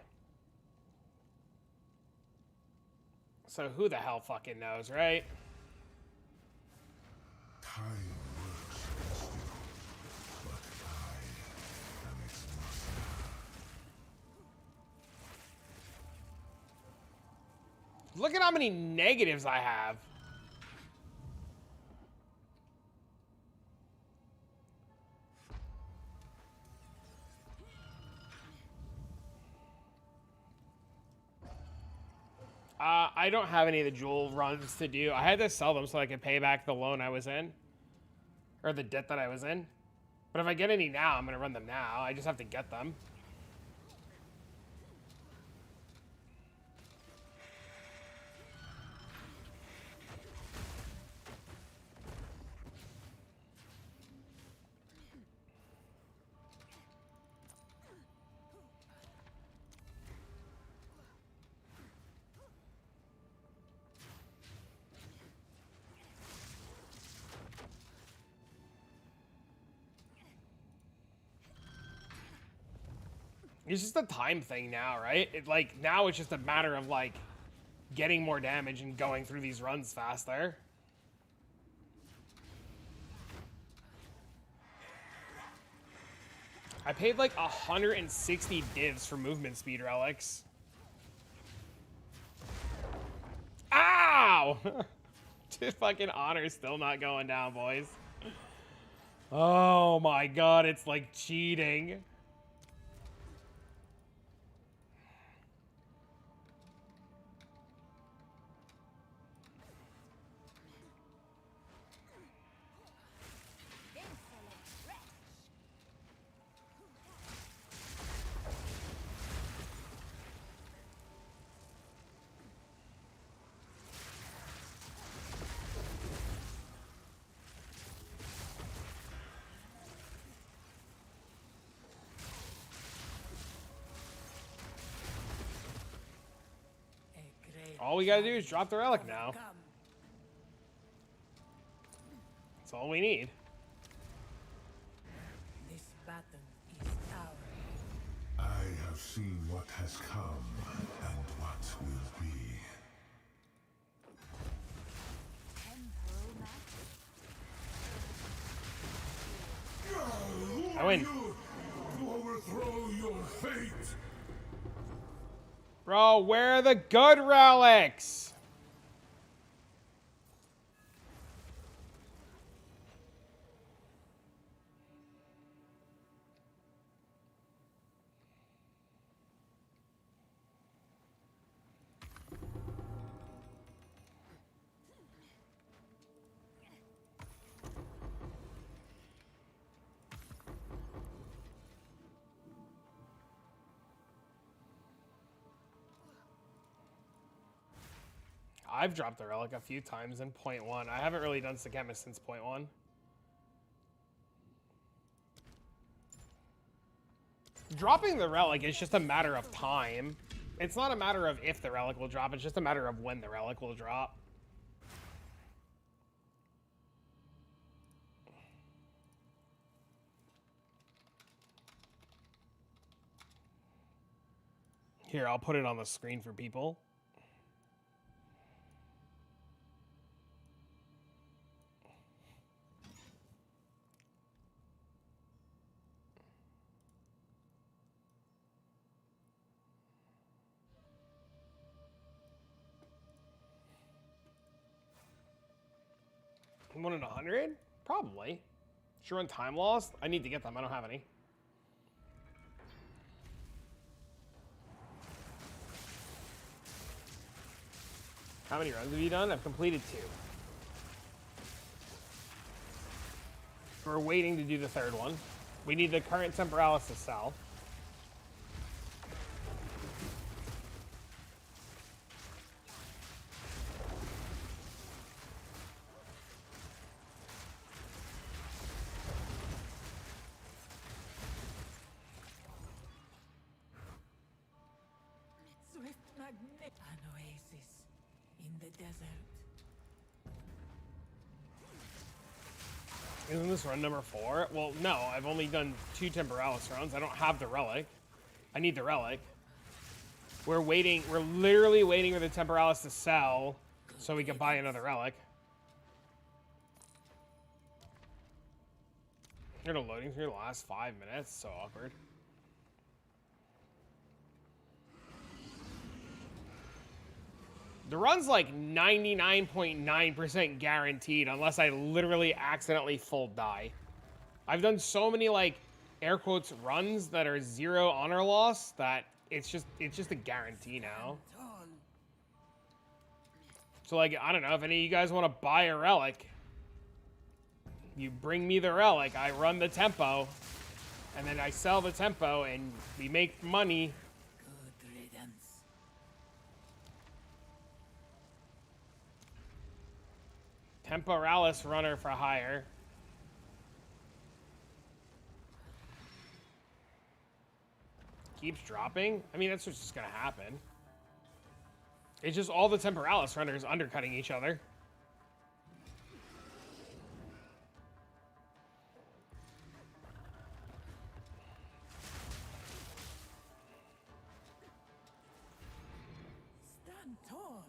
So who the hell fucking knows, right? Time works against you, but I am its master. Look at how many negatives I have. I don't have any of the jewel runs to do. I had to sell them so I could pay back the loan I was in. Or the debt that I was in. But if I get any now, I'm going to run them now. I just have to get them. It's just a time thing now, right? Like, now it's just a matter of, like, getting more damage and going through these runs faster. I paid, like, 160 divs for movement speed relics. Ow! Dude, fucking honor's still not going down, boys. Oh my god, it's like cheating. All we gotta do is drop the relic now. That's all we need. This battle is ours. I have seen what has come and what will be. Temporal magic. I win. To overthrow your fate! Bro, where are the good relics? I've dropped the relic a few times in .1. I haven't really done Sakema since .1. Dropping the relic is just a matter of time. It's not a matter of if the relic will drop, it's just a matter of when the relic will drop. Here, I'll put it on the screen for people. One in 100? Probably. Sure, on time lost? I need to get them. I don't have any. How many runs have you done? I've completed 2. We're waiting to do the 3rd one. We need the current Temporalis to sell. Swift magnet. An oasis in the desert. Isn't this run number 4? Well, no, I've only done 2 Temporalis runs. I don't have the relic. I need the relic. We're waiting. We're literally waiting for the Temporalis to sell so we can buy another relic. You're no loading for the last 5 minutes. So awkward. The run's like 99.9% guaranteed unless I literally accidentally full die. I've done so many like air quotes runs that are 0 honor loss that it's just a guarantee now. So like I don't know if any of you guys want to buy a relic. You bring me the relic, I run the tempo, and then I sell the tempo and we make money. Good riddance. Temporalis runner for hire. Keeps dropping. I mean, that's what's just gonna happen. It's just all the Temporalis runners undercutting each other. Stand tall.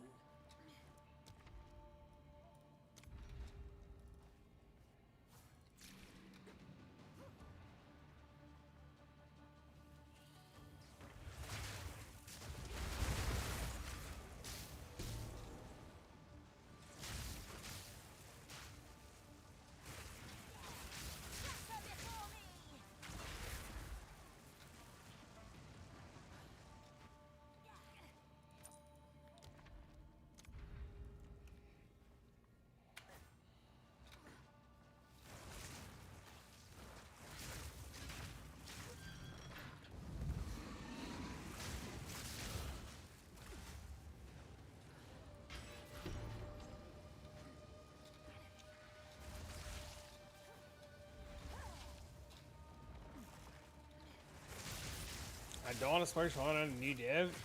I don't want to splurge on a new div.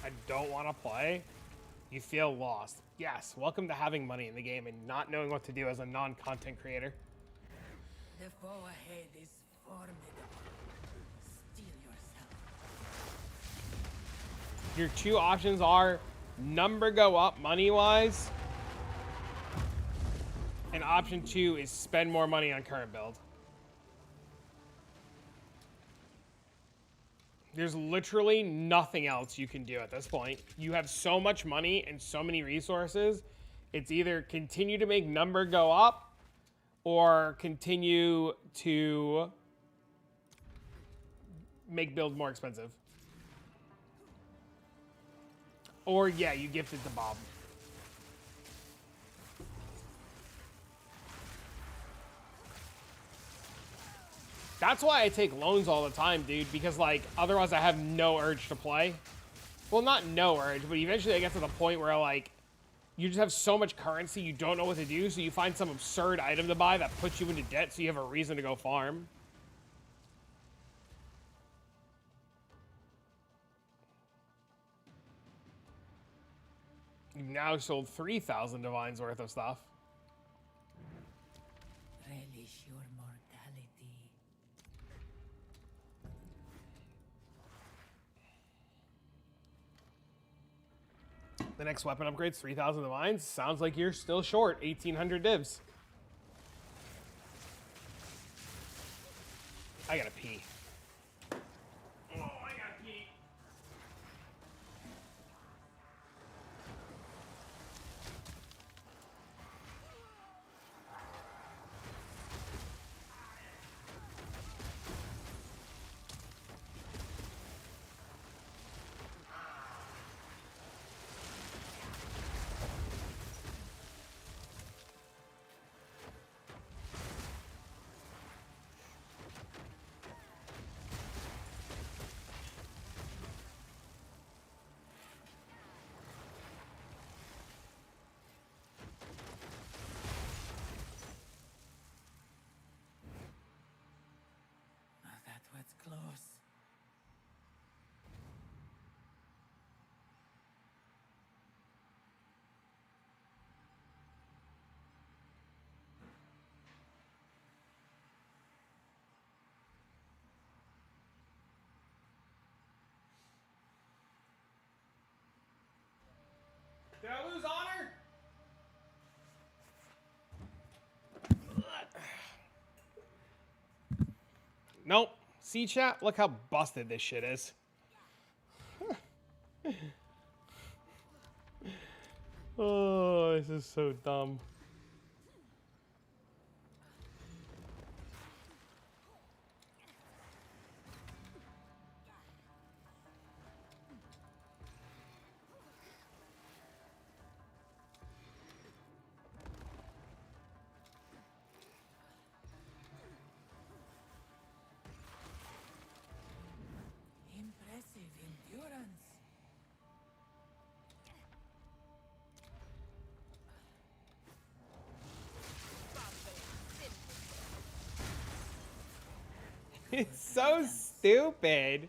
I don't want to play. You feel lost. Yes, welcome to having money in the game and not knowing what to do as a non-content creator. The foe ahead is formidable. Steel yourself. Your 2 options are number go up money-wise, and option 2 is spend more money on current build. There's literally nothing else you can do at this point. You have so much money and so many resources. It's either continue to make number go up or continue to make build more expensive. Or, yeah, you gift it to Bob. That's why I take loans all the time, dude, because, like, otherwise I have no urge to play. Well, not no urge, but eventually I get to the point where, like, you just have so much currency, you don't know what to do, so you find some absurd item to buy that puts you into debt so you have a reason to go farm. You've now sold 3,000 divines worth of stuff. Relish your mortality. The next weapon upgrade's 3,000 divines. Sounds like you're still short 1,800 divs. I gotta pee. Oh, I gotta pee. Did I lose honor? Nope. See, chat? Look how busted this shit is. Oh, this is so dumb. Impressive endurance. It's so stupid.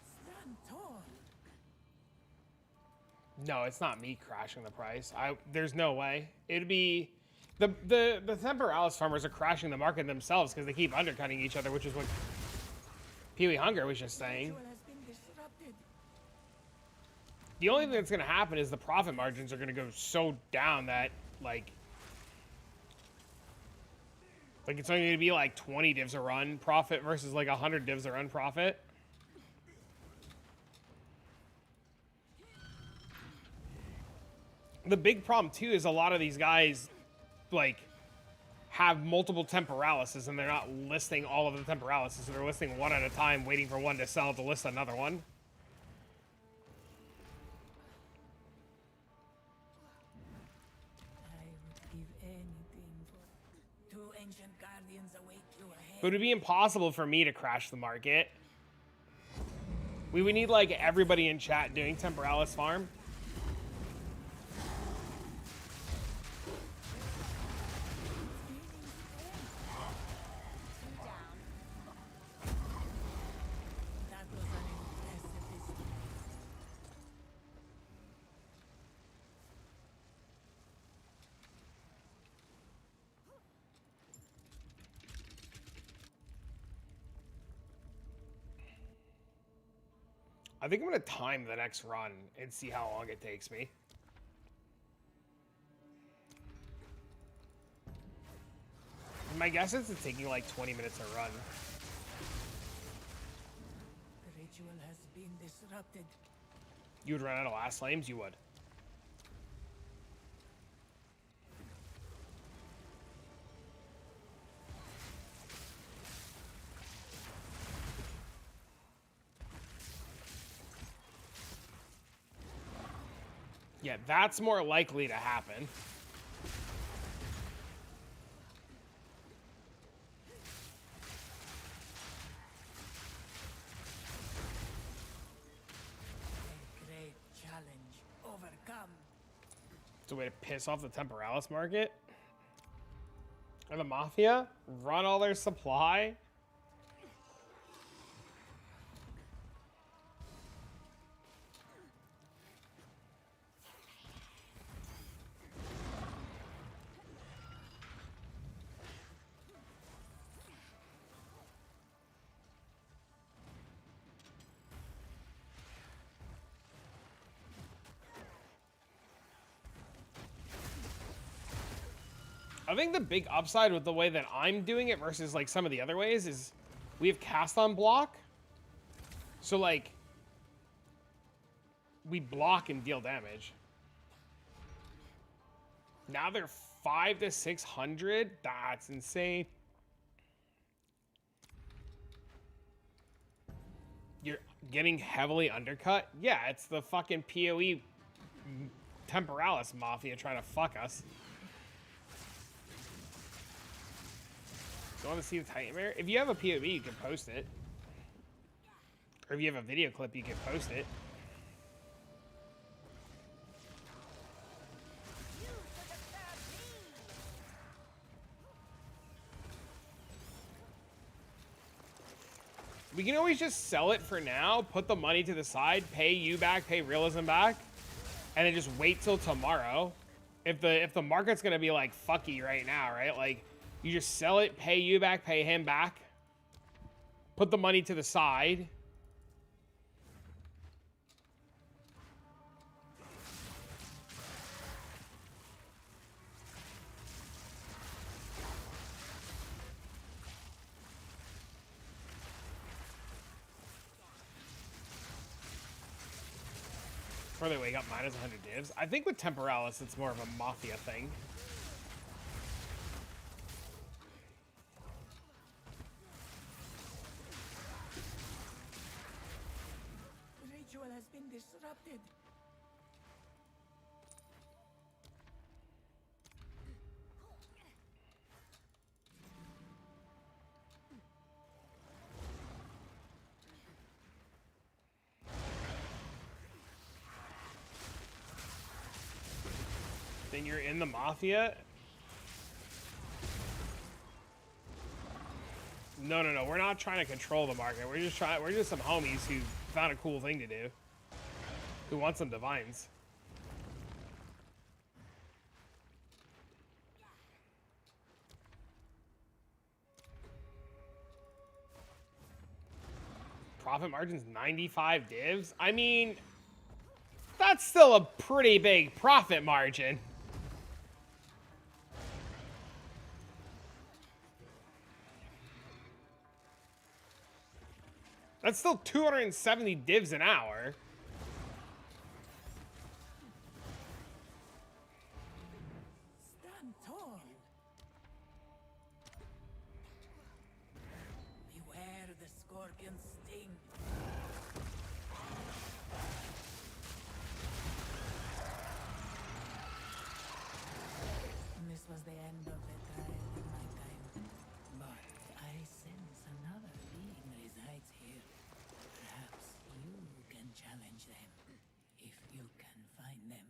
Stand tall. No, it's not me crashing the price. There's no way. It'd be the Temporalis farmers are crashing the market themselves because they keep undercutting each other, which is what Pee-wee Hunger was just saying. Ritual has been disrupted. The only thing that's gonna happen is the profit margins are gonna go so down that like it's only gonna be like 20 divs a run profit versus like 100 divs a run profit. The big problem too is a lot of these guys like have multiple Temporalises and they're not listing all of the Temporalises, so they're listing one at a time, waiting for one to sell to list another one. I would give anything for two ancient guardians await you ahead. But it would be impossible for me to crash the market. We would need like everybody in chat doing Temporalis farm. Two down. That was an impressive display. I think I'm gonna time the next run and see how long it takes me. My guess is it's taking like 20 minutes to run. The ritual has been disrupted. You would run out of last flames? You would. Yeah, that's more likely to happen. A great challenge overcome. It's a way to piss off the Temporalis market. Or the Mafia. Run all their supply. I think the big upside with the way that I'm doing it versus like some of the other ways is we have cast on block. So like we block and deal damage. Now they're 500 to 600. That's insane. You're getting heavily undercut? Yeah, it's the fucking PoE Temporalis Mafia trying to fuck us. You want to see the Nightmare? If you have a POV, you can post it. Or if you have a video clip, you can post it. We can always just sell it for now, put the money to the side, pay you back, pay realism back, and then just wait till tomorrow. If the market's gonna be like fucky right now, right? Like, you just sell it, pay you back, pay him back, put the money to the side. Before they wake up, minus 100 divs. I think with Temporalis, it's more of a Mafia thing. The ritual has been disrupted. Then you're in the Mafia? No, we're not trying to control the market. We're just some homies who found a cool thing to do. Who want some divines. Profit margin's 95 divs? I mean, that's still a pretty big profit margin. That's still 270 divs an hour. Stand tall. Beware the scorpion's sting. This was the end of the trial in my time, but I sense another being resides here. Perhaps you can challenge them, if you can find them.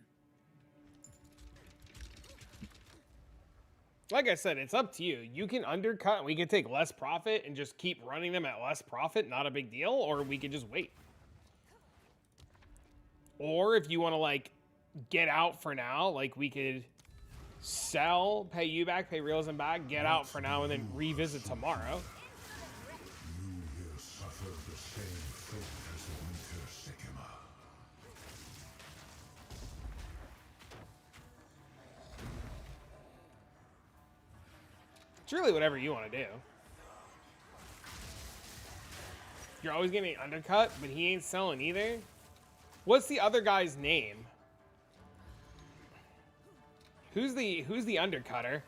Like I said, it's up to you. You can undercut and we can take less profit and just keep running them at less profit, not a big deal, or we can just wait. Or if you want to like get out for now, like we could sell, pay you back, pay realism back, get out for now, and then revisit tomorrow. You here suffer the same fate as the winter sycamore. It's really whatever you want to do. You're always getting undercut, but he ain't selling either. What's the other guy's name? Who's the undercutter?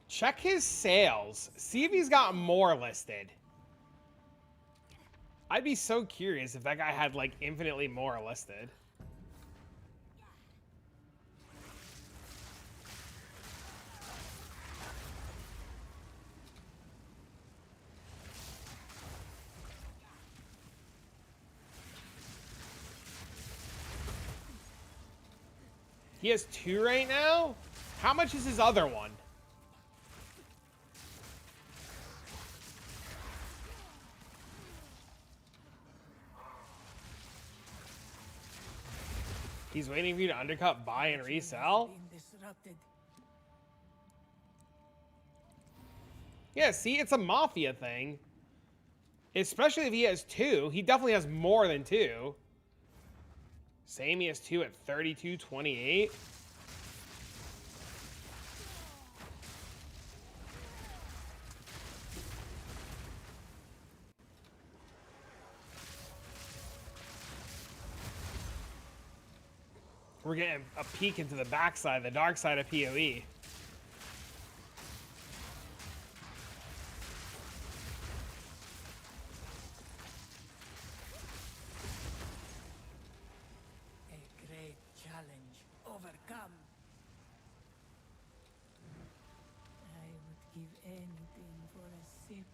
Check his sales. See if he's got more listed. I'd be so curious if that guy had like infinitely more listed. He has 2 right now? How much is his other one? He's waiting for you to undercut, buy, and resell? Been disrupted. Yeah, see, it's a Mafia thing. Especially if he has 2. He definitely has more than 2. Same, he has 2 at 32.28. We're getting a peek into the backside, the dark side of PoE. A great challenge overcome. I would give anything for sip.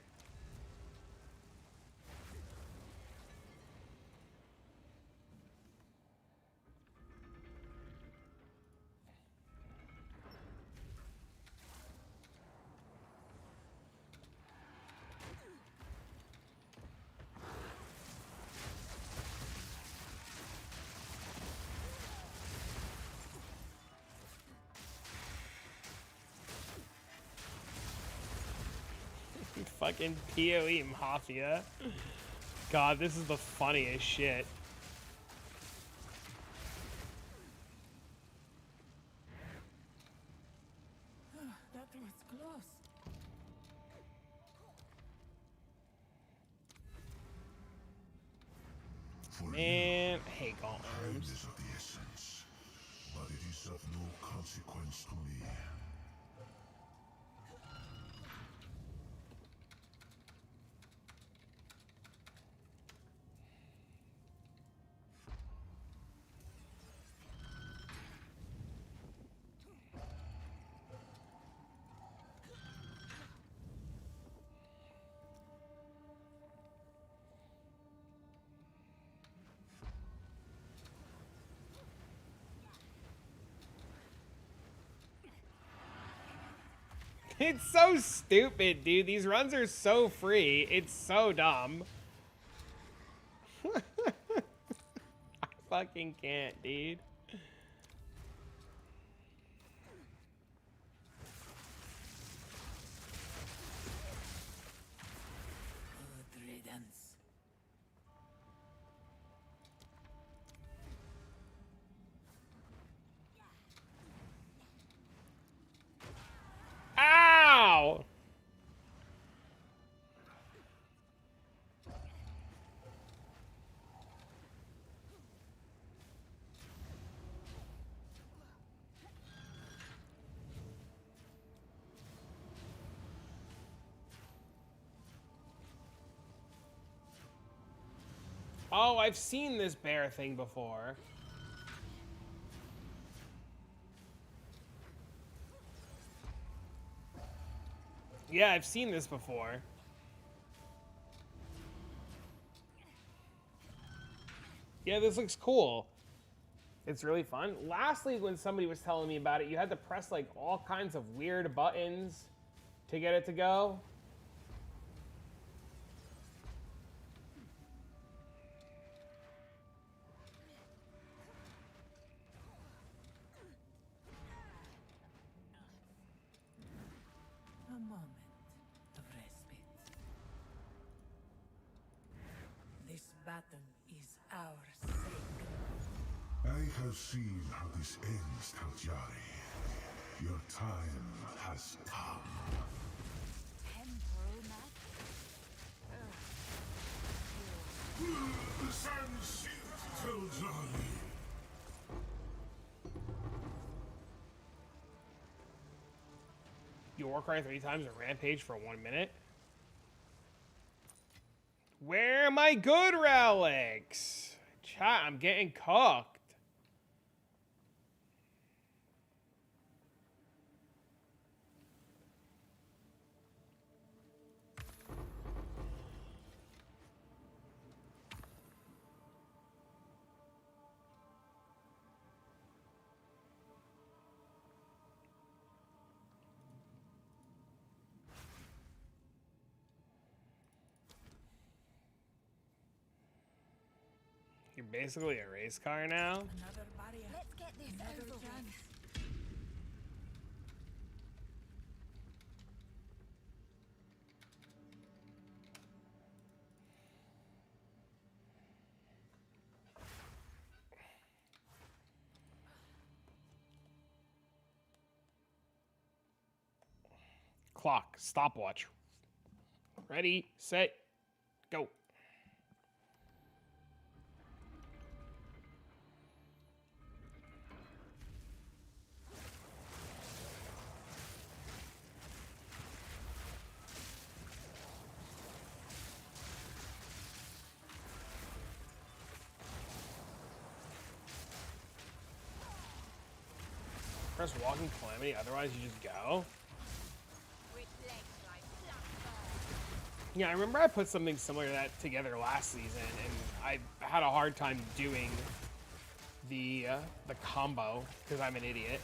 Fucking PoE Mafia. God, this is the funniest shit. That was close. For Man, I hate time Gauntlet. is of the essence, but it is of no consequence to me. It's so stupid, dude. These runs are so free. It's so dumb. I fucking can't, dude. Good riddance. Ow! Oh, I've seen this bear thing before. Yeah, I've seen this before. Yeah, this looks cool. It's really fun. Lastly, when somebody was telling me about it, you had to press like all kinds of weird buttons to get it to go. A moment of respite. This battle is our sake. I have seen how this ends, Taljari. Your time has come. Temporal magic. The sun shift, Taljari. You Warcry 3 times a rampage for 1 minute? Where are my good relics? Chat, I'm getting cooked. You're basically a race car now. Another barrier. Let's get this Another over with. chance. Clock, stopwatch. Ready, set, go. Press walking calamity, otherwise you just go. Reflect like fluff. Yeah, I remember I put something similar to that together last season, and I had a hard time doing the combo because I'm an idiot.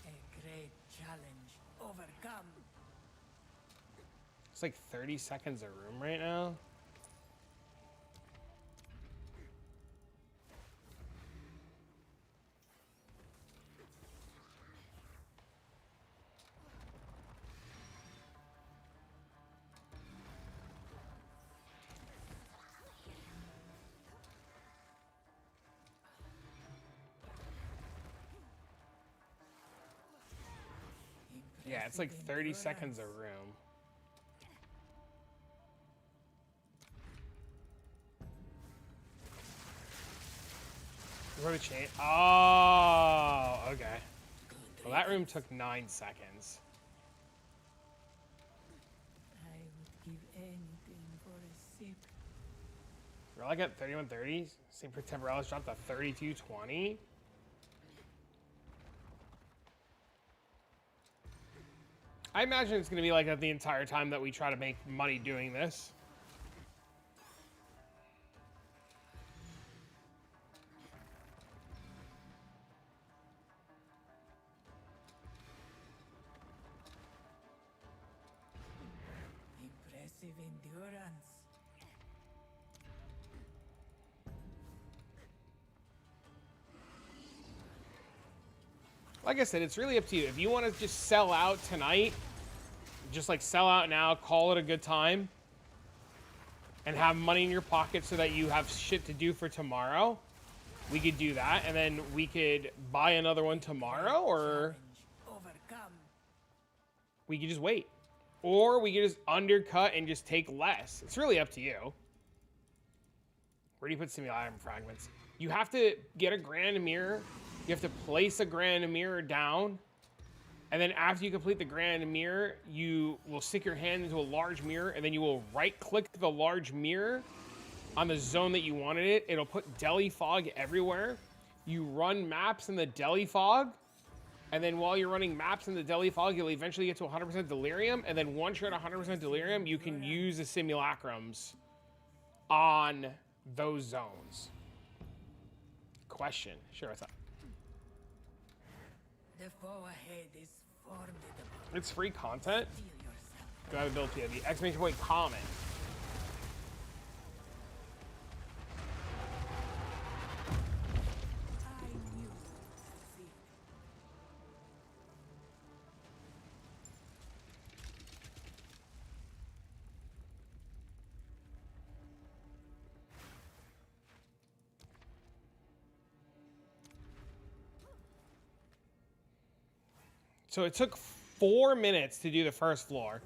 A great challenge overcome. It's like 30 seconds a room right now. Yeah, it's like 30 seconds a room. What a change. Oh, okay. Well, that room took 9 seconds. I would give anything for a sip. We're like at 31:30. St. Temporalis dropped to 32:20. I imagine it's going to be like that the entire time that we try to make money doing this. Impressive endurance. Like I said, it's really up to you. If you want to just sell out tonight, just like sell out now, call it a good time, and have money in your pocket so that you have shit to do for tomorrow, we could do that, and then we could buy another one tomorrow, or Overcome. we could just wait. Or we could just undercut and just take less. It's really up to you. Where do you put simulacrum fragments? You have to get a grand mirror. You have to place a grand mirror down. And then after you complete the grand mirror, you will stick your hand into a large mirror, and then you will right-click the large mirror on the zone that you wanted it. It'll put deli fog everywhere. You run maps in the deli fog, and then while you're running maps in the deli fog, you'll eventually get to 100% delirium, and then once you're at 100% delirium, you can use the simulacrums on those zones. Question. Sure, what's up? The foe ahead is formidable. It's free content. Feel yourself. Go ahead and build POV. Exclamation point comet. I knew you would succeed. So it took 4 minutes to do the first floor.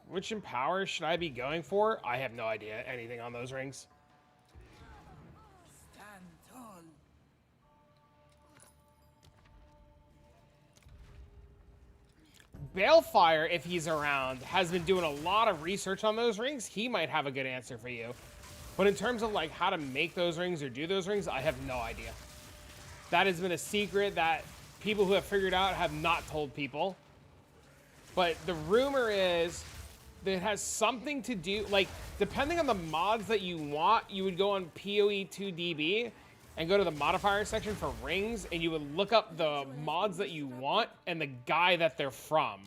Which Empower should I be going for? I have no idea anything on those rings. Stand tall. Balefire, if he's around, has been doing a lot of research on those rings. He might have a good answer for you. But in terms of like how to make those rings or do those rings, I have no idea. That has been a secret that people who have figured out have not told people. But the rumor is that it has something to do, like, depending on the mods that you want, you would go on PoE2DB and go to the modifier section for rings, and you would look up the mods that you want and the guy that they're from.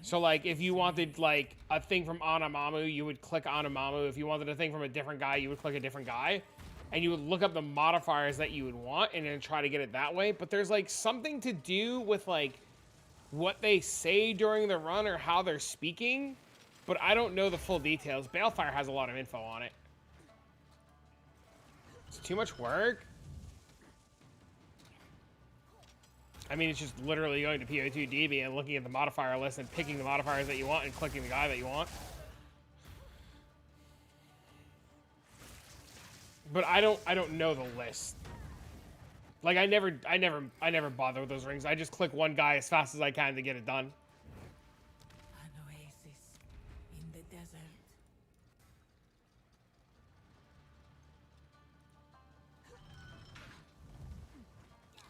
So, like, if you wanted, like, a thing from Anamamu, you would click Anamamu. If you wanted a thing from a different guy, you would click a different guy. And you would look up the modifiers that you would want and then try to get it that way. But there's, like, something to do with, like, what they say during the run or how they're speaking. But I don't know the full details. Balefire has a lot of info on it. It's too much work. I mean, it's just literally going to PO2DB and looking at the modifier list and picking the modifiers that you want and clicking the guy that you want. But I don't know the list. Like I never bother with those rings. I just click one guy as fast as I can to get it done. An oasis in the desert.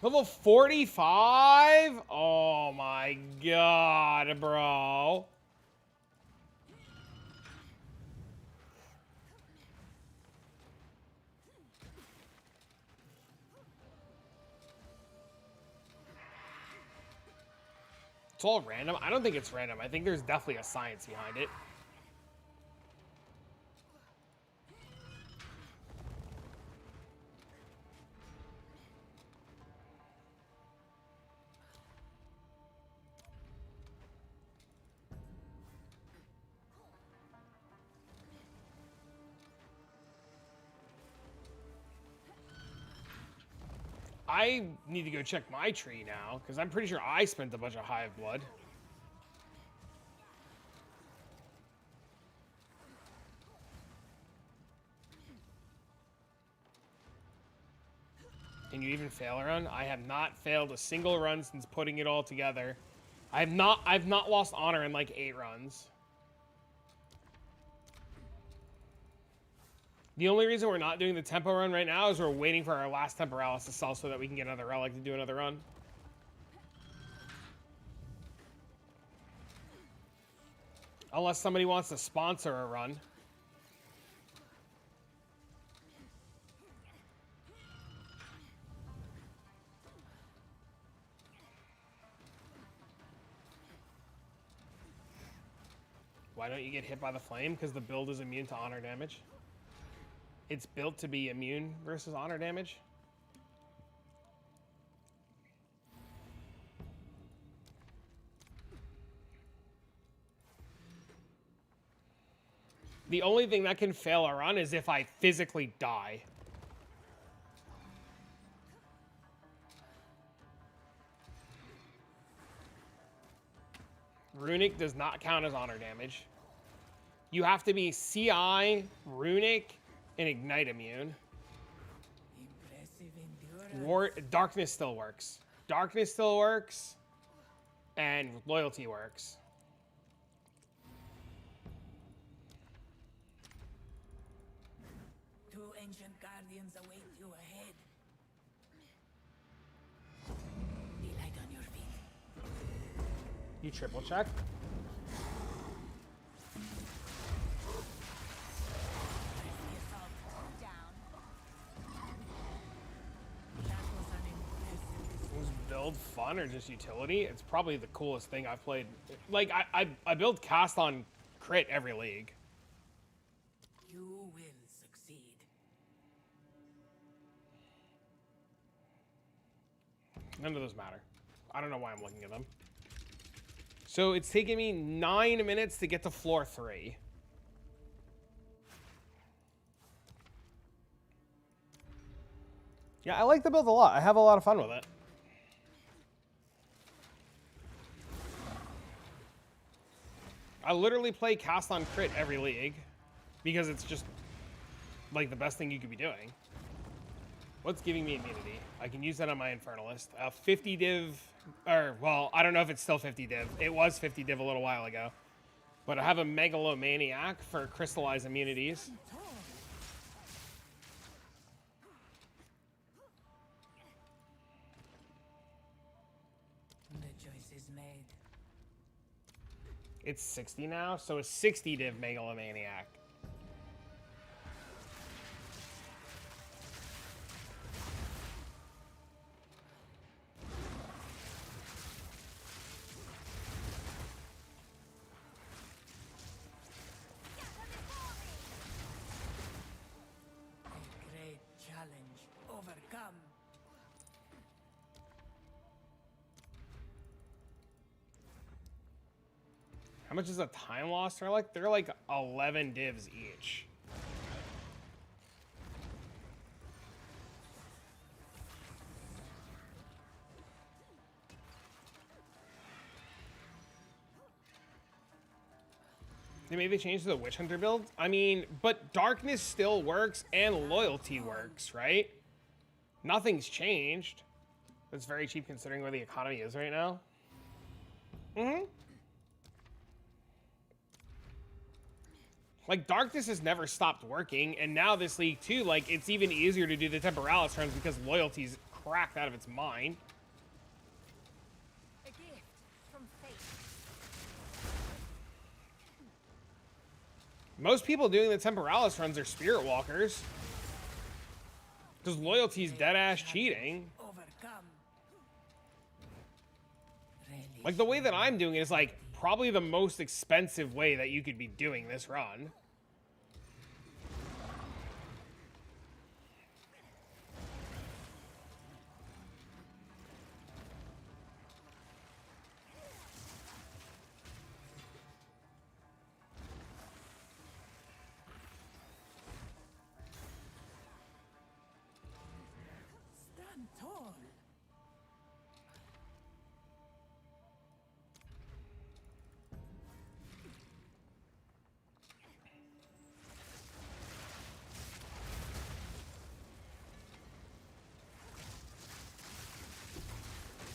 Level 45? Oh my god, bro. It's all random? I don't think it's random. I think there's definitely a science behind it. I need to go check my tree now, because I'm pretty sure I spent a bunch of hive blood. Can you even fail a run? I have not failed a single run since putting it all together. I've not lost honor in like 8 runs. The only reason we're not doing the tempo run right now is we're waiting for our last temporalis to sell so that we can get another relic to do another run. Unless somebody wants to sponsor a run. Why don't you get hit by the flame? Because the build is immune to honor damage. It's built to be immune versus honor damage. The only thing that can fail a run is if I physically die. Runic does not count as honor damage. You have to be CI, Runic, and Ignite immune. Impressive endurance. Darkness still works. Darkness still works. And Loyalty works. Two ancient guardians await you ahead. Be light on your feet. You triple check. Was build fun or just utility? It's probably the coolest thing I've played. Like I build cast on crit every league. You will succeed. None of those matter. I don't know why I'm looking at them. So it's taken me 9 minutes to get to floor 3. Yeah, I like the build a lot. I have a lot of fun with it. I literally play cast on crit every league because it's just like the best thing you could be doing. What's giving me immunity? I can use that on my Infernalist. 50 div, or well, I don't know if it's still 50 div. It was 50 div a little while ago. But I have a Megalomaniac for crystallized immunities. The choice is made. It's 60 now, so a 60 div Megalomaniac. A great challenge overcome. How much is a time loss? They're like 11 divs each. Maybe they changed to the Witch Hunter build? I mean, but Darkness still works and Loyalty works, right? Nothing's changed. It's very cheap considering where the economy is right now. Mm-hmm. Like, Darkness has never stopped working, and now this league, too, like, it's even easier to do the Temporalis runs because Loyalty's cracked out of its mind. A gift from fate. Most people doing the Temporalis runs are Spirit Walkers. Because Loyalty's dead-ass cheating. Overcome. Like, the way that I'm doing it is, like, probably the most expensive way that you could be doing this run. Stand tall.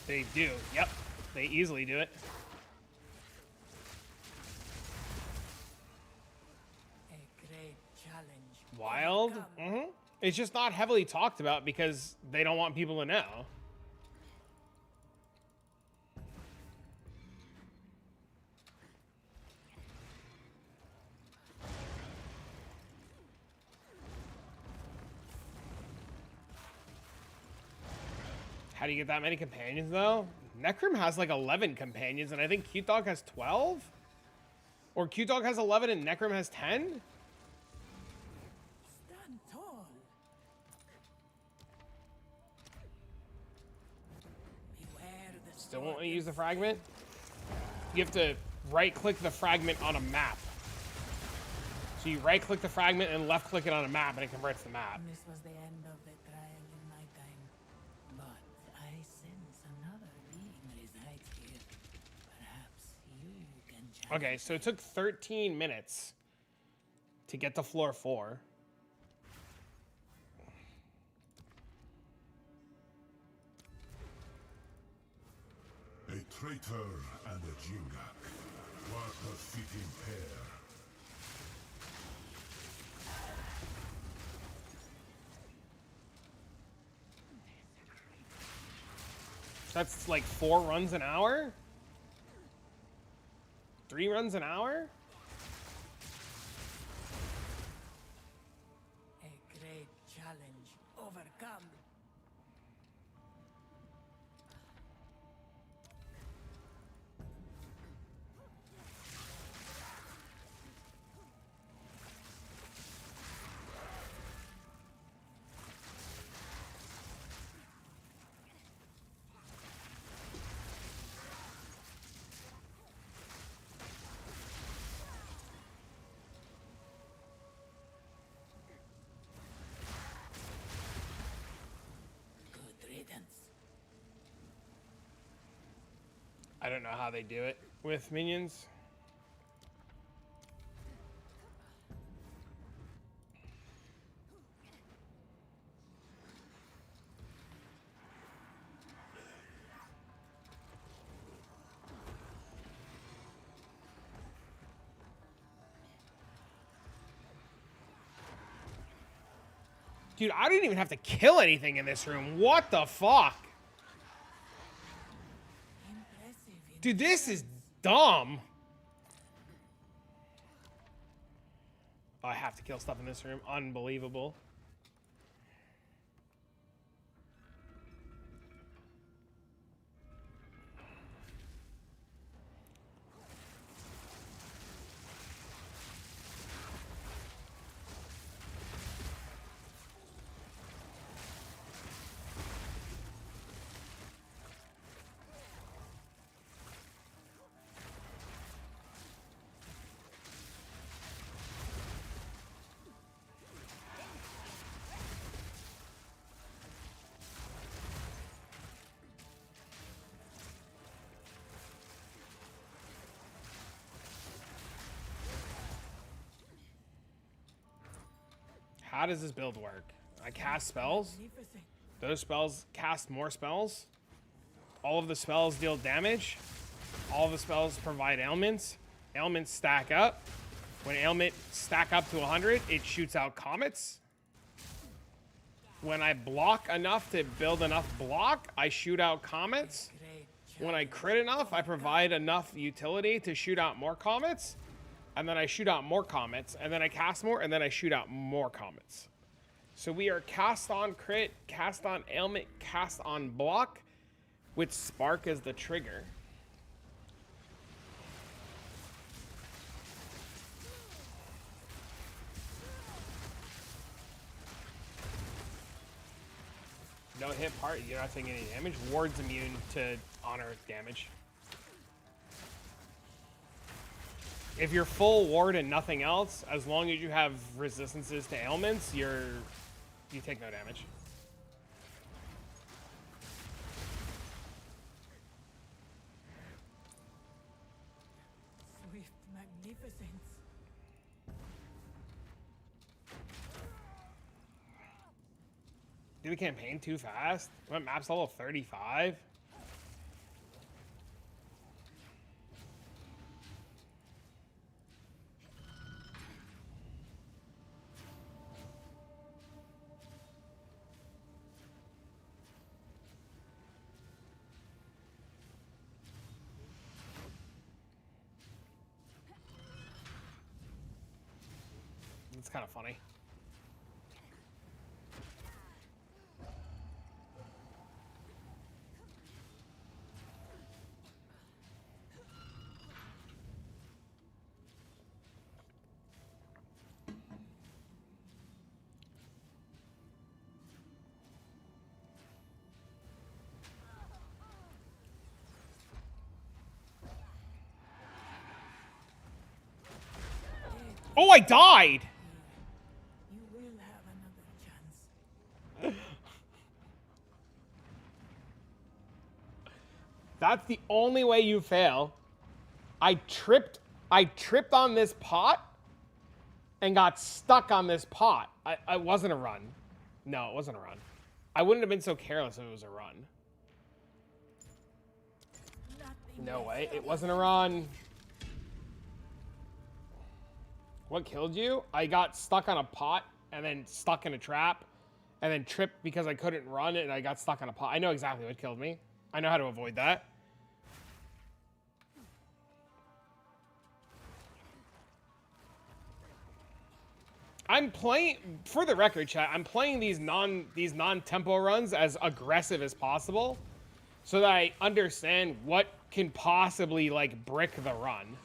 They do. Yep. They easily do it. A great challenge. Wild. Overcome. Mm-hmm. It's just not heavily talked about because they don't want people to know. How do you get that many companions, though? Necrom has like 11 companions, and I think Cute Dog has 12? Or Cute Dog has 11 and Necrom has 10? Stand tall. Beware the Still won't let you use the fragment? You have to right-click the fragment on a map. So you right-click the fragment and left-click it on a map, and it converts the map. This was the end of the trial in my time, but I sense another being resides here. Perhaps you can challenge. Okay, so it took 13 minutes to get to floor 4. A traitor and a Jingak. What a fitting pair. That's like 4 runs an hour? 3 runs an hour? A great challenge. Overcome. Good riddance. I don't know how they do it with minions. Dude, I didn't even have to kill anything in this room. What the fuck? Impressive. Dude, this is dumb. Oh, I have to kill stuff in this room. Unbelievable. how does this build work? I cast spells. Magnificent. Those spells cast more spells. All of the spells deal damage. All of the spells provide ailments. Ailments stack up. When ailments stack up to 100, it shoots out comets. When I block enough to build enough block, I shoot out comets. Great When I crit enough, I provide enough utility to shoot out more comets. And then I shoot out more comets. And then I cast more, and then I shoot out more comets. So we are cast on crit, cast on ailment, cast on block, with spark as the trigger. No hit part, you're not taking any damage. Ward's immune to honor damage. If you're full ward and nothing else, as long as you have resistances to ailments, you take no damage. Swift magnificence. Do the campaign too fast? What, map's level 35? It's kind of funny. Oh, I died! You will have another chance. That's the only way you fail. I tripped on this pot and got stuck on this pot. I wasn't a run. No, it wasn't a run. I wouldn't have been so careless if it was a run. Nothing No less. way, it wasn't a run. What killed you? I got stuck on a pot and then stuck in a trap and then tripped because I couldn't run and I got stuck on a pot. I know exactly what killed me. I know how to avoid that. I'm playing, for the record, chat, I'm playing these non-tempo runs as aggressive as possible so that I understand what can possibly, like, brick the run.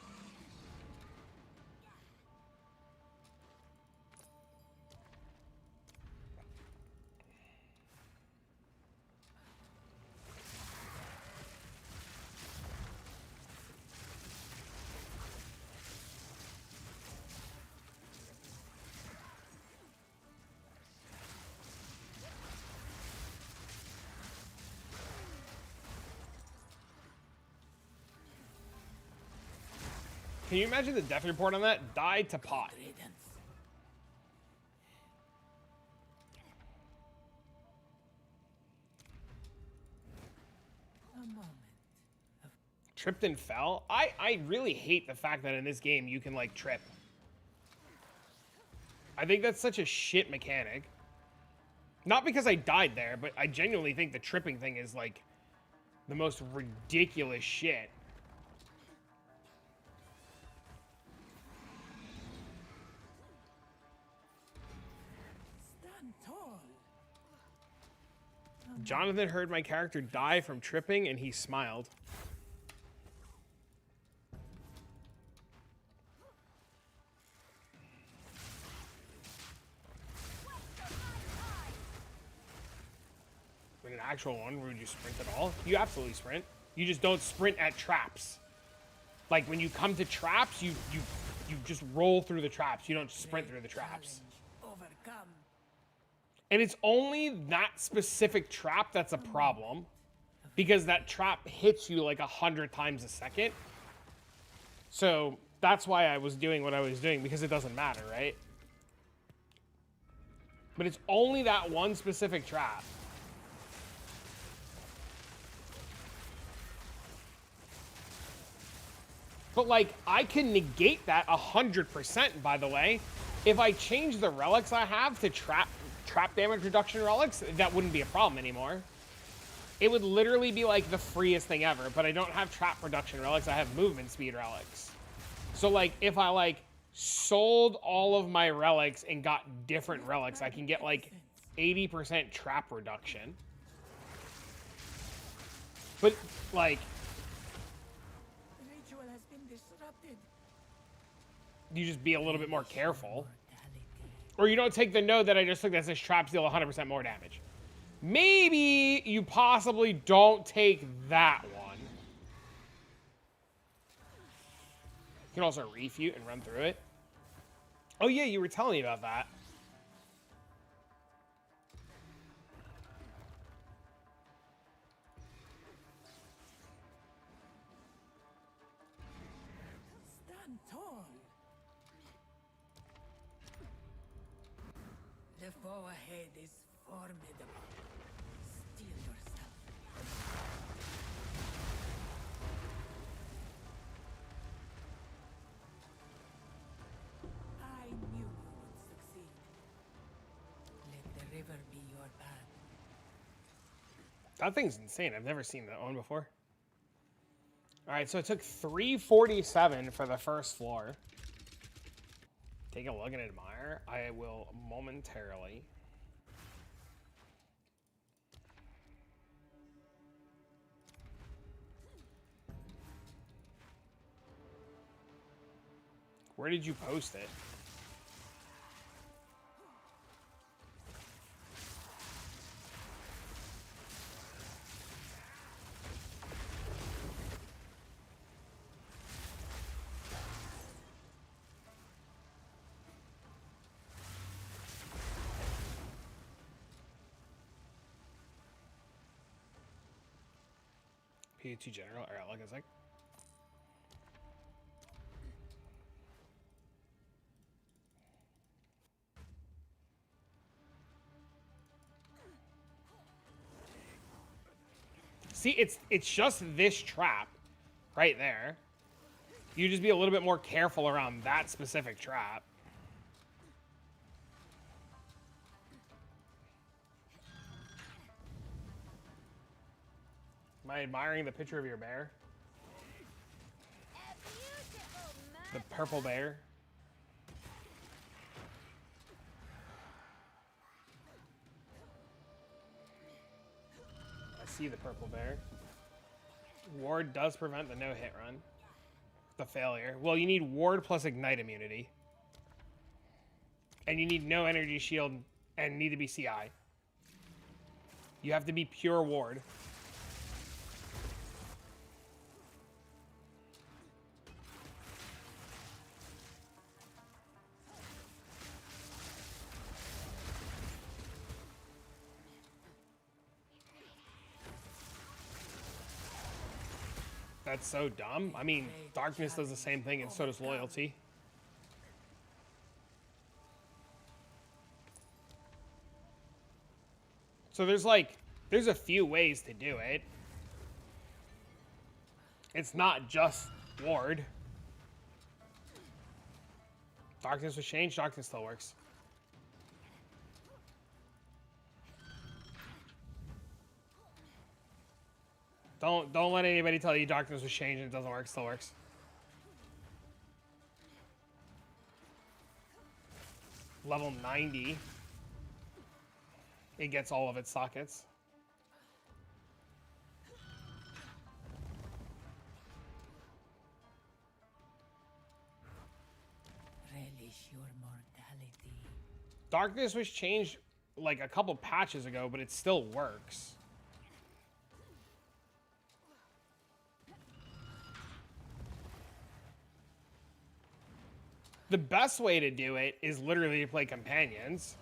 Can you imagine the death report on that? Died to pot. Riddance. A moment. Tripped and fell? I really hate the fact that in this game you can, like, trip. I think that's such a shit mechanic. Not because I died there, but I genuinely think the tripping thing is, like, the most ridiculous shit. Stand tall. Jonathan heard my character die from tripping and he smiled. In an actual one, would you sprint at all? You absolutely sprint. You just don't sprint at traps. Like when you come to traps, you just roll through the traps. You don't sprint through the traps. Overcome. And it's only that specific trap that's a problem. Because that trap hits you like 100 times a second. So that's why I was doing what I was doing, because it doesn't matter, right? But it's only that one specific trap. But, like, I can negate that 100%, by the way. If I change the relics I have to trap damage reduction relics, that wouldn't be a problem anymore. It would literally be, like, the freest thing ever. But I don't have trap reduction relics. I have movement speed relics. So, like, if I, like, sold all of my relics and got different relics, I can get, like, 80% trap reduction. But, like... you just be a little bit more careful. Or you don't take the note that I just took that says traps deal 100% more damage. Maybe you possibly don't take that one. You can also refute and run through it. Oh yeah, you were telling me about that. Stand tall. The foe ahead is formidable. Steel yourself. I knew you would succeed. Let the river be your path. That thing's insane. I've never seen that one before. All right, so it took 347 for the first floor. Take a look and admire. I will momentarily. Where did you post it? P2 general. All right, look a sec. See, it's just this trap right there. You just be a little bit more careful around that specific trap. Am I admiring the picture of your bear? The purple bear. I see the purple bear. Ward does prevent the no-hit run. The failure. Well, you need ward plus ignite immunity. And you need no energy shield and need to be CI. You have to be pure ward. That's so dumb. I mean, darkness does the same thing and so does loyalty. So there's a few ways to do it. It's not just ward. Darkness was changed, darkness still works. Don't let anybody tell you darkness was changed and it doesn't work, still works. Level 90. It gets all of its sockets. Relish your mortality. Darkness was changed like a couple patches ago, but it still works. The best way to do it is literally to play companions.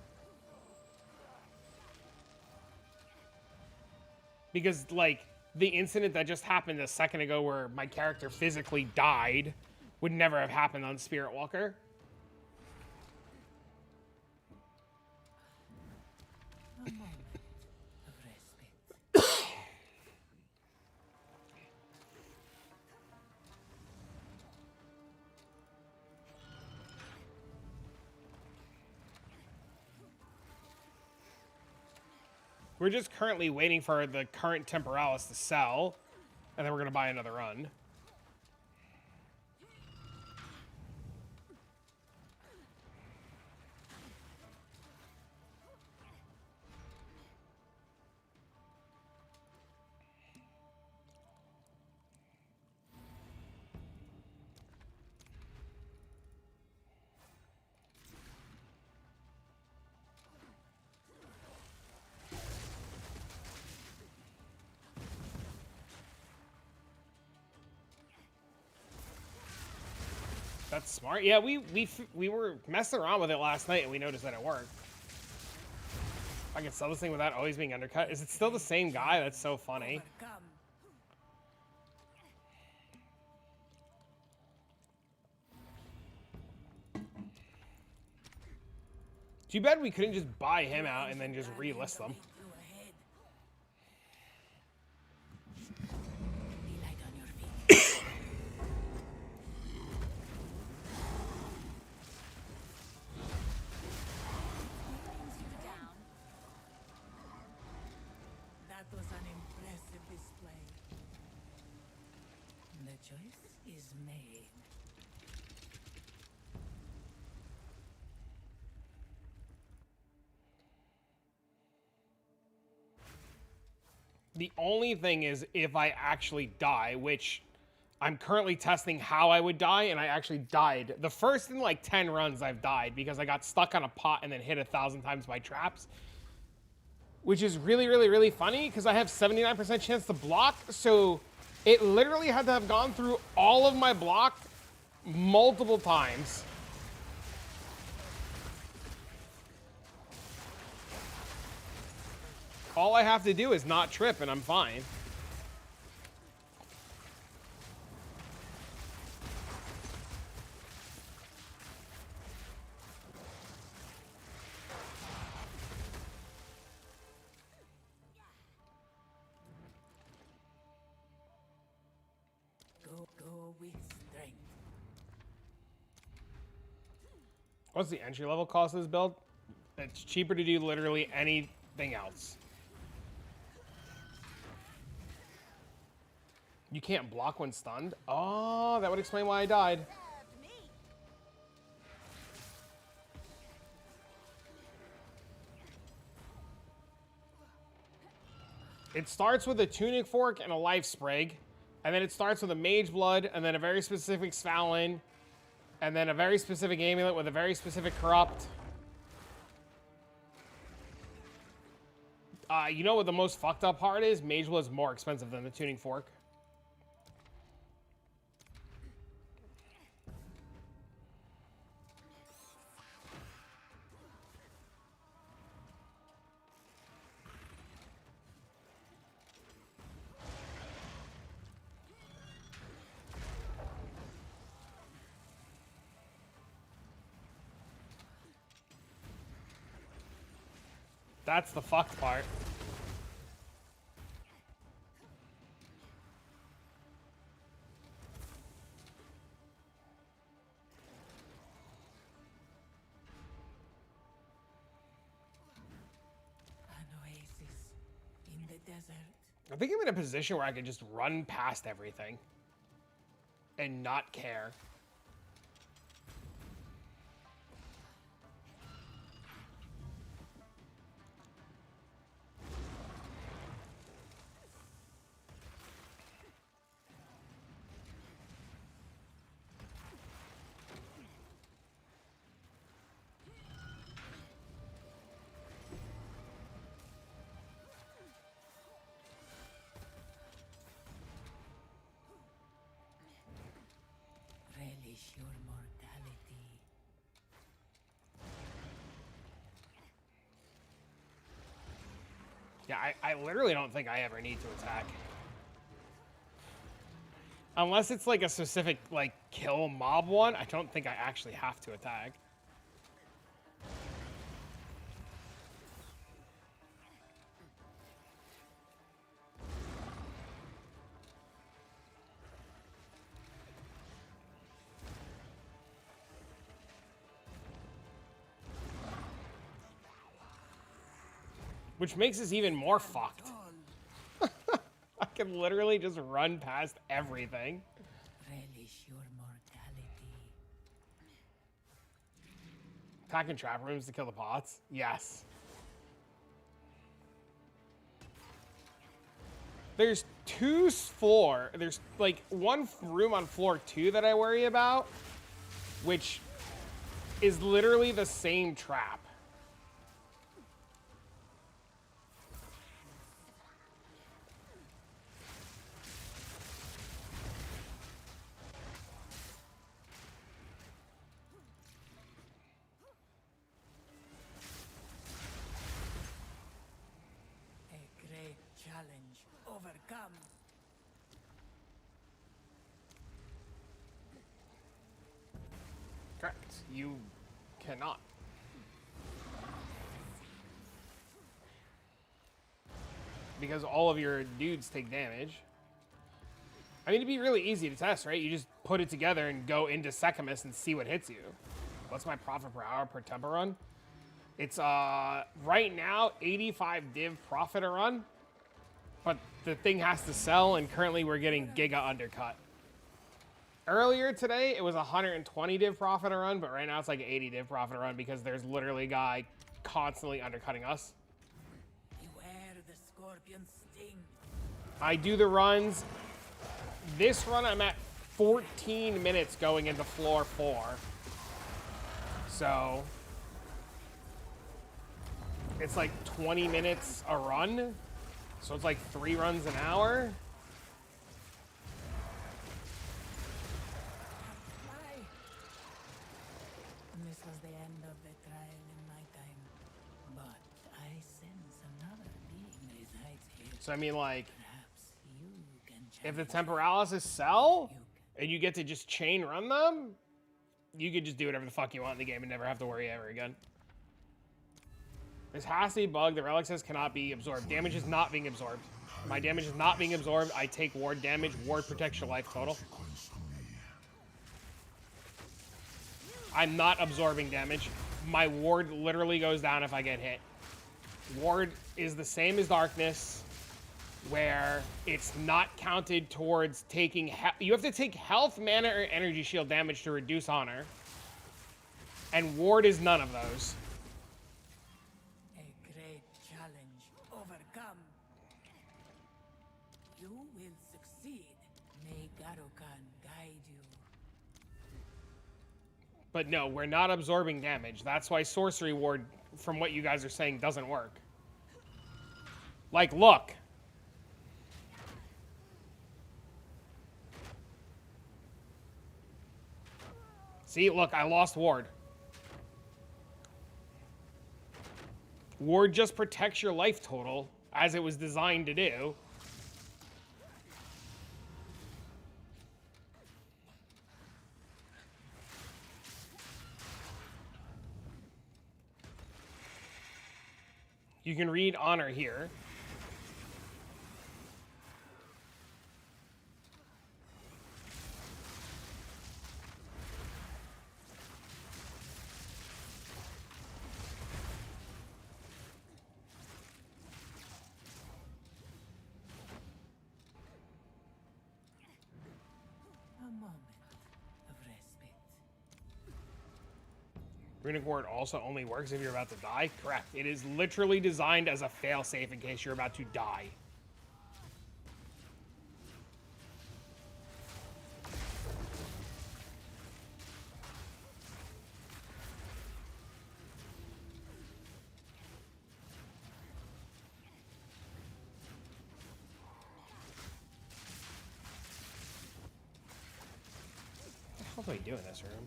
Because, like, the incident that just happened a second ago where my character physically died would never have happened on Spirit Walker. We're just currently waiting for the current Temporalis to sell, and then we're gonna buy another run. That's smart. Yeah, we were messing around with it last night and we noticed that it worked. I can sell this thing without always being undercut. Is it still the same guy? That's so funny. Overcome. Too bad we couldn't just buy him out and then just relist them. You ahead. Be light on your feet. Down. That was an impressive display. The choice is made. The only thing is if I actually die, which I'm currently testing how I would die, and I actually died. The first in like 10 runs I've died because I got stuck on a pot and then hit 1,000 times by traps. Which is really, really, really funny because I have 79% chance to block. So it literally had to have gone through all of my block multiple times. All I have to do is not trip and I'm fine. Go with strength. What's the entry level cost of this build? It's cheaper to do literally anything else. You can't block when stunned? Oh, that would explain why I died. Served me. It starts with a Tunic Fork and a Life Sprig. And then it starts with a Mage Blood, and then a very specific Svalin. And then a very specific Amulet with a very specific Corrupt. You know what the most fucked up part is? Mage Blood is more expensive than the Tuning Fork. That's the fucked part. An oasis in the desert. I think I'm in a position where I could just run past everything and not care. Relish your mortality. Yeah, I literally don't think I ever need to attack. Unless it's like a specific, like, kill mob one, I don't think I actually have to attack. Which makes us even more fucked. I can literally just run past everything. Relish your mortality. Attacking trap rooms to kill the pots? Yes. There's there's like one room on floor 2 that I worry about, which is literally the same trap. A great challenge overcome. Correct. You cannot. Because all of your dudes take damage. I mean, it'd be really easy to test, right? You just put it together and go into Secamus and see what hits you. What's my profit per hour per tempo run? It's right now 85 div profit a run, but the thing has to sell, and currently we're getting giga undercut. Earlier today it was 120 div profit a run, but right now it's like 80 div profit a run because there's literally a guy constantly undercutting us. Beware the scorpion sting. I do the runs. This run I'm at 14 minutes going into floor 4. So it's like 20 minutes a run. So it's like 3 runs an hour. Fly. This was the end of the trial in my time. But I sense another being resides here. So I mean, like, Perhaps you can if the challenge Temporalis sell and you get to just chain run them, you could just do whatever the fuck you want in the game and never have to worry ever again. This has to be bugged. The relic says cannot be absorbed. Damage is not being absorbed. My damage is not being absorbed. I take ward damage. Ward protects your life total. I'm not absorbing damage. My ward literally goes down if I get hit. Ward is the same as darkness, where it's not counted towards taking... You have to take health, mana, or energy shield damage to reduce honor. And ward is none of those. a great challenge overcome. You will succeed. May Garukan guide you. But no, we're not absorbing damage. That's why sorcery ward, from what you guys are saying, doesn't work. Like, look. See, look, I lost ward. Ward just protects your life total, as it was designed to do. You can read honor here. A moment of respite. Runic Ward also only works if you're about to die? Correct. It is literally designed as a fail-safe in case you're about to die. What the hell do I do in this room?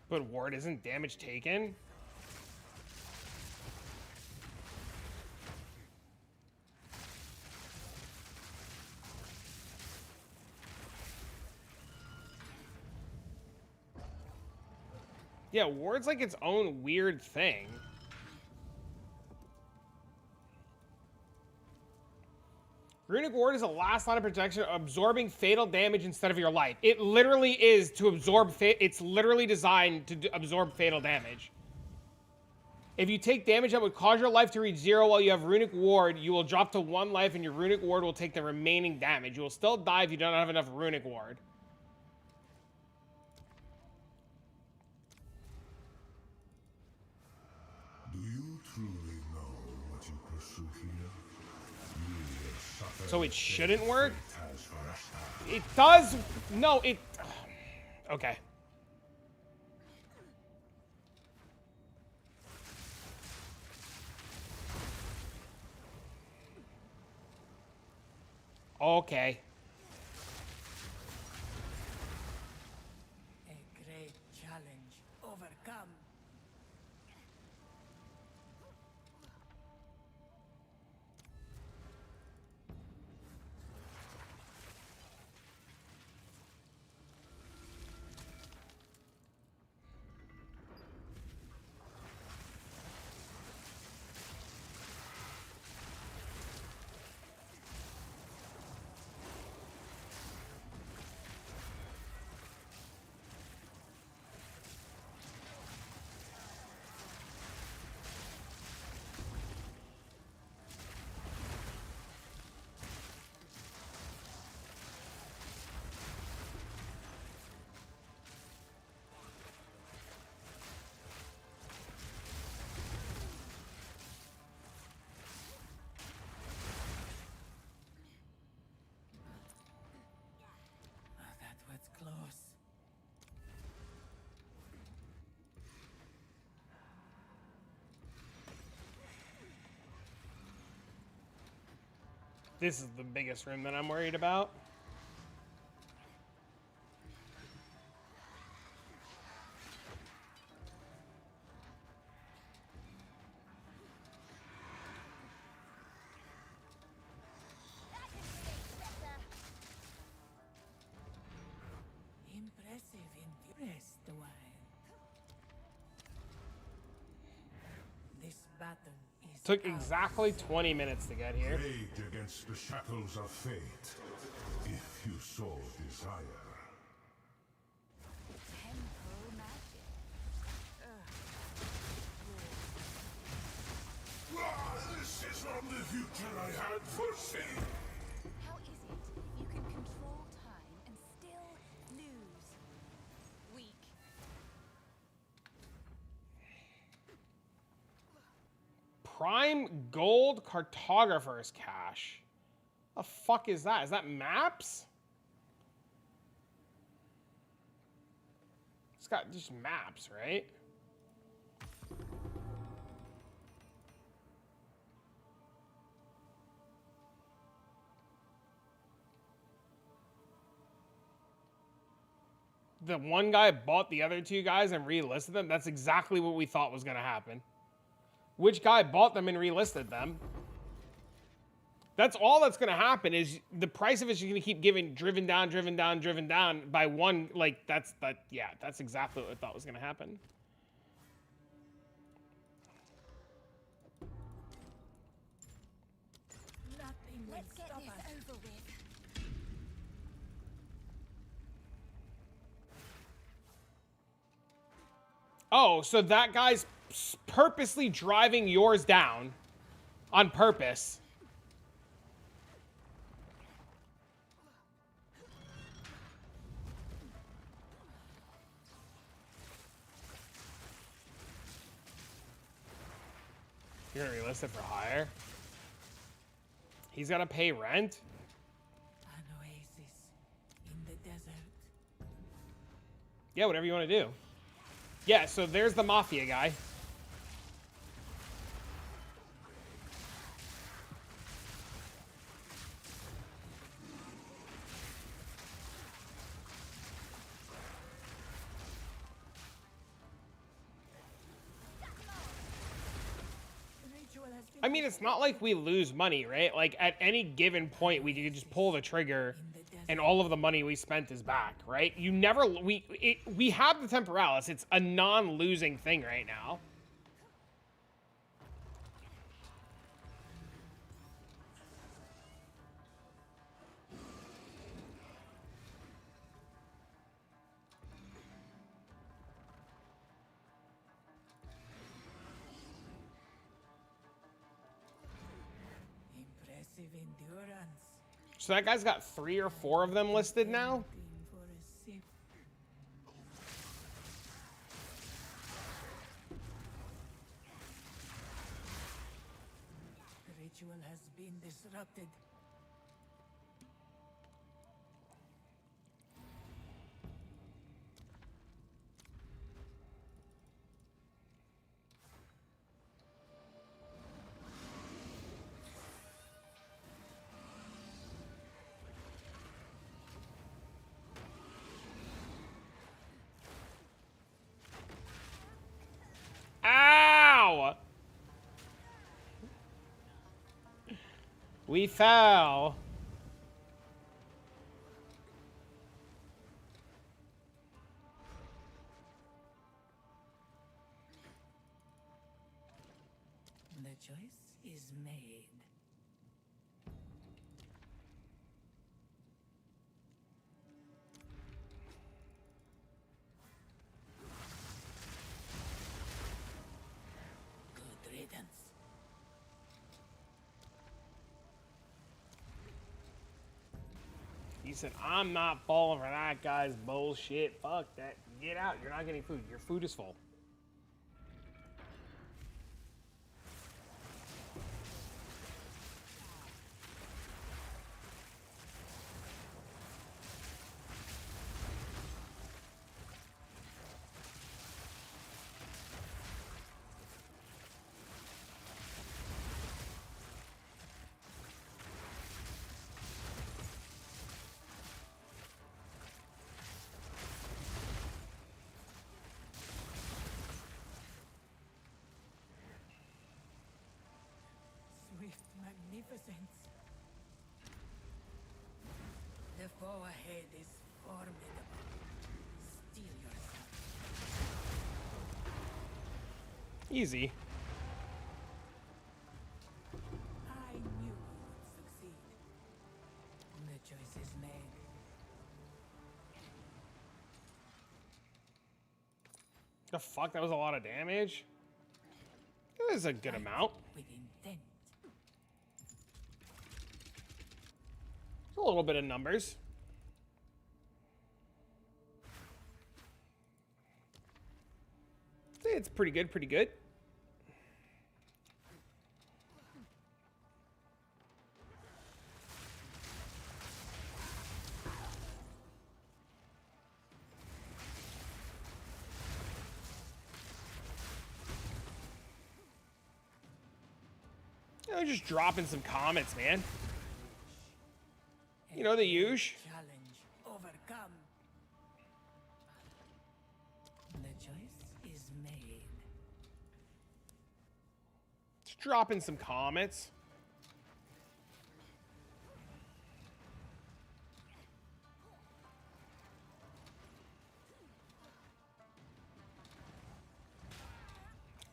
But ward isn't damage taken? Yeah, ward's like its own weird thing. Ward is a last line of protection, absorbing fatal damage instead of your life. It literally is to absorb. It's literally designed to absorb fatal damage. If you take damage that would cause your life to reach 0 while you have Runic Ward, you will drop to 1 life and your Runic Ward will take the remaining damage. You will still die if you don't have enough Runic Ward. Do you truly know what you pursue here? You will suffer. So it shouldn't work? Fate has for us. It does. No, it. Okay. Okay. A great challenge overcome. That was close. This is the biggest room that I'm worried about. Impressive interest, while. This battle is Took exactly 20 minutes to get here. Rage against the shackles of fate, if you so desire. Temple magic. This is not the future I had foreseen. How is it you can control time and still lose? Weak. Prime Gold Cartographer's Cache. The fuck is that? Is that maps? It's got just maps, right? The one guy bought the other two guys and relisted them. That's exactly what we thought was going to happen. Which guy bought them and relisted them? That's all that's going to happen is the price of it's going to keep giving driven down by one. Like yeah, that's exactly what I thought was going to happen. nothing will Let's get stop this us. over with. Oh, so that guy's purposely driving yours down on purpose. You're gonna relist it for hire? He's gonna pay rent? An oasis in the desert. Yeah, whatever you want to do. Yeah, so there's the mafia guy. I mean, it's not like we lose money, right? Like, at any given point, we could just pull the trigger and all of the money we spent is back, right? You never... We have the Temporalis. It's a non-losing thing right now. endurance. So that guy's got 3 or 4 of them listed now? Anything for a sip. The ritual has been disrupted. Ow! We fell. The choice is made. Good riddance. He said, I'm not falling for that guy's bullshit. Fuck that. Get out. You're not getting food. Your food is full. Swift magnificence. The foe ahead is formidable. Steel yourself. Easy. I knew you would succeed. The choice is made. The fuck? That was a lot of damage? That is a good amount. With intent. A little bit of numbers. It's pretty good, pretty good. They're just dropping some comets, man. You know the usual. Challenge overcome. The choice is made. Just dropping some comets.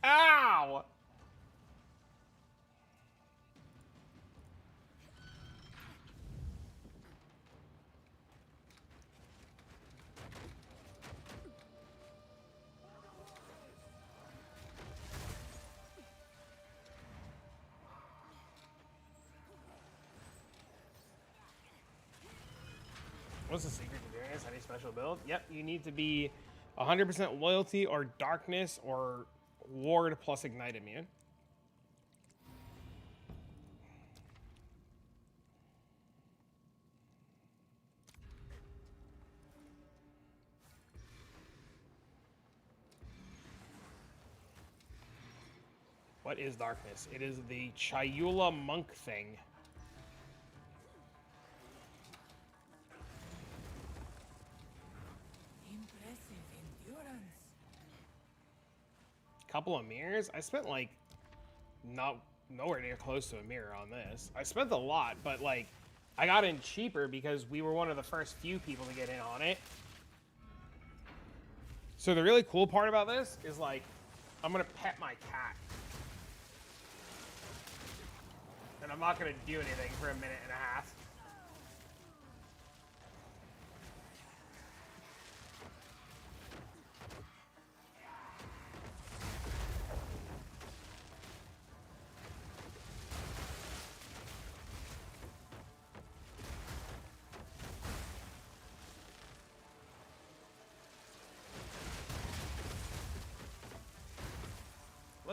Ow! What's the secret to doing this? Any special build? Yep, you need to be 100% loyalty or darkness or ward plus ignite immune. What is darkness? It is the Chayula monk thing. Impressive endurance. Couple of mirrors. I spent like nowhere near close to a mirror on this. I spent a lot, but like I got in cheaper because we were one of the first few people to get in on it. So the really cool part about this is like I'm gonna pet my cat. And I'm not gonna do anything for a minute and a half.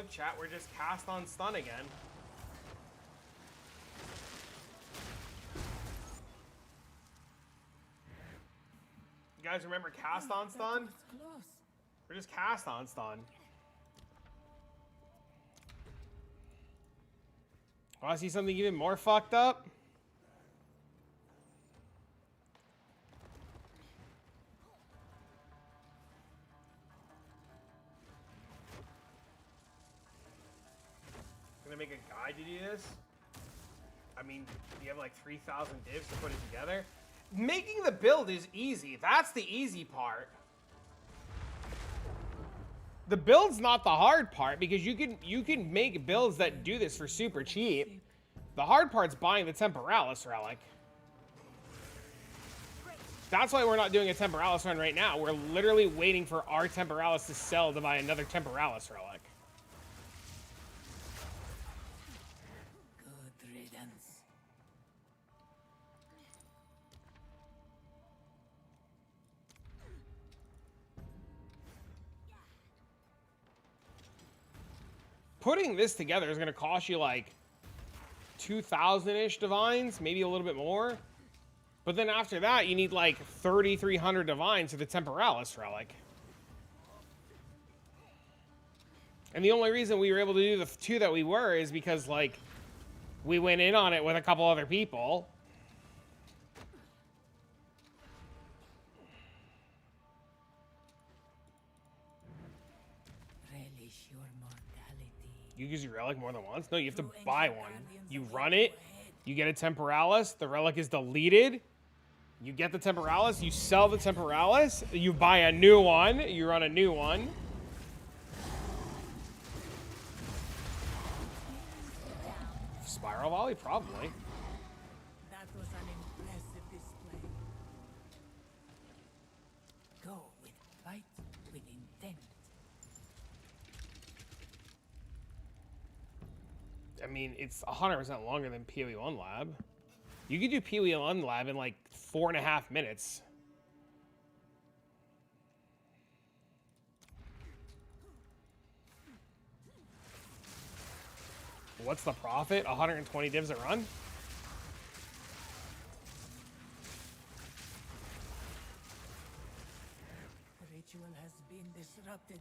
look, chat, we're just cast on stun again. You guys remember cast on stun? That was close. We're just cast on stun. Want to see something even more fucked up? Gonna make a guide to do this. I mean, you have like 3,000 divs to put it together. Making the build is easy. That's the easy part. The build's not the hard part because you can make builds that do this for super cheap. The hard part's buying the Temporalis relic. That's why we're not doing a Temporalis run right now. We're literally waiting for our Temporalis to sell to buy another Temporalis relic. Good riddance. Putting this together is going to cost you like 2,000-ish divines, maybe a little bit more. But then after that, you need like 3,300 divines for the Temporalis relic. And the only reason we were able to do the two that we were is because, like, we went in on it with a couple other people. Relish your mortality. You use your relic more than once? No, you have to buy one. You run it, you get a Temporalis, the relic is deleted. You get the Temporalis, you sell the Temporalis, you buy a new one, you run a new one. Spiral Volley? Probably. That was an impressive display. Go with fight with intent. I mean, it's 100% longer than PoE1 Lab. You could do PoE1 Lab in like 4.5 minutes. What's the profit? 120 divs a run? The ritual has been disrupted.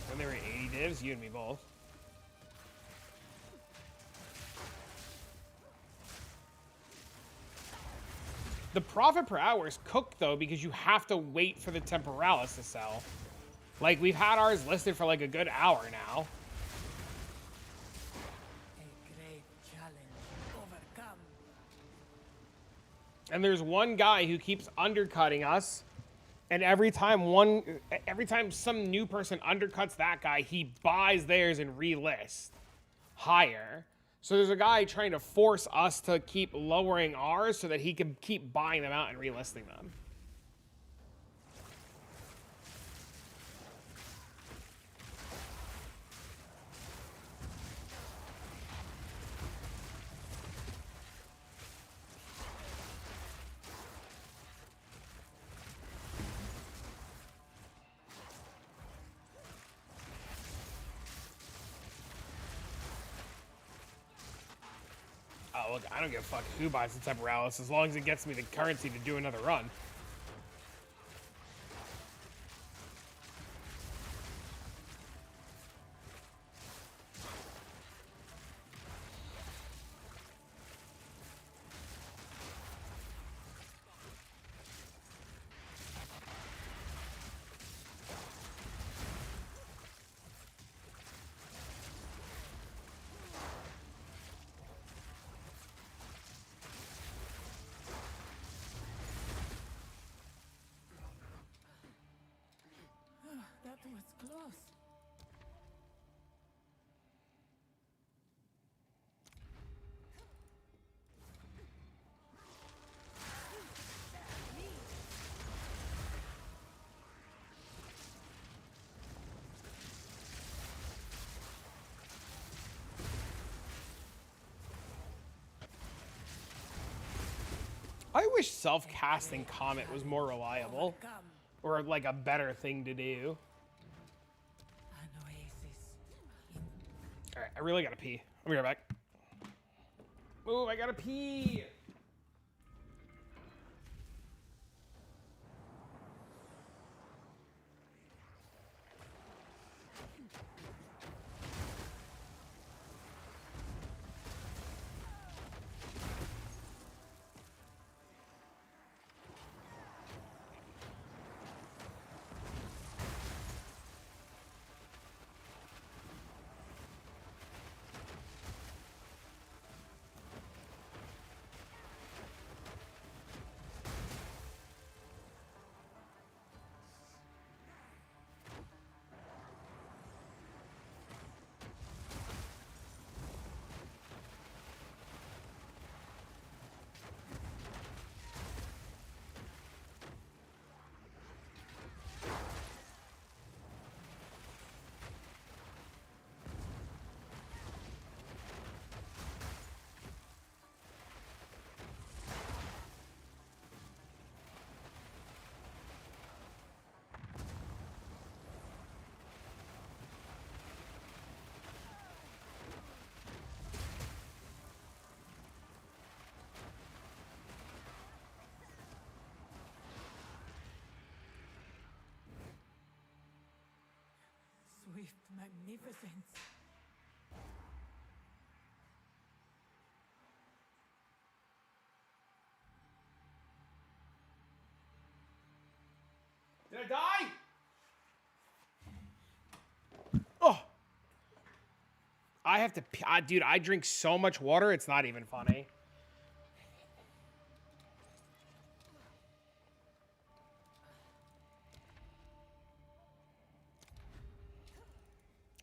When they were 80 divs, you and me both. The profit per hour is cooked, though, because you have to wait for the Temporalis to sell. Like, we've had ours listed for like a good hour now. A great challenge overcome. And there's one guy who keeps undercutting us. And every time some new person undercuts that guy, he buys theirs and relists higher. So there's a guy trying to force us to keep lowering ours so that he can keep buying them out and relisting them. Oh, look, I don't give a fuck who buys the Temporalis as long as it gets me the currency to do another run. That was close. I I wish self-casting Comet was more reliable. Overcome Or like a better thing to do. an oasis in Alright, I really gotta pee. I'll be right back. Move, I gotta pee! swift magnificence. Did I die? Oh. I have to pee. Dude, I drink so much water, it's not even funny.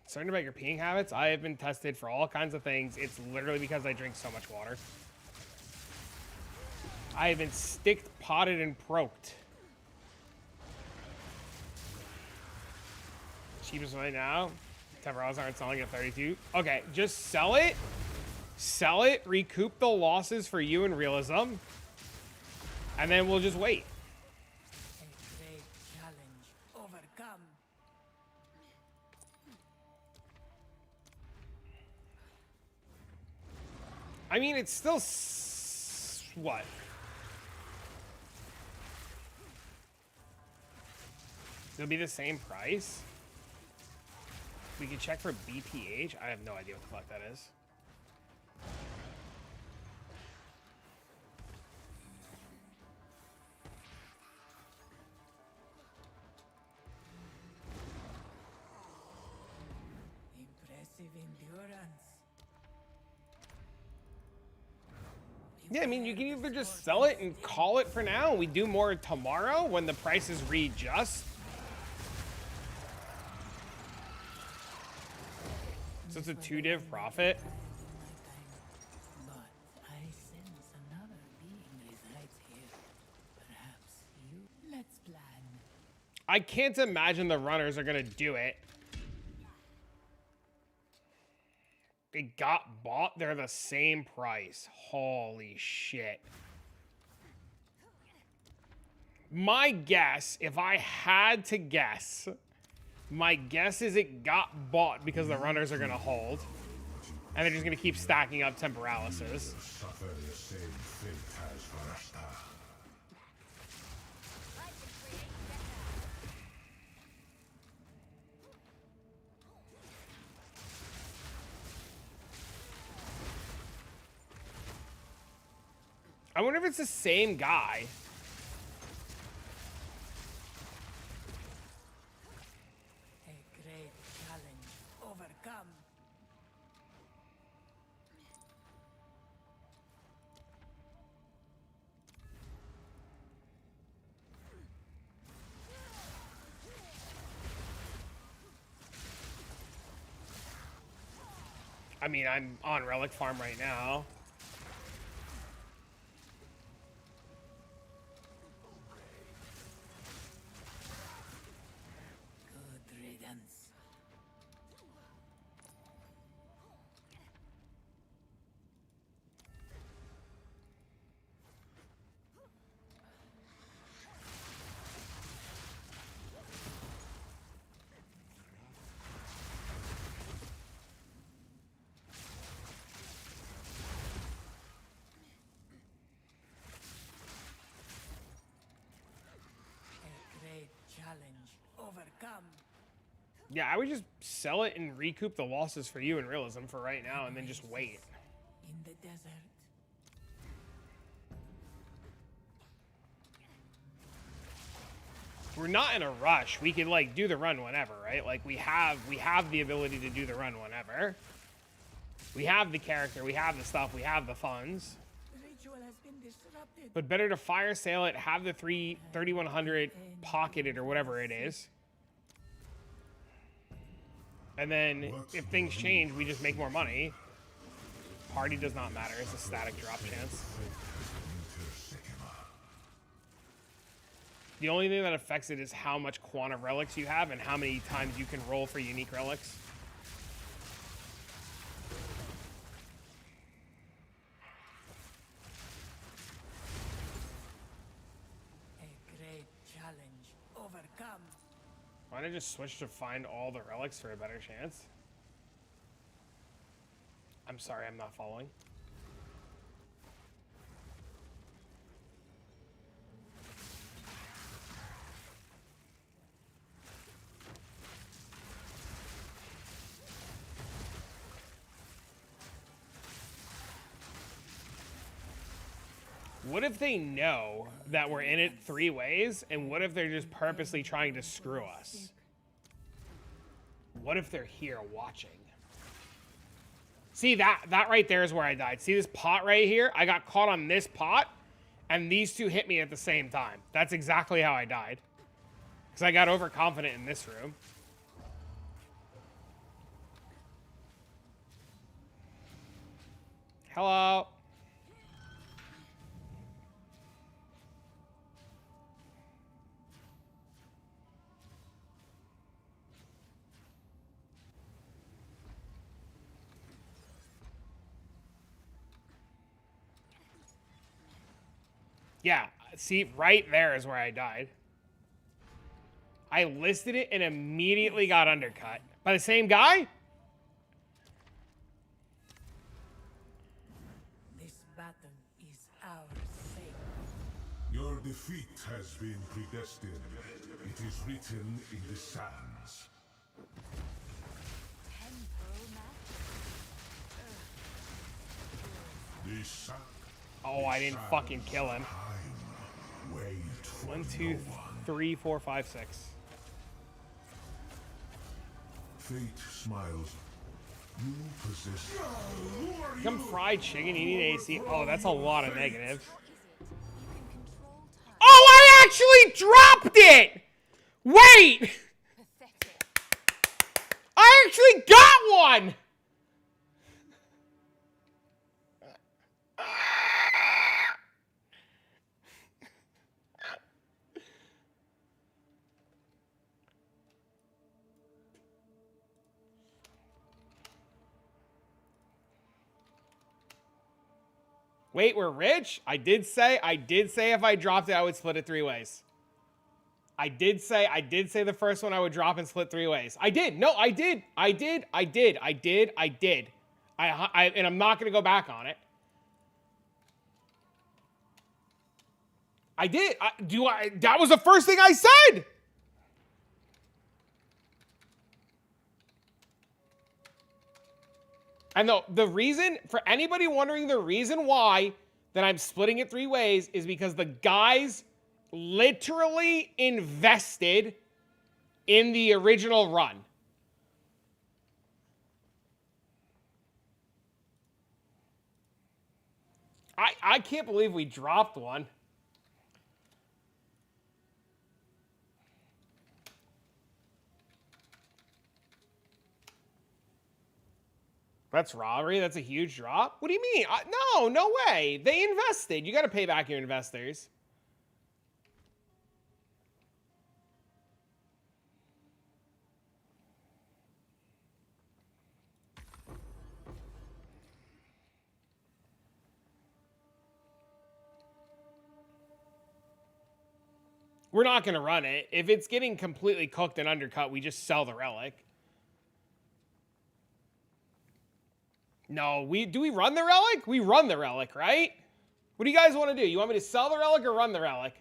Concerned about your peeing habits? I have been tested for all kinds of things. It's literally because I drink so much water. I have been sticked, potted, and proked. Cheapest right now. $10 aren't selling at 32. Okay, just sell it. Sell it, recoup the losses for you in realism. And then we'll just wait. A great challenge. Overcome. I mean, it's still what? It'll be the same price. We can check for BPH. I have no idea what the fuck that is. Impressive endurance. Yeah, I mean, you can either just sell it and call it for now. We do more tomorrow when the prices readjust. So it's a 2-div profit. But I sense another being resides here. Perhaps you. Let's plan. I can't imagine the runners are gonna do it. They got bought, they're the same price. Holy shit. My guess, if I had to guess, my guess is it got bought because the runners are gonna hold. And they're just gonna keep stacking up temporalysis. Suffer the same fate as Varasta. I wonder if it's the same guy. A great challenge. Overcome. I mean, I'm on Relic Farm right now. Good riddance. Yeah, I would just sell it and recoup the losses for you in realism for right now, and then just wait. In the desert. We're not in a rush. We can like do the run whenever, right? Like we have the ability to do the run whenever. We have the character, we have the stuff, we have the funds. The ritual has been disrupted. But better to fire sale it, have the 3100 pocketed or whatever it is. And then if things change, we just make more money. Party does not matter. It's a static drop chance. The only thing that affects it is how much quant of relics you have and how many times you can roll for unique relics. A great challenge overcome. Why don't I just switch to find all the relics for a better chance? I'm sorry, I'm not following. What if they know that we're in it 3 ways, and what if they're just purposely trying to screw us? What if they're here watching? See, that right there is where I died. See this pot right here? I got caught on this pot, and these two hit me at the same time. That's exactly how I died. Because I got overconfident in this room. Hello? Yeah, see, right there is where I died. I listed it and immediately got undercut. By the same guy? This battle is ours sake. Your defeat has been predestined. It is written in the sands. Temporal magic. The sun. Oh, I didn't fucking kill him. Wait for 1, 2, 3, 4, 5, 6. Fate smiles. You possess. Come fried chicken, you need AC. Oh, that's a lot of negatives. Oh, I actually dropped it! Wait! Pathetic. I actually got one! Wait, we're rich? I did say if I dropped it, I would split it 3 ways. I did say the first one I would drop and split 3 ways. I did. No, I did. And I'm not going to go back on it. I did. That was the first thing I said. And the reason, for anybody wondering the reason why that I'm splitting it 3 ways is because the guys literally invested in the original run. I can't believe we dropped one. That's robbery. That's a huge drop. What do you mean? No way. They invested. You got to pay back your investors. We're not going to run it. If it's getting completely cooked and undercut, we just sell the relic. No, do we run the relic? We run the relic, right? What do you guys want to do? You want me to sell the relic or run the relic?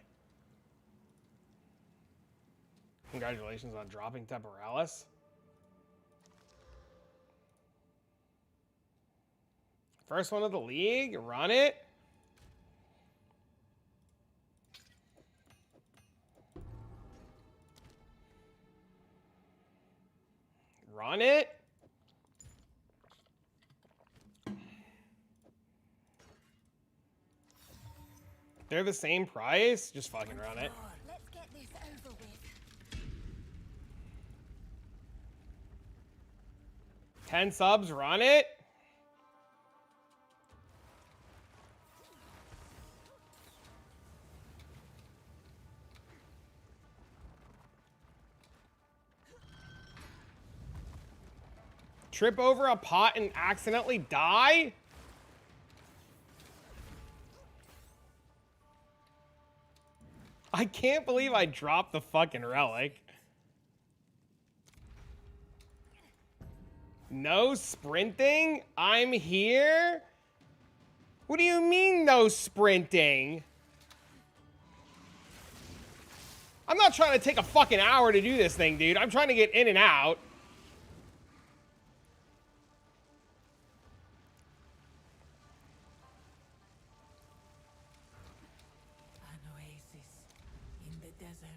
Congratulations on dropping Temporalis. First one of the league. Run it. Run it. They're the same price. Just fucking run it. Let's get this over with. 10 subs. Run it. Trip over a pot and accidentally die? I can't believe I dropped the fucking relic. No sprinting? I'm here? What do you mean no sprinting? I'm not trying to take a fucking hour to do this thing, dude. I'm trying to get in and out. An oasis in the desert.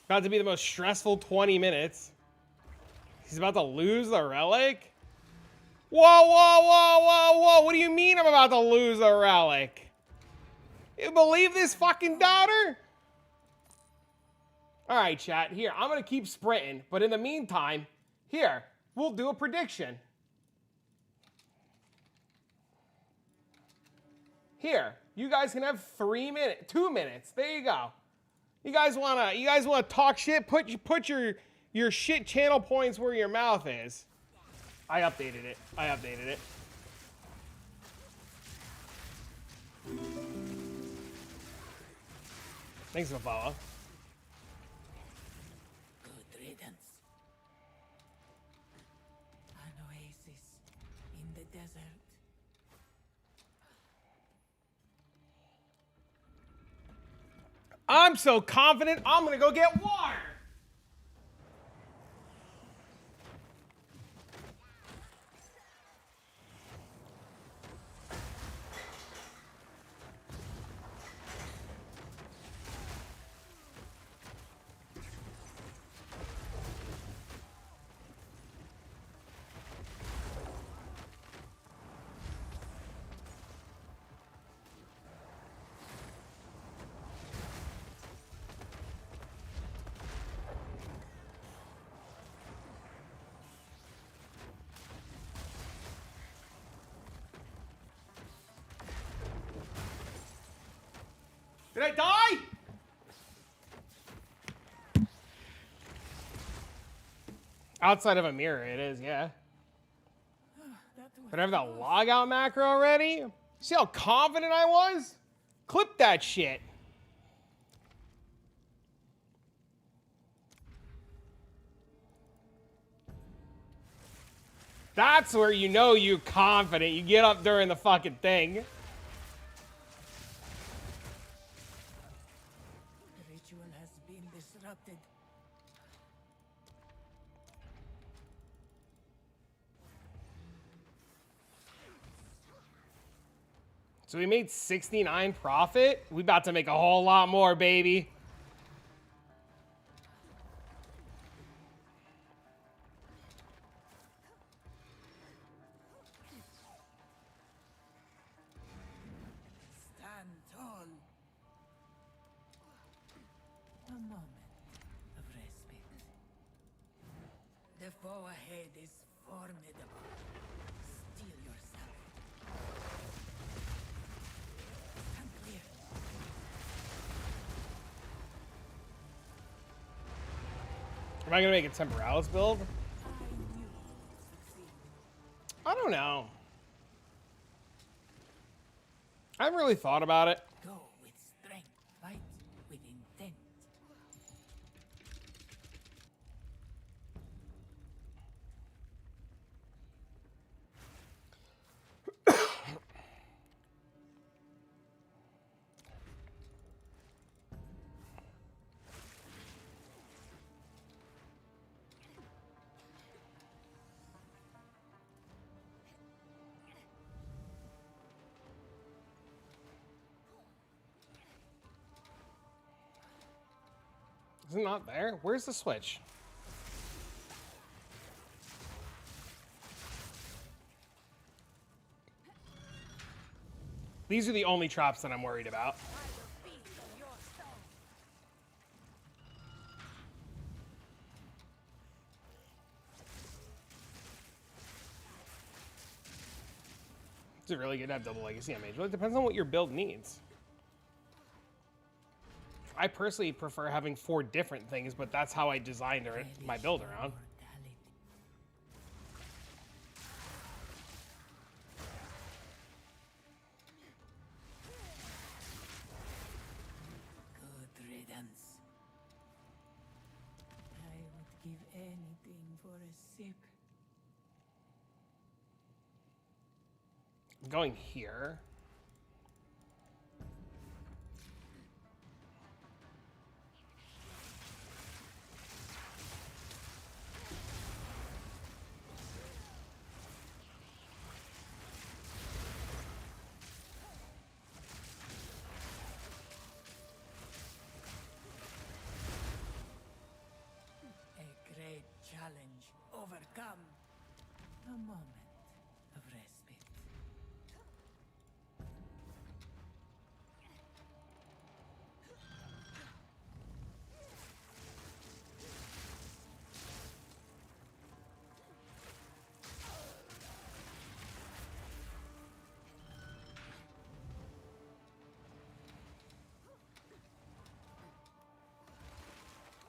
About to be the most stressful 20 minutes. He's about to lose the relic? Whoa, whoa, whoa, whoa, whoa. What do you mean I'm about to lose the relic? You believe this fucking doubter? All right, chat. Here, I'm going to keep sprinting. But in the meantime, here, we'll do a prediction. Here, you guys can have 3 minutes, 2 minutes. There you go. You guys wanna talk shit? Put your shit channel points where your mouth is. I updated it. Thanks, Mafala. Good riddance. An oasis in the desert. I'm so confident, I'm gonna go get water. Did I die? Outside of a mirror, it is, yeah. But I have that logout macro already? See how confident I was? Clip that shit. That's where you know you're confident. You get up during the fucking thing. The ritual has been disrupted. So we made 69 profit. We about to make a whole lot more, baby. Stand tall. A moment of respite. The foe ahead is formidable. Steel yourself. Stand clear. Am I gonna make a Temporalis build? I knew you would succeed. I don't know. I haven't really thought about it. Go with strength. Fight with intent. Is it not there? Where's the switch? These are the only traps that I'm worried about. Is it really good to have double legacy on mage? Well, it depends on what your build needs. I personally prefer having 4 different things, but that's how I designed my build around. Good riddance. I would give anything for a sip. I'm going here. A great challenge overcome. A moment of respite.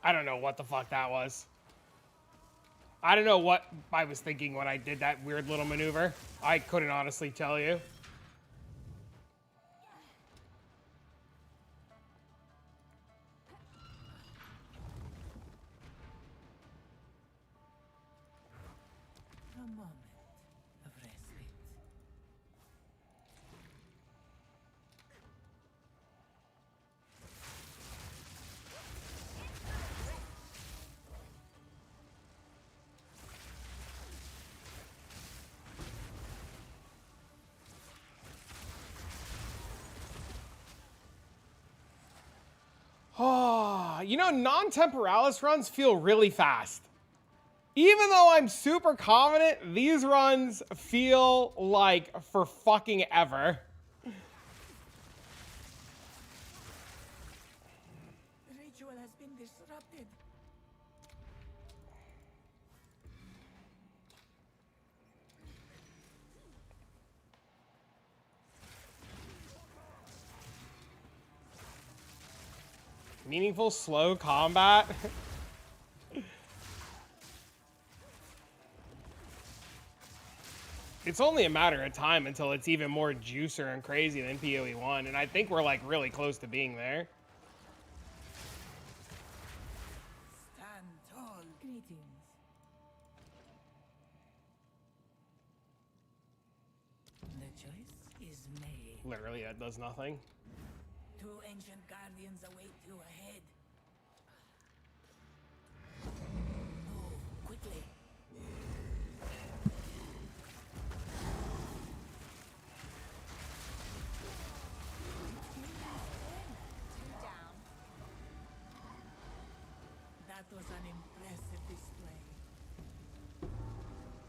I don't know what the fuck that was. I don't know what I was thinking when I did that weird little maneuver. I couldn't honestly tell you. A moment of respite. Oh, you know, non-temporalis runs feel really fast. Even though I'm super confident, these runs feel like for fucking ever. The ritual has been disrupted. Meaningful, slow combat. It's only a matter of time until it's even more juicer and crazy than PoE 1, and I think we're like really close to being there. Stand tall. Greetings. The choice is made. Literally, that does nothing. 2 ancient guardians await you ahead. Move quickly. Down. That was an impressive display.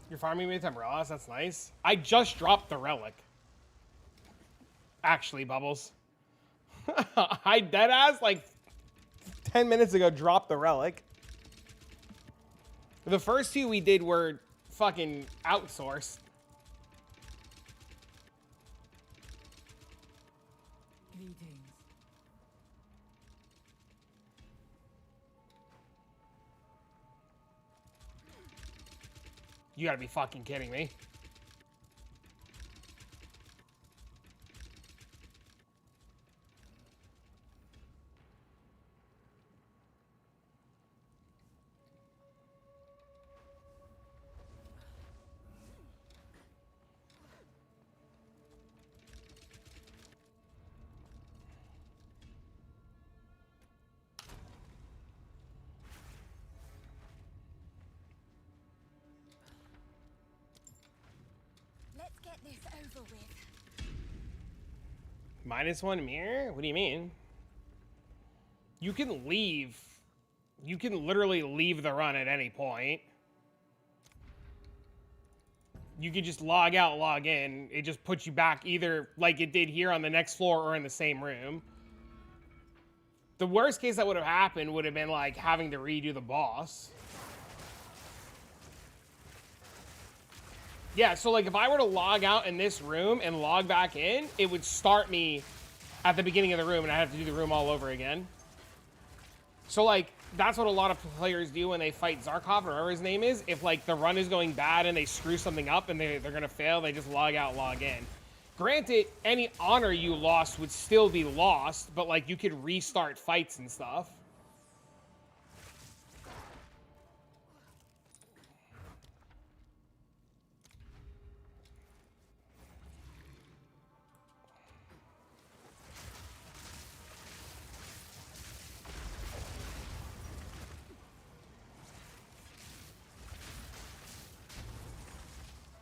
You're farming me with Temporalis, that's nice. I just dropped the relic. Actually, Bubbles. I deadass like 10 minutes ago dropped the relic. The first 2 we did were fucking outsourced. Greetings. You gotta be fucking kidding me. Let's get this over with. -1 mirror? What do you mean? You can leave You can literally leave the run at any point. You could just log out, log in. It just puts you back either like it did here on the next floor or in the same room. The worst case that would have happened would have been like having to redo the boss. Yeah, so like if I were to log out in this room and log back in, it would start me at the beginning of the room and I have to do the room all over again. So like, that's what a lot of players do when they fight Zarkov or whatever his name is. If like the run is going bad and they screw something up and they're gonna fail, they just log out, log in. Granted, any honor you lost would still be lost, but like you could restart fights and stuff.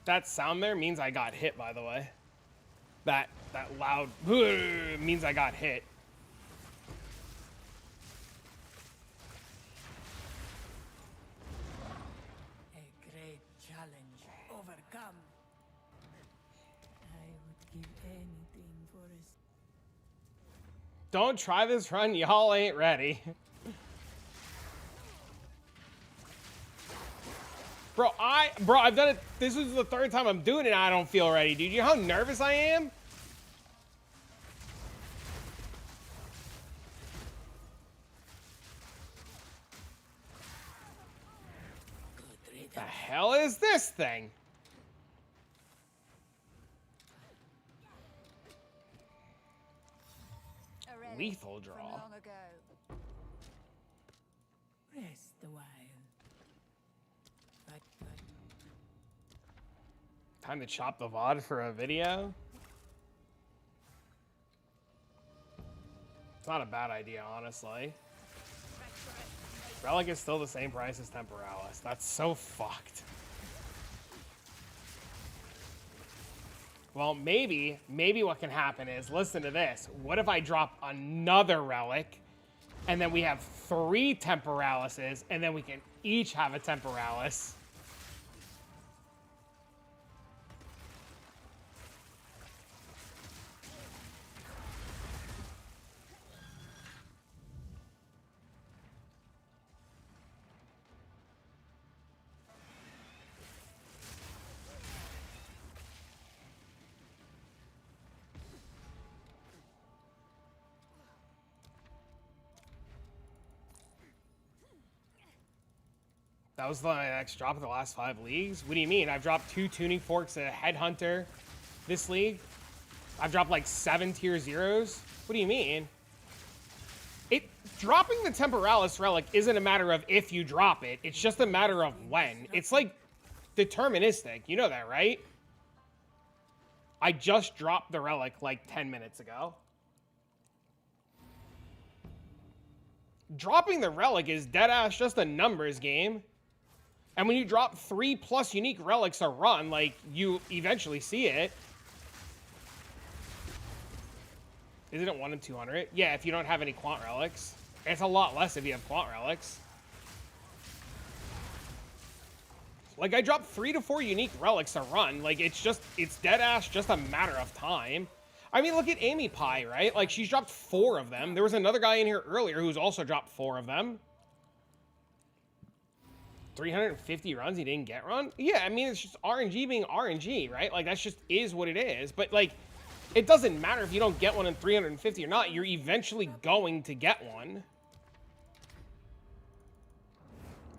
That sound there means I got hit, by the way. That loud means I got hit. A great challenge overcome. I would give anything for a... Don't try this run, y'all ain't ready. Bro, I've done it. This is the third time I'm doing it and I don't feel ready, dude. You know how nervous I am? The hell is this thing? A relic Lethal from draw. long ago. Rest a while. But Time to chop the VOD for a video? It's not a bad idea, honestly. Relic is still the same price as Temporalis. That's so fucked. Well, maybe what can happen is, listen to this. What if I drop another Relic, and then we have 3 Temporalises, and then we can each have a Temporalis? That was the next drop of the last 5 leagues? What do you mean? I've dropped 2 tuning forks, a headhunter this league. I've dropped like 7 tier 0s. What do you mean? Dropping the Temporalis Relic isn't a matter of if you drop it. It's just a matter of when. It's like deterministic. You know that, right? I just dropped the Relic like 10 minutes ago. Dropping the Relic is deadass just a numbers game. And when you drop 3+ unique relics a run, like, you eventually see it. Isn't it 1 in 200? Yeah, if you don't have any quant relics. It's a lot less if you have quant relics. Like, I dropped 3 to 4 unique relics a run. Like, it's deadass just a matter of time. I mean, look at Amy Pie, right? Like, she's dropped 4 of them. There was another guy in here earlier who's also dropped 4 of them. 350 runs he didn't get run? Yeah, I mean, it's just RNG being RNG, right? Like, that's just is what it is. But, like, it doesn't matter if you don't get one in 350 or not. You're eventually going to get one.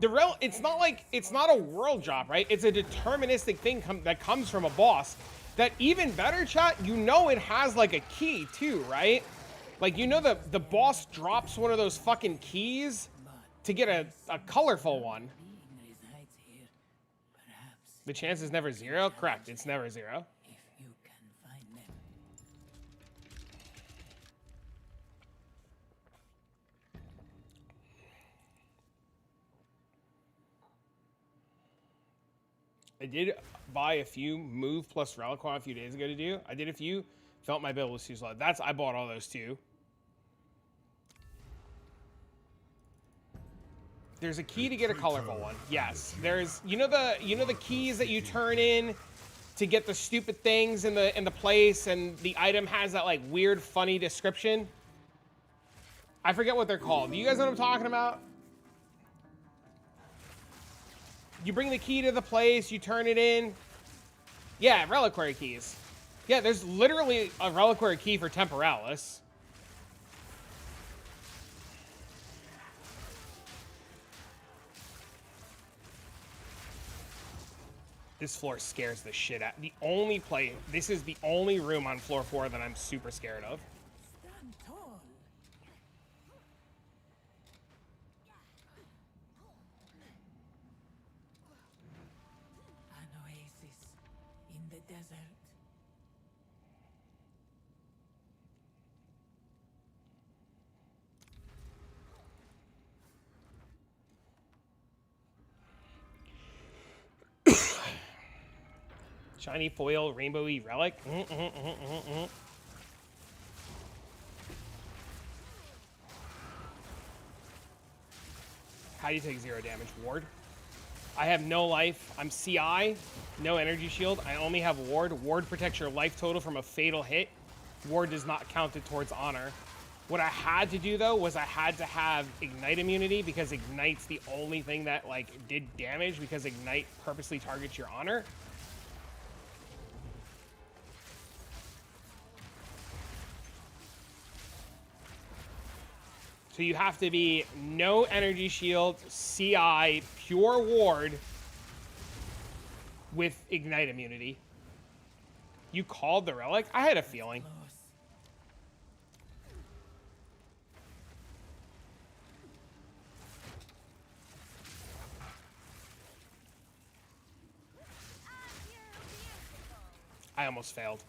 It's not like, it's not a world drop, right? It's a deterministic thing that comes from a boss. That even better, chat, you know it has, like, a key, too, right? Like, you know the boss drops one of those fucking keys to get a colorful one. The chance is never 0? Correct, it's never 0. if you can find them. I did buy a few Move plus Reliquant a few days ago to do. I did a few. Felt my bill was too slow. I bought all those too. There's a key to get a colorful one. Yes. There's you know the keys that you turn in to get the stupid things in the place, and the item has that like weird funny description. I forget what they're called. Do you guys know what I'm talking about? You bring the key to the place, you turn it in. Yeah, reliquary keys. Yeah, there's literally a reliquary key for Temporalis. This floor scares the shit out. This is the only room on floor 4 that I'm super scared of. Stand tall. An oasis in the desert. Shiny foil, rainbowy relic. How do you take 0 damage? Ward. I have no life. I'm CI. No energy shield. I only have ward. Ward protects your life total from a fatal hit. Ward does not count it towards honor. What I had to do though was I had to have ignite immunity, because ignite's the only thing that like did damage, because ignite purposely targets your honor. So you have to be no energy shield, CI, pure ward with ignite immunity. You called the relic? I had a feeling. Close. I almost failed.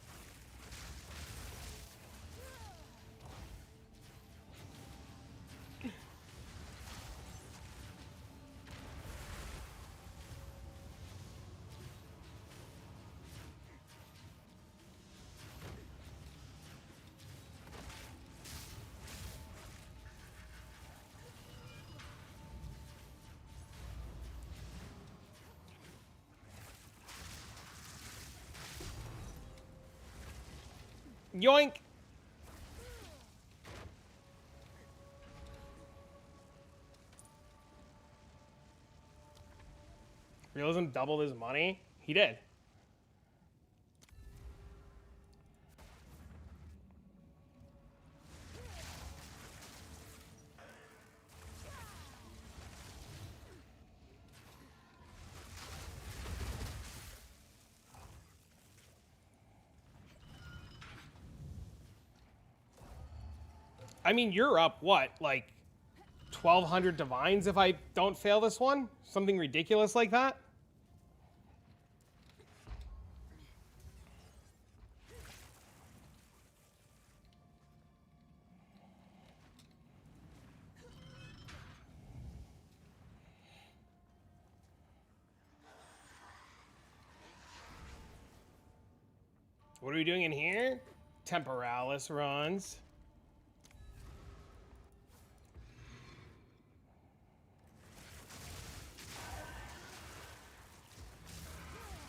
Yoink! Realism doubled his money? He did. I mean, you're up, what, like 1,200 divines if I don't fail this one? Something ridiculous like that? What are we doing in here? Temporalis runs.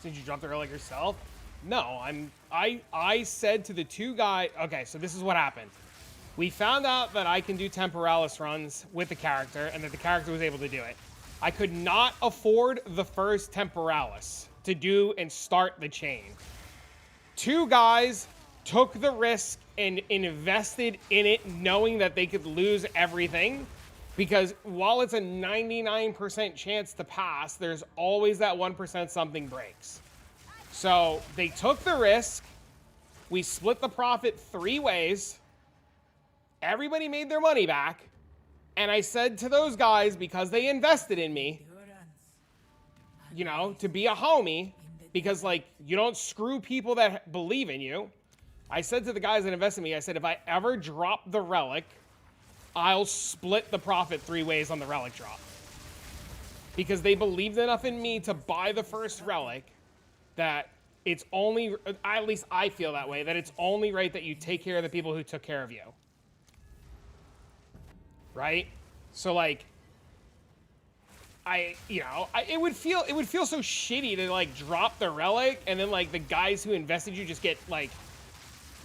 Did you drop the relic yourself? No, I said to the two guys, okay, so this is what happened. We found out that I can do Temporalis runs with the character, and that the character was able to do it. I could not afford the first Temporalis to do and start the chain. Two guys took the risk and invested in it, knowing that they could lose everything. Because while it's a 99% chance to pass, there's always that 1% something breaks. So they took the risk. We split the profit 3 ways. Everybody made their money back. And I said to those guys, because they invested in me, you know, to be a homie, because like you don't screw people that believe in you. I said to the guys that invested in me, I said, if I ever drop the relic, I'll split the profit 3 ways on the relic drop. Because they believed enough in me to buy the first relic that it's only, at least I feel that way, that it's only right that you take care of the people who took care of you. Right? So like, it would feel so shitty to like drop the relic and then like the guys who invested you just get like,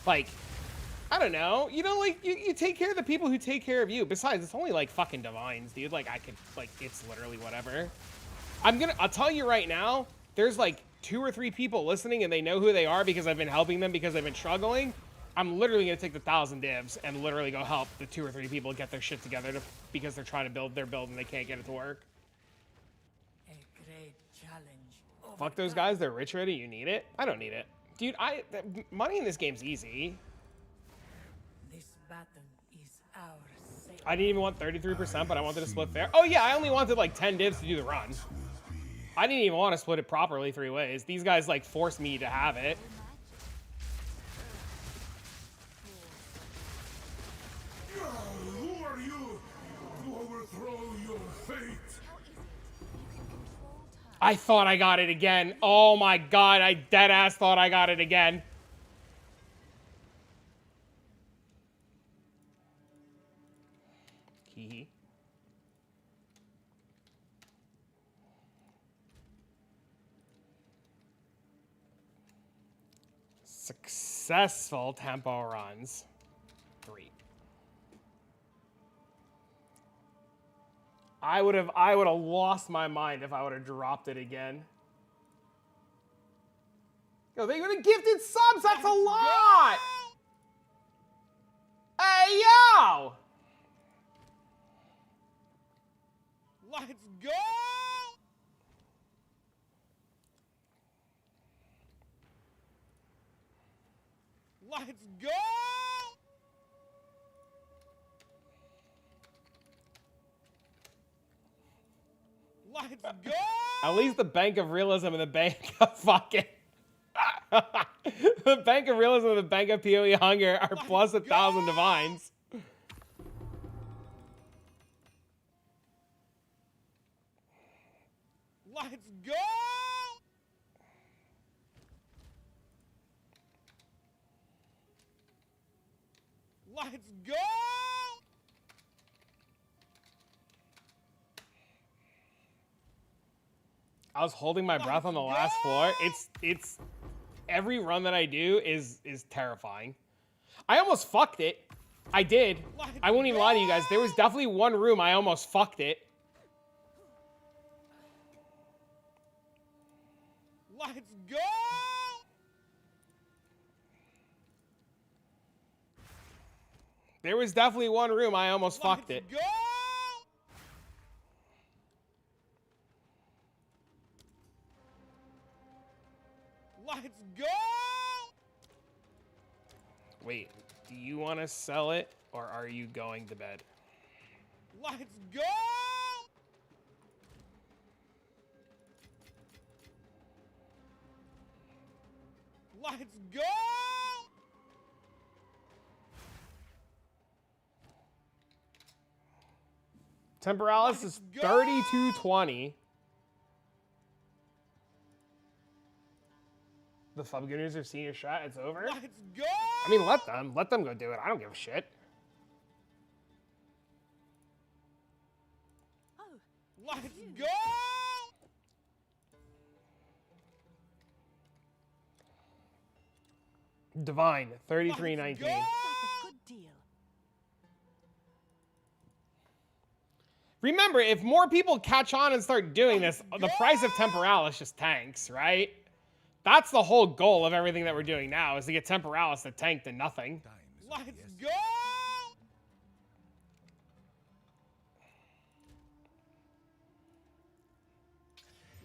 I don't know, like you take care of the people who take care of you. Besides, it's only like fucking divines, dude. Like I could, like, it's literally whatever. I'll tell you right now, there's like 2 or 3 people listening and they know who they are because I've been helping them because they've been struggling. I'm literally gonna take the 1,000 divs and literally go help the 2 or 3 people get their shit together because they're trying to build their build and they can't get it to work. A great challenge. Fuck those guys, they're rich already, you need it? I don't need it. Dude, money in this game's easy. This battle is ours. I didn't even want 33%, but I wanted to split fair. Oh yeah, I only wanted like 10 divs to do the run. I didn't even want to split it properly 3 ways. These guys like forced me to have it. Who are you to overthrow your fate? I thought I got it again. Oh my god, I deadass thought I got it again. Hee. Successful tempo runs. 3. I would have lost my mind if I would have dropped it again. Yo, they would have gifted subs. That's a lot. Hey, yo. Let's go. Let's go. Let's go. At least the Bank of Realism and the Bank of fucking the Bank of Realism and the Bank of PoE Hunger are plus 1,000 divines. Let's go. Let's go. I was holding my breath on the last floor. It's every run that I do is terrifying. I almost fucked it. I did. I won't even lie to you guys. There was definitely one room I almost fucked it. Let's go. There was definitely one room I almost fucked it. Go. Let's go! Wait, do you want to sell it, or are you going to bed? Let's go! Let's go! Temporalis is 3220. The Fubgooners are seeing your shot. It's over. Let's go! I mean, let them go do it. I don't give a shit. Oh, let's go! Divine 3319. like a good deal. Remember, if more people catch on and start doing this, the price of Temporalis just tanks, right? That's the whole goal of everything that we're doing now, is to get Temporalis to tank to nothing. Let's go!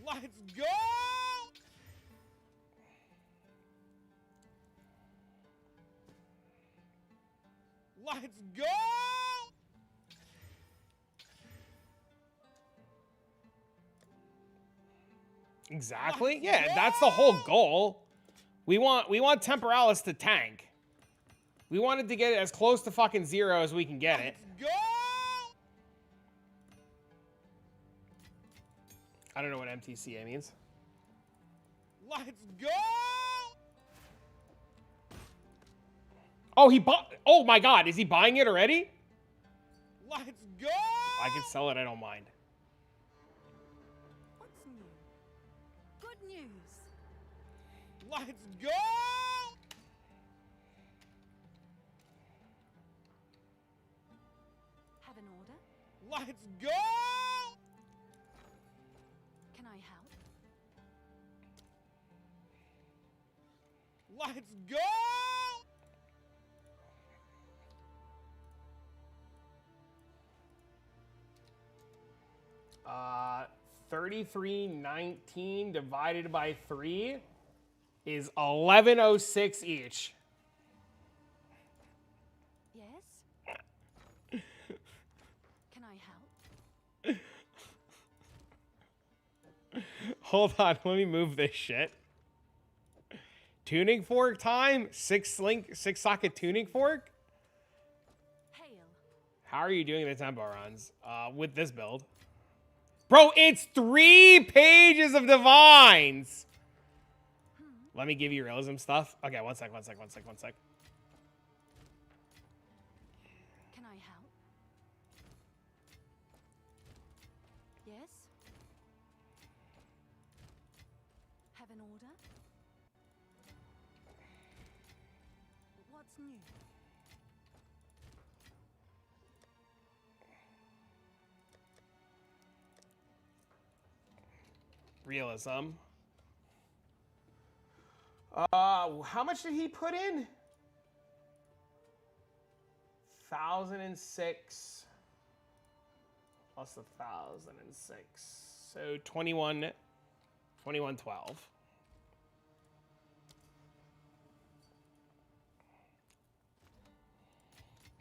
Let's go! Let's go! Exactly. Yeah, that's the whole goal. We want Temporalis to tank. We wanted to get it as close to fucking 0 as we can get it. Go! I don't know what MTCA means. Let's go! Oh, oh my god, is he buying it already? Let's go! I can sell it, I don't mind. good news. Let's go! Have an order? Let's go! Can I help? Let's go! 3319 divided by 3 is 1106 each. Yes? Can I help? Hold on, let me move this shit. Tuning fork time? Six socket tuning fork? Hail. How are you doing the tempo runs with this build? Bro, it's 3 pages of divines! Let me give you realism stuff. Okay, one sec. Can I help? Yes? Have an order? What's new? Realism. How much did he put in? 1,006 plus 1,006. So 2112.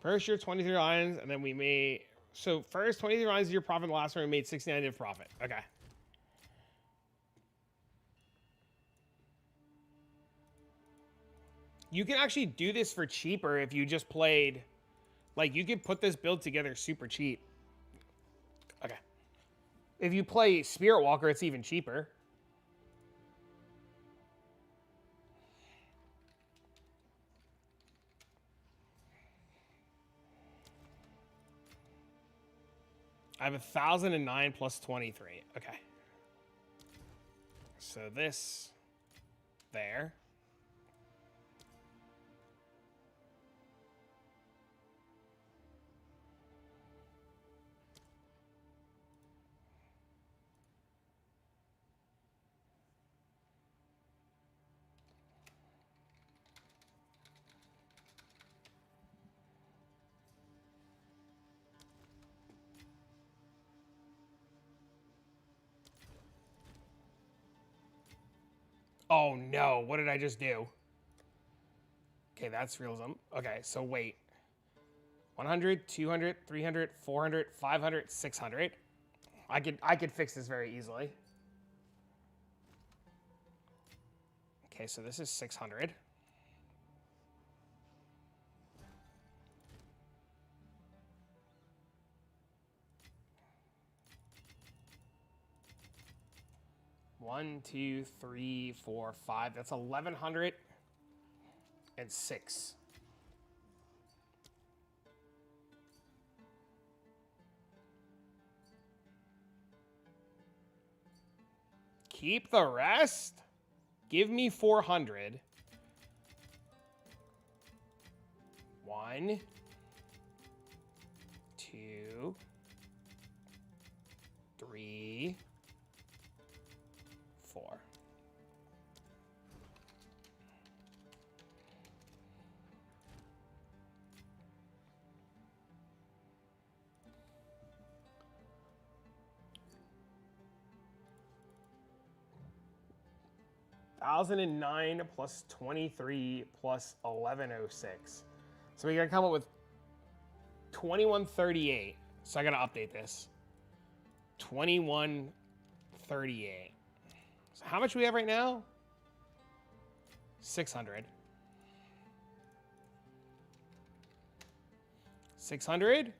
First year 23 lines, and then we made first 23 lines of your profit, the last one we made 69 of profit. Okay. You can actually do this for cheaper if you just played, like, you could put this build together super cheap. Okay. If you play Spirit Walker, it's even cheaper. I have 1,009 plus 23. Okay. So this, there. Oh no, what did I just do? Okay, that's realism. Okay, so wait. 100, 200, 300, 400, 500, 600. I could fix this very easily. Okay, so this is 600. One, two, three, four, five. That's 1,106. Keep the rest? Give me 400. 1, 2, 3, 4. $1,009 plus 23 plus 1,106. So we gotta come up with 2138. So I gotta update this. 2138. So how much do we have right now? 600. 600?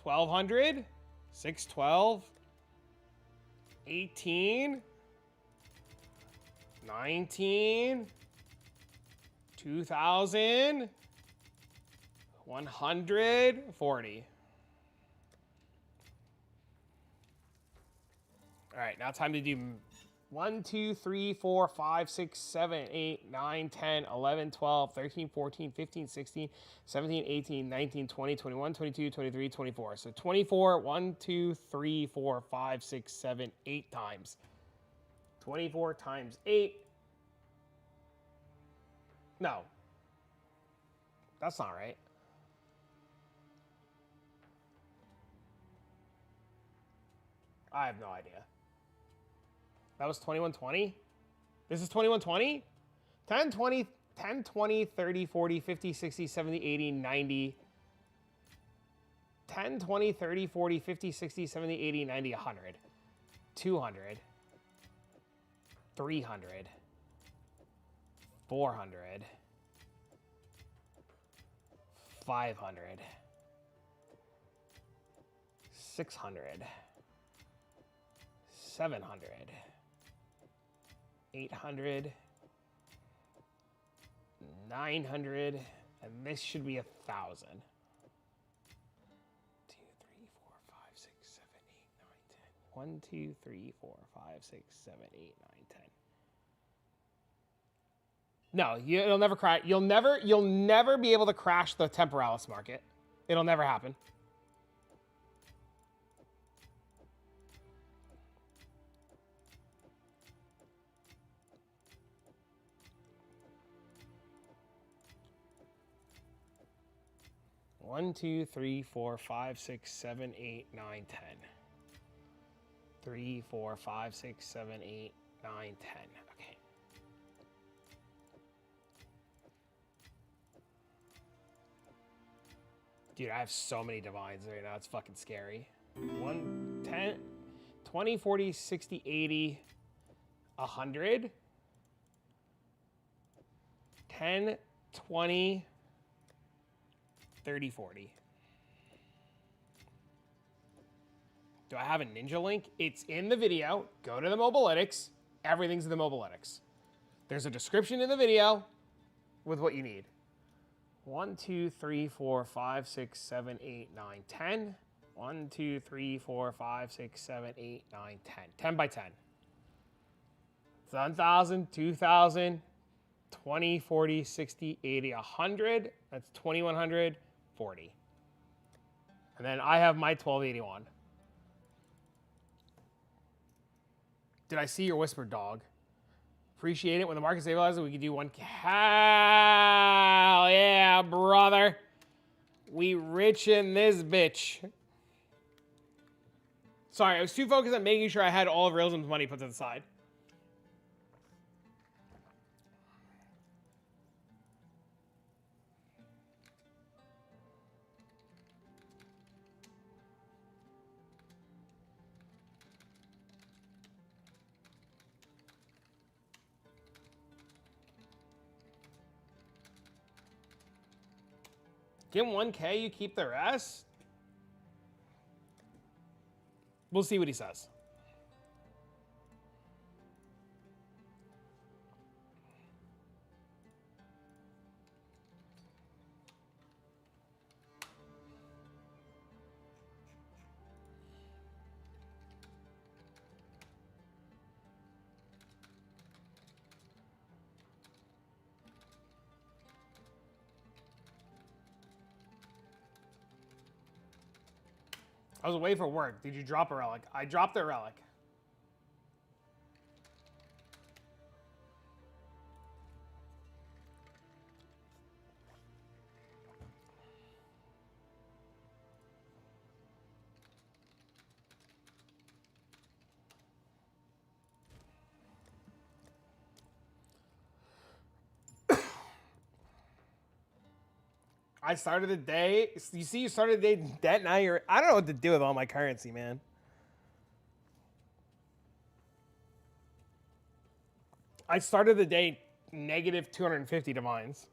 1,200? 612, 18, 19, 2,000, 140. All right, now time to do 1, 2, 3, 4, 5, 6, 7, 8, 9, 10, 11, 12, 13, 14, 15, 16, 17, 18, 19, 20, 21, 22, 23, 24. So 24, 1, 2, 3, 4, 5, 6, 7, 8 times. 24 times 8. No. That's not right. I have no idea. That was 2120? This is 2120? 10, 20, 10, 20, 30, 40, 50, 60, 70, 80, 90. 10, 20, 30, 40, 50, 60, 70, 80, 90, 100. 200. 300. 400. 500. 600. 700. 800. 900. And this should be 1,000. 2, 3, 4, 5, 6, 7, 8, 9, 10. 1, 2, 3, 4, 5, 6, 7, 8, 9, 10. No, it'll never crash. You'll never be able to crash the Temporalis market. It'll never happen. One, 2, 3, 4, 5, 6, 7, 8, 9, 10. 3, 4, 5, 6, 7, 8, 9, 10. Okay. Dude, I have so many divines right now. It's fucking scary. 1, 10, 20, 40, 60, 80, 100. 10, 20, 30, 40. Do I have a ninja link? It's in the video. Go to the Mobilytics. Everything's in the Mobilytics. There's a description in the video with what you need. 1, 2, 3, 4, 5, 6, 7, 8, 9, 10. 1, 2, 3, 4, 5, 6, 7, 8, 9, 10. 10 by 10. 1,000, 2,000, 20, 40, 60, 80, 100. That's 2,100, 40. And then I have my 1281. Did I see your whispered dog? Appreciate it. When the market stabilizes, we can do one. Hell yeah, brother. We rich in this bitch. Sorry, I was too focused on making sure I had all of Realism's money put to the side. Get 1K, you keep the rest? We'll see what he says. I was away for work. Did you drop a relic? I dropped a relic. I started the day. You see, you started the day in debt. Now you're. I don't know what to do with all my currency, man. I started the day negative 250 divines.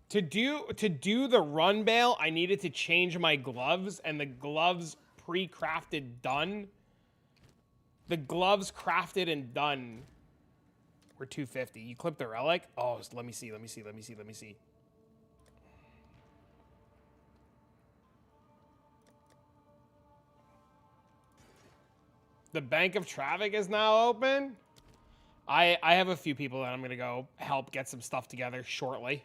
To do the run bail, I needed to change my gloves, and the gloves pre-crafted done. The gloves crafted and done were 250. You clip the relic? Oh, let me see. The Bank of Traffic is now open. I have a few people that I'm gonna go help get some stuff together shortly.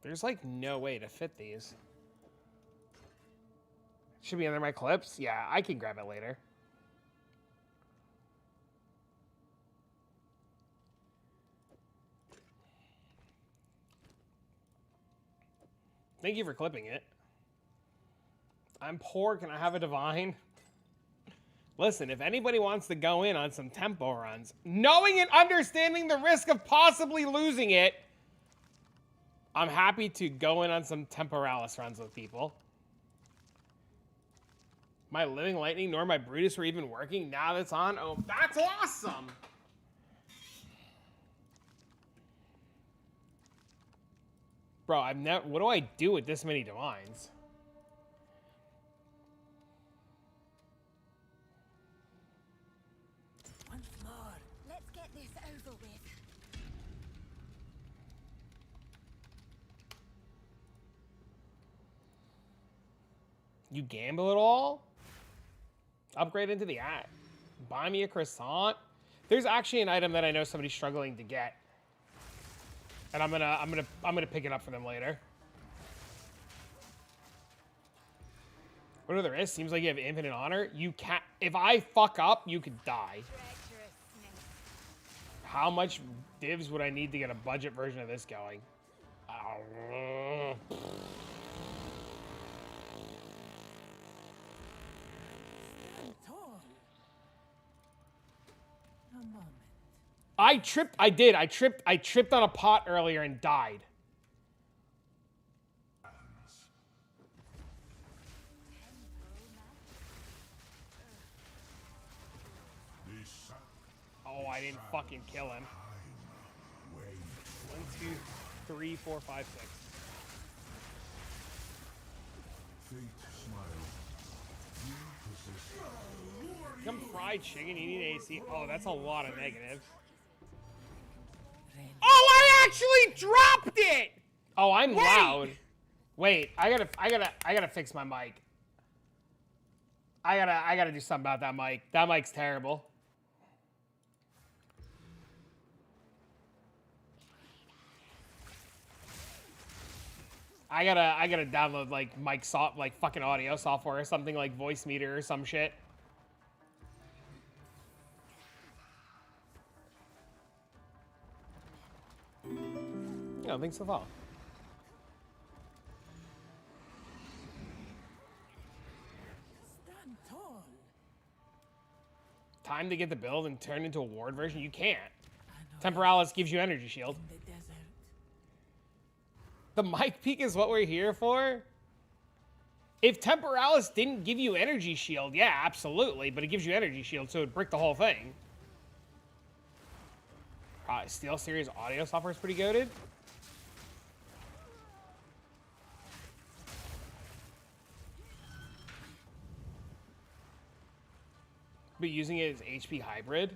There's like no way to fit these. Should be under my clips. Yeah, I can grab it later. Thank you for clipping it. I'm poor. Can I have a divine? Listen, if anybody wants to go in on some tempo runs, knowing and understanding the risk of possibly losing it, I'm happy to go in on some temporalis runs with people. My Living Lightning nor my Brutus were even working. Now that's on. Oh, that's awesome. Bro, I've never. What do I do with this many divines? Once more. Let's get this over with. You gamble at all? Upgrade into the app. Buy me a croissant. There's actually an item that I know somebody's struggling to get, and I'm gonna pick it up for them later. What are the risks? Seems like you have infinite honor. You can't. If I fuck up, you could die. Treacherousness. How much divs would I need to get a budget version of this going? Stand tall. A moment. I tripped. I did. I tripped on a pot earlier and died. Oh, I didn't fucking kill him. 1, 2, 3, 4, 5, 6. Fate smiled. You possess Some fried chicken. You need AC. Oh, that's a lot of negatives. Ready. Oh, I actually dropped it. Oh, I'm loud. Wait, I gotta fix my mic. I gotta do something about that mic. That mic's terrible. I gotta download like like fucking audio software or something, like Voice Meter or some shit. No, thanks for the follow. Stand tall. Time to get the build and turn into a ward version. You can't. I know Temporalis gives you energy shield. in the desert. The mic peak is what we're here for. If Temporalis didn't give you energy shield, yeah, absolutely, but it gives you energy shield, so it'd brick the whole thing. Steel Series audio software is pretty goated. But using it as HP hybrid,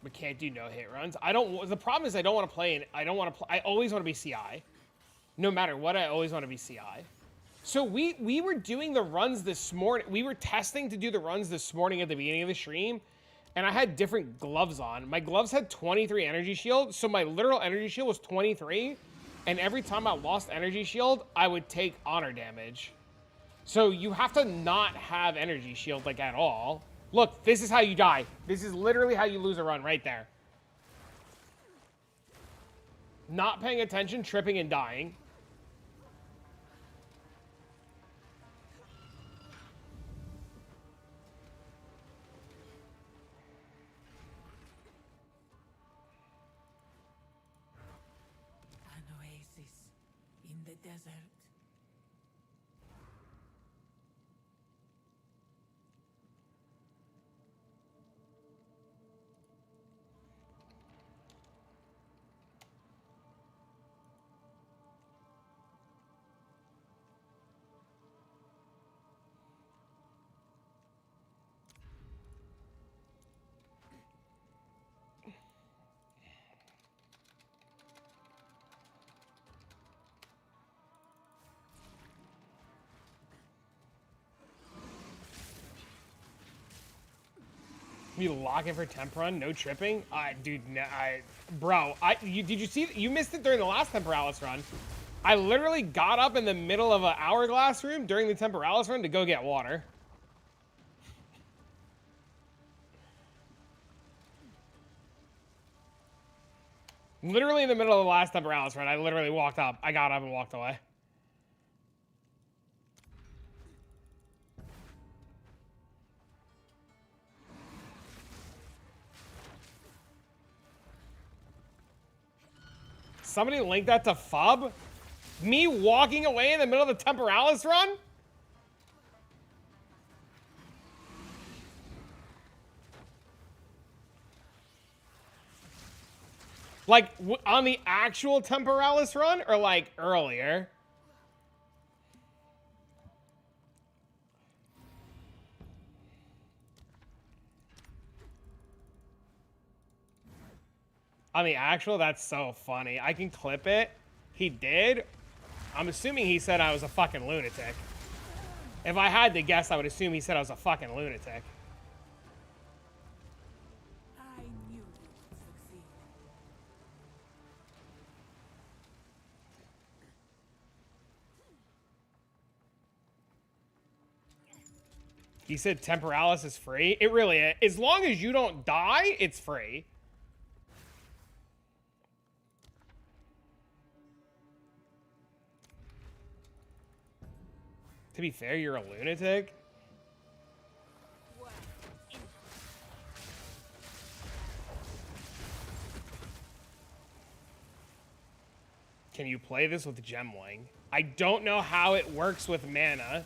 but can't do no hit runs. I don't. The problem is I don't want to play. I don't want to play. I always want to be CI. No matter what, I always want to be CI. So we were doing the runs this morning. We were testing to do the runs this morning at the beginning of the stream, and I had different gloves on. My gloves had 23 energy shield, so my literal energy shield was 23, and every time I lost energy shield, I would take honor damage. So you have to not have energy shield like at all. Look, this is how you die. This is literally how you lose a run right there. Not paying attention, tripping and dying. An oasis in the desert. We locking for temp run, no tripping. Dude, bro, did you see? You missed it during the last Temporalis run. I literally got up in the middle of an hourglass room during the Temporalis run to go get water. Literally in the middle of the last Temporalis run, I literally walked up. I got up and walked away. Somebody link that to FUB? Me walking away in the middle of the Temporalis run? Like, on the actual Temporalis run, or like earlier? On the actual, that's so funny. I can clip it. He did. I'm assuming he said I was a fucking lunatic. If I had to guess, I would assume he said I was a fucking lunatic. I knew you would succeed. He said Temporalis is free. It really is. As long as you don't die, it's free. To be fair, you're a lunatic. Can you play this with Gemling? I don't know how it works with mana.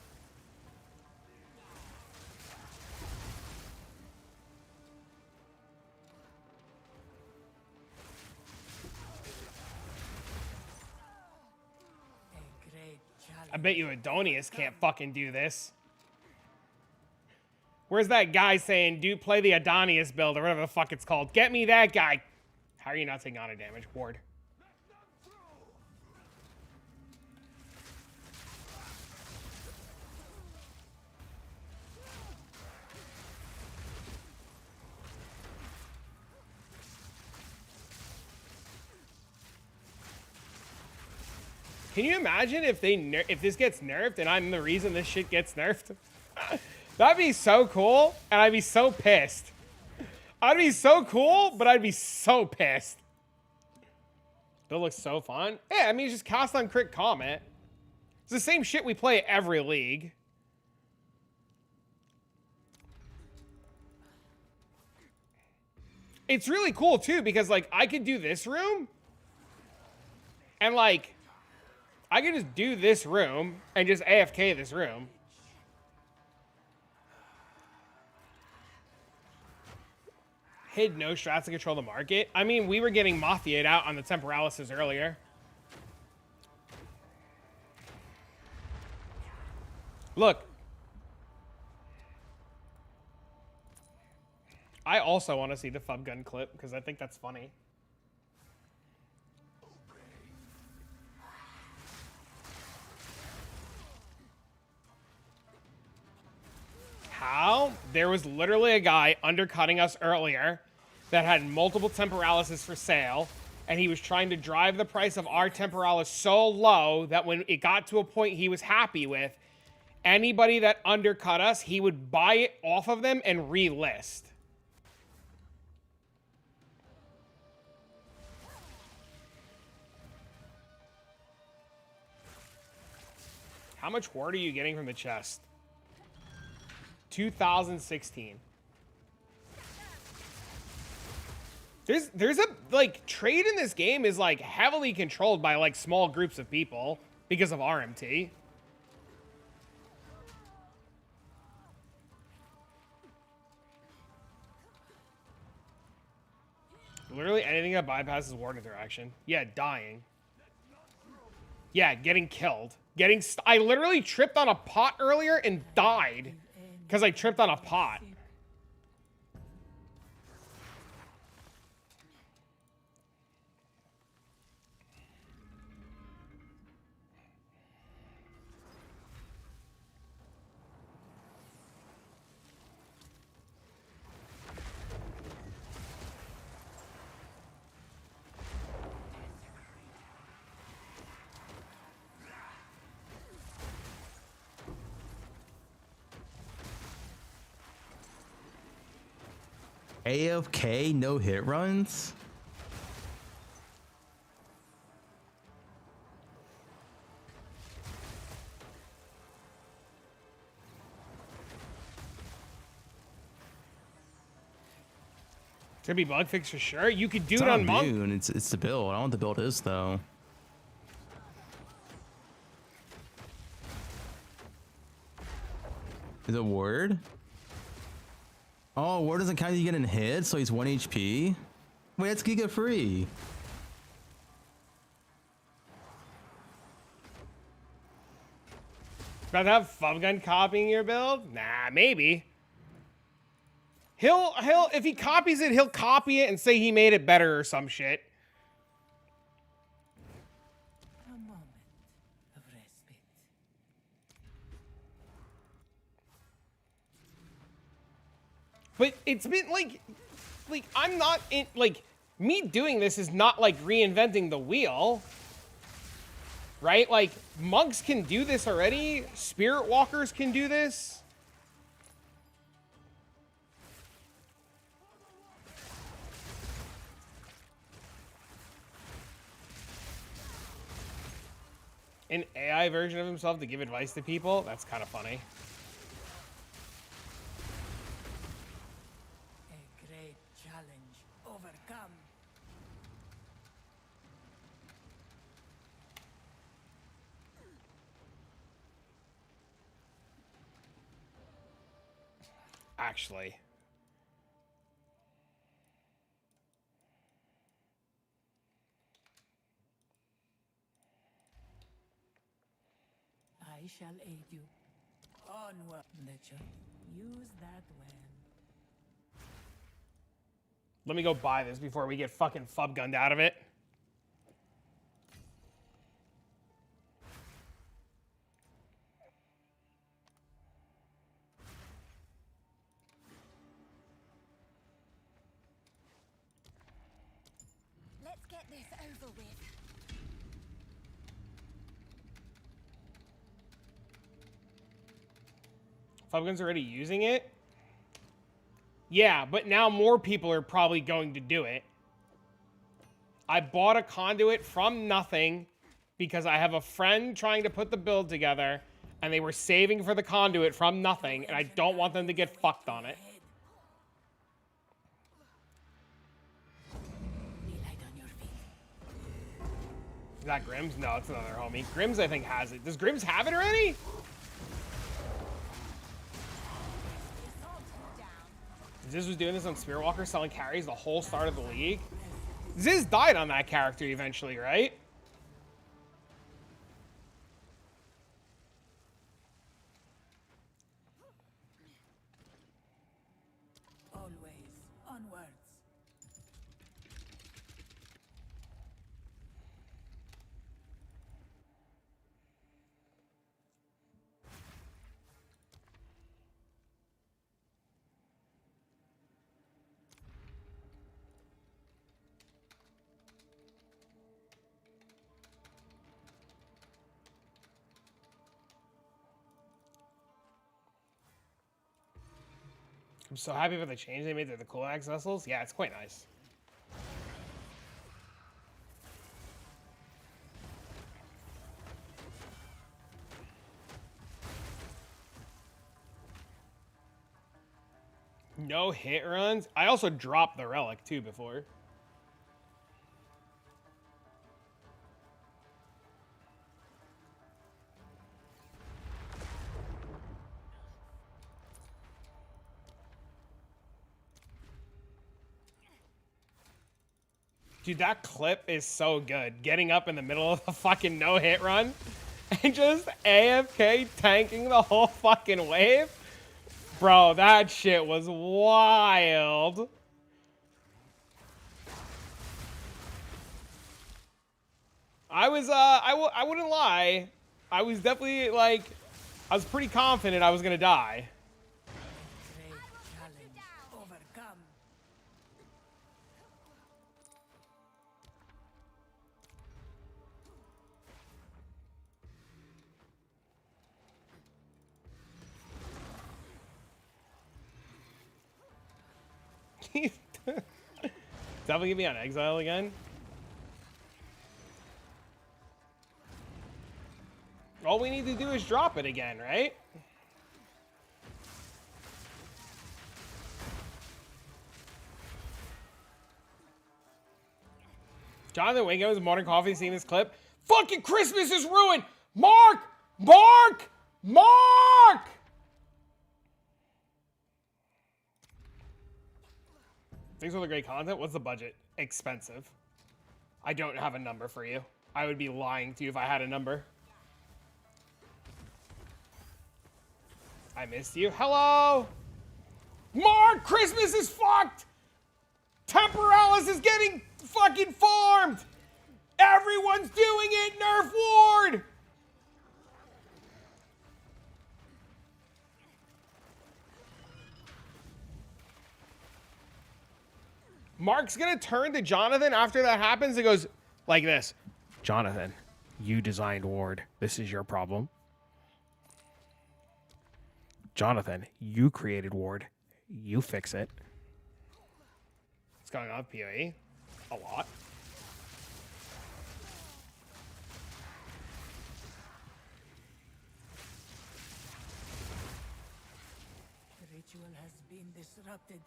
A great challenge. I bet you Adonius can't fucking do this. Where's that guy saying, dude, play the Adonius build or whatever the fuck it's called? Get me that guy. How are you not taking honor damage? Ward. Can you imagine if if this gets nerfed and I'm the reason this shit gets nerfed? That'd be so cool, and I'd be so pissed. I'd be so cool, but I'd be so pissed. Build looks so fun. Yeah, I mean, just cast on crit comet. It's the same shit we play every league. It's really cool too because like I could do this room, and like I could just do this room and just AFK this room. Hid no strats to control the market. I mean, we were getting Mafia'd out on the Temporalises earlier. Look. I also want to see the FUB gun clip because I think that's funny. How? There was literally a guy undercutting us earlier that had multiple Temporalises for sale, and he was trying to drive the price of our Temporalis so low that when it got to a point he was happy with, anybody that undercut us, he would buy it off of them and relist. How much ward are you getting from the chest? 2016. There's a like trade in this game is like heavily controlled by like small groups of people because of RMT. Literally anything that bypasses ward interaction. Yeah, dying. Yeah, getting killed. I literally tripped on a pot earlier and died because I tripped on a pot. AFK no hit runs? It's gonna be bug fix for sure. You could do It's it not on a Monk. boon, it's the build. I don't know what the build is though. Is it ward? Oh, ward doesn't count you getting hit, so he's 1 HP. Wait, that's Giga free. About to have Fubgun copying your build? Nah, maybe. He'll if he copies it, he'll copy it and say he made it better or some shit. A moment of respite. But it's been like I'm not in like me doing this is not like reinventing the wheel. Right? Like monks can do this already. Spirit walkers can do this. An AI version of himself to give advice to people? That's kind of funny. A great challenge overcome. Actually. I shall aid you. Onward, Nature. Use that well. Let me go buy this before we get fucking Fubgunned out of it. Let's get this over with. Fubgunn's already using it? Yeah, but now more people are probably going to do it. I bought a conduit from nothing because I have a friend trying to put the build together and they were saving for the conduit from nothing and I don't want them to get fucked on it. Be light on your feet. Is that Grimm's? No, it's another homie. Grimm's, I think, has it. Does Grimm's have it already? Ziz was doing this on Spirit Walker, selling carries the whole start of the league. Ziz died on that character eventually, right? Always onwards. I'm so happy for the change they made to the Coolax vessels. Yeah, it's quite nice. No hit runs. I also dropped the relic too before. Dude, that clip is so good. Getting up in the middle of the fucking no-hit run and just AFK tanking the whole fucking wave. Bro, that shit was wild. I was, I wouldn't lie. I was definitely, like, I was pretty confident I was gonna die. Great challenge overcome. Definitely get me on exile again. All we need to do is drop it again, right? Jonathan Wingo's Modern Coffee seeing this clip. Fucking Christmas is ruined! Mark! Mark! Mark! Thanks for the great content. What's the budget? Expensive. I don't have a number for you. I would be lying to you if I had a number. I missed you. Hello? Mark, Christmas is fucked! Temporalis is getting fucking farmed! Everyone's doing it, Nerf Ward! Mark's gonna turn to Jonathan after that happens and goes like this. Jonathan, you designed Ward. This is your problem. Jonathan, you created Ward. You fix it. What's going on with PoE? A lot. The ritual has been disrupted.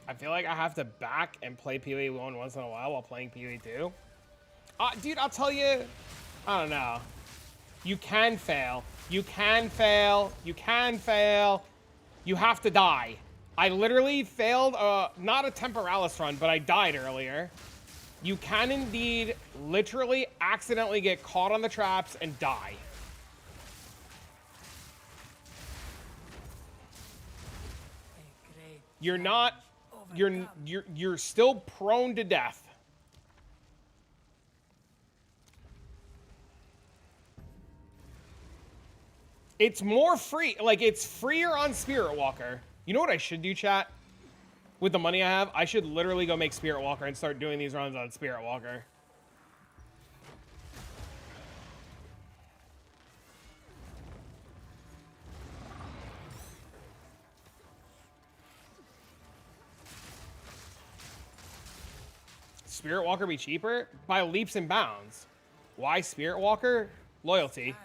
I feel like I have to back and play PoE 1 once in a while playing PoE 2. Dude, I'll tell you, I don't know. You can fail. You can fail. You can fail. You have to die. I literally failed, not a Temporalis run, but I died earlier. You can indeed literally accidentally get caught on the traps and die. You're not, you're still prone to death. It's more free, like it's freer on Spirit Walker. You know what I should do, chat? With the money I have, I should literally go make Spirit Walker and start doing these runs on Spirit Walker. Spirit Walker be cheaper? By leaps and bounds. Why Spirit Walker? Loyalty.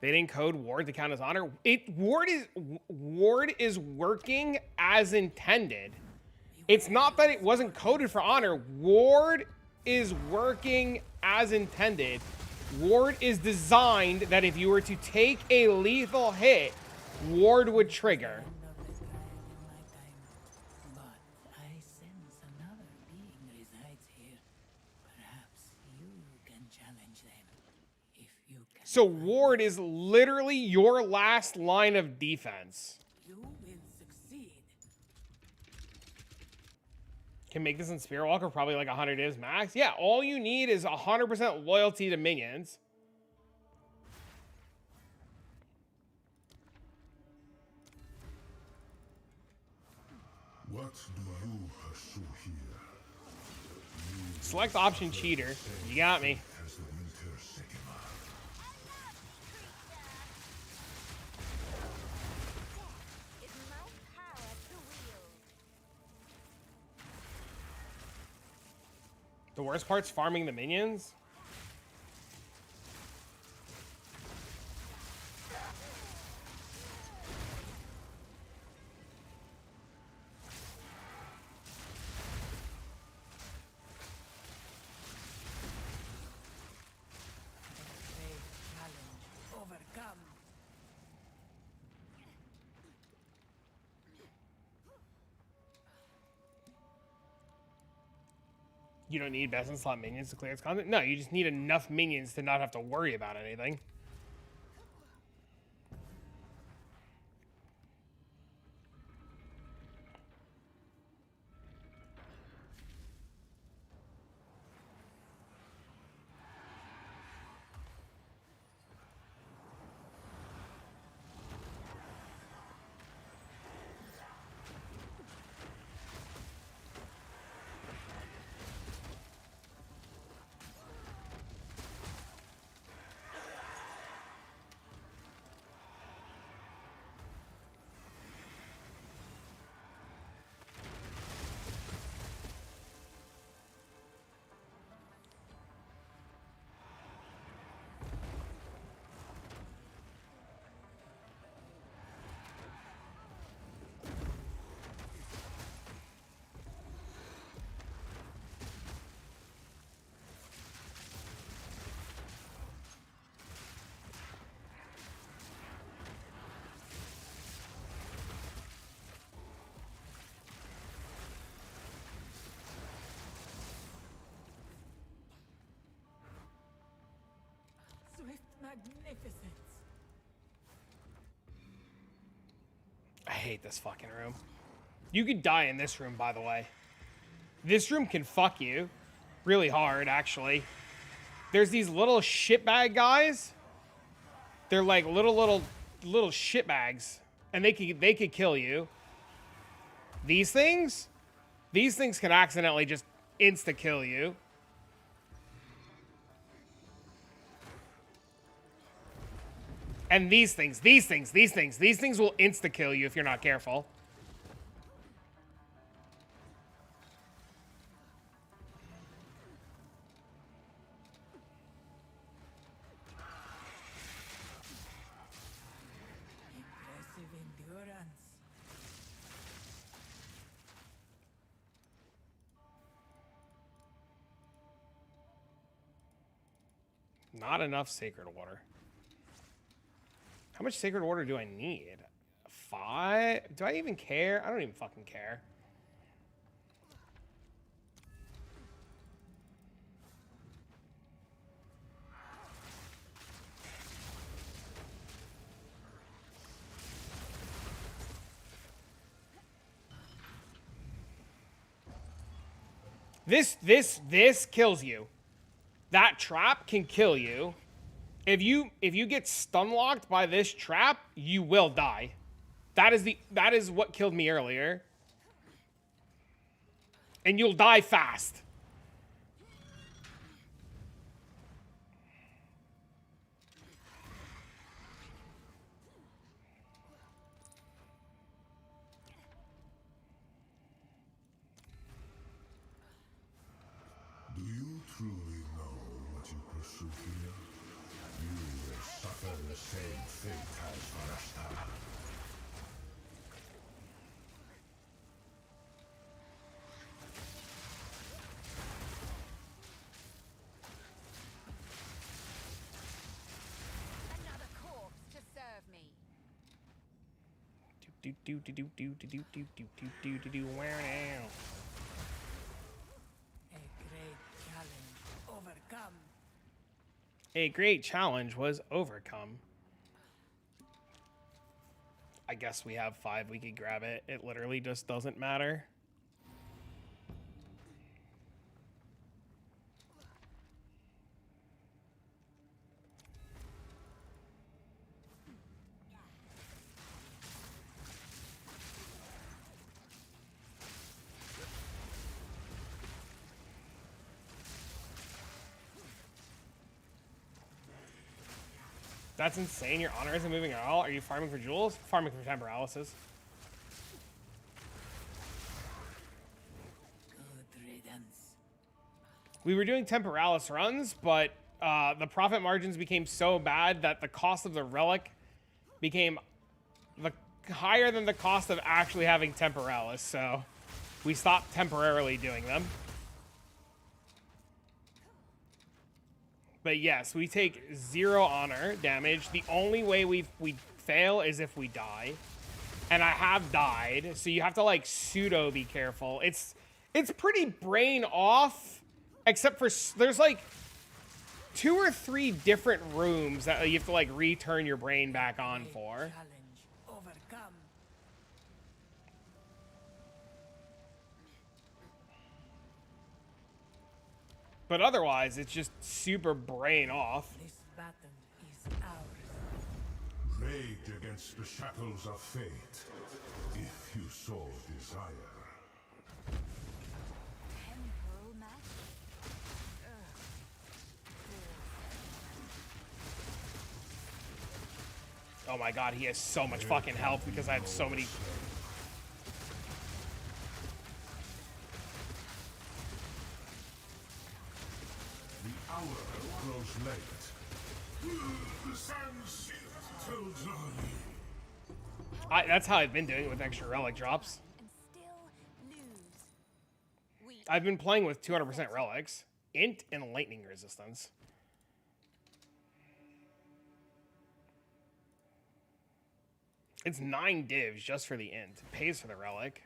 They didn't code Ward to count as honor. Ward is working as intended. It's not that it wasn't coded for honor. Ward is working as intended. Ward is designed that if you were to take a lethal hit, Ward would trigger. So Ward is literally your last line of defense. You will succeed. Can make this in Spirit Walker probably like 100 divs max. Yeah, all you need is 100% loyalty to minions. What do you pursue here? Select option cheater. You got me. As the winter sycamore. Is my power to wield? The worst part's farming the minions. Overcome. You don't need best in slot minions to clear its content. No, you just need enough minions to not have to worry about anything. magnificence. I hate this fucking room. You could die in this room, by the way. This room can fuck you really hard, actually. There's these little shitbag guys. They're like little shitbags, and they could kill you. These things can accidentally just insta kill you. And these things will insta kill you if you're not careful. Impressive endurance. Not enough sacred water. How much sacred water do I need? 5? Do I even care? I don't even fucking care. This kills you. That trap can kill you. If you get stun locked by this trap, you will die. That is what killed me earlier. And you'll die fast. Do you truly know what you pursue here? You will suffer the same fate as Farashta. Another corpse to serve me. Wow. A great challenge overcome. A great challenge was overcome. I guess we have 5. We could grab it. It literally just doesn't matter. That's insane. Your honor isn't moving at all. Are you farming for jewels? Farming for temporalysis. Good riddance. We were doing temporalis runs, but the profit margins became so bad that the cost of the relic became higher than the cost of actually having temporalis. So we stopped temporarily doing them. But yes, we take 0 honor damage. The only way we fail is if we die. And I have died, so you have to like pseudo be careful. It's pretty brain off, except for there's like 2 or 3 different rooms that you have to like return your brain back on for. Challenge overcome. But otherwise, it's just super brain off. This battle is ours. Rage against the shackles of fate, if you so desire. Temporal magic. Oh my god, he has so much fucking health because I have so many. The hour grows late. The sands tells on. That's how I've been doing it with extra relic drops. And still lose. Weak. I've been playing with 200% relics, int, and lightning resistance. It's 9 divs just for the int. It pays for the relic.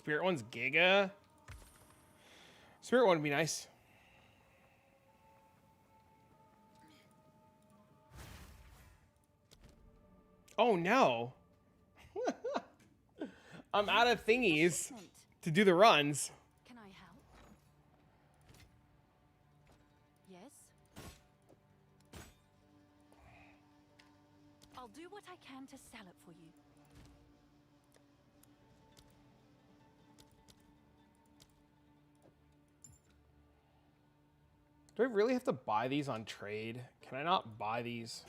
Spirit one's Giga. Spirit one would be nice. Oh no. I'm out of thingies to do the runs. Can I help? Yes? I'll do what I can to sell it for you. Do I really have to buy these on trade? Can I not buy these?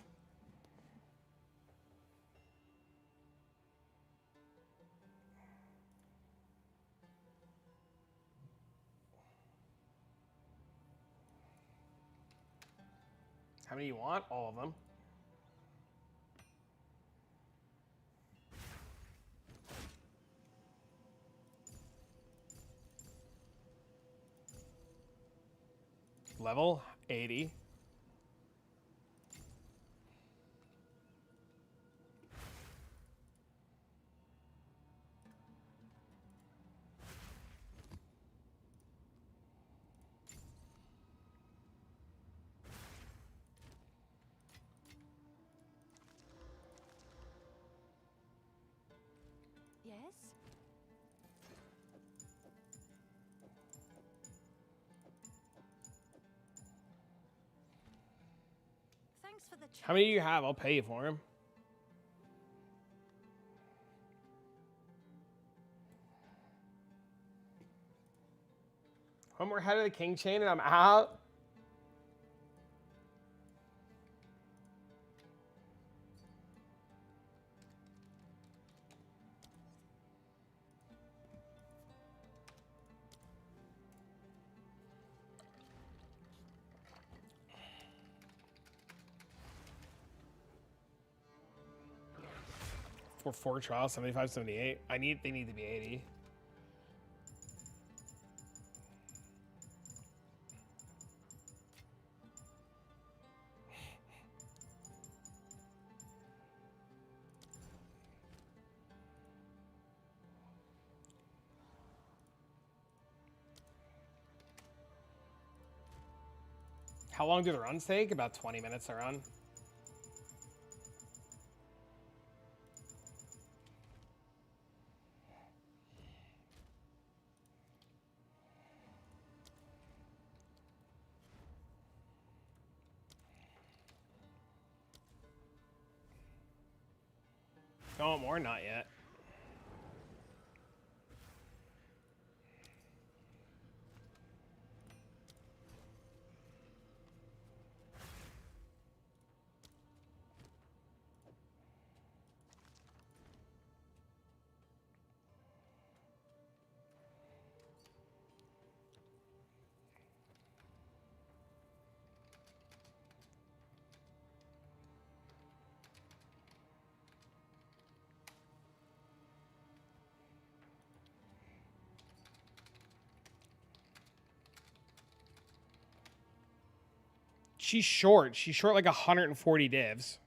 How many you want? All of them. Level 80. Yes? Thanks for the How many do you have? I'll pay you for them. One more head of the king chain and I'm out. For 4 trials, 75, 78. They need to be 80. How long do the runs take? About 20 minutes a run. Don't want more? Not yet. She's short. She's short like 140 divs.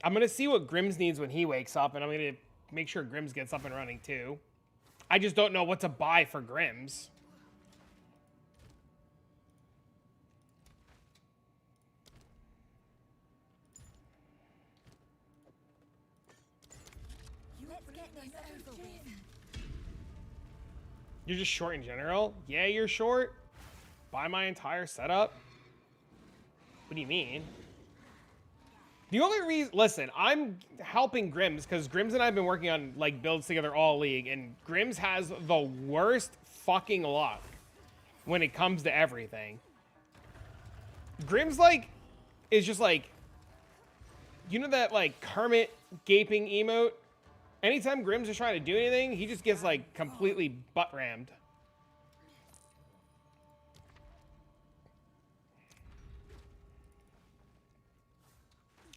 I'm going to see what Grims needs when he wakes up, and I'm going to make sure Grims gets up and running too. I just don't know what to buy for Grims. Let's get this over with. You're just short in general? Yeah, you're short. Buy my entire setup? What do you mean? The only reason, listen, I'm helping Grims because Grims and I have been working on like builds together all league, and Grims has the worst fucking luck when it comes to everything. Grims like is just like, you know that like Kermit gaping emote? Anytime Grims is trying to do anything, he just gets like completely butt rammed.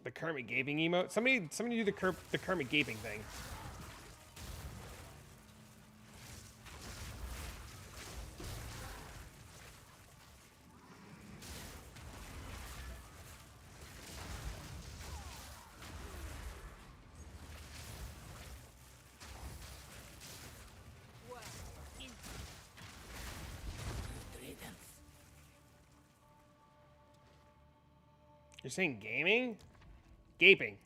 The Kermit gaping emote. Somebody do the Kermit gaping thing. You're saying gaming? Gaping.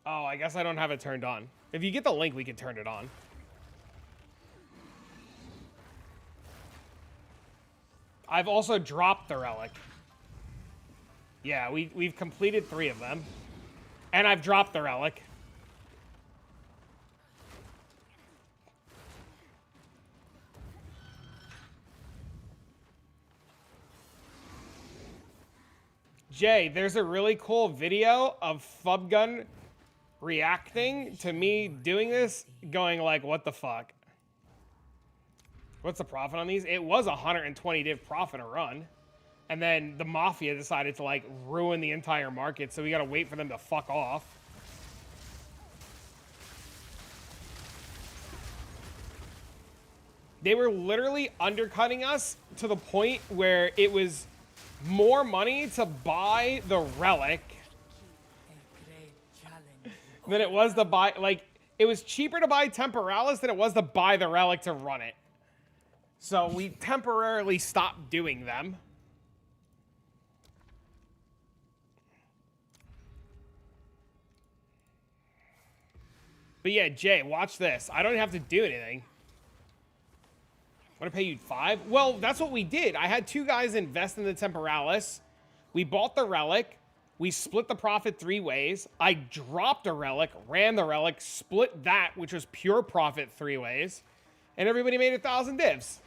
Oh, I guess I don't have it turned on. If you get the link, we can turn it on. I've also dropped the relic. Yeah, we've completed 3 of them. And I've dropped the relic. Jay, there's a really cool video of Fubgun reacting to me doing this, going like, what the fuck? What's the profit on these? It was 120 div profit a run. And then the Mafia decided to like ruin the entire market, so we gotta wait for them to fuck off. They were literally undercutting us to the point where it was more money to buy the relic than it was to buy, like, it was cheaper to buy Temporalis than it was to buy the relic to run it. So we temporarily stopped doing them. But yeah, Jay, watch this. I don't have to do anything. Want to pay you 5? Well, that's what we did. I had 2 guys invest in the Temporalis. We bought the relic. We split the profit 3 ways. I dropped a relic, ran the relic, split that, which was pure profit 3 ways. And everybody made 1,000 divs.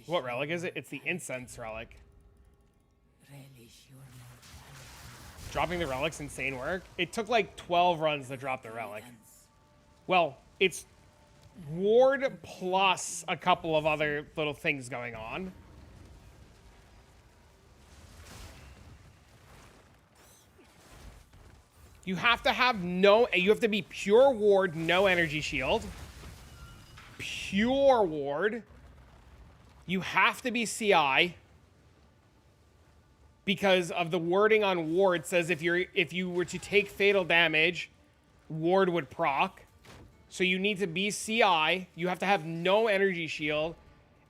What relic is it? It's the incense relic. Dropping the relic's insane work. It took like 12 runs to drop the relic. Well, it's ward plus a couple of other little things going on. You have to have you have to be pure ward, no energy shield. Pure ward. You have to be CI. Because of the wording on ward says if you were to take fatal damage, ward would proc. So you need to be CI, you have to have no energy shield,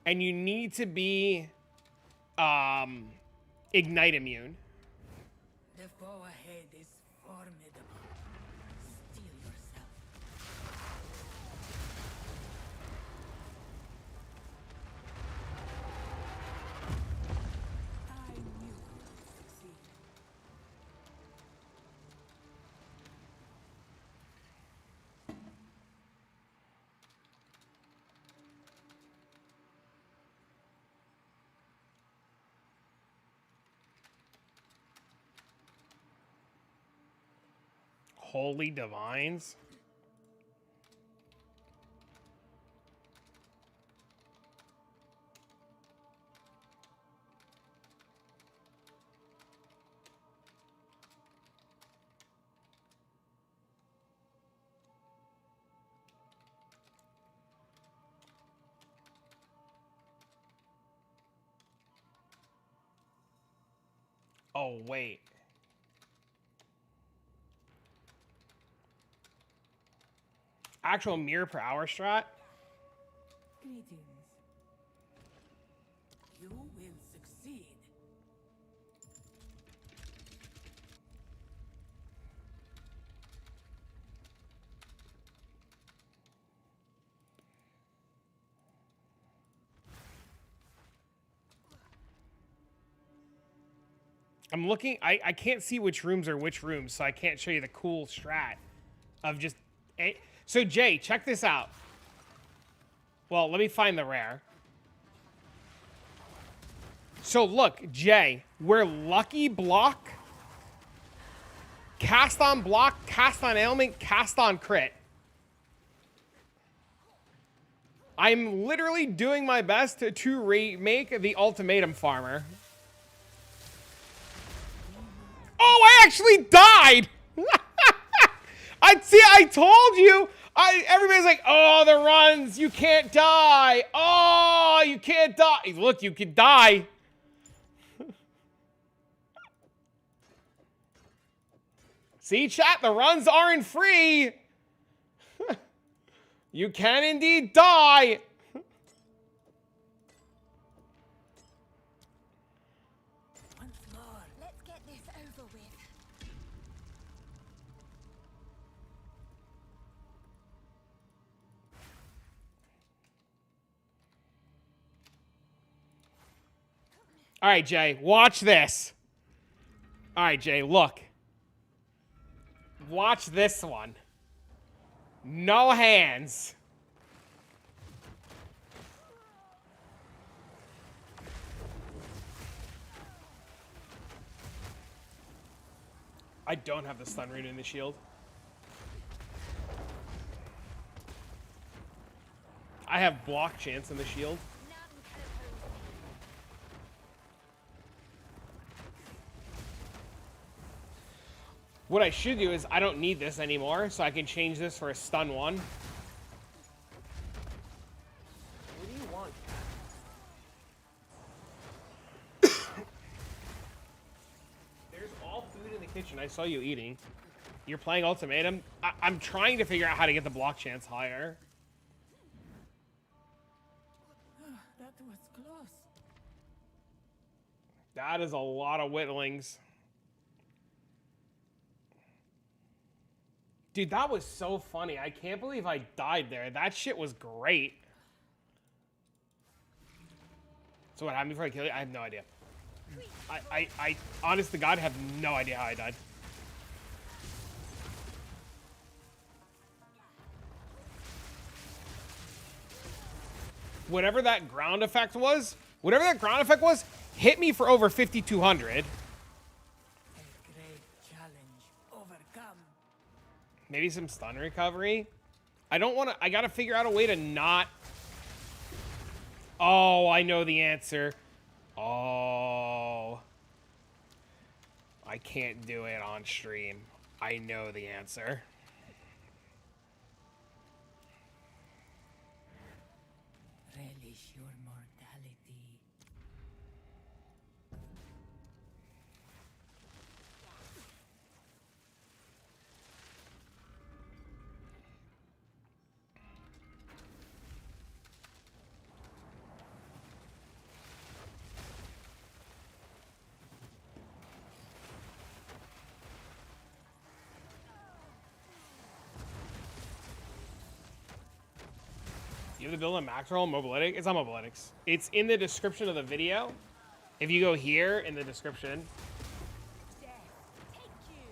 and you need to be ignite immune. The foe ahead is formidable. Steel yourself. I knew you would succeed. Holy Divines. Oh, wait. Actual mirror per hour strat? Greetings. You will succeed. I'm looking, I can't see which rooms are which rooms, so I can't show you the cool strat of just... So, Jay, check this out. Well, let me find the rare. So, look, Jay, we're Lucky Block, Cast on Block, Cast on Ailment, Cast on Crit. I'm literally doing my best to remake the Ultimatum Farmer. Oh, I actually died! I told you! Everybody's like, oh, the runs, you can't die. Oh, you can't die. Look, you can die. See, chat, the runs aren't free. You can indeed die. Once more. Let's get this over with. All right, Jay, watch this. All right, Jay, look. Watch this one. No hands. I don't have the stun rune in the shield. I have block chance in the shield. None can oppose me. What I should do is I don't need this anymore, so I can change this for a stun one. What do you want, cat? There's all food in the kitchen. I saw you eating. You're playing Ultimatum. I'm trying to figure out how to get the block chance higher. That was close. That is a lot of whittlings. Dude, that was so funny. I can't believe I died there. That shit was great. So what happened before I killed you? I have no idea. I honest to God, have no idea how I died. Whatever that ground effect was, hit me for over 5,200. A great challenge overcome. Maybe some stun recovery. I don't want to. I got to figure out a way to not. Oh, I know the answer. Oh. I can't do it on stream. I know the answer. Relish your mortality. You have to build a macro mobilytic? It's not mobilytics. It's in the description of the video. If you go here in the description. Death, take you.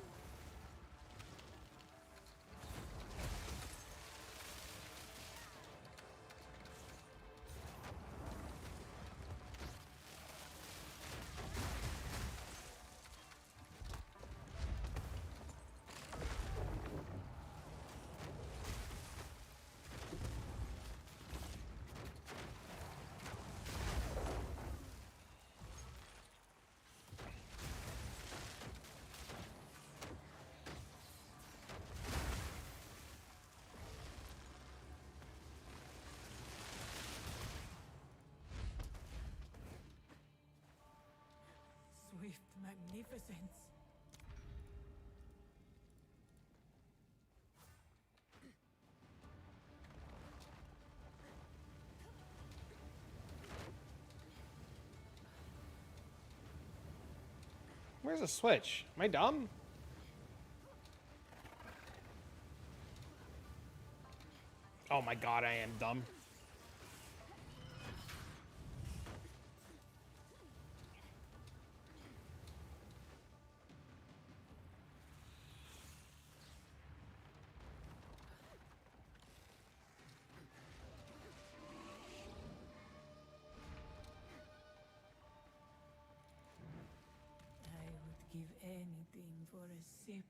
Swift magnificence. Where's the switch? Am I dumb? Oh my god, I am dumb. I would give anything for a sip.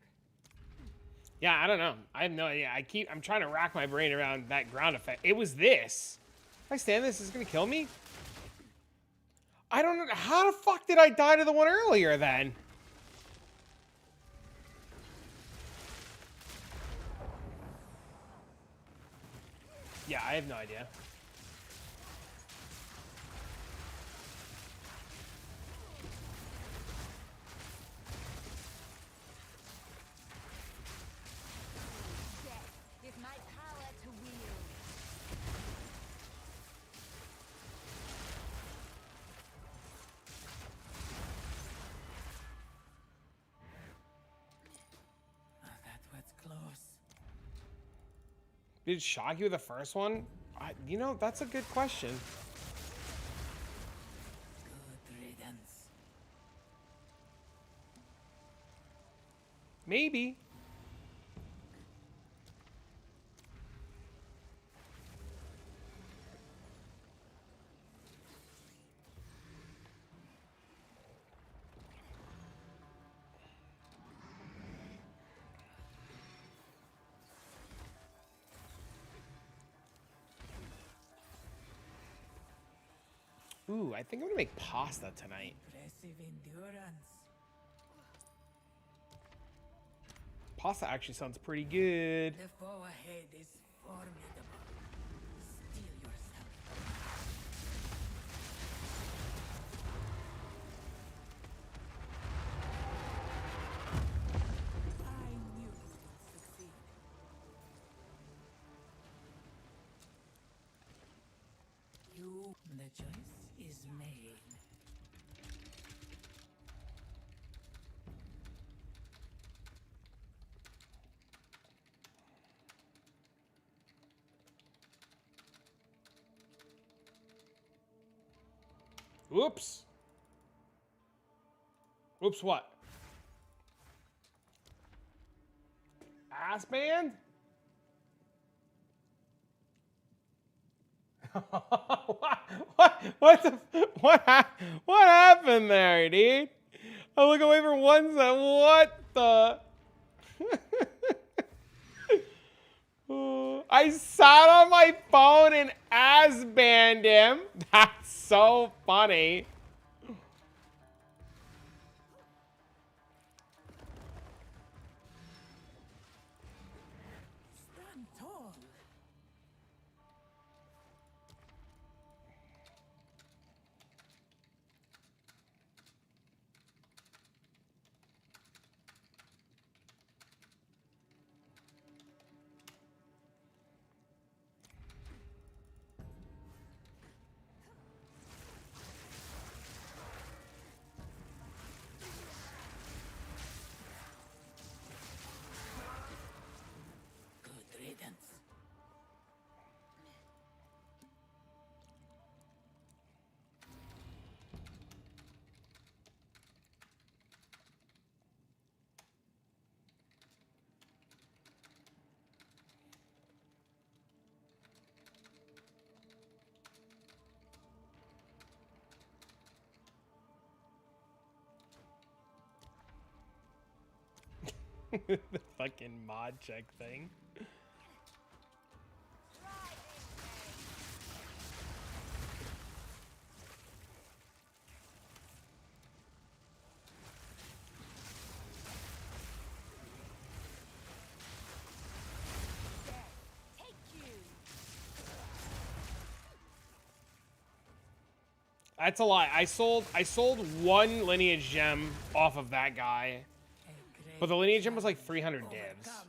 Yeah, I don't know. I have no idea. I'm trying to rack my brain around that ground effect. It was this. If I stand this, is it gonna kill me? I don't know. How the fuck did I die to the one earlier then? Yeah, I have no idea. Did it shock you the first one? You know, that's a good question. Good riddance. Maybe. Ooh, I think I'm gonna make pasta tonight. Impressive endurance. Pasta actually sounds pretty good. The foe ahead is formidable. Steel yourself. I knew you would succeed. The choice is made. Oops. Oops, what? Ass band? what happened there, dude? I look away for 1 second. What the? I sat on my phone and ass banned him. That's so funny. Stand tall. Good riddance. The fucking mod check thing. Take you. That's a lie. I sold 1 lineage gem off of that guy. But the lineage gem was like 300 divs. Overcome.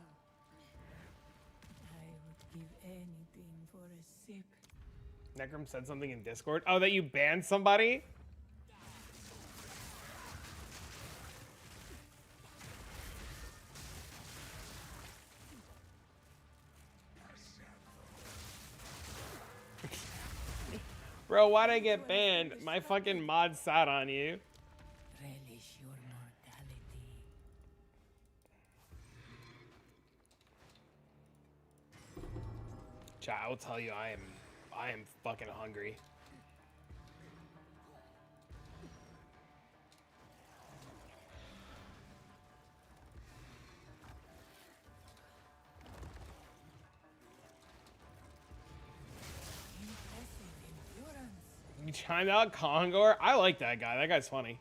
I would give anything for a sip. Necrum said something in Discord. Oh, that you banned somebody? Bro, why'd I get banned? My fucking mod sat on you. Relish your mortality. Chat, I will tell you, I am fucking hungry. Impressive endurance. You chimed out Kongor? I like that guy. That guy's funny.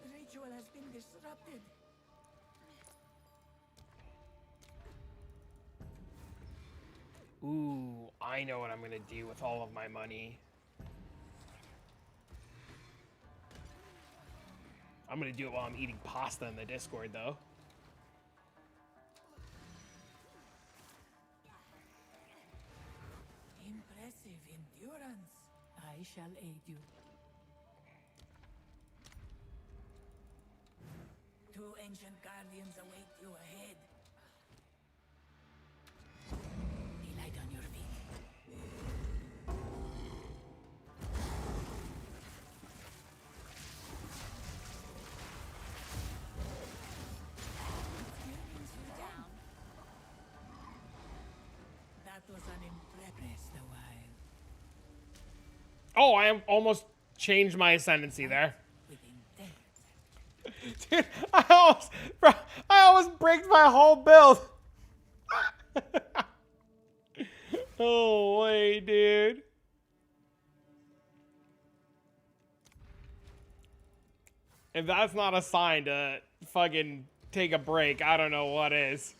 The ritual has been disrupted. Ooh, I know what I'm gonna do with all of my money. I'm gonna do it while I'm eating pasta in the Discord, though. endurance. I shall aid you. Two ancient guardians await you ahead. Be light on your feet. Down. That was an impress the while. Oh, I am almost changed my ascendancy there. Within days. Dude, I almost bricked my whole build. Oh, wait, dude. If that's not a sign to fucking take a break, I don't know what is.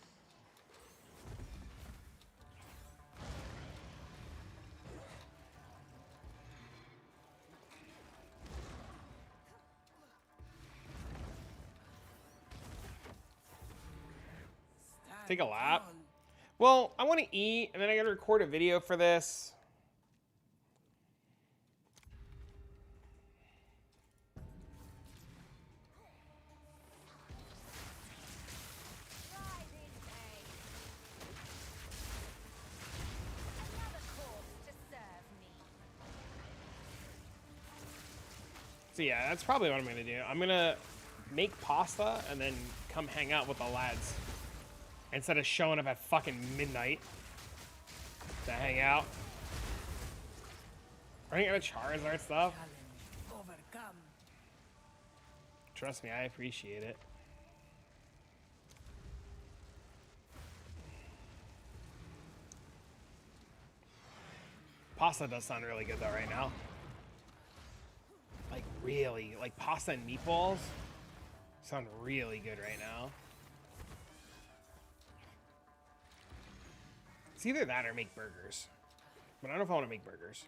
Take a lap. Well, I want to eat, and then I gotta record a video for this. Another course to serve me. So yeah, that's probably what I'm gonna do. I'm gonna make pasta and then come hang out with the lads. Instead of showing up at fucking midnight to hang out. Are you gonna Charizard stuff? Challenge overcome. Trust me, I appreciate it. Pasta does sound really good though right now. Like really, like pasta and meatballs sound really good right now. It's either that or make burgers. But I don't know if I want to make burgers.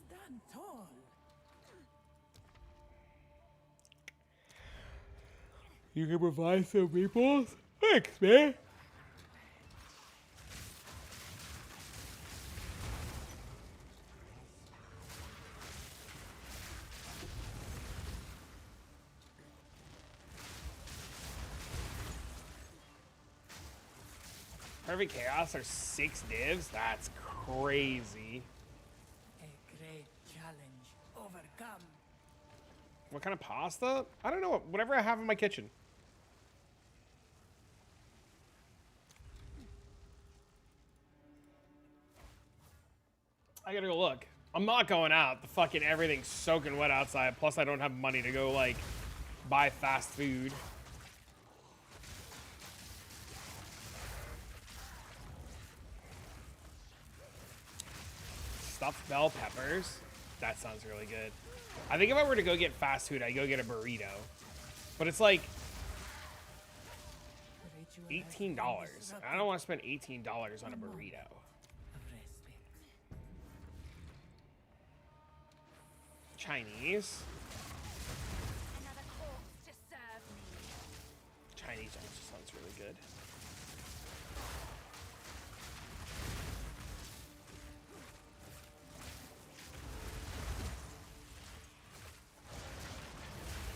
Stand tall. You can provide some meatballs? Thanks, man. Perfect Chaos are 6 divs? That's crazy. A great challenge overcome. What kind of pasta? I don't know. Whatever I have in my kitchen. I gotta go look. I'm not going out. The fucking everything's soaking wet outside. Plus, I don't have money to go, like, buy fast food. Stuffed bell peppers. That sounds really good. I think if I were to go get fast food, I'd go get a burrito. But it's like $18. I don't want to spend $18 on a burrito. Of respect. Chinese. Another course to serve me. Chinese also sounds really good.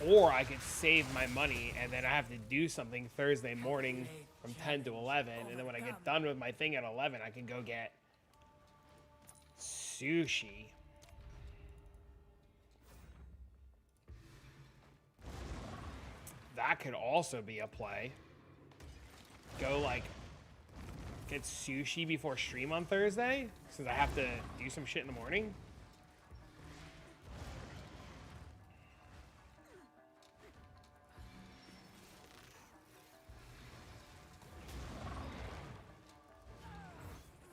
Or I could save my money and then I have to do something Thursday morning from 10 to 11. And then when I get done with my thing at 11, I can go get sushi. That could also be a play. Go like get sushi before stream on Thursday since I have to do some shit in the morning.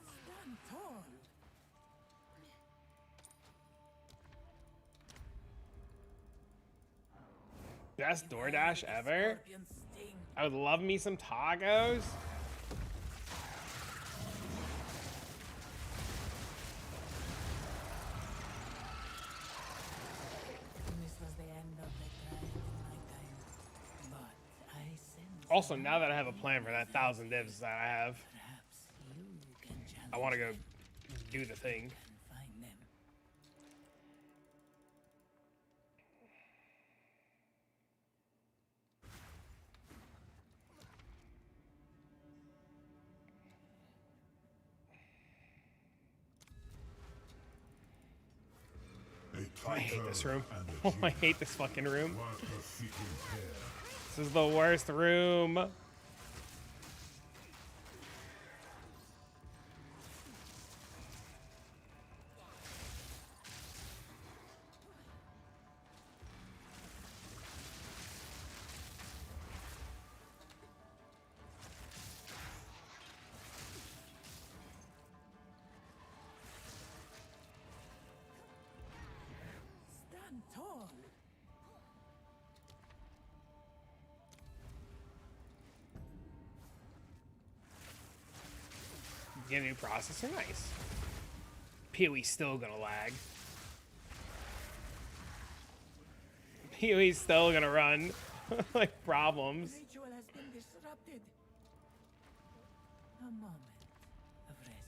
Stand tall. Best DoorDash ever. Scorpion sting. I would love me some tacos. This was the end of the trial in my time, but I sense Also, now that I have a plan for that 1,000 divs that I have, Perhaps you can challenge I want to go do the thing. and find them. I hate this room. I hate this fucking room. This is the worst room. Stand tall. Get a new processor, nice. PoE's still gonna lag. PoE's still gonna run like problems. Ritual has been disrupted. A moment of respite.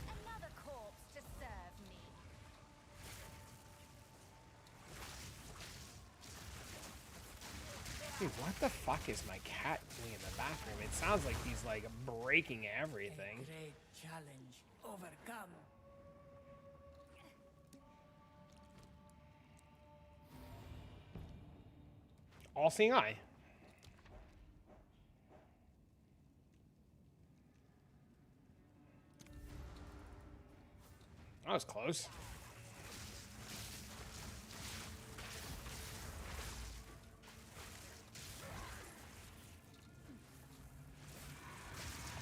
Another corpse to serve me. Dude, what the fuck is my cat doing in the bathroom? It sounds like he's like breaking everything. Great challenge overcome. All-seeing eye. That was close.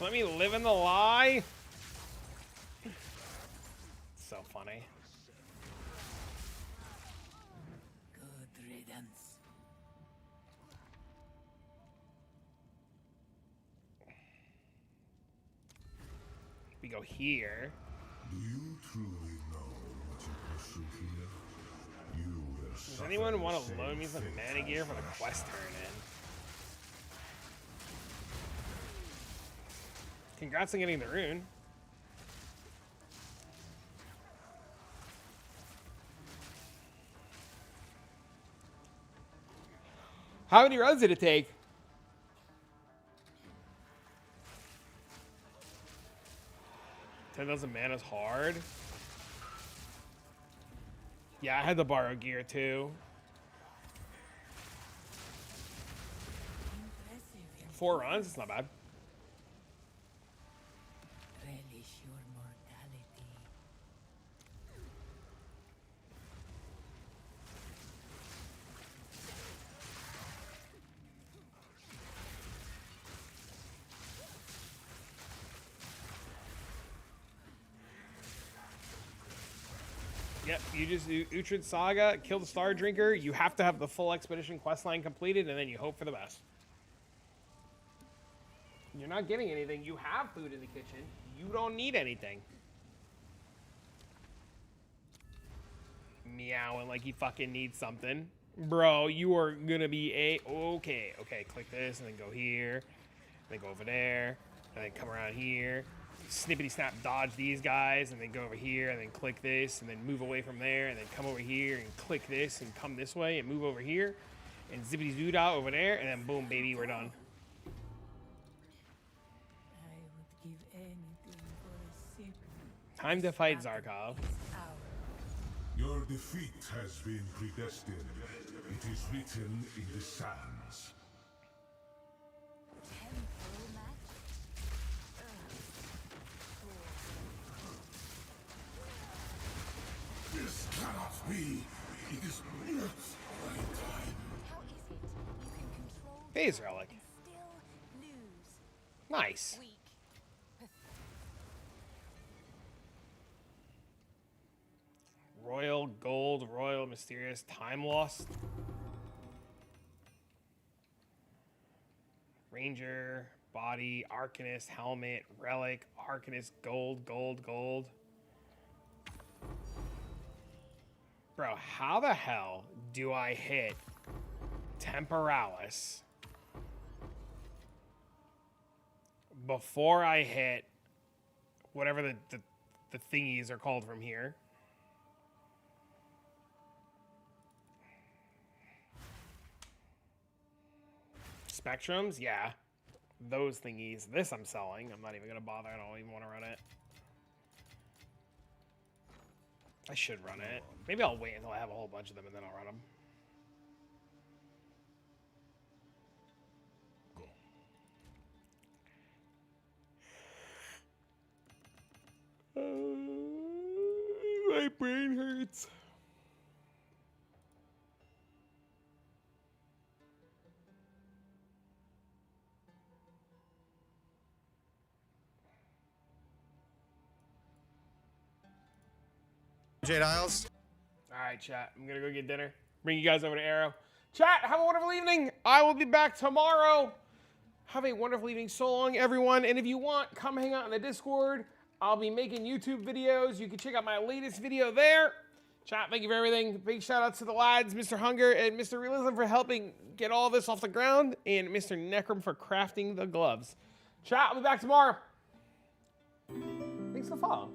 Let me live in the lie. So funny. Good riddance. We go here. Do you truly know what you pursue here? You will Does anyone want to loan me some mana gear for the quest turn in? Congrats on getting the rune. How many runs did it take? $10,000 mana's hard. Yeah, I had to borrow gear too. Impressive. 4 runs, it's not bad. Relish your mortality. Yep, you just do Uhtred Saga, kill the Star Drinker. You have to have the full expedition questline completed, and then you hope for the best. You're not getting anything. You have food in the kitchen. You don't need anything. Meowing like he fucking needs something. Bro, you are gonna be a... Okay, click this, and then go here. Then go over there. And then come around here. Snippety snap dodge these guys, and then go over here, and then click this, and then move away from there, and then come over here, and click this, and come this way, and move over here. And zippity doo-dah over there, and then boom, baby, we're done. I would give anything for a sip. Time to fight Zarkov. Ours. Your defeat has been predestined. It is written in the sands. Temple match. This cannot be. It is not my time. How is it you can control Phase time relic. and still lose? Nice. Weak. Royal Gold, Royal Mysterious, Time Lost. Ranger, body, Arcanist, helmet, relic, Arcanist, gold, gold, gold. Bro, how the hell do I hit Temporalis before I hit whatever the thingies are called from here? Spectrums? Yeah. Those thingies. This I'm selling. I'm not even going to bother. I don't even want to run it. I should run it. Maybe I'll wait until I have a whole bunch of them and then I'll run them. My brain hurts. Jade Isles. All right, chat. I'm going to go get dinner. Bring you guys over to Arrow. Chat, have a wonderful evening. I will be back tomorrow. Have a wonderful evening. So long, everyone. And if you want, come hang out in the Discord. I'll be making YouTube videos. You can check out my latest video there. Chat, thank you for everything. Big shout out to the lads, Mr. Hunger and Mr. Realism for helping get all this off the ground, and Mr. Necrom for crafting the gloves. Chat, I'll be back tomorrow. Thanks for the follow.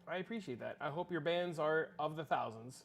I appreciate that. I hope your bands are of the thousands.